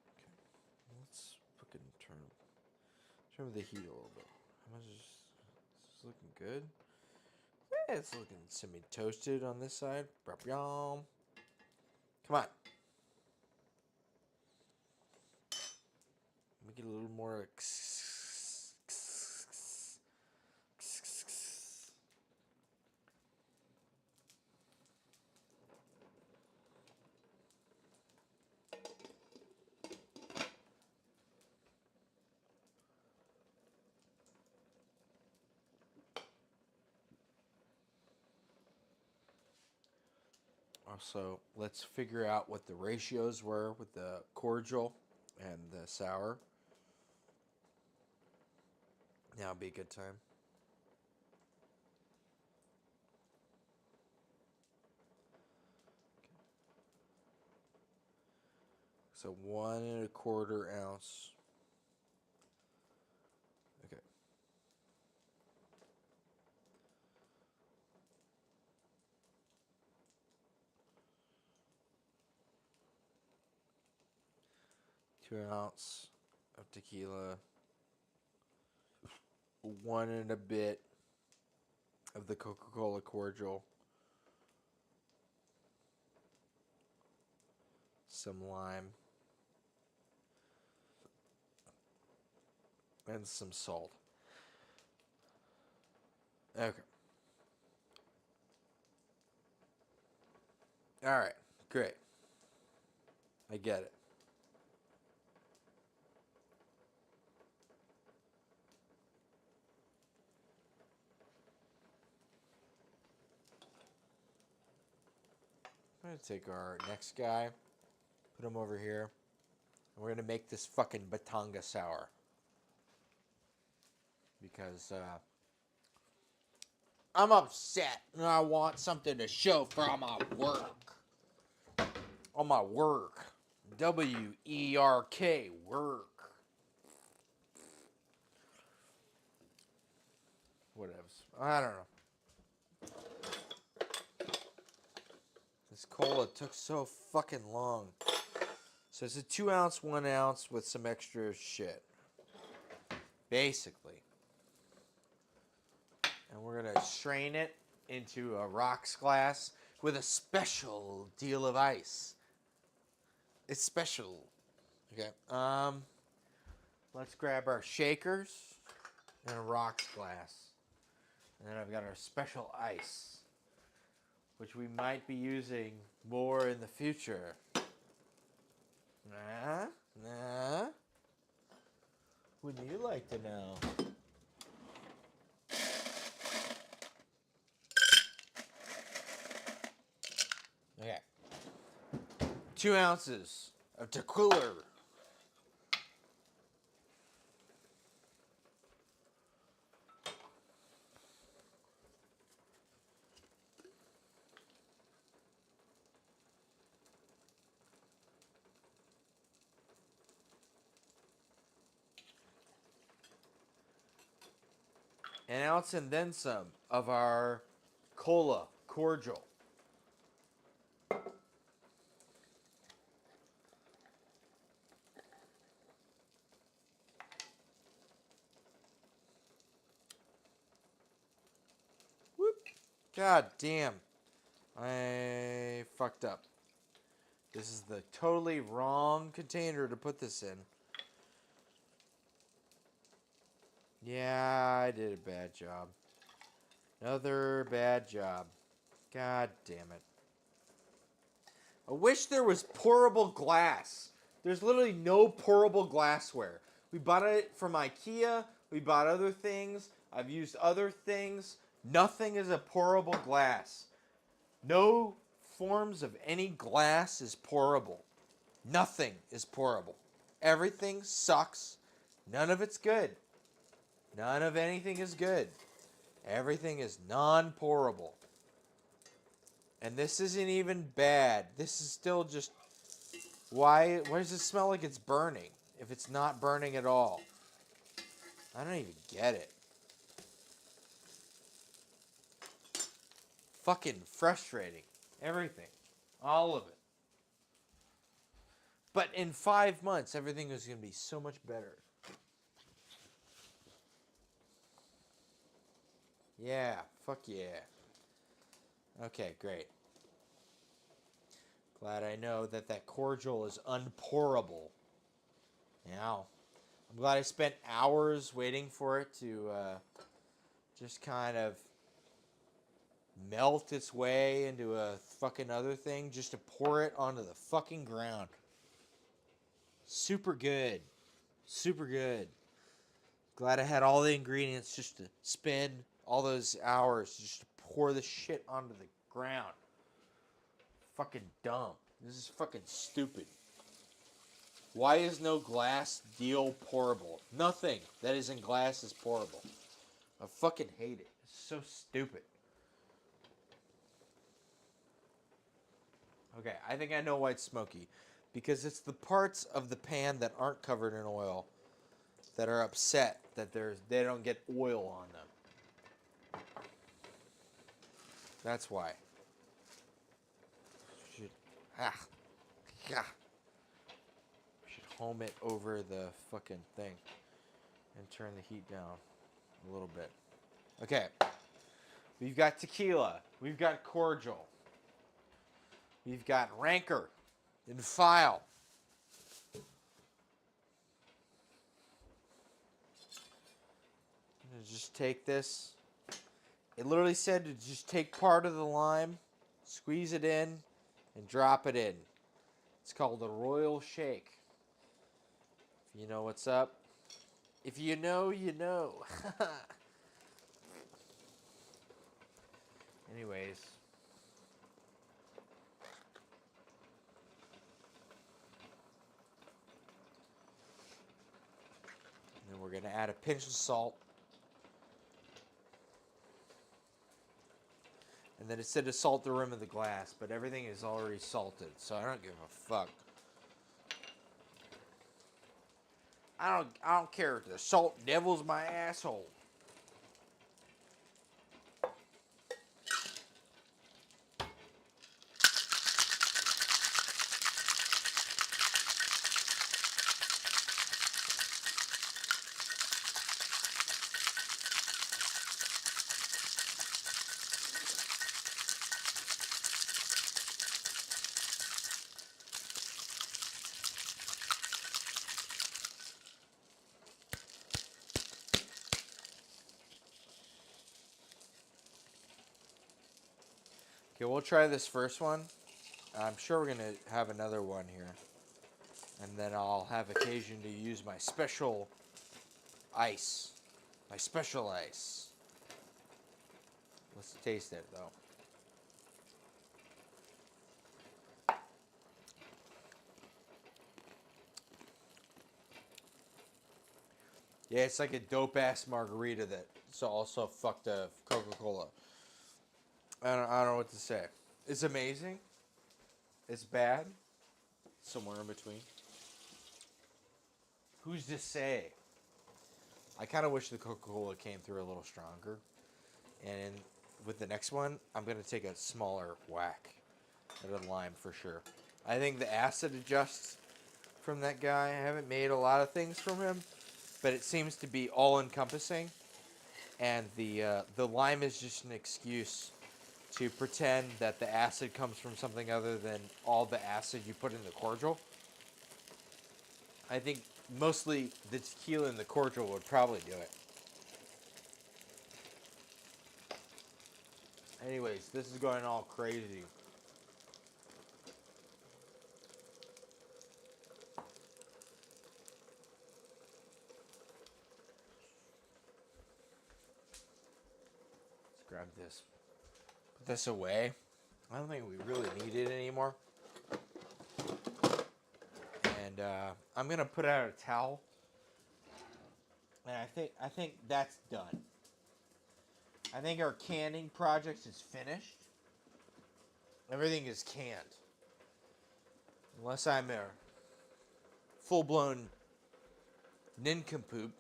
Okay. Let's fucking turn the heat a little bit. How much is this looking good? Yeah, it's looking semi-toasted on this side. Come on. Make it a little more like. Also, let's figure out what the ratios were with the cordial and the sour. Now would be a good time. So 1 1/4 ounce 2 ounce of tequila. 1 and a bit of the Coca-Cola cordial. Some lime. And some salt. Okay. Alright, great. I get it. I'm going to take our next guy, put him over here, and we're going to make this fucking batanga sour. Because, I'm upset and I want something to show for all my work. All my work. W-E-R-K, work. Whatever. I don't know. This cola took so fucking long. So it's a 2 ounce, 1 ounce with some extra shit. Basically. And we're going to strain it into a rocks glass with a special deal of ice. It's special. Okay. Let's grab our shakers and a rocks glass. And then I've got our special ice, which we might be using more in the future. Nah. Wouldn't you like to know? Okay. 2 ounces of tequila. An ounce and then some of our cola cordial. Whoop. God damn. I fucked up. This is the totally wrong container to put this in. Yeah, I did a bad job. Another bad job. God damn it. I wish there was pourable glass. There's literally no pourable glassware. We bought it from IKEA. We bought other things. I've used other things. Nothing is a pourable glass. No forms of any glass is pourable. Nothing is pourable. Everything sucks. None of it's good. None of anything is good. Everything is non-pourable. And this isn't even bad. This is still just... Why does it smell like it's burning if it's not burning at all? I don't even get it. Fucking frustrating. Everything. All of it. But in 5 months, everything is going to be so much better. Yeah, fuck yeah. Okay, great. Glad I know that that cordial is unpourable. Now, I'm glad I spent hours waiting for it to just kind of melt its way into a fucking other thing just to pour it onto the fucking ground. Super good. Super good. Glad I had all the ingredients just to spend all those hours just to pour the shit onto the ground. Fucking dumb. This is fucking stupid. Why is no glass deal pourable? Nothing that is in glass is pourable. I fucking hate it. It's so stupid. Okay, I think I know why it's smoky. Because it's the parts of the pan that aren't covered in oil that are upset that they don't get oil on them. That's why. Should home it over the fucking thing and turn the heat down a little bit. Okay. We've got tequila. We've got cordial. We've got rancor and file. I'm gonna just take this. It literally said to just take part of the lime, squeeze it in, and drop it in. It's called a royal shake. If you know what's up. If you know, you know. Anyways. And then we're going to add a pinch of salt. And then it said to salt the rim of the glass, but everything is already salted, so I don't give a fuck. I don't care if the salt devils my asshole. Okay, we'll try this first one. I'm sure we're going to have another one here. And then I'll have occasion to use my special ice. My special ice. Let's taste it, though. Yeah, it's like a dope-ass margarita that's also fucked up Coca-Cola. I don't know what to say. It's amazing. It's bad. Somewhere in between. Who's to say? I kind of wish the Coca-Cola came through a little stronger. And with the next one, I'm going to take a smaller whack at a lime for sure. I think the acid adjusts from that guy. I haven't made a lot of things from him, but it seems to be all-encompassing. And the lime is just an excuse to pretend that the acid comes from something other than all the acid you put in the cordial. I think mostly the tequila and the cordial would probably do it. Anyways, this is going all crazy. Let's grab this. Put this away. I don't think we really need it anymore. And I'm gonna put out a towel. And I think that's done. I think our canning project is finished. Everything is canned. Unless I'm a full-blown nincompoop.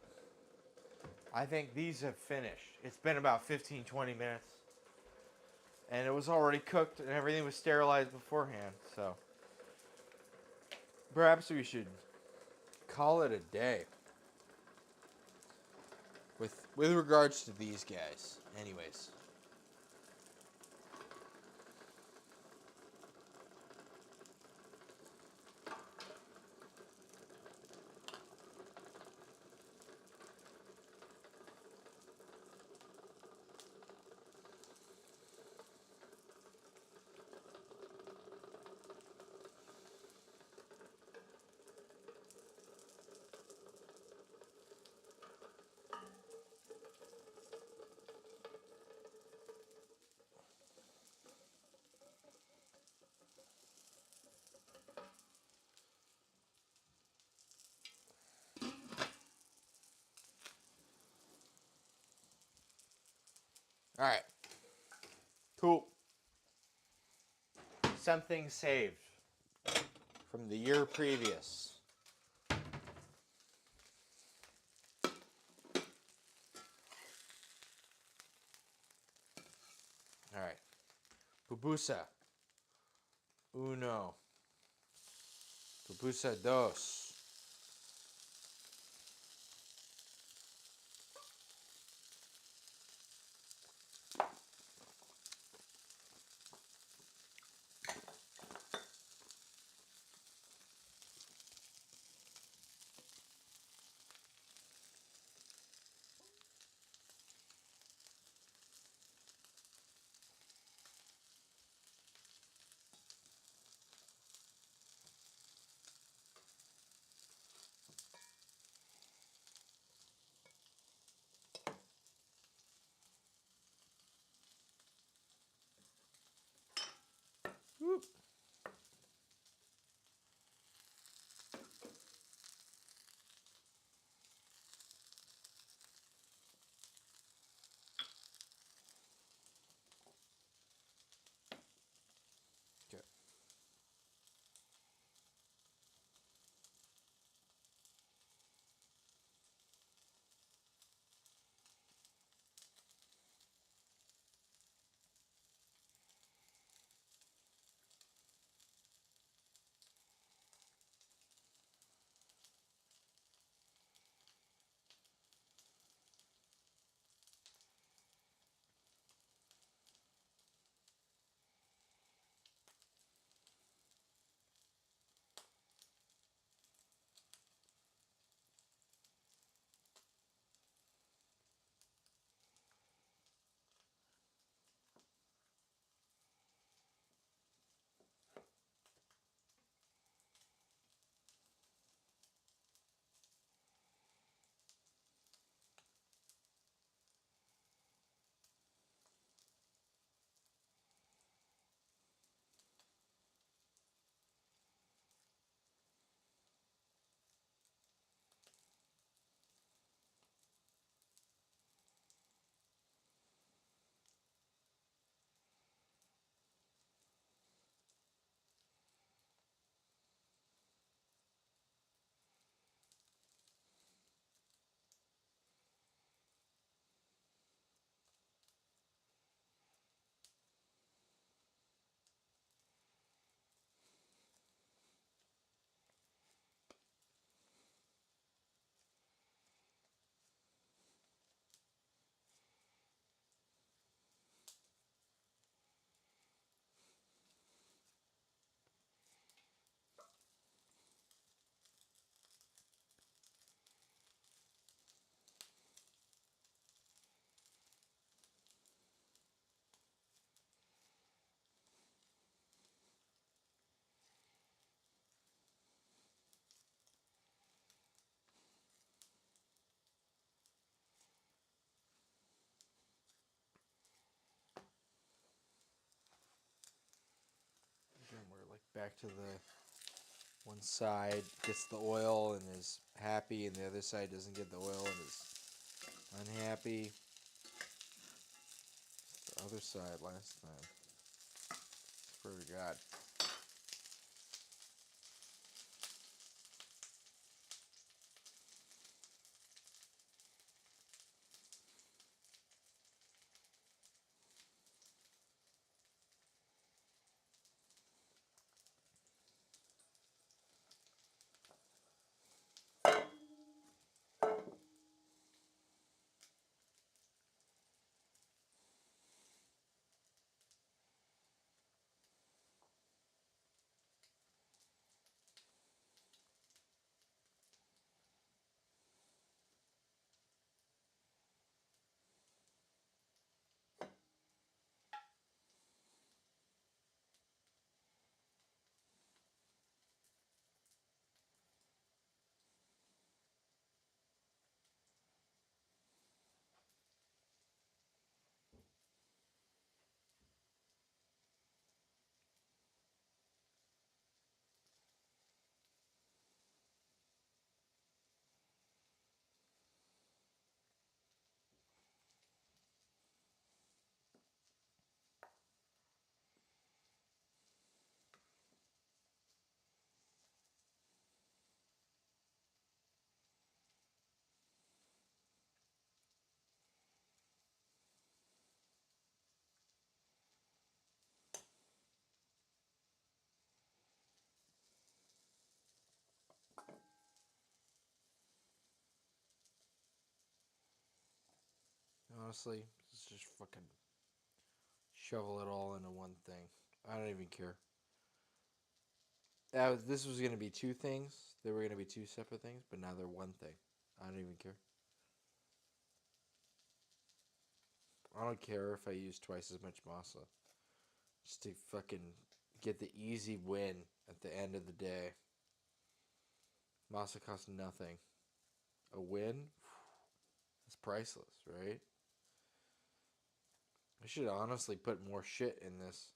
I think these have finished. It's been about 15-20 minutes. And it was already cooked and everything was sterilized beforehand, so perhaps we should call it a day. With regards to these guys. Anyways. Alright. Cool. Something saved from the year previous. Alright. Pupusa. Uno. Pupusa dos. back to the one side gets the oil and is happy, and the other side doesn't get the oil and is unhappy. The other side last time. Swear to God. Honestly, just fucking shovel it all into one thing. I don't even care. This was gonna be two things. They were gonna be two separate things, but now they're one thing. I don't even care. I don't care if I use twice as much masa. Just to fucking get the easy win at the end of the day. Masa costs nothing. A win? It's priceless, right? I should honestly put more shit in this.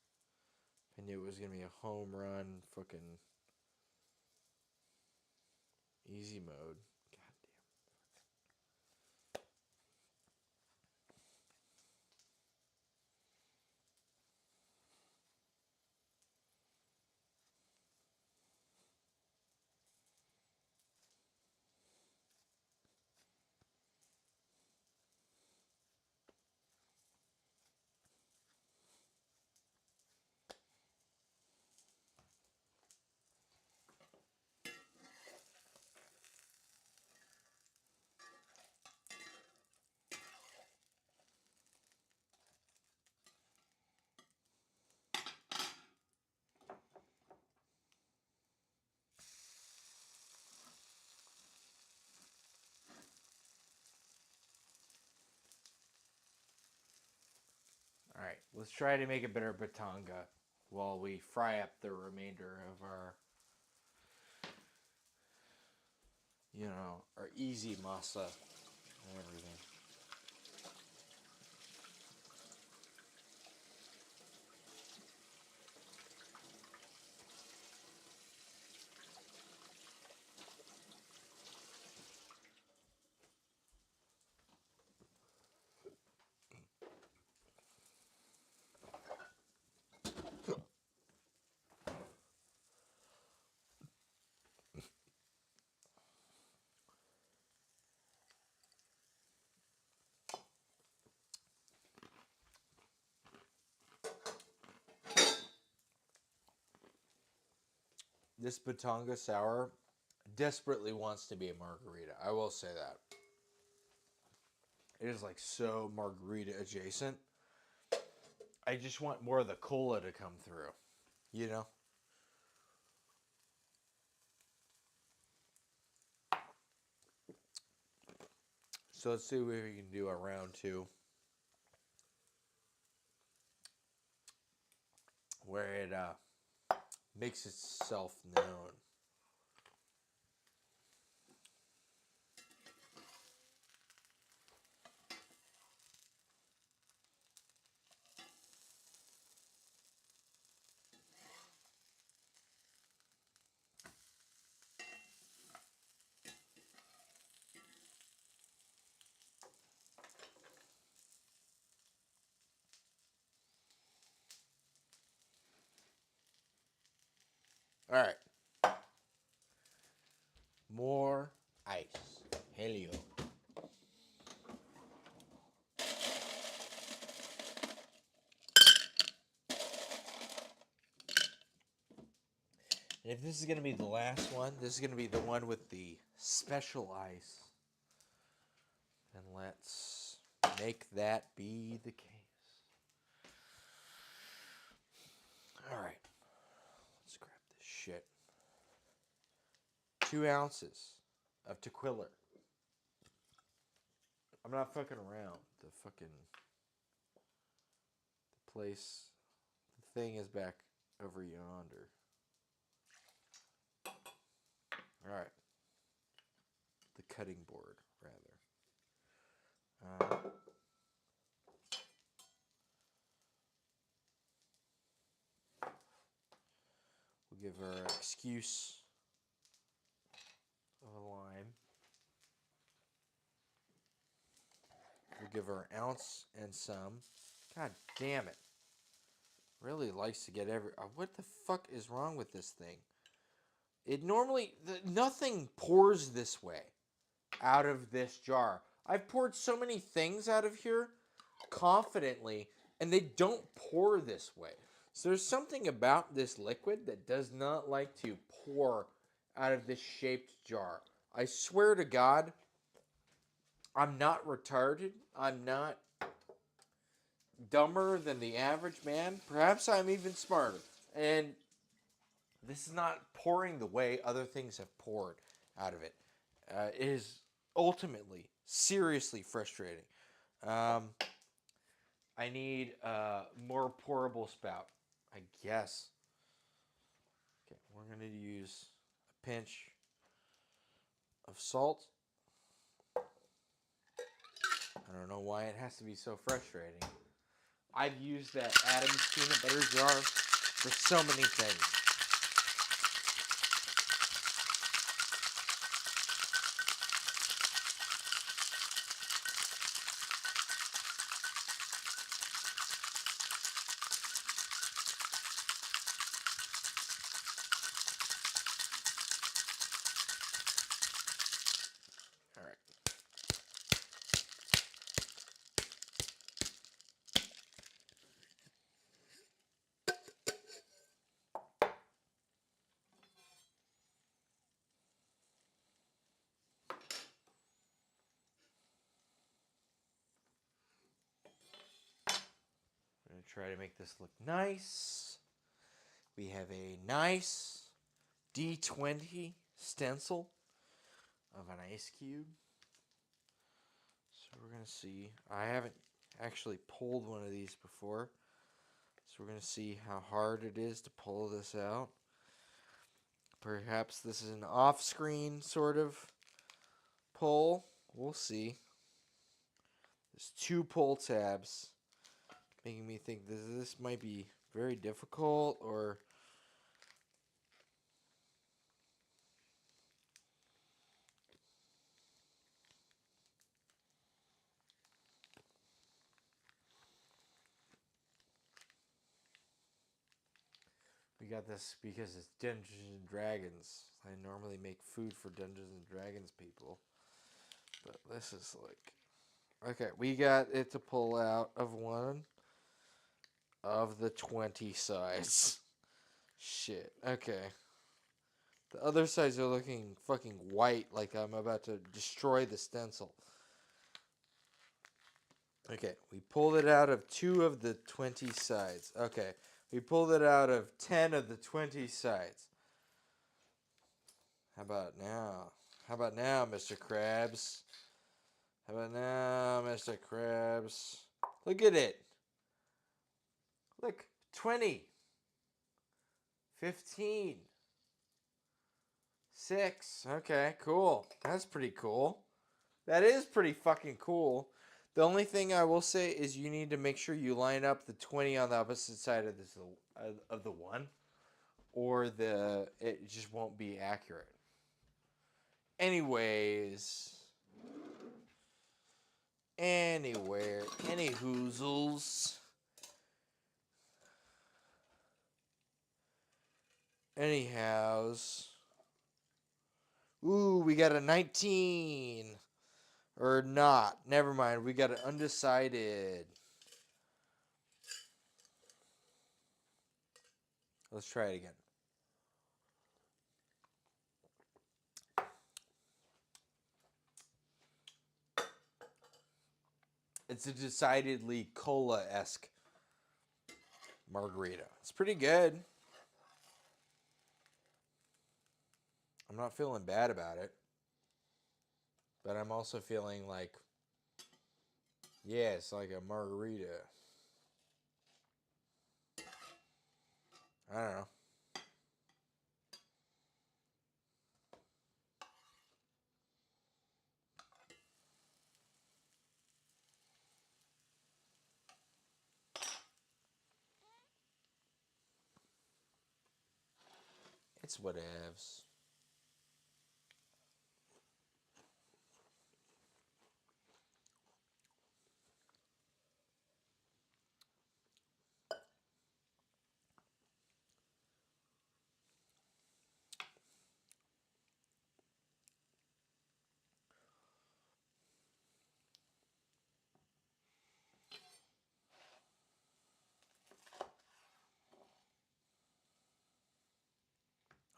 I knew it was gonna be a home run fucking easy mode. Alright, let's try to make a better batanga while we fry up the remainder of our, our easy masa and everything. This batanga sour desperately wants to be a margarita. I will say that. It is like so margarita adjacent. I just want more of the cola to come through, you know? So let's see if we can do a round two where it makes itself known. And if this is going to be the last one, this is going to be the one with the special ice. And let's make that be the case. All right. Let's grab this shit. 2 ounces of tequila. I'm not fucking around. The place, the thing is back over yonder. All right. The cutting board, rather. We'll give her an excuse of a lime. We'll give her an ounce and some. God damn it. Really likes to get what the fuck is wrong with this thing? It normally, nothing pours this way out of this jar. I've poured so many things out of here confidently, and they don't pour this way. So there's something about this liquid that does not like to pour out of this shaped jar. I swear to God, I'm not retarded. I'm not dumber than the average man. Perhaps I'm even smarter. And this is not pouring the way other things have poured out of it. It is ultimately seriously frustrating. I need a more pourable spout, I guess. Okay, we're going to use a pinch of salt. I don't know why it has to be so frustrating. I've used that Adam's peanut butter jar for so many things. All right. I'm going to try to make this look nice. We have a nice D20 stencil of an ice cube. So we're going to see. I haven't actually pulled one of these before. So we're going to see how hard it is to pull this out. Perhaps this is an off-screen sort of pull. We'll see. There's 2 pull tabs, making me think this might be very difficult, or we got this because it's Dungeons and Dragons. I normally make food for Dungeons and Dragons people, but this is like, okay, we got it to pull out of one of the 20 sides. Shit. Okay. The other sides are looking fucking white, like I'm about to destroy the stencil. Okay, we pulled it out of 2 of the 20 sides. Okay, we pulled it out of 10 of the 20 sides. How about now? How about now, Mr. Krabs? How about now, Mr. Krabs? Look at it. Look, 20. 15. 6. Okay, cool. That's pretty cool. That is pretty fucking cool. The only thing I will say is you need to make sure you line up the 20 on the opposite side of this of the 1, or it just won't be accurate. Anyways, any hoozles. Anyhows. Ooh, we got a 19. Or not. Never mind. We got an undecided. Let's try it again. It's a decidedly cola-esque margarita. It's pretty good. I'm not feeling bad about it. But I'm also feeling like, yeah, it's like a margarita. I don't know. It's whatevs.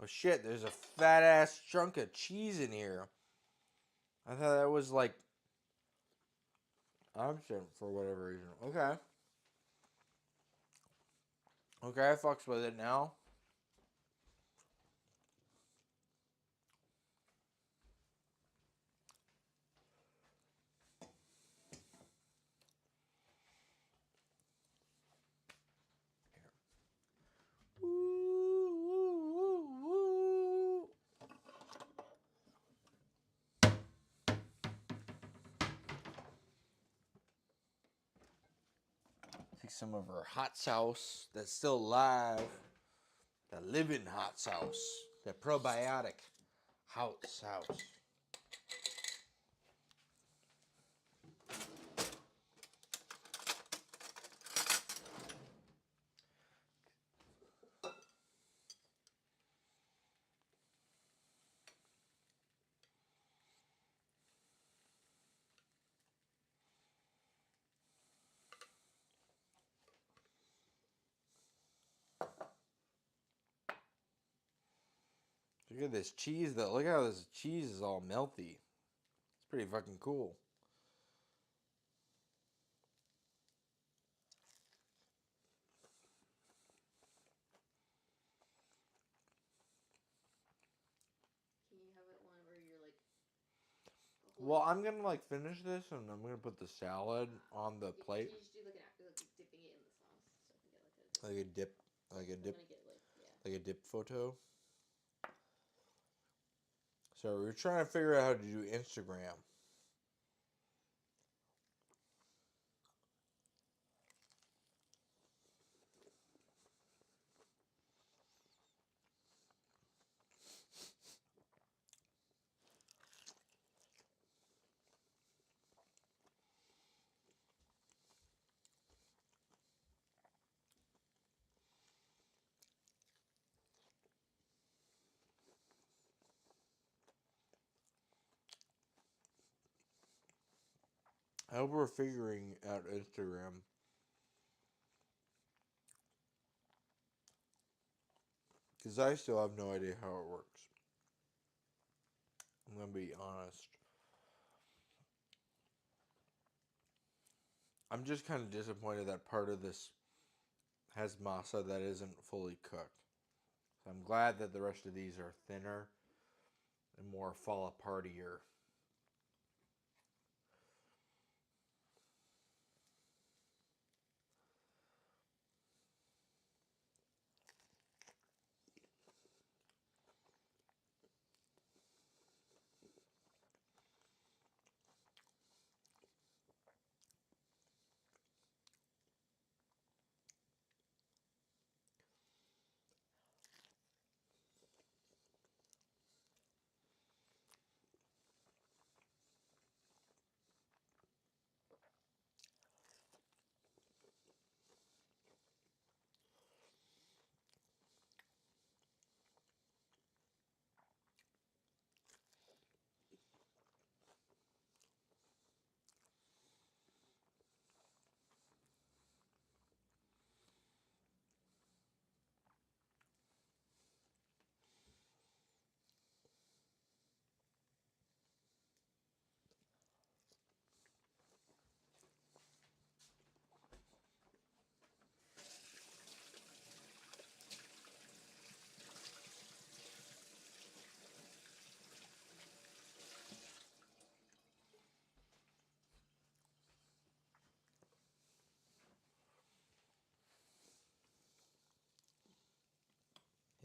Oh shit, there's a fat ass chunk of cheese in here. I thought that was like option for whatever reason. Okay. Okay, I fucks with it now. Take some of our hot sauce that's still alive. The living hot sauce. The probiotic hot sauce. Look at this cheese though. Look how this cheese is all melty. It's pretty fucking cool. Can you have it one where you're like? Well, I'm gonna like finish this and I'm gonna put the salad on the plate. Can you just do like dipping it in the sauce so I can get Like a dip, like a dip, I'm gonna get yeah. like a dip photo. So we're trying to figure out how to do Instagram. I hope we're figuring out Instagram. Because I still have no idea how it works. I'm going to be honest. I'm just kind of disappointed that part of this has masa that isn't fully cooked. So I'm glad that the rest of these are thinner and more fall apartier.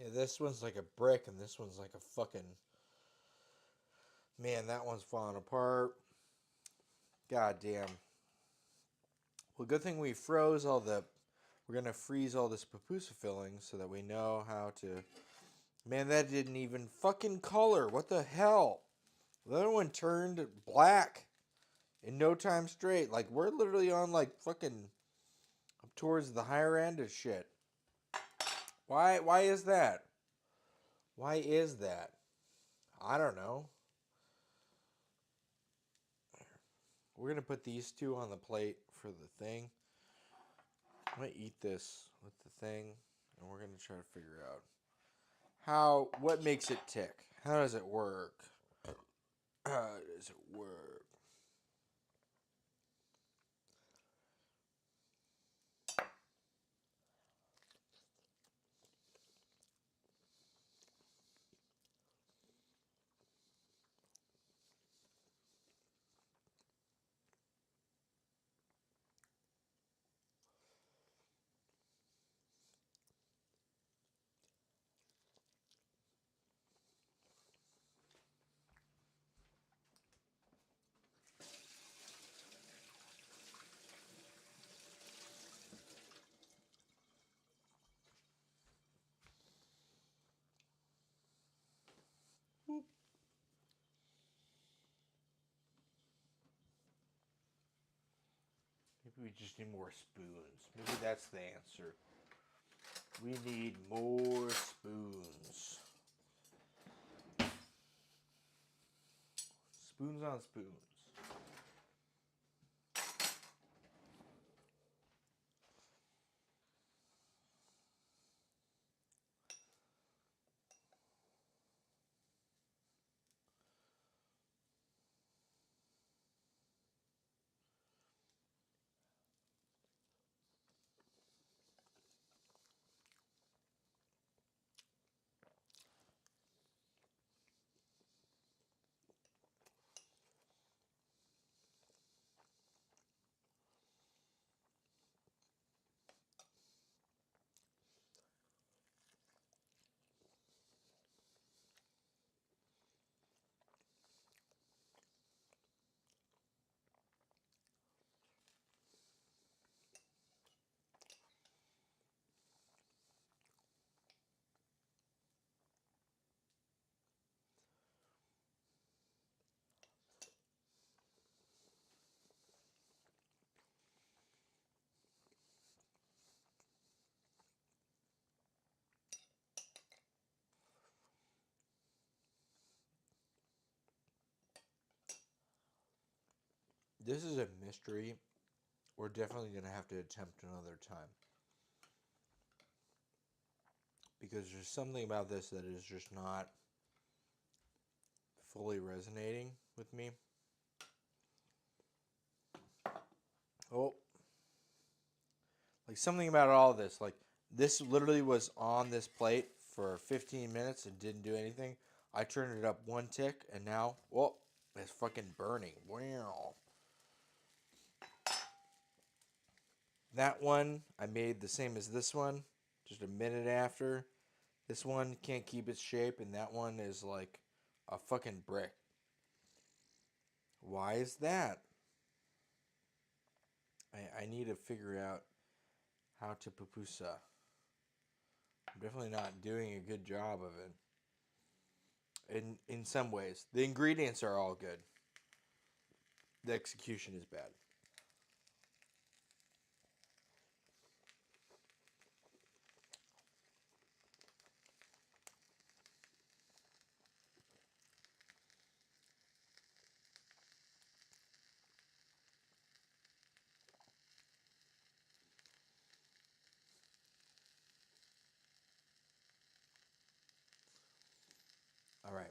Yeah, this one's like a brick, and this one's like a fucking... Man, that one's falling apart. God damn. Well, good thing we froze all the... We're going to freeze all this pupusa filling so that we know how to... Man, that didn't even fucking color. What the hell? The other one turned black in no time straight. Like, we're literally on, like, fucking up towards the higher end of shit. Why is that? Why is that? I don't know. We're going to put these two on the plate for the thing. I'm going to eat this with the thing, and we're going to try to figure out what makes it tick? How does it work? How does it work? Maybe we just need more spoons. Maybe that's the answer. We need more spoons. Spoons on spoons. This is a mystery. We're definitely going to have to attempt another time. Because there's something about this that is just not fully resonating with me. Oh. Like something about all this. Like this literally was on this plate for 15 minutes and didn't do anything. I turned it up one tick and now, well, it's fucking burning. Wow. That one I made the same as this one, just a minute after. This one can't keep its shape, and that one is like a fucking brick. Why is that? I need to figure out how to pupusa. I'm definitely not doing a good job of it. In some ways, the ingredients are all good. The execution is bad. All right.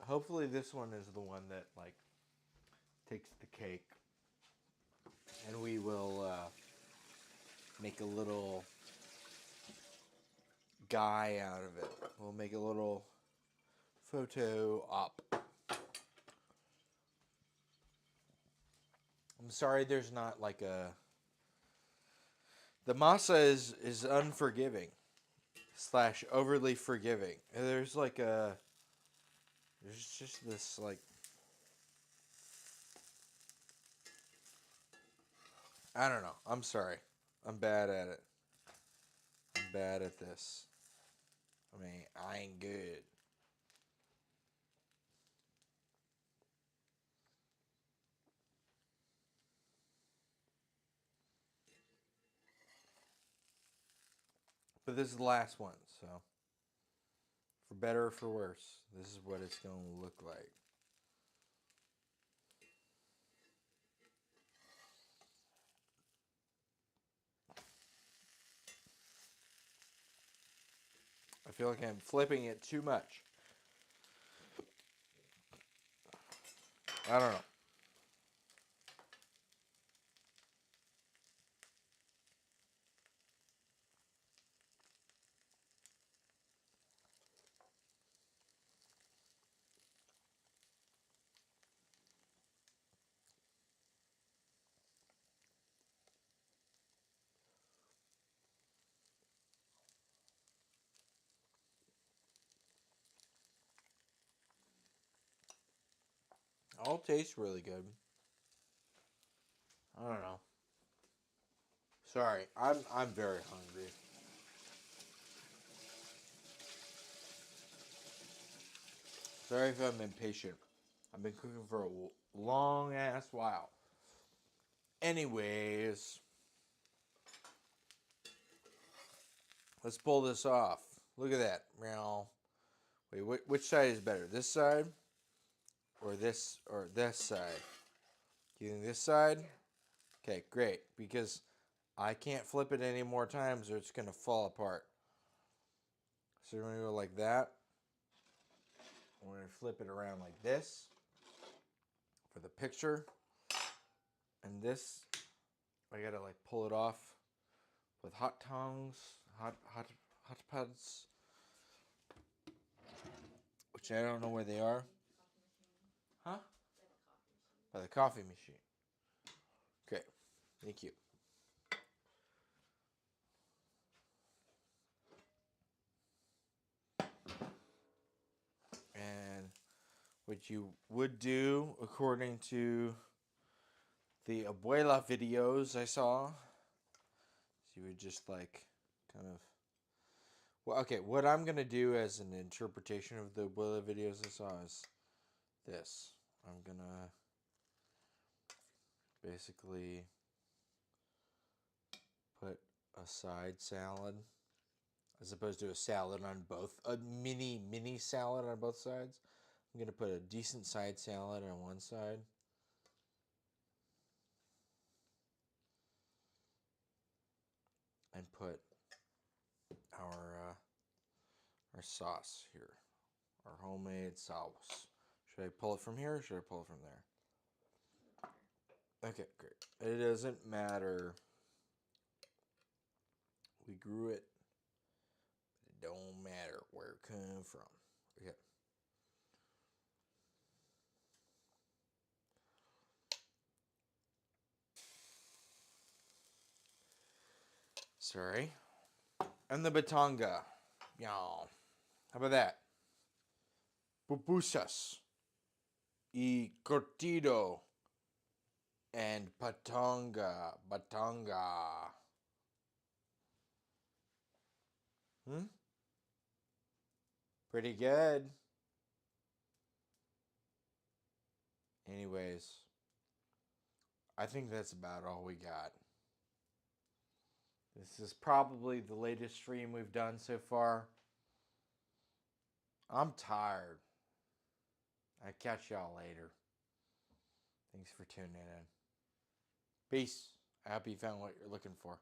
Hopefully this one is the one that like takes the cake, and we will make a little guy out of it. We'll make a little photo op. I'm sorry, there's not like a. The masa is unforgiving. slash overly forgiving. There's like a, there's just this like, I don't know. I'm sorry. I'm bad at it. I'm bad at this. I mean, I ain't good. But this is the last one, so for better or for worse, this is what it's going to look like. I feel like I'm flipping it too much. I don't know. All tastes really good. I don't know. Sorry, I'm very hungry. Sorry if I'm impatient. I've been cooking for a long ass while. Anyways, let's pull this off. Look at that. Meow. Wait, which side is better? This side or this side? Do you think this side? Okay, great. Because I can't flip it any more times or it's going to fall apart. So we're going to go like that. We're going to flip it around like this for the picture. And this, I got to like pull it off with hot tongs, hot pads, which I don't know where they are. Huh? By the coffee machine. Okay, thank you. And what you would do, according to the abuela videos I saw, is you would just like kind of. Well, okay, what I'm going to do as an interpretation of the abuela videos I saw is this. I'm going to basically put a side salad as opposed to a salad on both, a mini salad on both sides. I'm going to put a decent side salad on one side. And put our sauce here, our homemade sauce. Should I pull it from here or should I pull it from there? Okay, great. It doesn't matter. We grew it. It don't matter where it came from. Okay. Sorry. And the batanga. Y'all. How about that? Pupusas. Y curtido. And batanga. Batanga. Pretty good. Anyways, I think that's about all we got. This is probably the latest stream we've done so far. I'm tired. I'll catch y'all later. Thanks for tuning in. Peace. I hope you found what you're looking for.